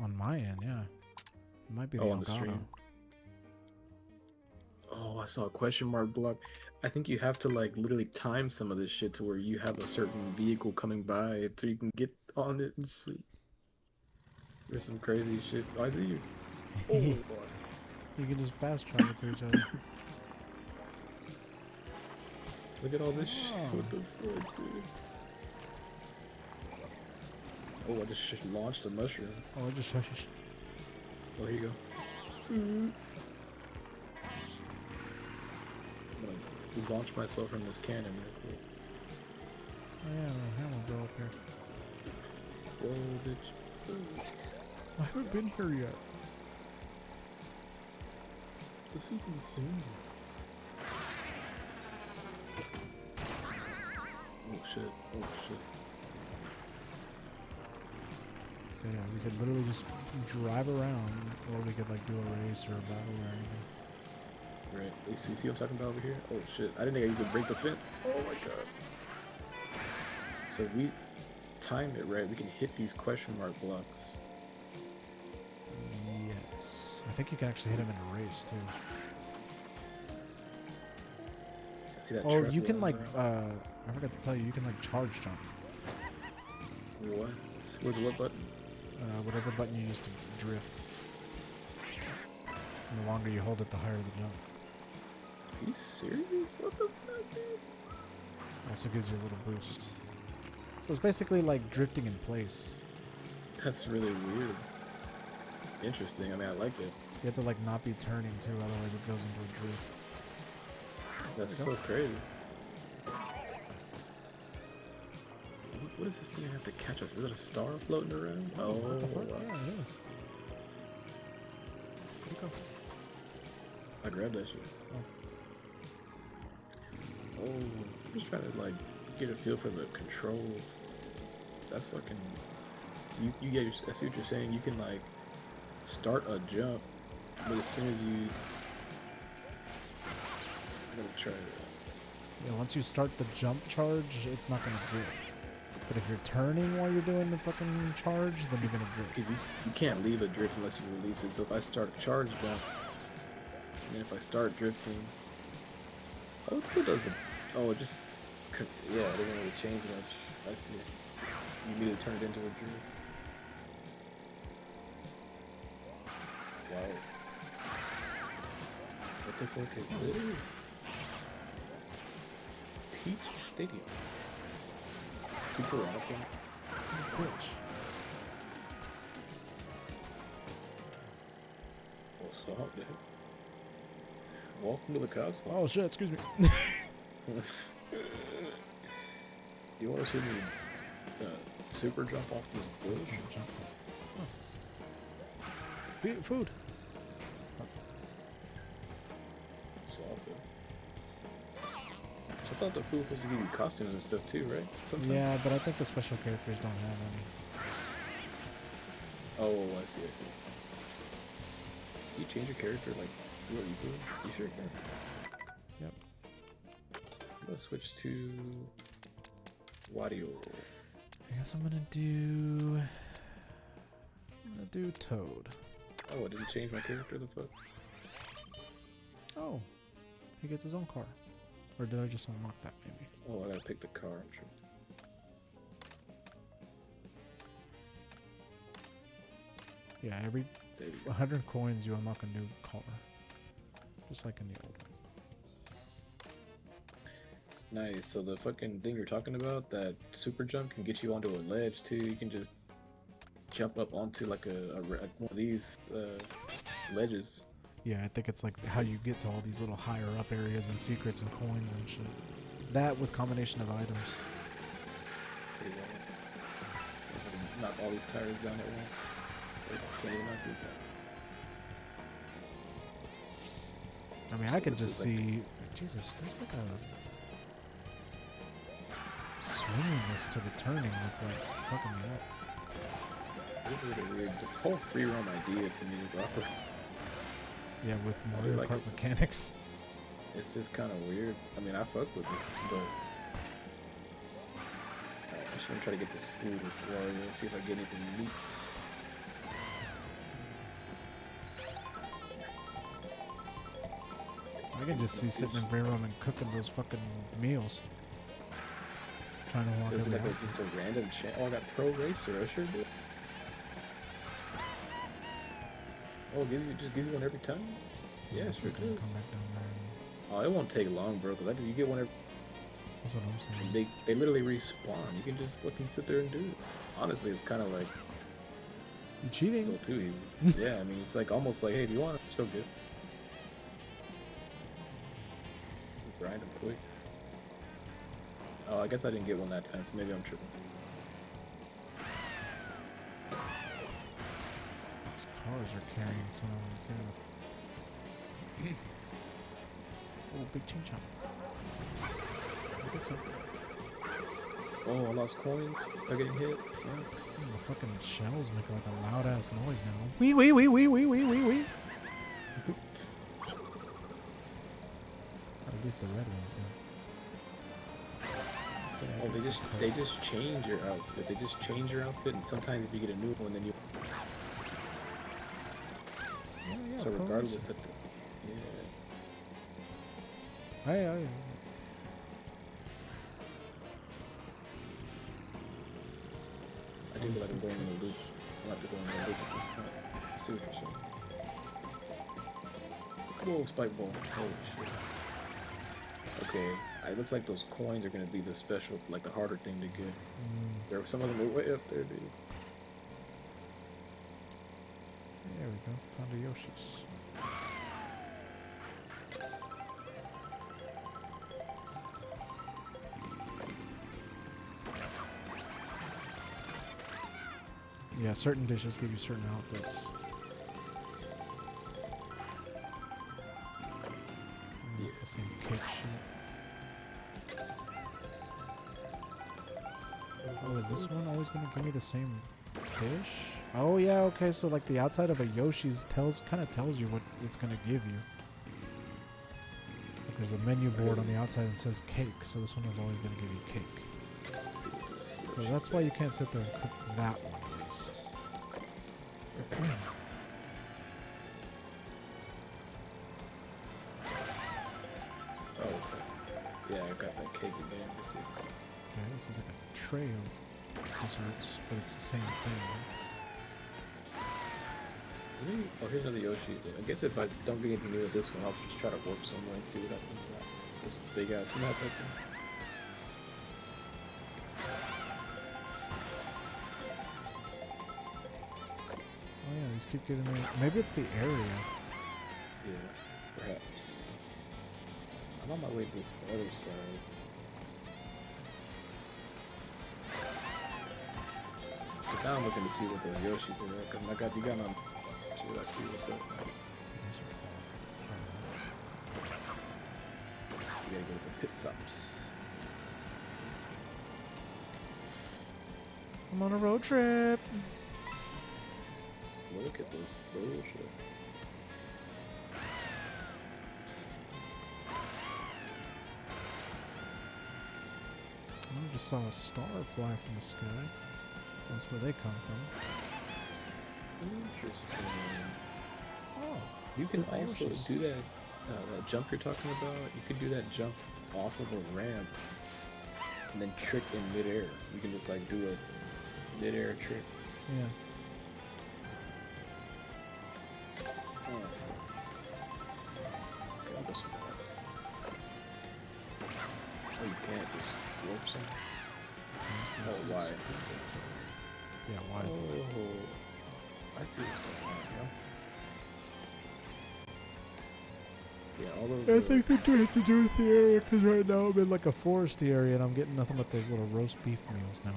on my end. Yeah, it might be the Oh, on the Elgato. stream. Oh, I saw a question mark block. I think you have to like literally time some of this shit to where you have a certain vehicle coming by so you can get on it and shit. There's some crazy shit. Oh, I see you. Oh, boy. You can just fast travel to each other. Look at all this shit. Oh. What the fuck, dude? Oh, I just launched a mushroom. Oh, just shush. Oh, here you go. I'm gonna launch myself from this cannon real quick. Oh yeah, the hammer blow up here. Whoa, bitch. I haven't been here yet. The season's soon. Oh shit, oh shit. So yeah, we could literally just drive around, or we could like do a race or a battle or anything. Right. You see what I'm talking about over here? Oh shit! I didn't think you could break the fence. Oh my god. So if we time it right, we can hit these question mark blocks. Yes. I think you can actually hit him in a race too. See that Oh, truck you can rolling like, around? I forgot to tell you, you can like charge jump. What? With what button? Whatever button you use to drift. And the longer you hold it, the higher the jump. Are you serious? What the fuck, dude? Also gives you a little boost. So it's basically like drifting in place. That's really weird. Interesting. I mean, I like it. You have to like not be turning too, otherwise it goes into a drift. That's There you so crazy. What does this thing have to catch us? Is it a star floating around? Oh, What the fuck? wow. Yeah, it is. Where'd it go? I grabbed that shit. Oh, I'm just trying to like get a feel for the controls. That's fucking. So you get. I see what you're saying. You can like start a jump, but as soon as you, I'm gonna try it. Yeah, once you start the jump charge, it's not gonna drift. But if you're turning while you're doing the fucking charge, then you're gonna drift. Because you can't leave a drift unless you release it. So if I start a charge jump, and then if I start drifting, oh, it still does the. Oh, it just. Yeah, it doesn't really change much. I see. You immediately turn it into a drift. Wow. What the fuck is this? Peach Stadium. Super awesome. Bitch. What's up, dude? Welcome to the cosmos. Oh shit, excuse me. You want to see me super jump off this bush? Jump. Oh. Food. Software. So I thought the food was supposed to give you costumes and stuff too, right? Sometimes? Yeah, but I think the special characters don't have any. Oh, I see. Can you change your character like real easily? You sure can. Yep. I'm gonna switch to Wario. I guess I'm gonna do Toad. Oh, I didn't change my character. The fuck? Oh, he gets his own car. Or did I just unlock that maybe? Oh, I gotta pick the car. I'm sure. Yeah, every There you go. 100 coins you unlock a new car. Just like in the old one. Nice. So the fucking thing you're talking about, that super jump, can get you onto a ledge too. You can just jump up onto like one of these ledges. Yeah, I think it's like how you get to all these little higher up areas and secrets and coins and shit. That with combination of items. Pretty well. Knock all these tires down at once. Wait, can't even knock these down. I mean, So I could this just is like- see. Jesus, there's like a swinginess to the turning that's like fucking me up. This is really weird. The whole free roam idea to me is awkward. Yeah, with I Mario like Kart it. mechanics. It's just kind of weird. I mean, I fuck with it, but alright, I'm just gonna try to get this food with Wario. See if I get anything neat. I can just see sitting in free room and cooking those fucking meals. Trying to walk So is it every like hour. just a random chance? Oh, I got Pro Racer. I sure do. Oh, it just gives you one every time? Yeah, sure Fucking does. come back down there and- Oh, it won't take long, bro. Cause you get one every. That's what I'm saying. They literally respawn. You can just fucking sit there and do it. Honestly, it's kind of like You a cheating? little too easy. Yeah, I mean, it's like almost like, hey, do you want it? It's so good. Grind them quick. Oh, I guess I didn't get one that time, so maybe I'm tripping. Those cars are carrying some of them too. Oh, big chin chomp. I think so. Oh, I lost coins. They're getting hit. Fuck. The fucking shells make like a loud ass noise now. Wee wee wee wee wee wee wee wee. least the red ones do. So Oh, they just change your outfit. They just change your outfit, and sometimes if you get a new one, then you. yeah, So Pro regardless Racing. of the, yeah. Yeah. I do feel like I'm going in a loop. I'll have to go in a loop at this point. I see what you're saying. Whoa, spike ball. Holy shit. Okay, it looks like those coins are gonna be the special, like the harder thing to get. There are some of them are way up there, dude. There we go. Found a Yoshi's. Yeah, certain dishes give you certain outfits. And it's the same cake shit. Oh, is this one always gonna give me the same dish? Oh yeah, okay, so like the outside of a Yoshi's kind of tells you what it's gonna give you. Like there's a menu board on the outside that says cake, so this one is always gonna give you cake. Let's see what this So that's why you can't sit there and cook that one at least. Oh, okay. Yeah, I got that cake again. Let's see. Okay, this is like a tray of desserts, but it's the same thing. Maybe, oh, here's another Yoshi's. I guess if I don't get anything new with this one, I'll just try to warp somewhere and see what happens. This big ass map right there. Oh yeah, these keep getting me. Maybe it's the area. Yeah, perhaps. I'm on my way to this other side. But now I'm looking to see what those Yoshis are at, because you got on. Should I see what's up? These are You gotta go to the pit stops. I'm on a road trip. Look at this bullshit. I just saw a star fly from the sky. So that's where they come from. Interesting. Oh, You can Good also Yoshi's. do that jump you're talking about. You could do that jump off of a ramp and then trick in midair. You can just like do a midair trick. yeah. Oh, fuck. Okay, I'll go somewhere else. Oh, you can't just warp something? This Oh, is why? just- Yeah, why is that? Oh, I see what's going on, yeah. Yeah, all those. I think they do have to do with the area because right now I'm in like a foresty area and I'm getting nothing but those little roast beef meals now.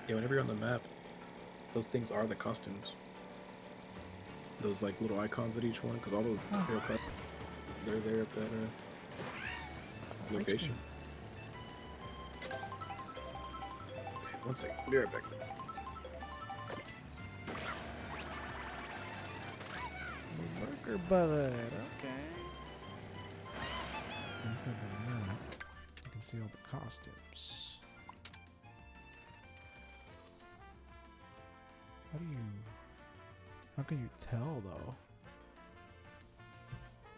Yeah, whenever you're on the map, those things are the costumes. Those like little icons at each one, because all those haircuts, they're there at that location. Okay, one second, be right back. Burger butt. Okay. Inside the map, you can see all the costumes. How can you tell though?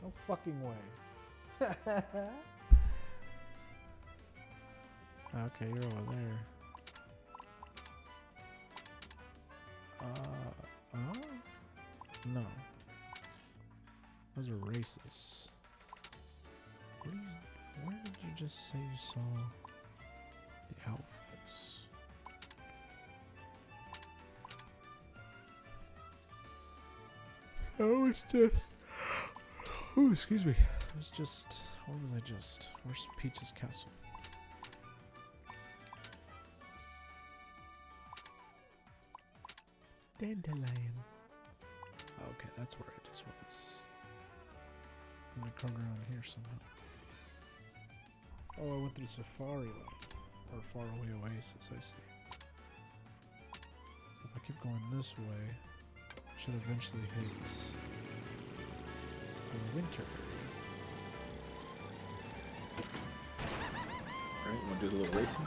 No fucking way. Okay, you're over there. No. Those are races. Where did you just say you saw the outfits? So it's just. Oh, excuse me. It was just. What was I just? Where's Peach's castle? Dandelion. Okay, that's where it just was. I'm gonna come around here somehow. Oh, I went through Safari Land. Or Faraway Oasis, I see. So if I keep going this way, I should eventually hit the winter area. Alright, wanna do a little racing?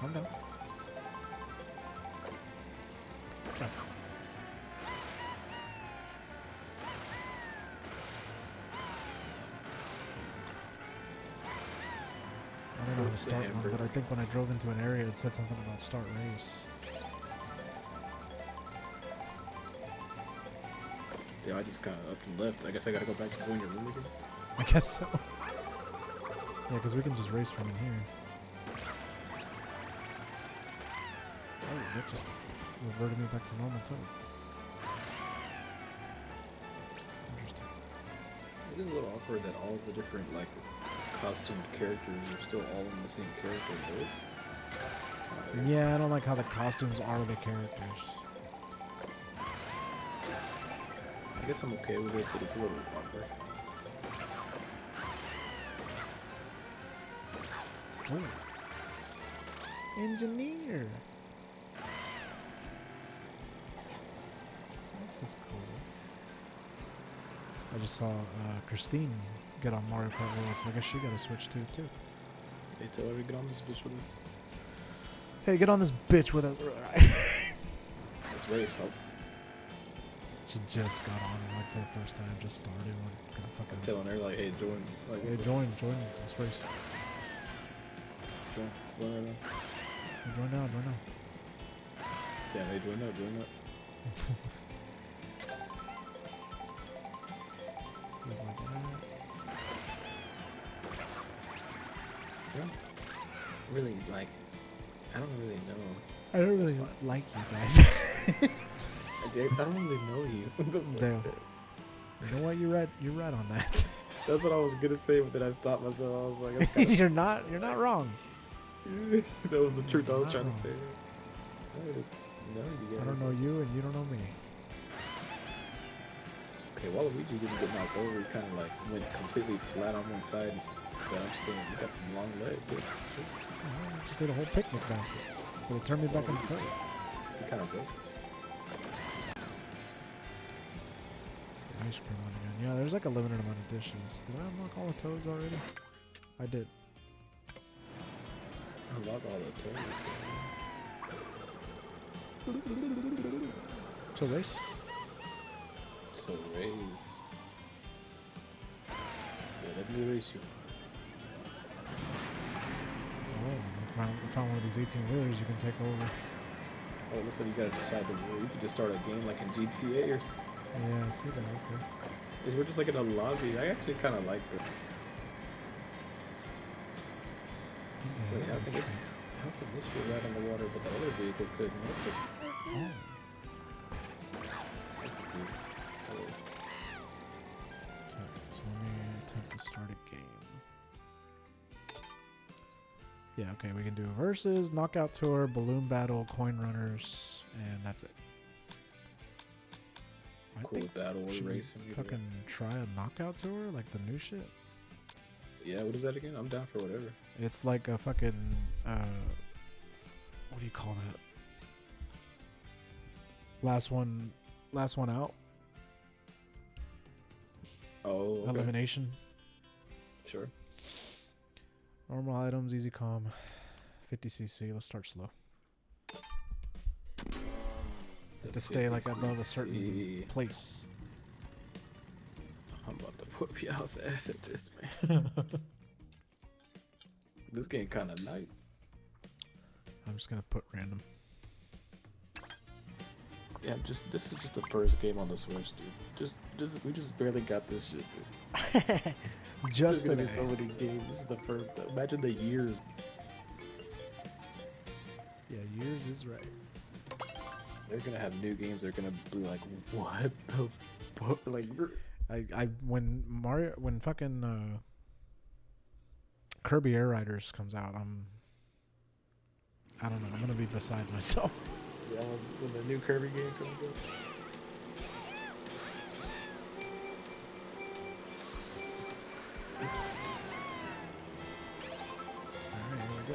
I'm done. So. I don't know how to start one, but I think when I drove into an area, it said something about start race. Yeah, I just got up and left. I guess I gotta go back to going your room again. I guess so. Yeah, because we can just race from in here. Oh, that just reverted me back to normal too. Interesting. It is a little awkward that all the different like costumed characters are still all in the same character voice. Yeah, I don't like how the costumes are the characters. I guess I'm okay with it, but it's a little awkward. Oh. Engineer. This is cool. I just saw Christine get on Mario Kart World, so I guess she got a Switch too. Hey, tell her to get on this bitch with us. Hey, get on this bitch with us. Let's race, hope. She just got on like for the first time, just started. What kind of fucking? I'm telling her like, hey, join. Like, Hey, join. Let's race. Join. Join. Hey, join now. Yeah, hey, join up. He's like, Yeah. Really, like, I don't really know. I don't really fine. like you guys. I don't really know you. Dale. You know what? You're right on that. That's what I was gonna say, but then I stopped myself. I was like, that's kinda you're not wrong. that was the truth I was Not trying wrong. to say. I don't know you I don't know you, and you don't know me. Okay, Waluigi didn't get knocked over. He kind of like went completely flat on one side. But I'm still, you got some long legs. I just did a whole picnic basket, but it turned me back into Toad. He kind of broke. It's the ice cream one again. Yeah, there's like a limited amount of dishes. Did I unlock all the Toads already? I did. Unlock all the toads. So race. So race. Yeah, let me race you. Oh, I found one of these 18 wheelers you can take over. Oh, it looks like you gotta decide the rule. You can just start a game like in GTA or something. Yeah, I see that. Okay. Is we're just like in a lobby. I actually kind of like this. Yeah, Wait, how can this shit ride on the water, but the other vehicle couldn't? What the? oh. That's weird. Oh. So let me attempt to start a game. Yeah, okay, we can do versus, knockout tour, balloon battle, coin runners, and that's it. I Cool think battle should we racing. fucking try a knockout tour, like the new shit. Yeah, what is that again? I'm down for whatever. It's like a fucking what do you call that? Last one out. Oh, okay. Elimination. Sure. Normal items, easy calm. 50cc. Let's start slow. To stay like above a certain place. I'm about to whoop y'all's ass at this, man. This game kind of nice. I'm just gonna put random. Yeah, this is just the first game on the Switch, dude. We just barely got this shit, dude. Just There's gonna today. be so many games. This is the first. Imagine the years. Yeah, yours is right. They're gonna have new games. They're gonna be like, what the fuck? Like, when fucking Kirby Air Riders comes out, I don't know. I'm gonna be beside myself. yeah, when the new Kirby game comes out. Alright, here we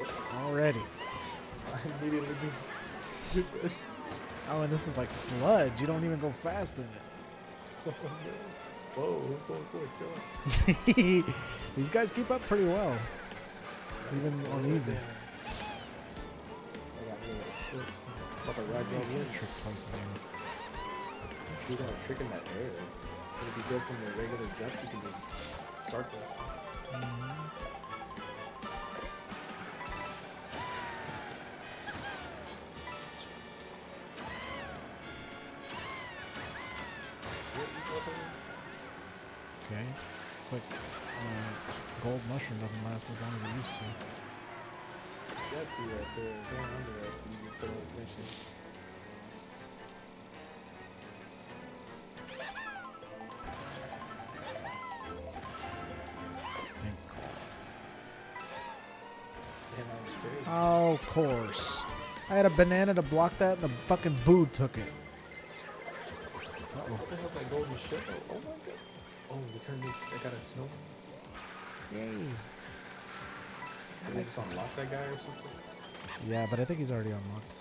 go. Already. I immediately just. Oh, and this is like sludge. You don't even go fast in it. Whoa, chill. These guys keep up pretty well, even on easy. I got this. Like a ragdoll You win. trick twice in the air. He's got a trick in that air. But if you go from the regular jump, you can just start that. Okay. It's like gold mushroom doesn't last as long as it used to. That's you right there. Going under us, you can put on the mission. Damn, that was crazy. Oh, of course. I had a banana to block that, and the fucking boo took it. Uh-oh. What the hell's that golden shit? Oh my god. Oh, they turned me. I got a snow. Yay. Did they just unlock that guy or something? Yeah, but I think he's already unlocked.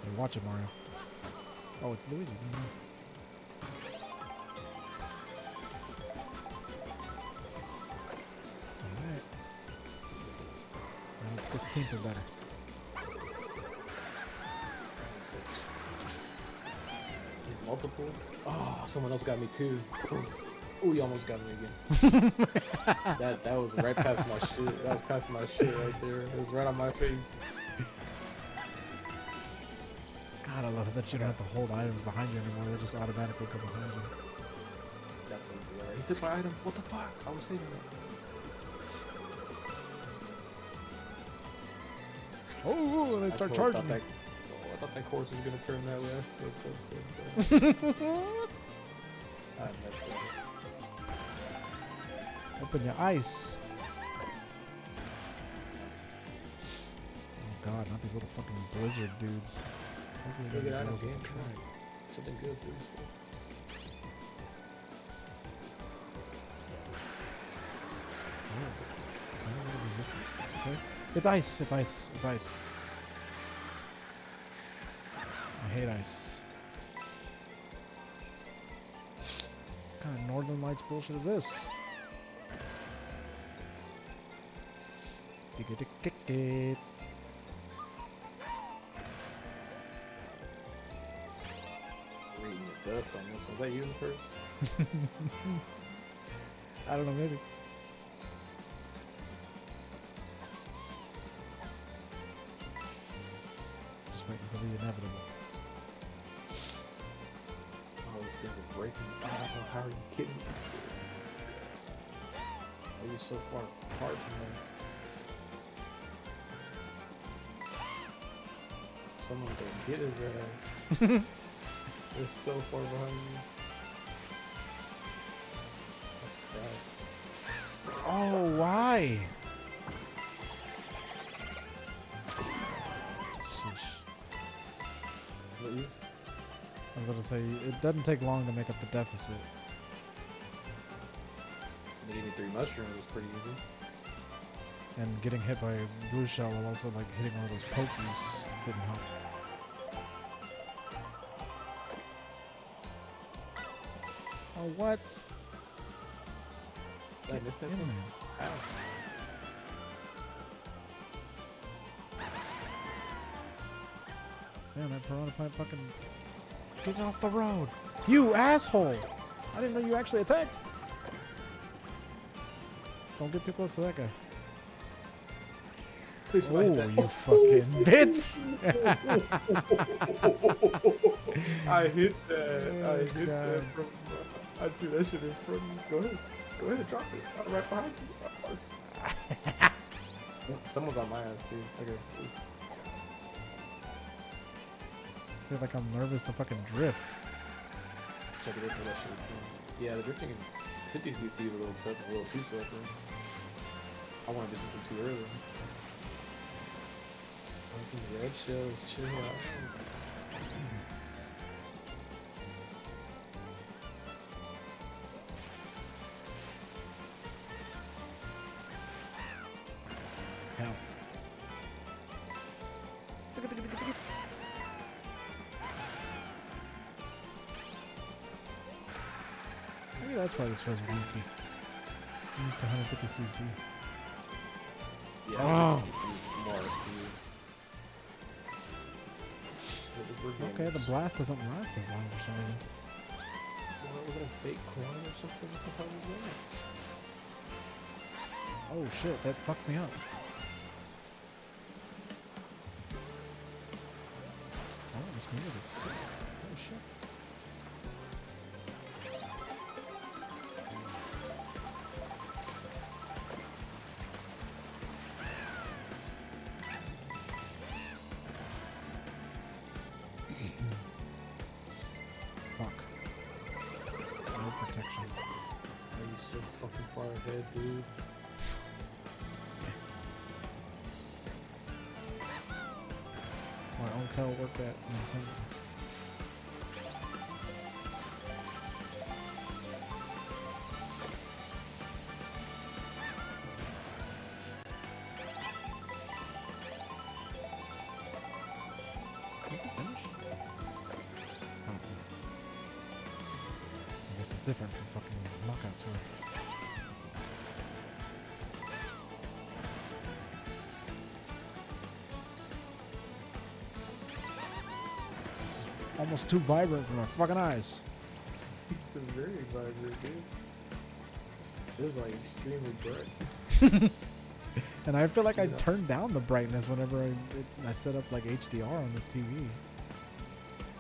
Hey, watch it, Mario. Oh, it's Luigi. Alright. Now it's 16th or better. Multiple. Oh, someone else got me too. Ooh, he almost got me again. that was right past my shit. That was past my shit right there. It was right on my face. God, I love it that you don't have to hold items behind you anymore. They just automatically come behind you. That's some He took my item. What the fuck? I was saving it. Oh, they start I charging thought me. that, I thought that course was gonna turn that way. I flipped up so I messed up. Open your ice. Oh god, not these little fucking blizzard dudes. Hopefully Take it they're out the of girls game. that try. Something good, please. Oh, kind of resistance. It's okay. It's ice. It's ice. It's ice. I hate ice. What kind of Northern Lights bullshit is this? Dig-a-dig-dig-dig. Reading the dust on this. Was that you in first? I don't know, maybe. Just waiting for the inevitable. Oh, these things are breaking. I don't know. How are you kidding me still? Are you so far apart from us? Someone go get his ass. They're so far behind you. That's crap. Oh, why? Sheesh. What you? I was about to say, it doesn't take long to make up the deficit. They gave me 3 mushrooms. It was pretty easy. And getting hit by a blue shell while also like hitting one of those pokies didn't help. Oh, what? Did I miss that In thing? there. How? Man, that piranha plant fucking... Get off the road! You asshole! I didn't know you actually attacked! Don't get too close to that guy. Please Oh, you fucking bitch! I hit that. I hit God. that from. I threw that shit in front of you. Go ahead. Go ahead and drop it. I'm right behind you. Someone's on my ass too. Okay. I feel like I'm nervous to fucking drift. Check it in for that shit. Yeah, the drifting is 50 cc is a little tough. It's a little too slow for me. I want to do something too early. Fucking red shells, chill out. Hell. that's why this feels wonky. I'm used to 150cc. Yeah, Oh. this is more speed. Okay, the blast doesn't last as long for some reason. Was it a fake coin or something? What the hell was that? Oh shit, that fucked me up. Oh, this music is sick. Oh shit. Fuck. No protection. Are you so fucking far ahead, dude? My uncle worked at Nintendo. Is it finished? Oh. I guess it's different for fucking knockout tour. This is almost too vibrant for my fucking eyes. It's a very vibrant, dude. It's like extremely bright. And I feel like I Yeah. turned down the brightness whenever I set up like HDR on this TV.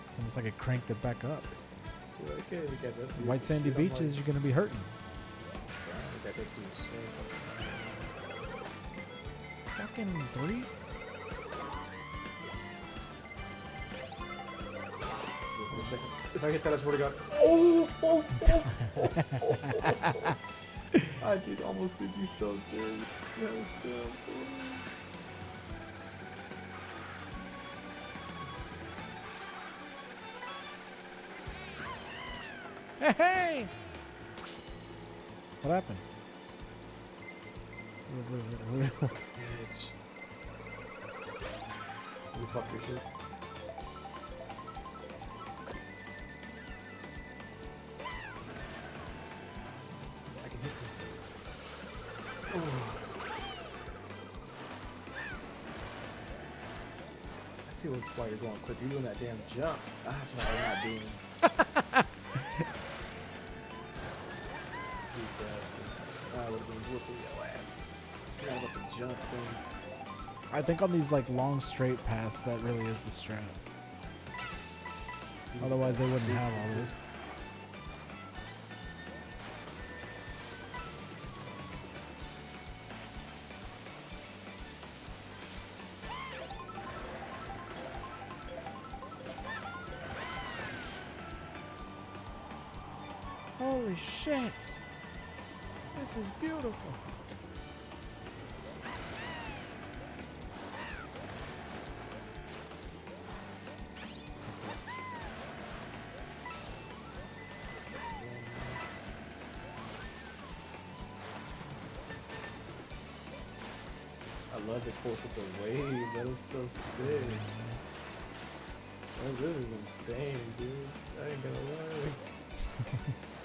It's almost like I cranked it back up. Yeah, okay, we got that dude. White sandy Shit, I'm beaches, like, you're gonna be hurting. wow, we got that dude so Fucking 3? Wait a second. If I get that, I swear to God. Oh! I did almost did you so good. That was good. Hey, hey! What happened? Bitch. You fuck your shit. I can hit this. Oh. I see why you're going quick. You're doing that damn jump. No, I'm not doing. You bastard. I would have been whooping your ass. Forgot about the jump thing. I think on these like long straight paths, that really is the strat. Otherwise, they wouldn't have all this. Holy shit! This is beautiful. I love the course with the wave. That is so sick. That really is insane, dude. I ain't gonna lie.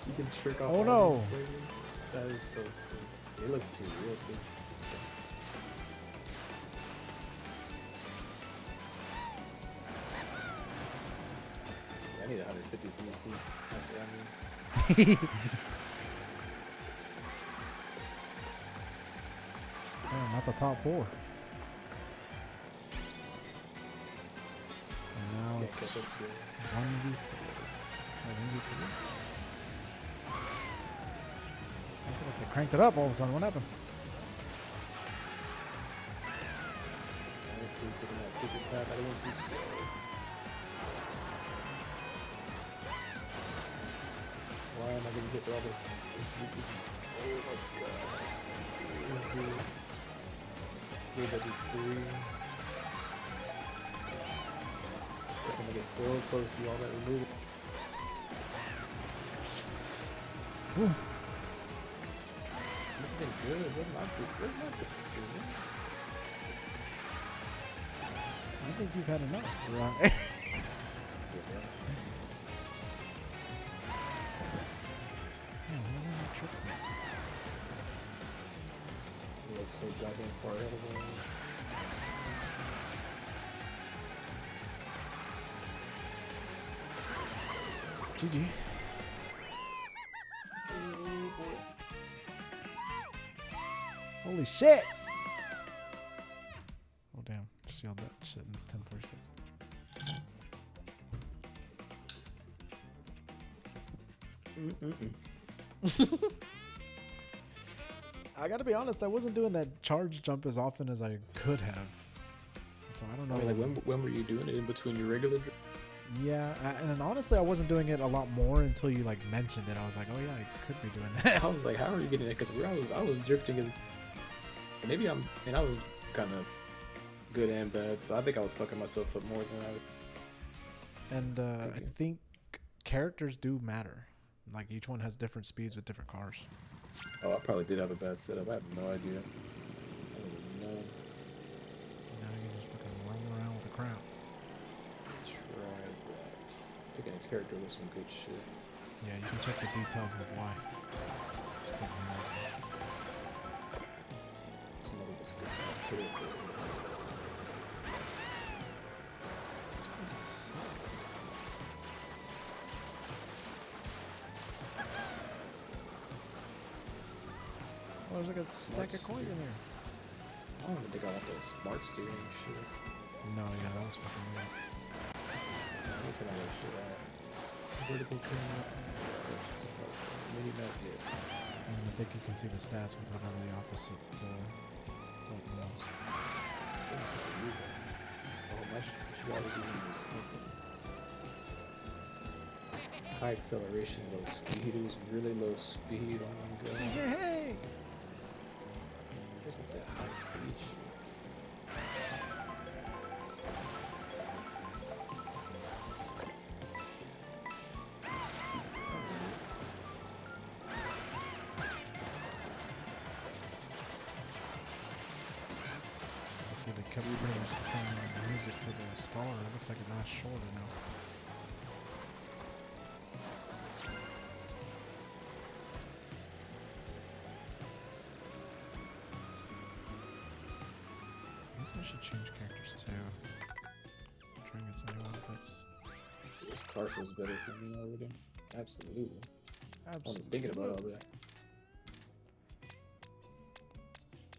You can trick off Oh, all no. these waves. That is so sick. It looks too real too. I need 150 cc. That's what I mean. Oh, not the top 4. And now Can't it's catch up to it. 1v4. Oh, 1v3. I feel like I cranked it up all of a sudden. What happened? I was taking that secret path. I went too slow. Why am I gonna get through all this? Oh my god. Let's see. Let's do. WW3. I'm gonna get so close to all that removal. Ooh. This has been good. Where's my good? I think you've had enough. Right. Oh, tripping. You look so goddamn far ahead of me. GG. Holy shit! Oh damn, just yelled that shit and it's 10:46. I gotta be honest, I wasn't doing that charge jump as often as I could have. So I don't know. I mean, like when were you doing it in between your regular? Yeah, and honestly, I wasn't doing it a lot more until you like mentioned it. I was like, oh yeah, I could be doing that. I was like, how are you getting it? Because I was drifting as. Maybe I was kind of good and bad, so I think I was fucking myself up more than I would. And I think characters do matter. Like each one has different speeds with different cars. Oh, I probably did have a bad setup. I have no idea. I don't even know. Now you can just fucking roam around with a crowd. Try that. Picking a character with some good shit. Yeah, you can check the details with Y. Just like Somebody was put it person. this is oh, there's like a stack of coins in here. I don't even think I want that smart steering shit. No, yeah, that was fucking weird. Let me turn all that shit out. Vertical camera. Maybe not yet. And I think you can see the stats with whatever the opposite button was. Oh, my should already be using this. High acceleration, low speed. It was really low speed. Oh my god. Hey! What's with that high speed shit? See, they kept pretty much the same music for the star. It looks like it lasts shorter now. I guess I should change characters too. Try and get some new outfits. This car feels better for me already. Absolutely. I'm Absolutely. thinking about all that.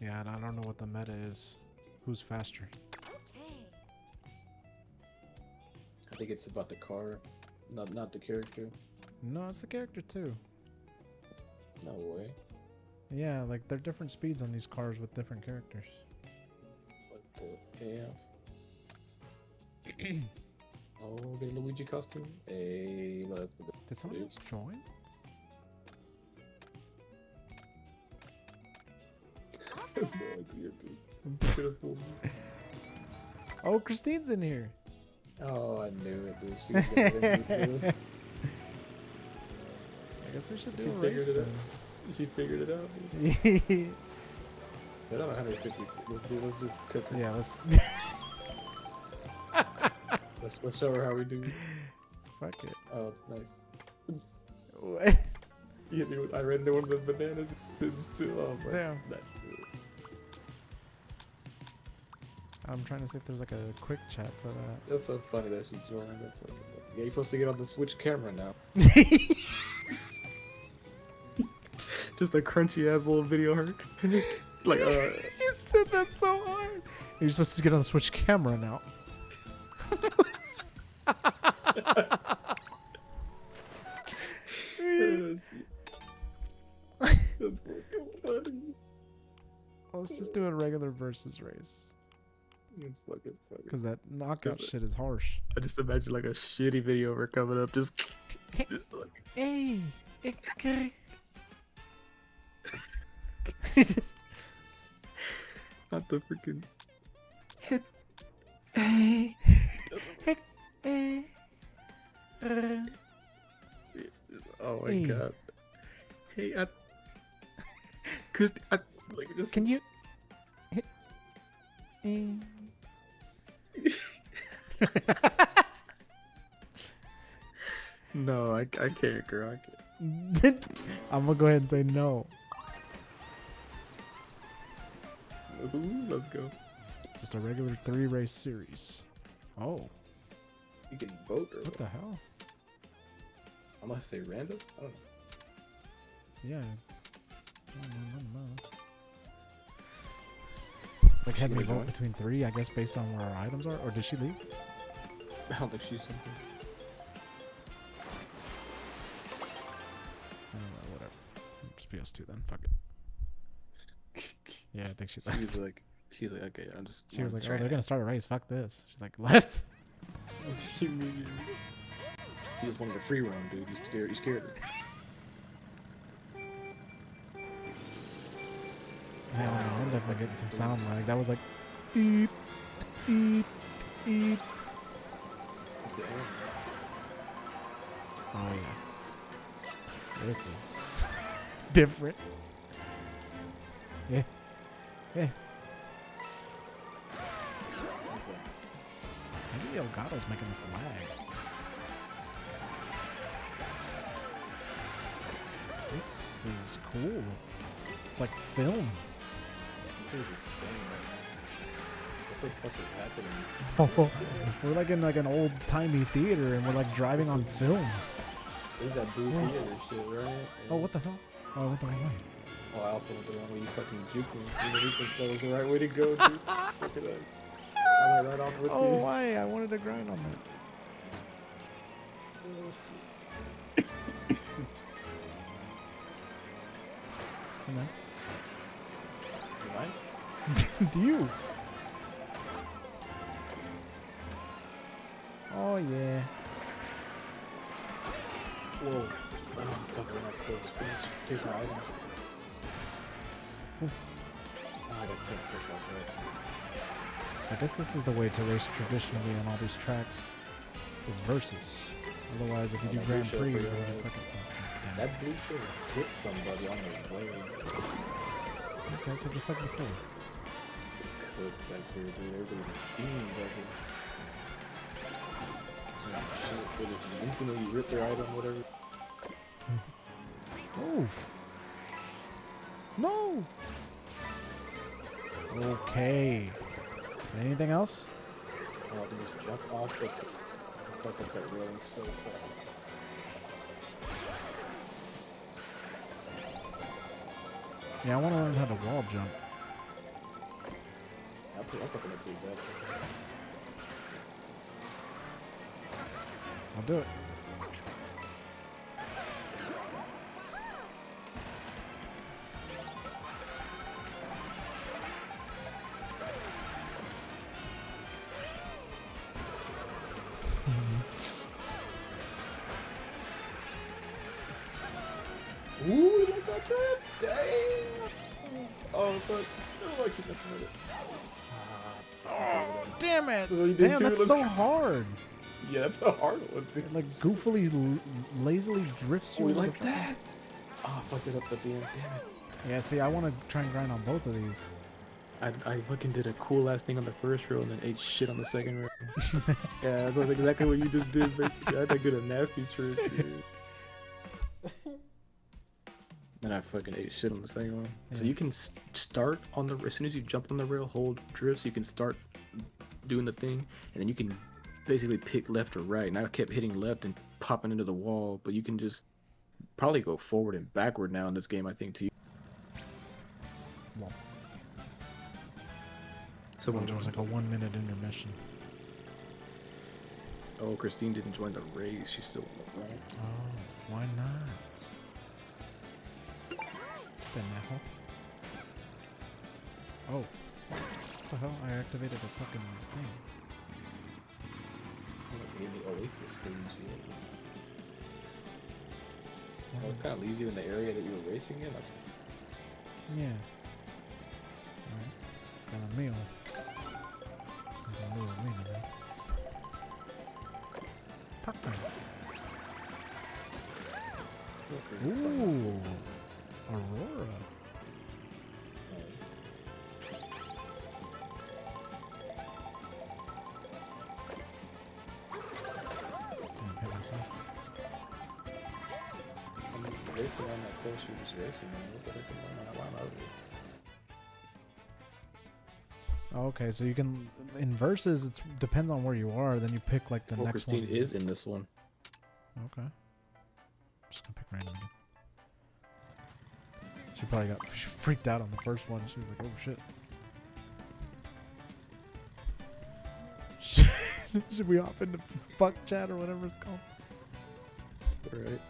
Yeah, and I don't know what the meta is. Who's faster? I think it's about the car, not the character. No, it's the character too. No way. Yeah, like they're different speeds on these cars with different characters. Like the AF. Oh, get a Luigi costume. Hey, look. Did someone else join? I have no idea, dude. Could've fooled me. Oh, Christine's in here. Oh, I knew it, dude. She was gonna win this. I guess we should She do a figured race it out. then. She figured it out, dude. But I'm 150. Let's just cook her. Yeah, Let's show her how we do. fuck it. Oh, it's nice. What? Yeah, dude, I ran into one of the bananas and still I was like, Damn. that's it. I'm trying to see if there's like a quick chat for that. That's so funny that she joined. That's funny. Yeah, you're supposed to get on the Switch camera now. Just a crunchy ass little video hurt. Like, You said that so hard. You're supposed to get on the Switch camera now. That's fucking funny. Let's just do a regular versus race. It's fucking funny. Because that knockout Just- shit is harsh. I just imagine like a shitty video of her coming up, just like. Hey! Not the freaking. Oh my Hey. god. Hey, Christy, like just. Can you? No, I can't, girl. I can't. I'm gonna go ahead and say no. Ooh, let's go. Just a regular 3-race series. Oh, You can vote or what the hell? I must say random. I don't know. Yeah. I don't know. Like, had She me gonna vote join? between 3, I guess, based on where our items are. Or did she leave? I don't think she's something. Whatever. Just be us 2 then. Fuck it. Yeah, I think she left. She's like, okay, I'm just. She was like, oh, trying they're it gonna start a race. Fuck this. She's like, left. out." She just wanted a free round, dude. You scared? You scared her? Hell no, I'm definitely getting some sound lag. That was like, beep, beep, beep. Oh yeah. This is different. Yeah. Yeah. Maybe Elgato's making this lag. This is cool. It's like film. This is insane. What the fuck is happening? We're like in like an old timey theater and we're like driving on film. This is that blue theater shit, right? Oh, what the hell? Oh, what the hell? Oh, I also went the wrong way. You fucking juked me. You really think that was the right way to go, dude? Fuck it up. I went right off with Oh, you. why? I wanted to grind on that. Come on. Am I? Do you? Oh, yeah. Whoa. Oh, fuck, we're not close. Bitch, take my items. Oh, I got sent so far back. So I guess this is the way to race traditionally on all these tracks. Is versus. Otherwise, if you do that Grand blue Prix, shell you're for gonna your be eyes. fucking. Oh, damn. That's blue shit. Hit somebody on the way. Okay, so just like before. Cook back here, dude. Everybody's a fiend back here. Shit, for this instantly you rip their item, whatever. Move. No. Okay. Anything else? Oh, I can just jump off the fuck up that railing so fast. Yeah, I want to learn how to wall jump. I'm fucking up pretty bad so far. I'll do it. Ooh, look at that! Dang! Oh, fuck. Oh, I keep messing with it. Oh, damn it! Oh, you did Damn, too, that's let's so go. hard. Yeah, that's a hard one, dude. It like goofily, lazily drifts you. Oh, we over like the- that? Oh, I fucked it up at the end. Damn it. Yeah, see, I want to try and grind on both of these. I fucking did a cool ass thing on the first row and then ate shit on the second row. Yeah, that's exactly what you just did, basically. I had to get a nasty trick, dude. Then I fucking ate shit on the second one. So Yeah. you can start on the as soon as you jump on the rail, hold drifts. You can start doing the thing, and then you can basically pick left or right. And I kept hitting left and popping into the wall, but you can just probably go forward and backward now in this game. I think too. Well, Someone there was joined. like a 1 minute intermission. Oh, Christine didn't join the race. She's still on the roll. Oh, why not? Pendejo. Oh. What the hell? I activated a fucking thing. In the Oasis stage, yeah. That was kind of easier in the area that you were racing in. That's Yeah. Alright. Got a meal. Since I'm new arena now. Pac-Man. Ooh. Aurora. Damn, hit myself. racing on that course we was racing on. What the heck am I out of it? Okay, so you can in versus it depends on where you are. Then you pick like the Well, next Christine one. is in this one. Okay. Just gonna pick random again. She probably she freaked out on the first one. She was like, "Oh shit." Should we hop into fuck chat or whatever it's called? All right.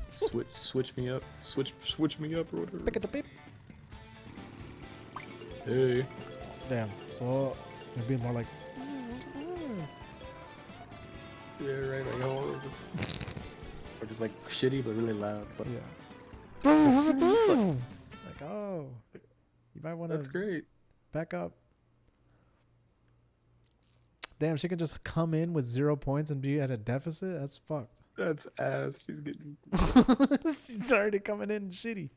Switch me up. Switch me up or whatever. Pick at the beep. Hey. Damn. So it'd be more like. Yeah, right. Like oh. Or just like shitty but really loud. But Yeah. Like oh, you might want to. that's great. Back up. Damn, she could just come in with 0 points and be at a deficit? That's fucked. That's ass. She's getting. She's already coming in shitty.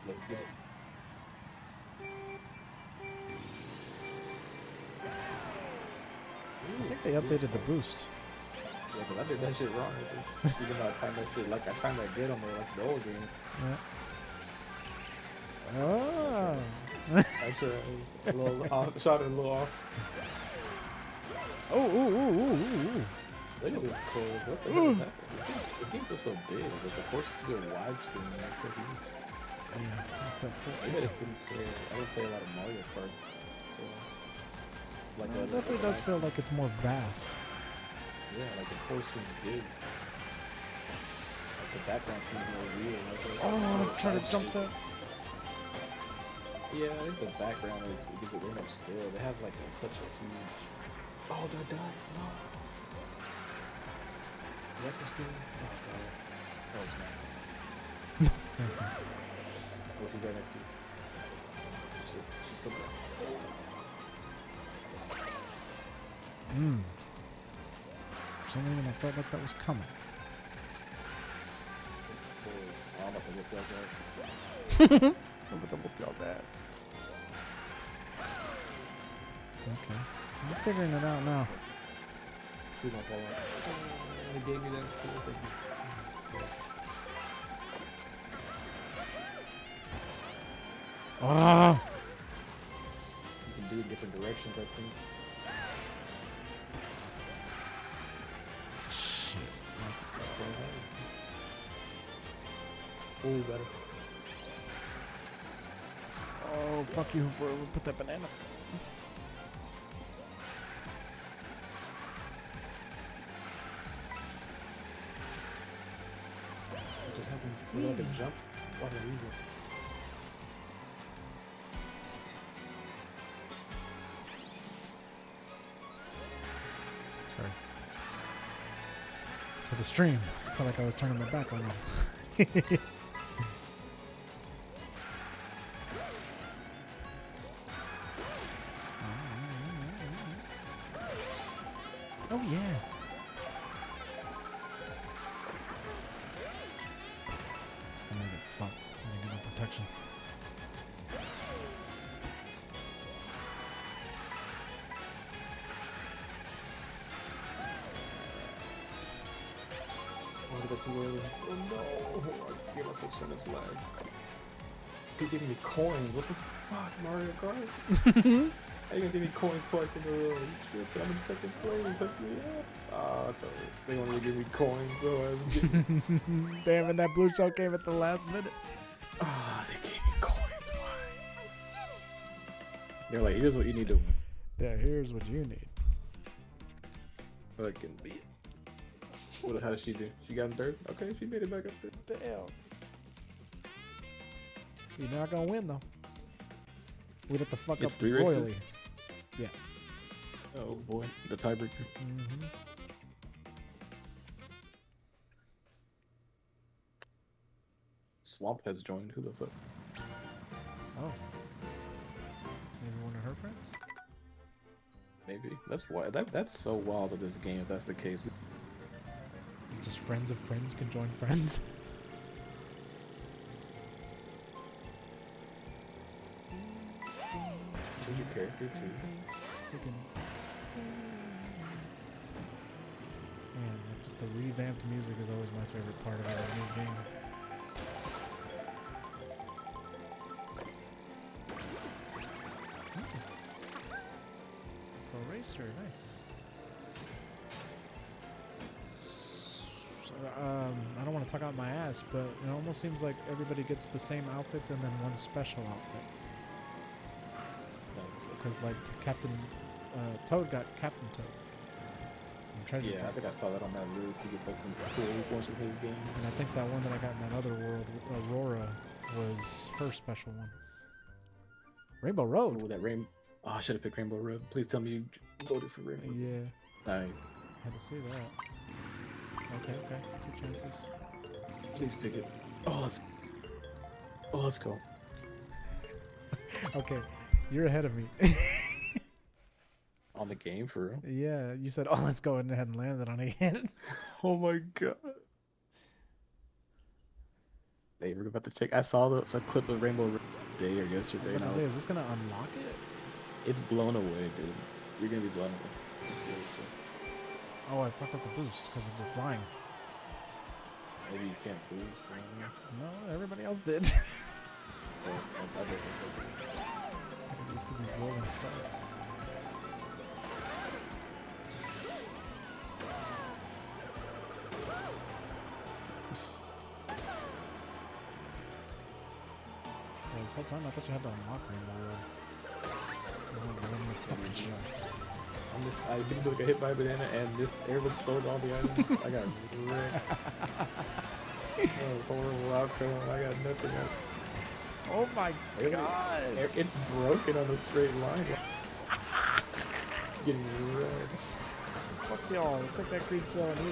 I think they updated the boost. Yeah, but I did that shit wrong. Even though I timed that shit like I timed that good on the old game. Yeah. Oh. I tried a little off, shot it a little off. Oh, ooh, ooh, ooh, ooh. Look at this course. What the hell is that? This game feels so big, but the course is still widescreen. Yeah, that's that Maybe I just didn't play. I don't play a lot of Mario Kart, so like it definitely does feel like it's more vast. Yeah, like the course seems big. Like the background seems more real. Like Oh, try to jump that. Yeah, I think the background is because of their no scale. They have like such a huge. Oh, they died. No. Is that Christine? Oh, God. Oh, it's not. That's not. What you got next to you? She's coming up. For some reason I felt like that was coming. Oh, I'm about to whip y'all's ass. I'm gonna whoop y'all's ass. Okay. I'm figuring it out now. Please don't fall out. Oh, they gave me that too. Thank you. Ah! You can do it different directions, I think. Shit. Oh, better. Oh, fuck you for put that banana. What just happened? Was that like a jump? What a reason. Sorry. To the stream. I felt like I was turning my back on you. Oh yeah. I'm gonna get fucked. I'm gonna get no protection. Oh, I got too early. Oh no! I gave myself so much lag. Keep giving me coins. What the fuck, Mario Kart? How you gonna give me coins twice in a row? Shit, I'm in second place. Help me up. Ah, that's alright. They wanted to give me coins, so I was getting. Damn, and that blue shell came at the last minute. Ah, they gave me coins. Why? They're like, here's what you need to win. Yeah, here's what you need. Fucking beat. What? How did she do? She got in third. Okay, she made it back up there. Damn. You're not gonna win though. We'd have to fuck It's up 3 royally. races? Yeah. Oh boy, the tiebreaker. Mm-hmm. Swamp has joined. Who the fuck? Oh. Maybe one of her friends? Maybe. That's why. That's so wild of this game. If that's the case. Just friends of friends can join friends. Change your character too. Just the revamped music is always my favorite part of every new game. Pro Racer, nice. I don't want to talk out my ass, but it almost seems like everybody gets the same outfits and then one special outfit. Because like Captain Toad got Captain Toad. From Treasure Yeah, I Trap. think I saw that on that list. He gets like some cool ones with his game. And I think that one that I got in that other world, Aurora, was her special one. Rainbow Road. Oh, that rain. Oh, I should have picked Rainbow Road. Please tell me you voted for Rainbow. Yeah, Nice. had to see that. Okay, 2 chances. Please pick it. Oh, let's go. Okay, you're ahead of me. On the game for real. Yeah, you said, "Oh, let's go," and hadn't landed on it yet. Oh my god. Hey, we're about to check. I saw a clip of Rainbow Road today or I was yesterday. about to and say, is this gonna unlock it? it's blown away, dude. You're gonna be blown away. Seriously. Oh, I fucked up the boost because we're flying. Maybe you can't boost. I don't know. No, everybody else did. But I did. It used to be rolling starts. Yeah, this whole time I thought you had to unlock Rainbow Road. I missed. I didn't look hit by a banana and missed. Everyone stole all the items. I got wrecked. Oh, horrible outcome. I got nothing else. Oh my God. It's broken on a straight line. Getting wrecked. Fuck y'all. Take that green cell and eat.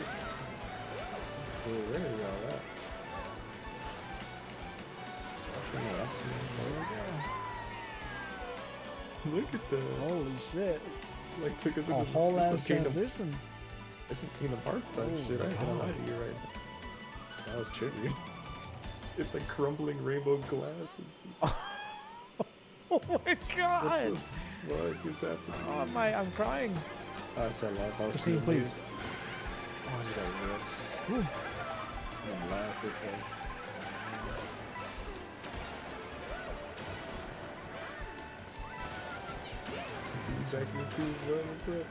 Dude, where are y'all at? Look at that. Holy shit. Like, took us A into whole this ass Kingdom. transition. This is Kingdom Hearts type Oh shit. I ain't gonna God. lie to you right now. That was trippy. It's like crumbling rainbow glass and shit. Oh my god. What the fuck is happening? Oh, I'm crying. I fell off. I was Proceed, too please. late. Oh, you got rest. Ooh. I'm gonna last this way. See you back in the tube, bro. What's up?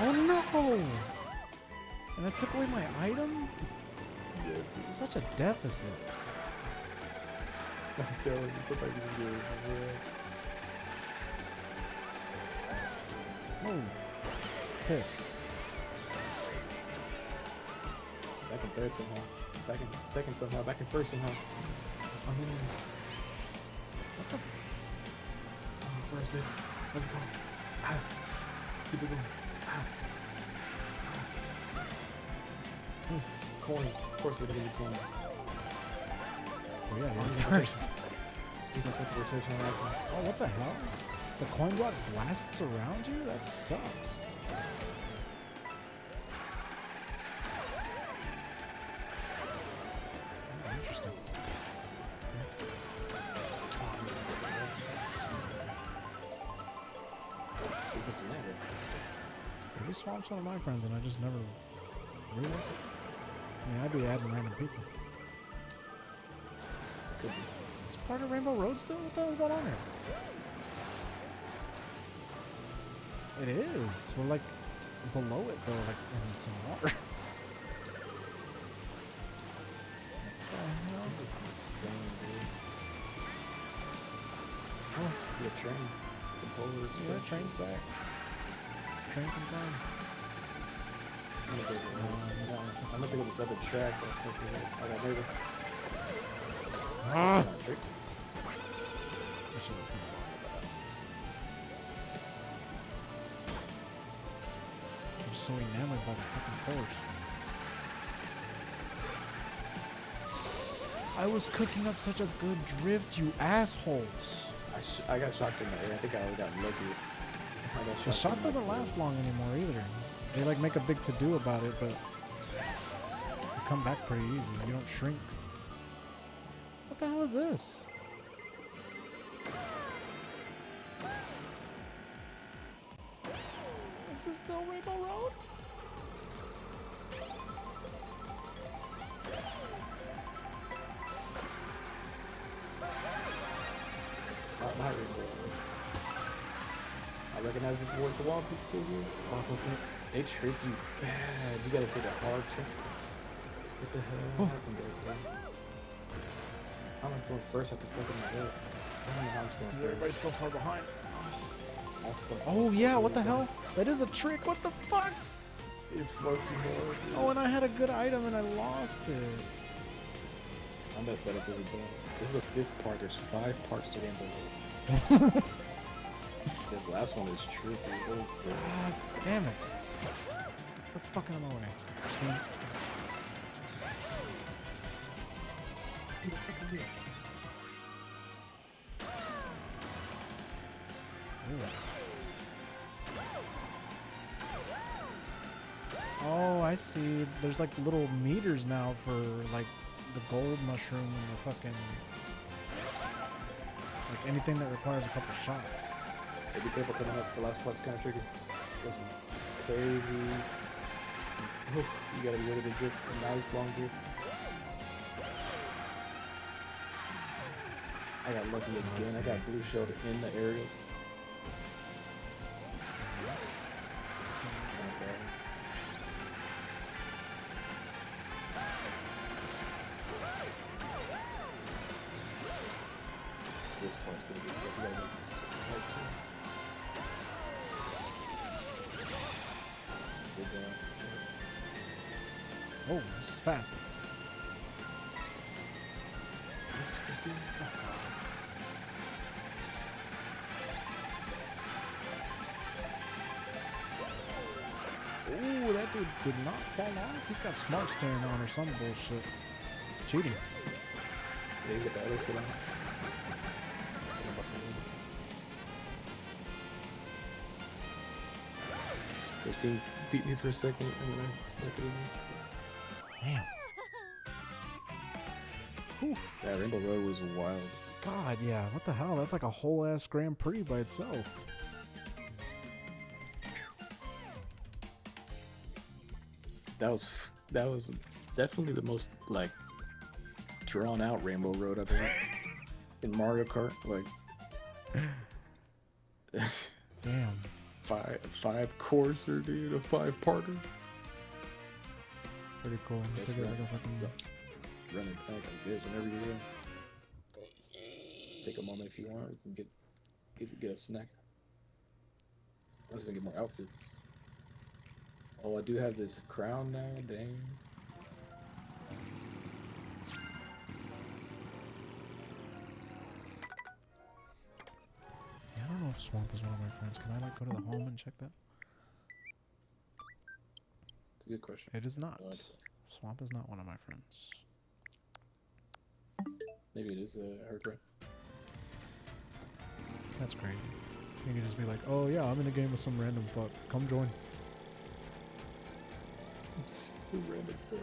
Oh no! And that took away my item? Yeah, dude. Such a deficit. I'm telling you, sometimes you can do it. Oh. Pissed. Back in third somehow. Back in second somehow. Back in first somehow. What the? Oh, first bit. Let's go. Ah. Keep it going. Ah. Coins. Of course we're gonna get coins. Oh yeah, you're first. He's gonna put the rotation on that one. Oh, what the hell? The coin block blasts around you? That sucks. Oh, interesting. Give us some land. Maybe swamp's one of my friends and I just never realized it. I mean, I'd be adding random people. Could be. Is this part of Rainbow Road still? What the hell's going on here? It is. We're like below it though, like in some water. This is insane, dude. Oh, the train. The polar Yeah, train's back. Train confirmed. I'm gonna go this other track. I got nervous. Ah! It's not a trick. I should have put it on that. I'm so enamored by the fucking course. I was cooking up such a good drift, you assholes. I got shocked in the air. I think I got lucky. I got The shocked shot in doesn't the air. last long anymore either. They like make a big to-do about it, but you come back pretty easy. You don't shrink. What the hell is this? This This is still Rainbow Road? Not my Rainbow Road. I recognize the word the wall still here. Awful thing. They trick you bad. You gotta take a hard turn. What the hell happened there, bro? I'm still first after fucking my head. I don't know how I'm still first. Everybody's still far behind. I fucking Oh yeah, what the hell? That is a trick. What the fuck? It fucked me hard. Oh, and I had a good item and I lost it. I messed that up really bad. This is the 5th part. There's 5 parts to Rainbow Road. This last one is tricky. Oh, God damn it. Get the fuck out of my way. Steam. who the fuck are you? Oh, I see. There's like little meters now for like the gold mushroom and the fucking like anything that requires a couple shots. Hey, be careful coming up. The last part's kind of tricky. Listen, crazy. You gotta be ready to get a nice long grip. I got lucky again. I got blue shelled in the area. It's not bad. This part's gonna be tough. You gotta make this tight too. Good job. Oh, this is fast. This is Christine. Oh, that dude did not fall off. He's got smart steering on or some bullshit. Cheating. Yeah, you get the other foot on. Christine beat me for a second and then I snuck it in. Damn. Whew. That Rainbow Road was wild. God, yeah. What the hell? That's like a whole ass Grand Prix by itself. That was definitely the most like drawn out Rainbow Road I've ever in Mario Kart. Like Damn. five chords there, dude. A 5-parter. Pretty cool. Just That's to get right. like a fucking... Running back like this whenever you're in. Take a moment if you want. You can get a snack. I'm just gonna get more outfits. Oh, I do have this crown now. Dang. Yeah, I don't know if Swamp is one of my friends. Can I like go to the home and check that? It's a good question. It is not. No idea. Swamp is not one of my friends. Maybe it is her friend. That's crazy. You could just be like, oh yeah, I'm in a game with some random fuck. Come join. Random fuck.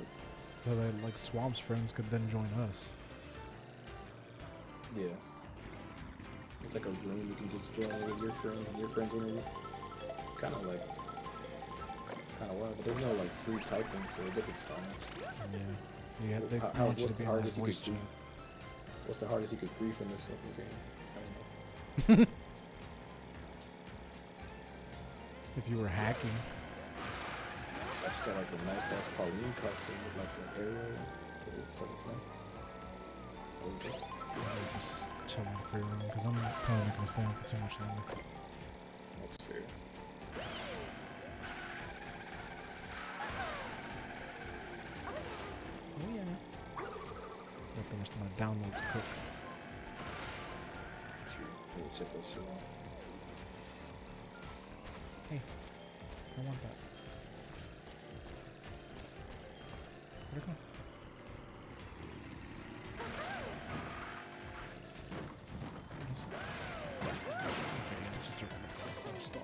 So that like Swamp's friends could then join us. Yeah. It's like a room you can just join with your friends and your friends whenever. Kind of wild, but there's no like free typing, so I guess it's fine. Yeah. Yeah, they How- want you what's to the be in that hardest you voice could chat. What's the hardest you could grief in this fucking game? I don't know. If you were hacking. I just got like a nice ass Pauline costume with like an arrow. What the fuck is that? What is that? Yeah, just chilling free roam because I'm probably not gonna stay on for too much longer. That's fair. Oh yeah. Let the rest of my downloads cook. Sure. We'll check that shit out. Hey, I want that. Where'd it go? Where is it? Okay, it's just a random star.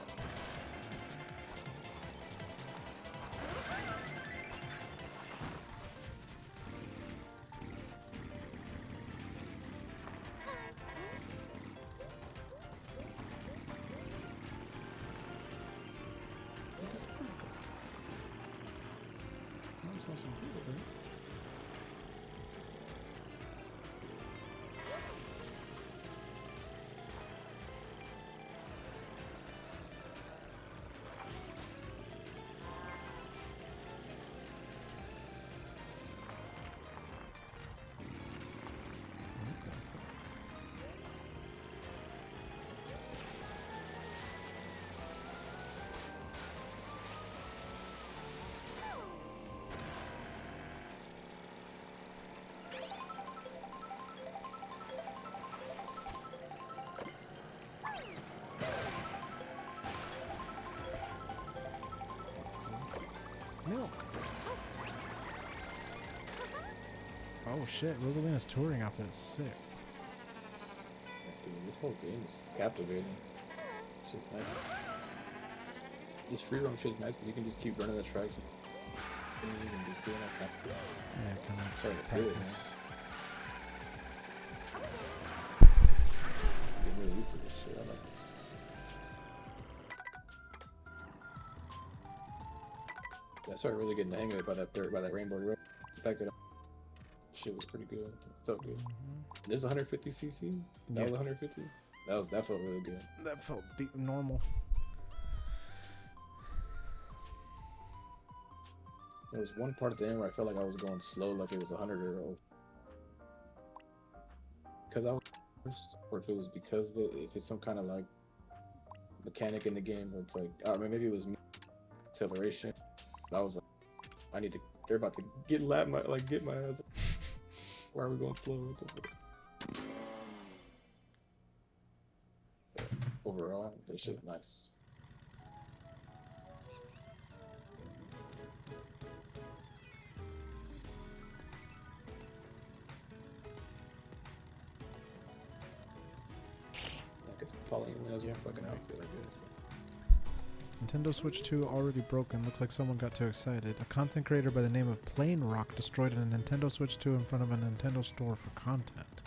What saw some food over there. What the fuck? Milk. Oh shit, Rosalina's touring outfit is sick. Dude, this whole game is captivating. It's just nice. This free roam shit is nice because you can just keep running the tracks and just doing all that. Yeah, kind of Sorry to feel it, man. practice. Getting really used to this shit. I like this. Yeah, I started really getting the hang of it by that Rainbow Road. The fact that shit was pretty good. It felt good. Mhm. This is 150cc. That Yeah. was 150. That felt really good. That felt normal. There was one part at the end where I felt like I was going slow, like it was 100 or over. Because I was first, or if it was because if it's some kind of like mechanic in the game where it's like, maybe it was me acceleration. But I was like, they're about to get my ass. Why are we going slow? What the fuck? Overall, this shit nice. Like it's Pauline as your fucking outfit, I guess. Nintendo Switch 2 already broken. Looks like someone got too excited. A content creator by the name of Plain Rock destroyed a Nintendo Switch 2 in front of a Nintendo store for content.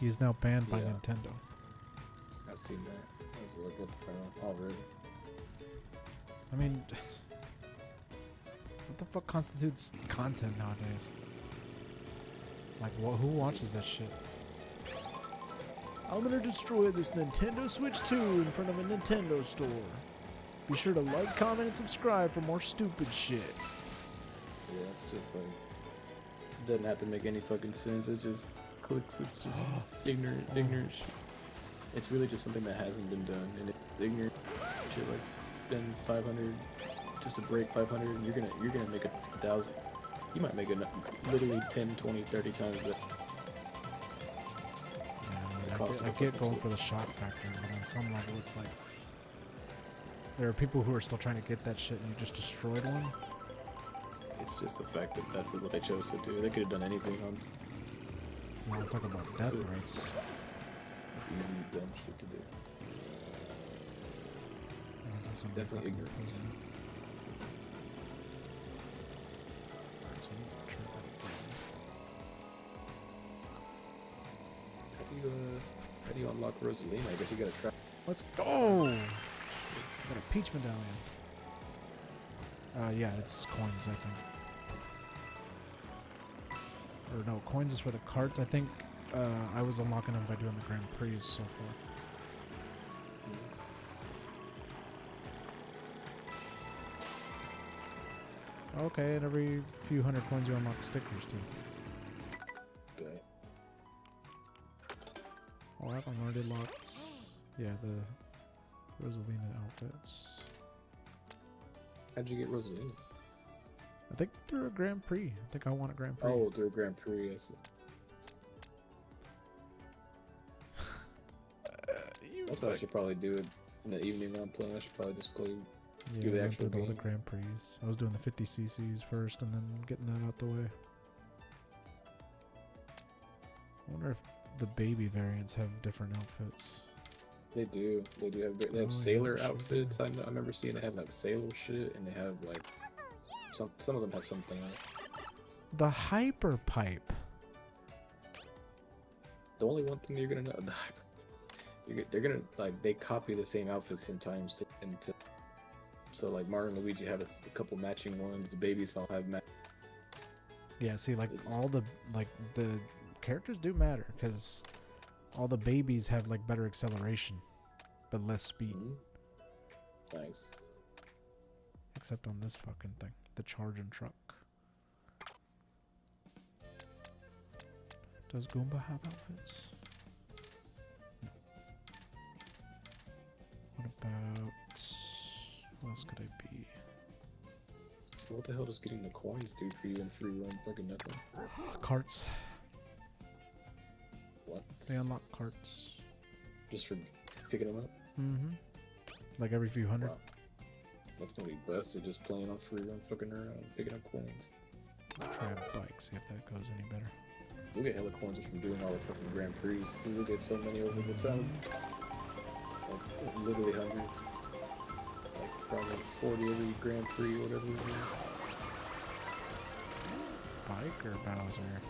He is now banned by Yeah. Nintendo. I've seen that. I was like, what the hell? Already. I mean, what the fuck constitutes content nowadays? Like, who watches that shit? I'm gonna destroy this Nintendo Switch 2 in front of a Nintendo store. Be sure to like, comment, and subscribe for more stupid shit. Yeah, it's just like, it doesn't have to make any fucking sense. It just clicks. It's just ignorant shit. It's really just something that hasn't been done, and it's ignorant shit. Like, spend 500 just to break 500, and you're gonna make 1,000. You might make enough, literally 10, 20, 30 times that. Yeah, cost I of get a going Switch. for the shock factor, but on some level, it's like there are people who are still trying to get that shit, and you just destroyed one. It's just the fact that that's what they chose to do. They could have done anything on. You want to talk about death That's it. threats? It's easy, dumb shit to do. This is something Definitely fucking ignorant. crazy. Alright, so I'm gonna try that again. How do you unlock Rosalina? I guess you gotta try. Let's go! Got a peach medallion. Yeah, it's coins, I think. Or no, coins is for the carts. I think I was unlocking them by doing the Grand Prix so far. Okay, and every few hundred coins you unlock stickers too. Bet. Oh, I've already locked. Yeah, the Rosalina outfits. How'd you get Rosalina? I think through a Grand Prix. I think I won a Grand Prix. Oh, through a Grand Prix. I see. That's what I should probably do it in the evening when I'm playing. I should probably just play. Yeah, do the I went actual through all the game. Grand Prix. I was doing the 50cc's first and then getting that out the way. I wonder if the baby variants have different outfits. They do. They do have. They Oh, yeah, have sailor sure. outfits. I remember seeing they have like sailor shit, and they have like some of them have something else. The hyper pipe. The only one thing you're gonna know, they're gonna like they copy the same outfits sometimes so like Mario and Luigi have a couple matching ones. The babies all have Yeah, see, like It all just- the characters do matter because all the babies have like better acceleration, but less speed. Nice. Except on this fucking thing, the charging truck. Does Goomba have outfits? No. What about... Who else could I be? So what the hell does getting the coins do for you in free roam? Fucking nothing. Carts. What? They unlock carts. Just for picking them up? Mm-hmm. Like every few hundred. Wow. That's gonna be busted just playing on free roam, fucking around, picking up coins. Try a bike, see if that goes any better. You'll get hella coins just from doing all the fucking Grand Prix too. You'll get so many over the time. Like, literally hundreds. Like, probably 40 every Grand Prix or whatever it is. Bike or Bowser?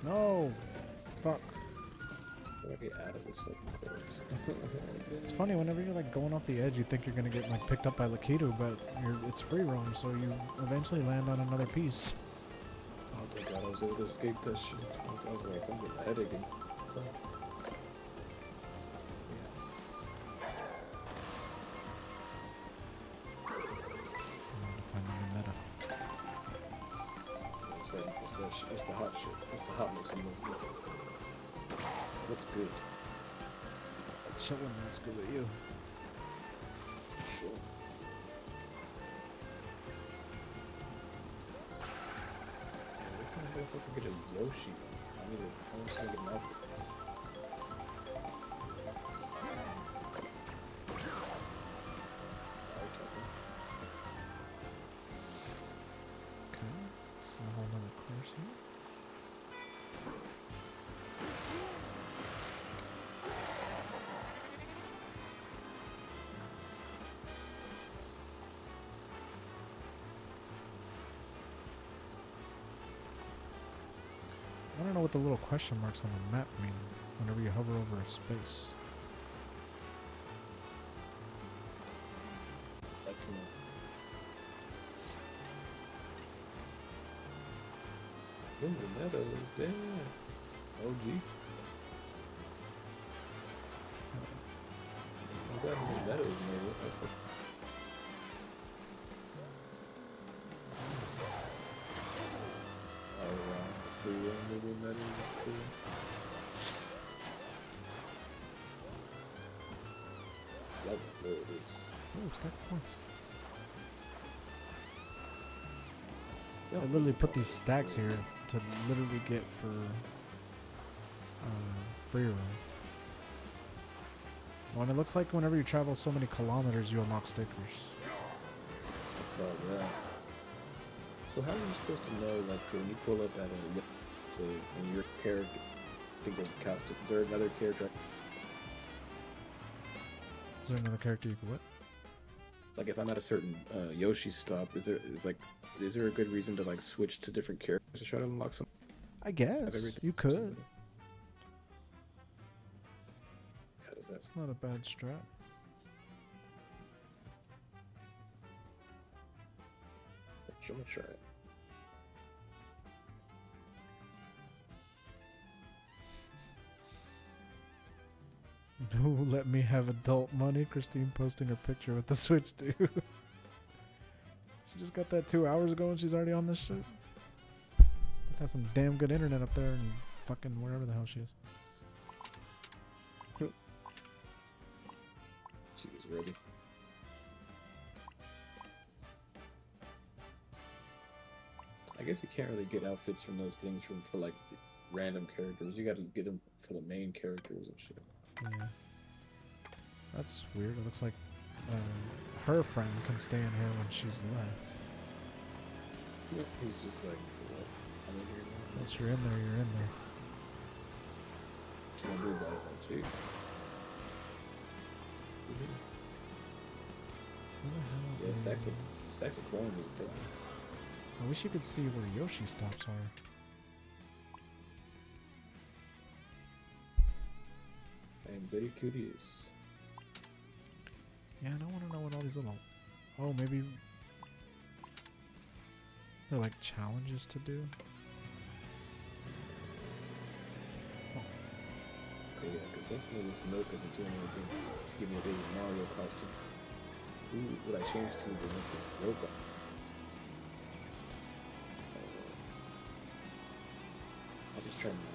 No! Fuck. How do I get out of this fucking course? It's funny, whenever you're like going off the edge, you think you're gonna get like picked up by Lakitu, but it's free roam, so you eventually land on another piece. Oh thank god I was able to escape that shit. I was like, I'm getting a headache again. Fuck. I'm gonna find a new meta. What's the hot shit? What's the hotness in this game? What's good? Chillin', that's good with you. Sure. Where can I motherfucker get a Yoshi? I need to get an outfit for this. Okay, this is a whole nother course here. I don't know what the little question marks on the map mean whenever you hover over a space. Like to know. Ooh, the Meadows, damn. OG. I'm glad the Meadows made it. That's what. Oh wow, the free roam little Meadows is cool. Love it, there it is. Oh, stack of points. Yeah, I literally put these stacks here to literally get for free roam. Well, and it looks like whenever you travel so many kilometers, you unlock stickers. I saw that. So how are you supposed to know, like, when you pull up at a, say, when your character, I think there's a costume, is there another character? Is there another character you can what? Like, if I'm at a certain Yoshi stop, is there a good reason to, like, switch to different characters to try to unlock some? I guess everything. you could. How does that? It's not a bad strat. I'm gonna try it. No, let me have adult money. Christine posting her picture with the Switch, dude. She just got that 2 hours ago and she's already on this shit. Must have some damn good internet up there and fucking wherever the hell she is. She was ready. I guess you can't really get outfits from those things for like random characters. You gotta get them for the main characters and shit. Yeah. That's weird. It looks like her friend can stay in here when she's left. He's just like, what? I'm in here now. Once you're in there, you're in there. What you gonna do about it? Like, jeez. Who the hell Yeah, is- stacks of coins is a problem. I wish you could see where Yoshi stops are. And very curious. Yeah, I don't want to know what all these little... Oh, maybe... They're like challenges to do. Okay, yeah, because definitely this milk isn't doing anything to give me a baby Mario costume. Ooh, what I changed to to make this milk up. I'll just try Mario.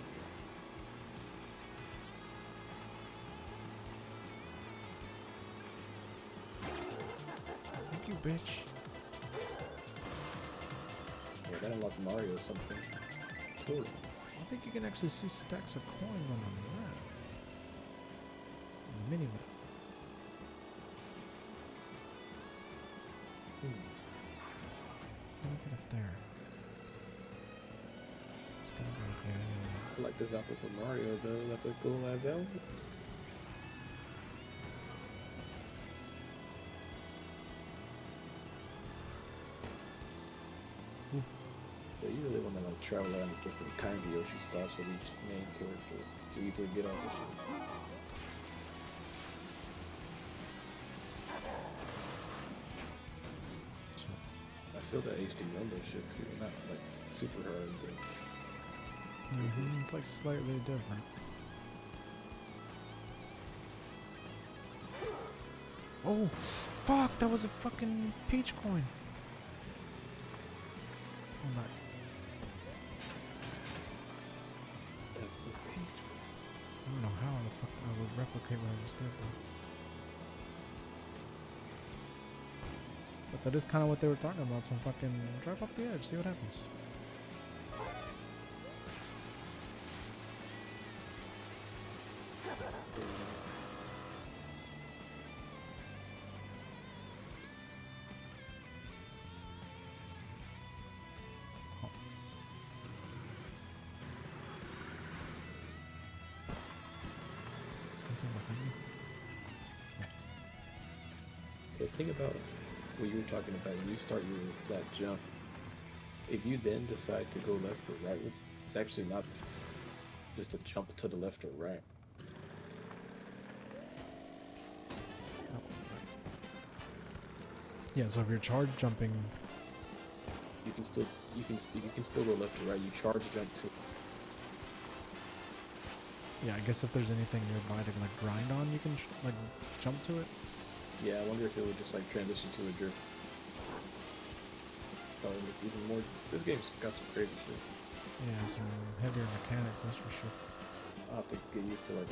Thank you, bitch. Yeah, that unlocked Mario something. Totally. I think you can actually see stacks of coins on the map. On the mini map. Let me get up there. It's gonna be right there, yeah. I like this outfit for Mario though. That's a cool ass outfit. So you really want to like travel around to different kinds of Yoshi stops with each main character to easily get all the shit. I feel that HD rumble shit too, not like super hard, but It's like slightly different. Oh, fuck! That was a fucking peach coin. Oh my. that was a page. I don't know how the fuck I would replicate what I just did though. But that is kind of what they were talking about. Some fucking drive off the edge, see what happens. Something behind me. So think about what you were talking about when you start that jump. If you then decide to go left or right, it's actually not just a jump to the left or right. Oh, right. Yeah, so if you're charge jumping, You can still go left or right. You charge jump to. yeah, I guess if there's anything nearby to like grind on, you can like jump to it. Yeah, I wonder if it would just like transition to a drift. Probably make even more. This game's got some crazy shit. Yeah, some heavier mechanics, that's for sure. I'll have to get used to like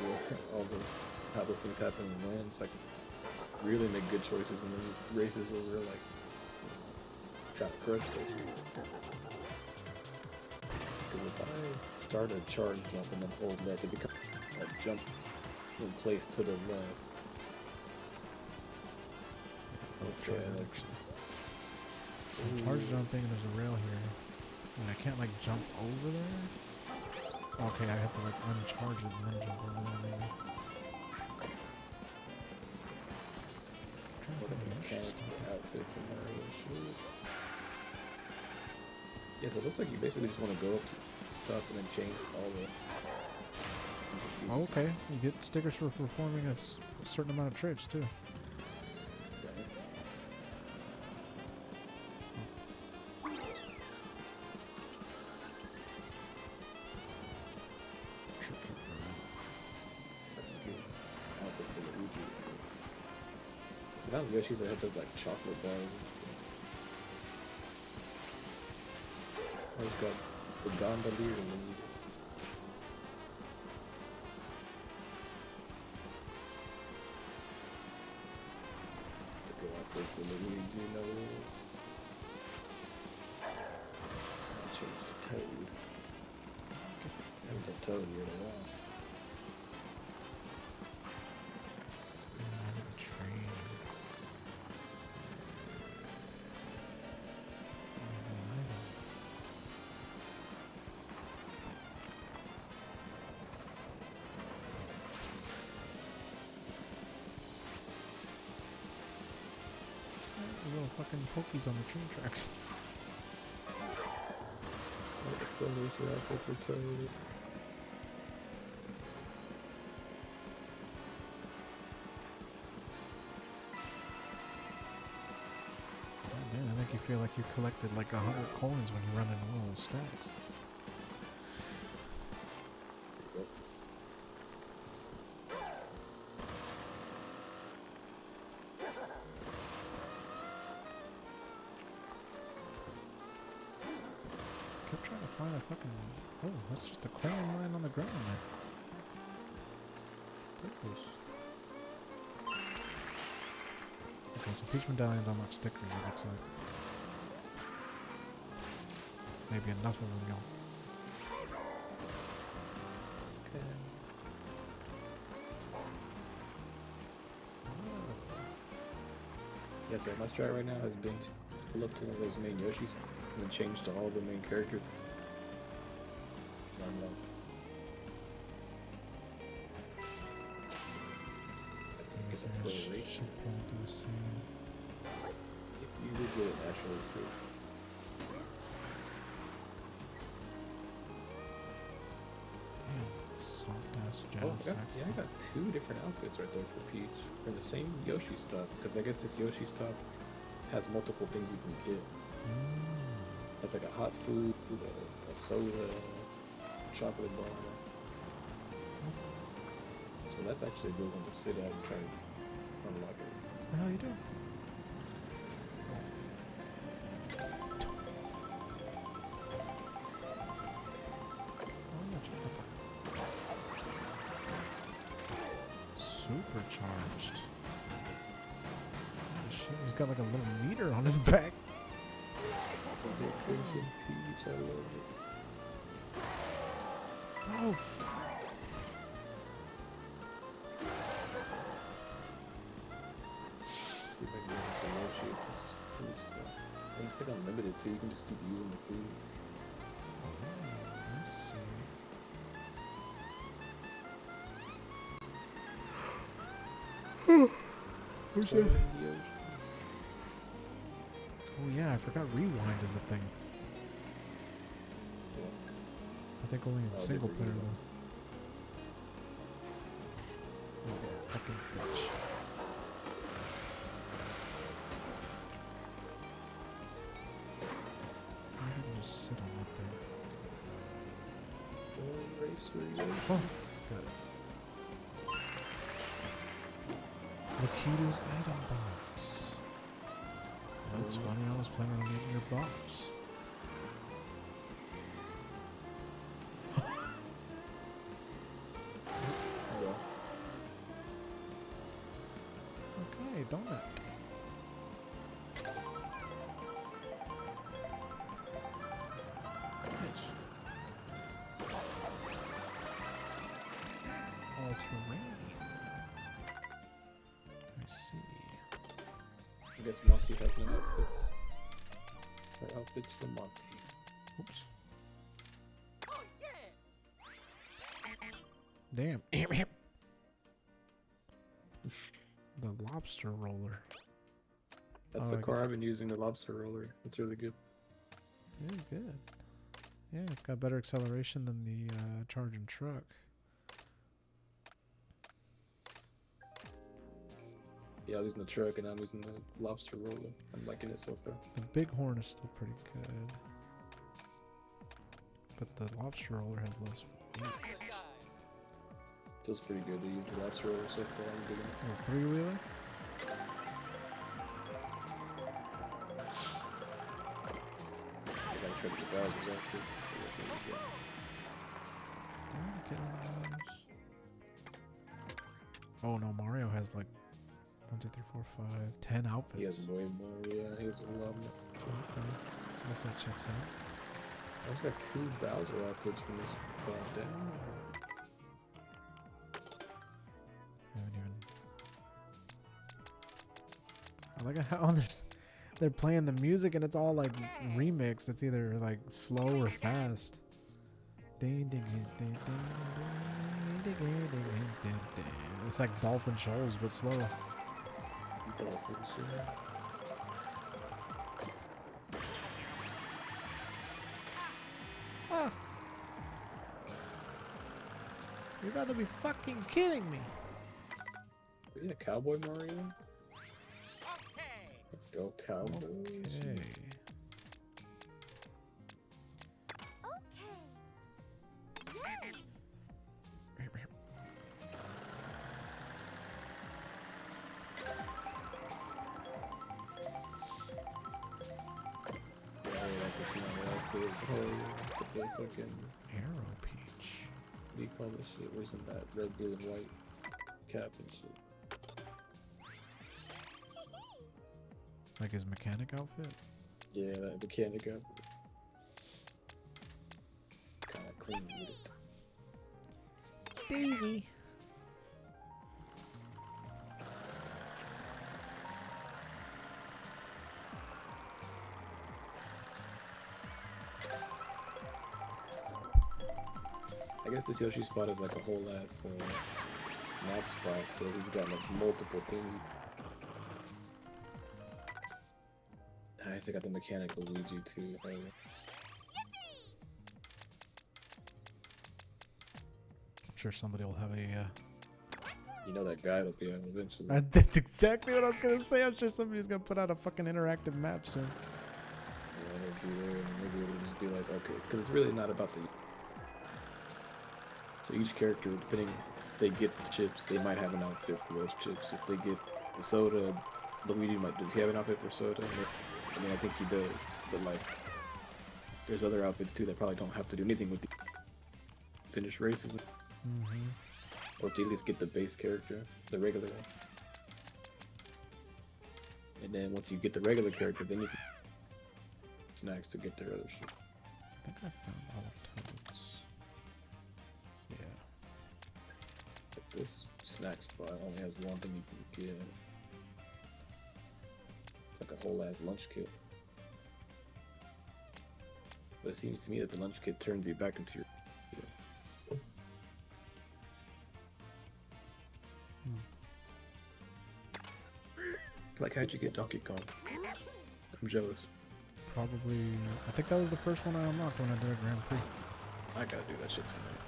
all those how those things happen and when. It's like really make good choices in the races where we're like trying to crush those. Because if I start a charge jump and then hold left, it becomes a jump in place to the left. Let's say Try that, like actually. So I'm charge jumping, and there's a rail here. And I can't like jump over there? Okay, I have to like uncharge it and then jump over there maybe. what a mechanical outfit for Mario shoot. Yeah, so it looks like you basically just want to go up to the top and then change all the. You can see Oh, okay. You get stickers for performing a certain amount of tricks too. right? So I can get an outfit for Luigi with this. So now Yoshi's ahead does like chocolate bars and shit. Oh, he's got the gondolier and then it's a good outfit for Luigi, you know. I'll change to Toad. I haven't done Toad here in a while. Train. little fucking pokies on the train tracks. What the fundraiser outfit for Toad? Oh, man, I make you feel like you collected like 100 coins when you run into one of those stacks. Kept trying to find a fucking... Oh, that's just a coin lying on the ground there. Take those. Okay, so Peach Medallions unlock stickers, it looks like. Maybe enough of them, y'all. Okay. Yeah, so my strat right now has been to pull up to one of those main Yoshis and then change to all the main characters. I think it's a play race. If you would get it naturally too. Damn, soft ass jazz Oh, sax. I got 2 different outfits right there for Peach. From the same Yoshi stuff, because I guess this Yoshi stuff has multiple things you can get. Has like a hot food, a soda, chocolate bar. So that's actually a good one to sit at and try to unlock it. What the hell are you doing? Supercharged. Oh shit, he's got like a little meter on his back. Vacation Peach, I love it. Oh. See if I can negotiate this food stuff. And it's like unlimited too, you can just keep using the food. Let's see. Where's that? Oh yeah, I forgot rewind is a thing. I think only in single player though. Oh, fucking bitch. I can just sit on that thing. Oh, got it. Lakitu's item box. That's funny, I was planning on getting your box. Okay, donut. Nice. All terrain. I see. I guess Monty has no outfits. Or outfits for Monty. Oops. Damn. The lobster roller. That's Oh, the I car got- I've been using, the lobster roller. It's really good. It is good. Yeah, it's got better acceleration than the charging truck. Yeah, I was using the truck and I'm using the lobster roller. I'm liking it so far. The Bighorn is still pretty good. But the lobster roller has less weight. Feels pretty good to use the lobster roller so far. I'm digging it. A three-wheeler? I gotta try to get Bowser's outfits. I guess it'll be good. Did I get all those? Oh no, Mario has like 1, 2, 3, 4, 5, 10 outfits. He has way more, yeah, he has a lot more. Okay. I guess that checks out. I've got 2 Bowser outfits from this damn. I haven't even. I like how they're playing the music and it's all like remixed. It's either like slow or fast. Ding, ding, ding, ding, ding, ding, ding, ding, ding, ding. It's like Dolphin Shoals but slow. Dolphins, yeah. You gotta be fucking kidding me. Yeah, Cowboy Mario. Let's go, Cowboys. Okay. Yeah, I really like this Mario outfit. Oh, yeah. Put the fucking, Arrow Peach. what do you call this shit? Where's in that red, blue, and white cap and shit? Like his mechanic outfit? Yeah, that mechanic outfit. Kind of clean with it. Daisy. I guess this Yoshi spot is like a whole ass snack spot, so he's got like multiple things. Nice, I got the mechanical Luigi too. I'm sure somebody will have a. You know that guy will be on eventually. That's exactly what I was gonna say. I'm sure somebody's gonna put out a fucking interactive map soon. Yeah, it'll be there, and maybe it'll just be like, okay, because it's really not about the. So each character, depending if they get the chips, they might have an outfit for those chips. If they get the soda, Luigi might. Does he have an outfit for soda? I mean, I think he does, but like, there's other outfits too that probably don't have to do anything with the finish races, or to at least get the base character, the regular one. And then once you get the regular character, then you can snacks to get their other shit. I think I found all of Toad's. Yeah. But this snack spot only has one thing you can get. It's like a whole ass lunch kit. But it seems to me that the lunch kit turns you back into your. Like, how'd you get Donkey Kong? I'm jealous. Probably. I think that was the first one I unlocked when I did a Grand Prix. I gotta do that shit tonight.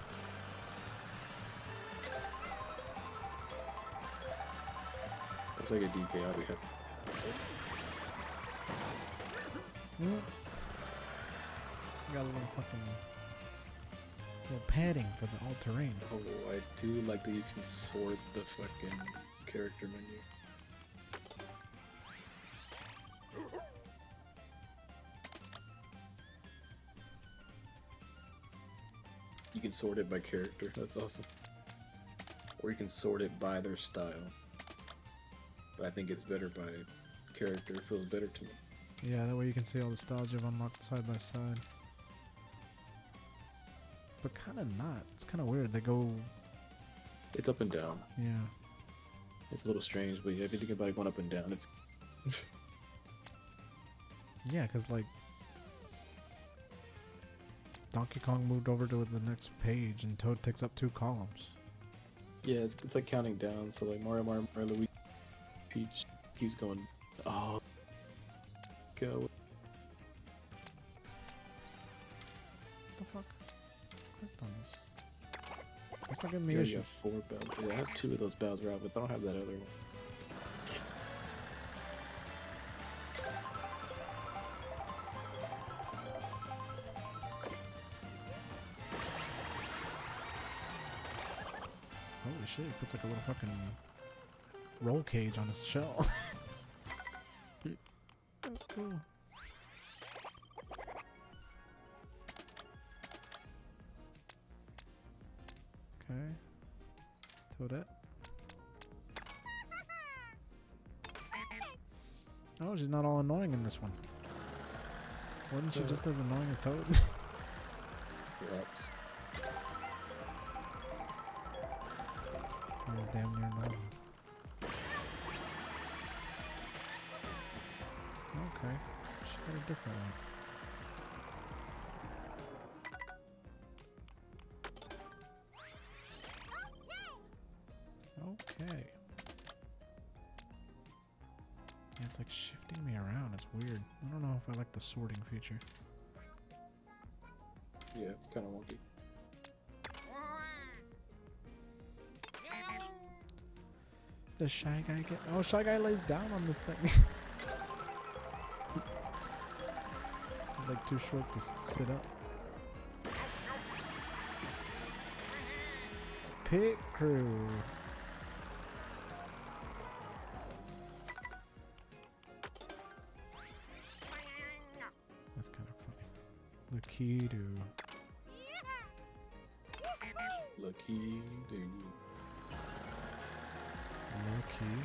Looks like a DK, I'll be happy. Got a little fucking little padding for the all terrain. Oh, I do like that you can sort the fucking character menu. You can sort it by character, that's awesome. Or you can sort it by their style. But I think it's better by character, it feels better to me. Yeah, that way you can see all the styles you've unlocked side by side. But kind of not. It's kind of weird. They go. It's up and down. Yeah. It's a little strange, but yeah, if you think about it going up and down, Yeah, because like Donkey Kong moved over to the next page and Toad takes up 2 columns. yeah, it's like counting down. So like Mario, Luigi, Peach keeps going. Oh, go. What the fuck? Clicked on this. That's not giving me You issues. have 4 Bowser. Yeah, I have 2 of those Bowser outfits. I don't have that other one. Holy shit, he puts like a little fucking roll cage on his shell. That's cool. Okay. Toadette. Oh, she's not all annoying in this one. Wasn't she just as annoying as Toad? Perhaps. Sounds damn near normal. Okay. She got a different one. Okay. Yeah, it's like shifting me around. It's weird. I don't know if I like the sorting feature. Yeah, it's kind of wonky. Does Shy Guy get? Oh, Shy Guy lays down on this thing. He's like too short to sit up. Pit Crew. That's kind of funny. Lakitu. Lucky dude. Lucky.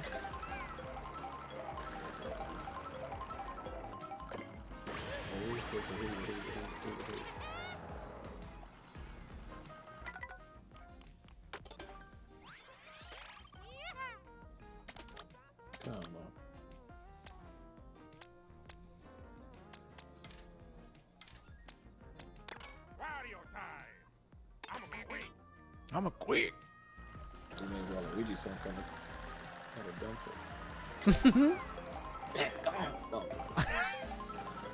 Come on. I'm a quit. That means Waluigi some kind of done for.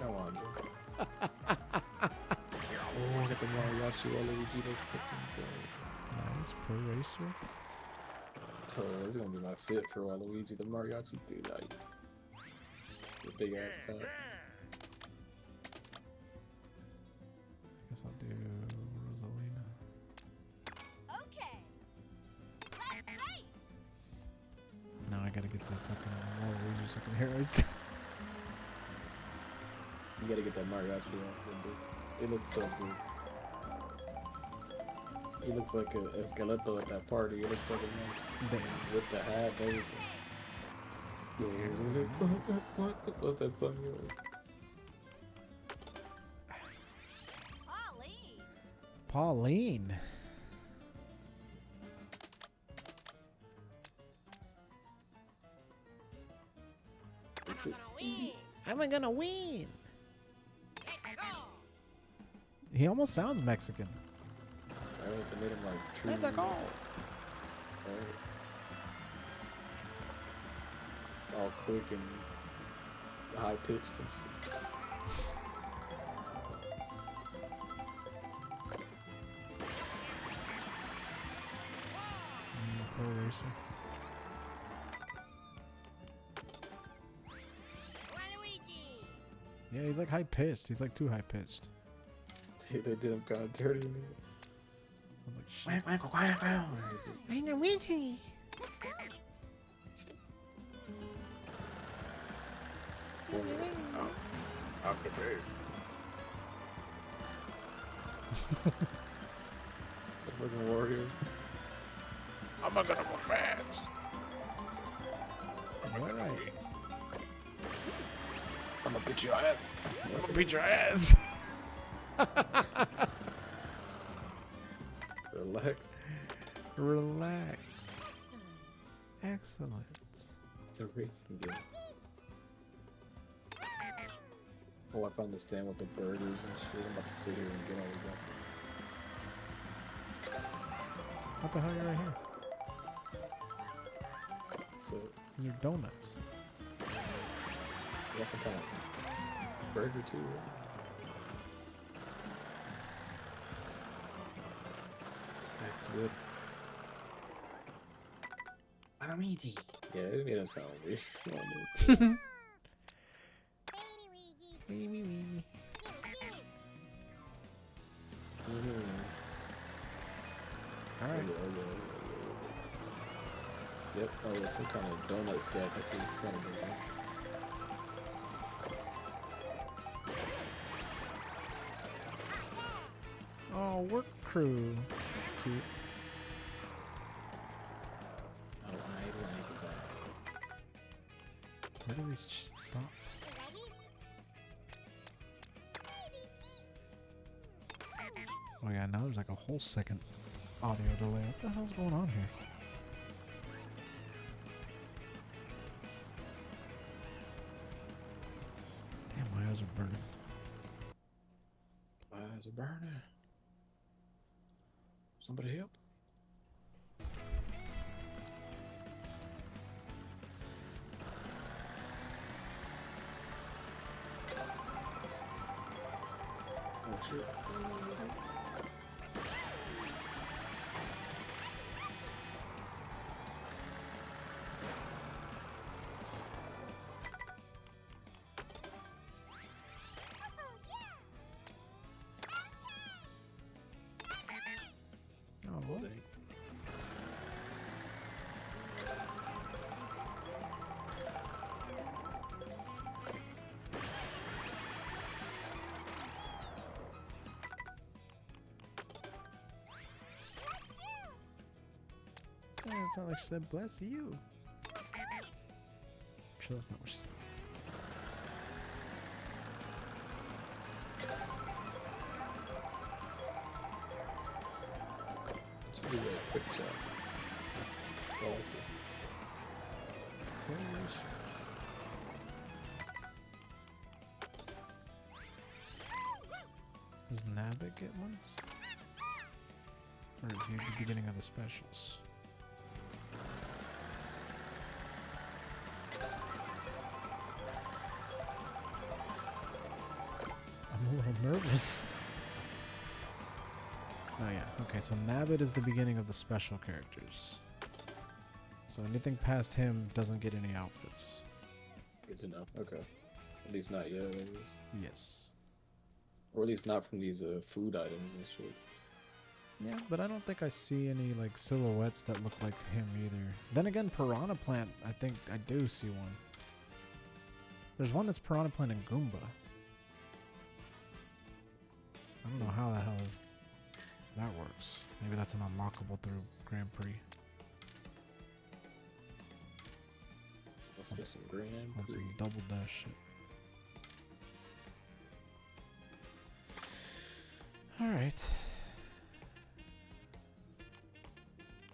Come on, bro. Oh, I got the mariachi Waluigi. That's fucking good. Nice Pro Racer. Oh, that's gonna be my fit for Waluigi, the mariachi dude. Like, the big ass hat. I guess I'll do Rosalina. Okay. Let's race. Now I gotta get to fucking Waluigi so I can hear it. You gotta get that mariachi off, dude. It looks so good. He looks like a Esqueleto at that party. It looks like a man with the hat and everything. What's that song? Ollie. Pauline. I'm gonna win. I'm gonna win. Let's go. He almost sounds Mexican. I don't know if they made him like true. Let's go. Right. All quick and high pitched and shit. Pro Racer. Waluigi. Yeah, he's like high pitched. He's like too high pitched. They did him kind of dirty in there. Sounds like shit. I'm gonna win. I'm the best. The fucking warrior. I'm not gonna go fast. Alright. I'm gonna beat your ass. I'm gonna beat your ass. Relax. Relax. Excellent. It's a racing game. Oh, I found the stand with the burgers and shit. I'm about to sit here and get all these up. What the hell are you right here? So, These are donuts. that's a kind of burger too. Right? I flip. Waluigi. Yeah, it made him sound weird. Wee wee wee. Alright. Yep, oh, it's some kind of donut stack. I see it's not a big one. Oh, work crew. That's cute. Oh, I like that. Where do these stop? Oh yeah, now there's like a whole second audio delay. What the hell's going on here? Damn, my eyes are burning. My eyes are burning. Somebody help. Oh shit. It sounded like she said, bless you. I'm sure that's not what she said. Let's do a quick job. Oh, I see. Holy shit. Does Nabbit get ones? Or is he at the beginning of the specials? I'm a little nervous. Oh yeah, okay, so Nabbit is the beginning of the special characters. So anything past him doesn't get any outfits. Good to know. Okay. At least not yet, at least. Yes. Or at least not from these food items and shit. Yeah, but I don't think I see any like silhouettes that look like him either. Then again, Piranha Plant, I think I do see one. There's one that's Piranha Plant and Goomba. I don't know how the hell that works. Maybe that's an unlockable through Grand Prix. Let's get some Grand On some Prix. double dash shit. Alright.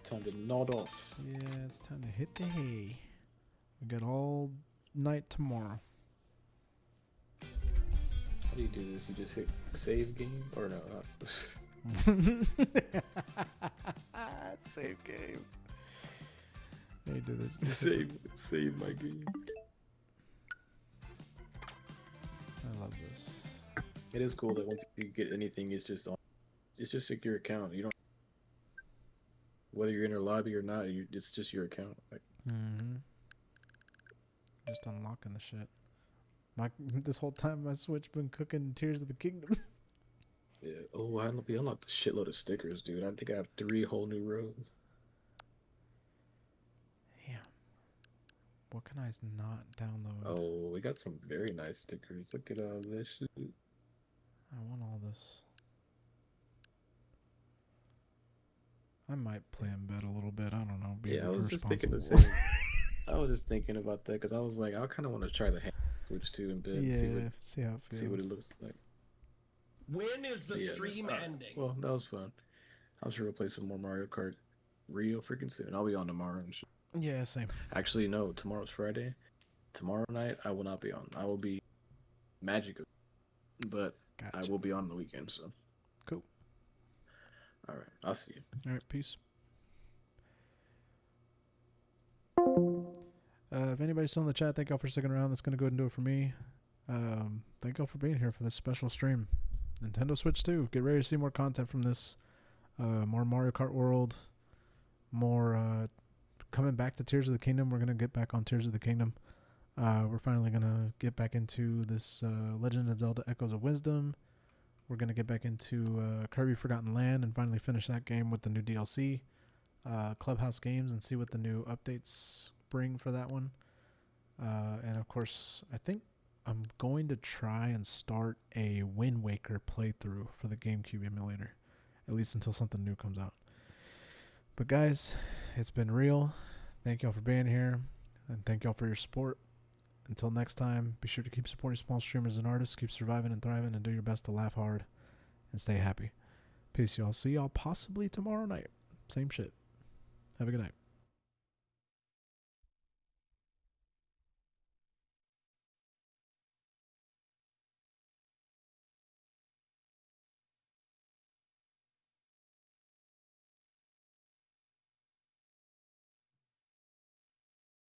Time to nod off. Yeah, it's time to hit the hay. We got all night tomorrow. How do you do this? You just hit save game? Or no, not. Save game. How you do this? save my game. I love this. It is cool that once you get anything, it's just like your account. You don't, whether you're in your lobby or not, it's just your account. Like, Just unlocking the shit. This whole time my Switch been cooking Tears of the Kingdom. yeah. Oh, we unlocked a shitload of stickers, dude. I think I have 3 whole new rows. Damn. What can I not download? Oh, we got some very nice stickers. Look at all this shit. I want all this. I might play in bed a little bit. I don't know. Yeah, I was just thinking the irresponsible. same. I was just thinking about that because I was like, I kind of want to try the hand Switch 2 in bed and Yeah, see see how it feels. what it looks like. When is the Yeah, stream ending? Well, that was fun. I'm sure we'll play some more Mario Kart real freaking soon. I'll be on tomorrow and shit. Yeah, same. Actually, no, tomorrow's Friday. Tomorrow night, I will not be on. I will be Magic, but Gotcha. I will be on the weekend, so. Cool. All right, I'll see you. All right, peace. If anybody's still in the chat, thank y'all for sticking around. That's going to go ahead and do it for me. Thank y'all for being here for this special stream. Nintendo Switch 2. Get ready to see more content from this. More Mario Kart World. More coming back to Tears of the Kingdom. We're going to get back on Tears of the Kingdom. We're finally going to get back into this Legend of Zelda Echoes of Wisdom. We're going to get back into Kirby Forgotten Land and finally finish that game with the new DLC. Clubhouse Games and see what the new updates bring for that one. And of course, I think I'm going to try and start a Wind Waker playthrough for the GameCube emulator, at least until something new comes out. But guys, it's been real. Thank y'all for being here, and thank y'all for your support. Until next time, be sure to keep supporting small streamers and artists, keep surviving and thriving, and do your best to laugh hard and stay happy. Peace, y'all. See y'all possibly tomorrow night. Same shit. Have a good night.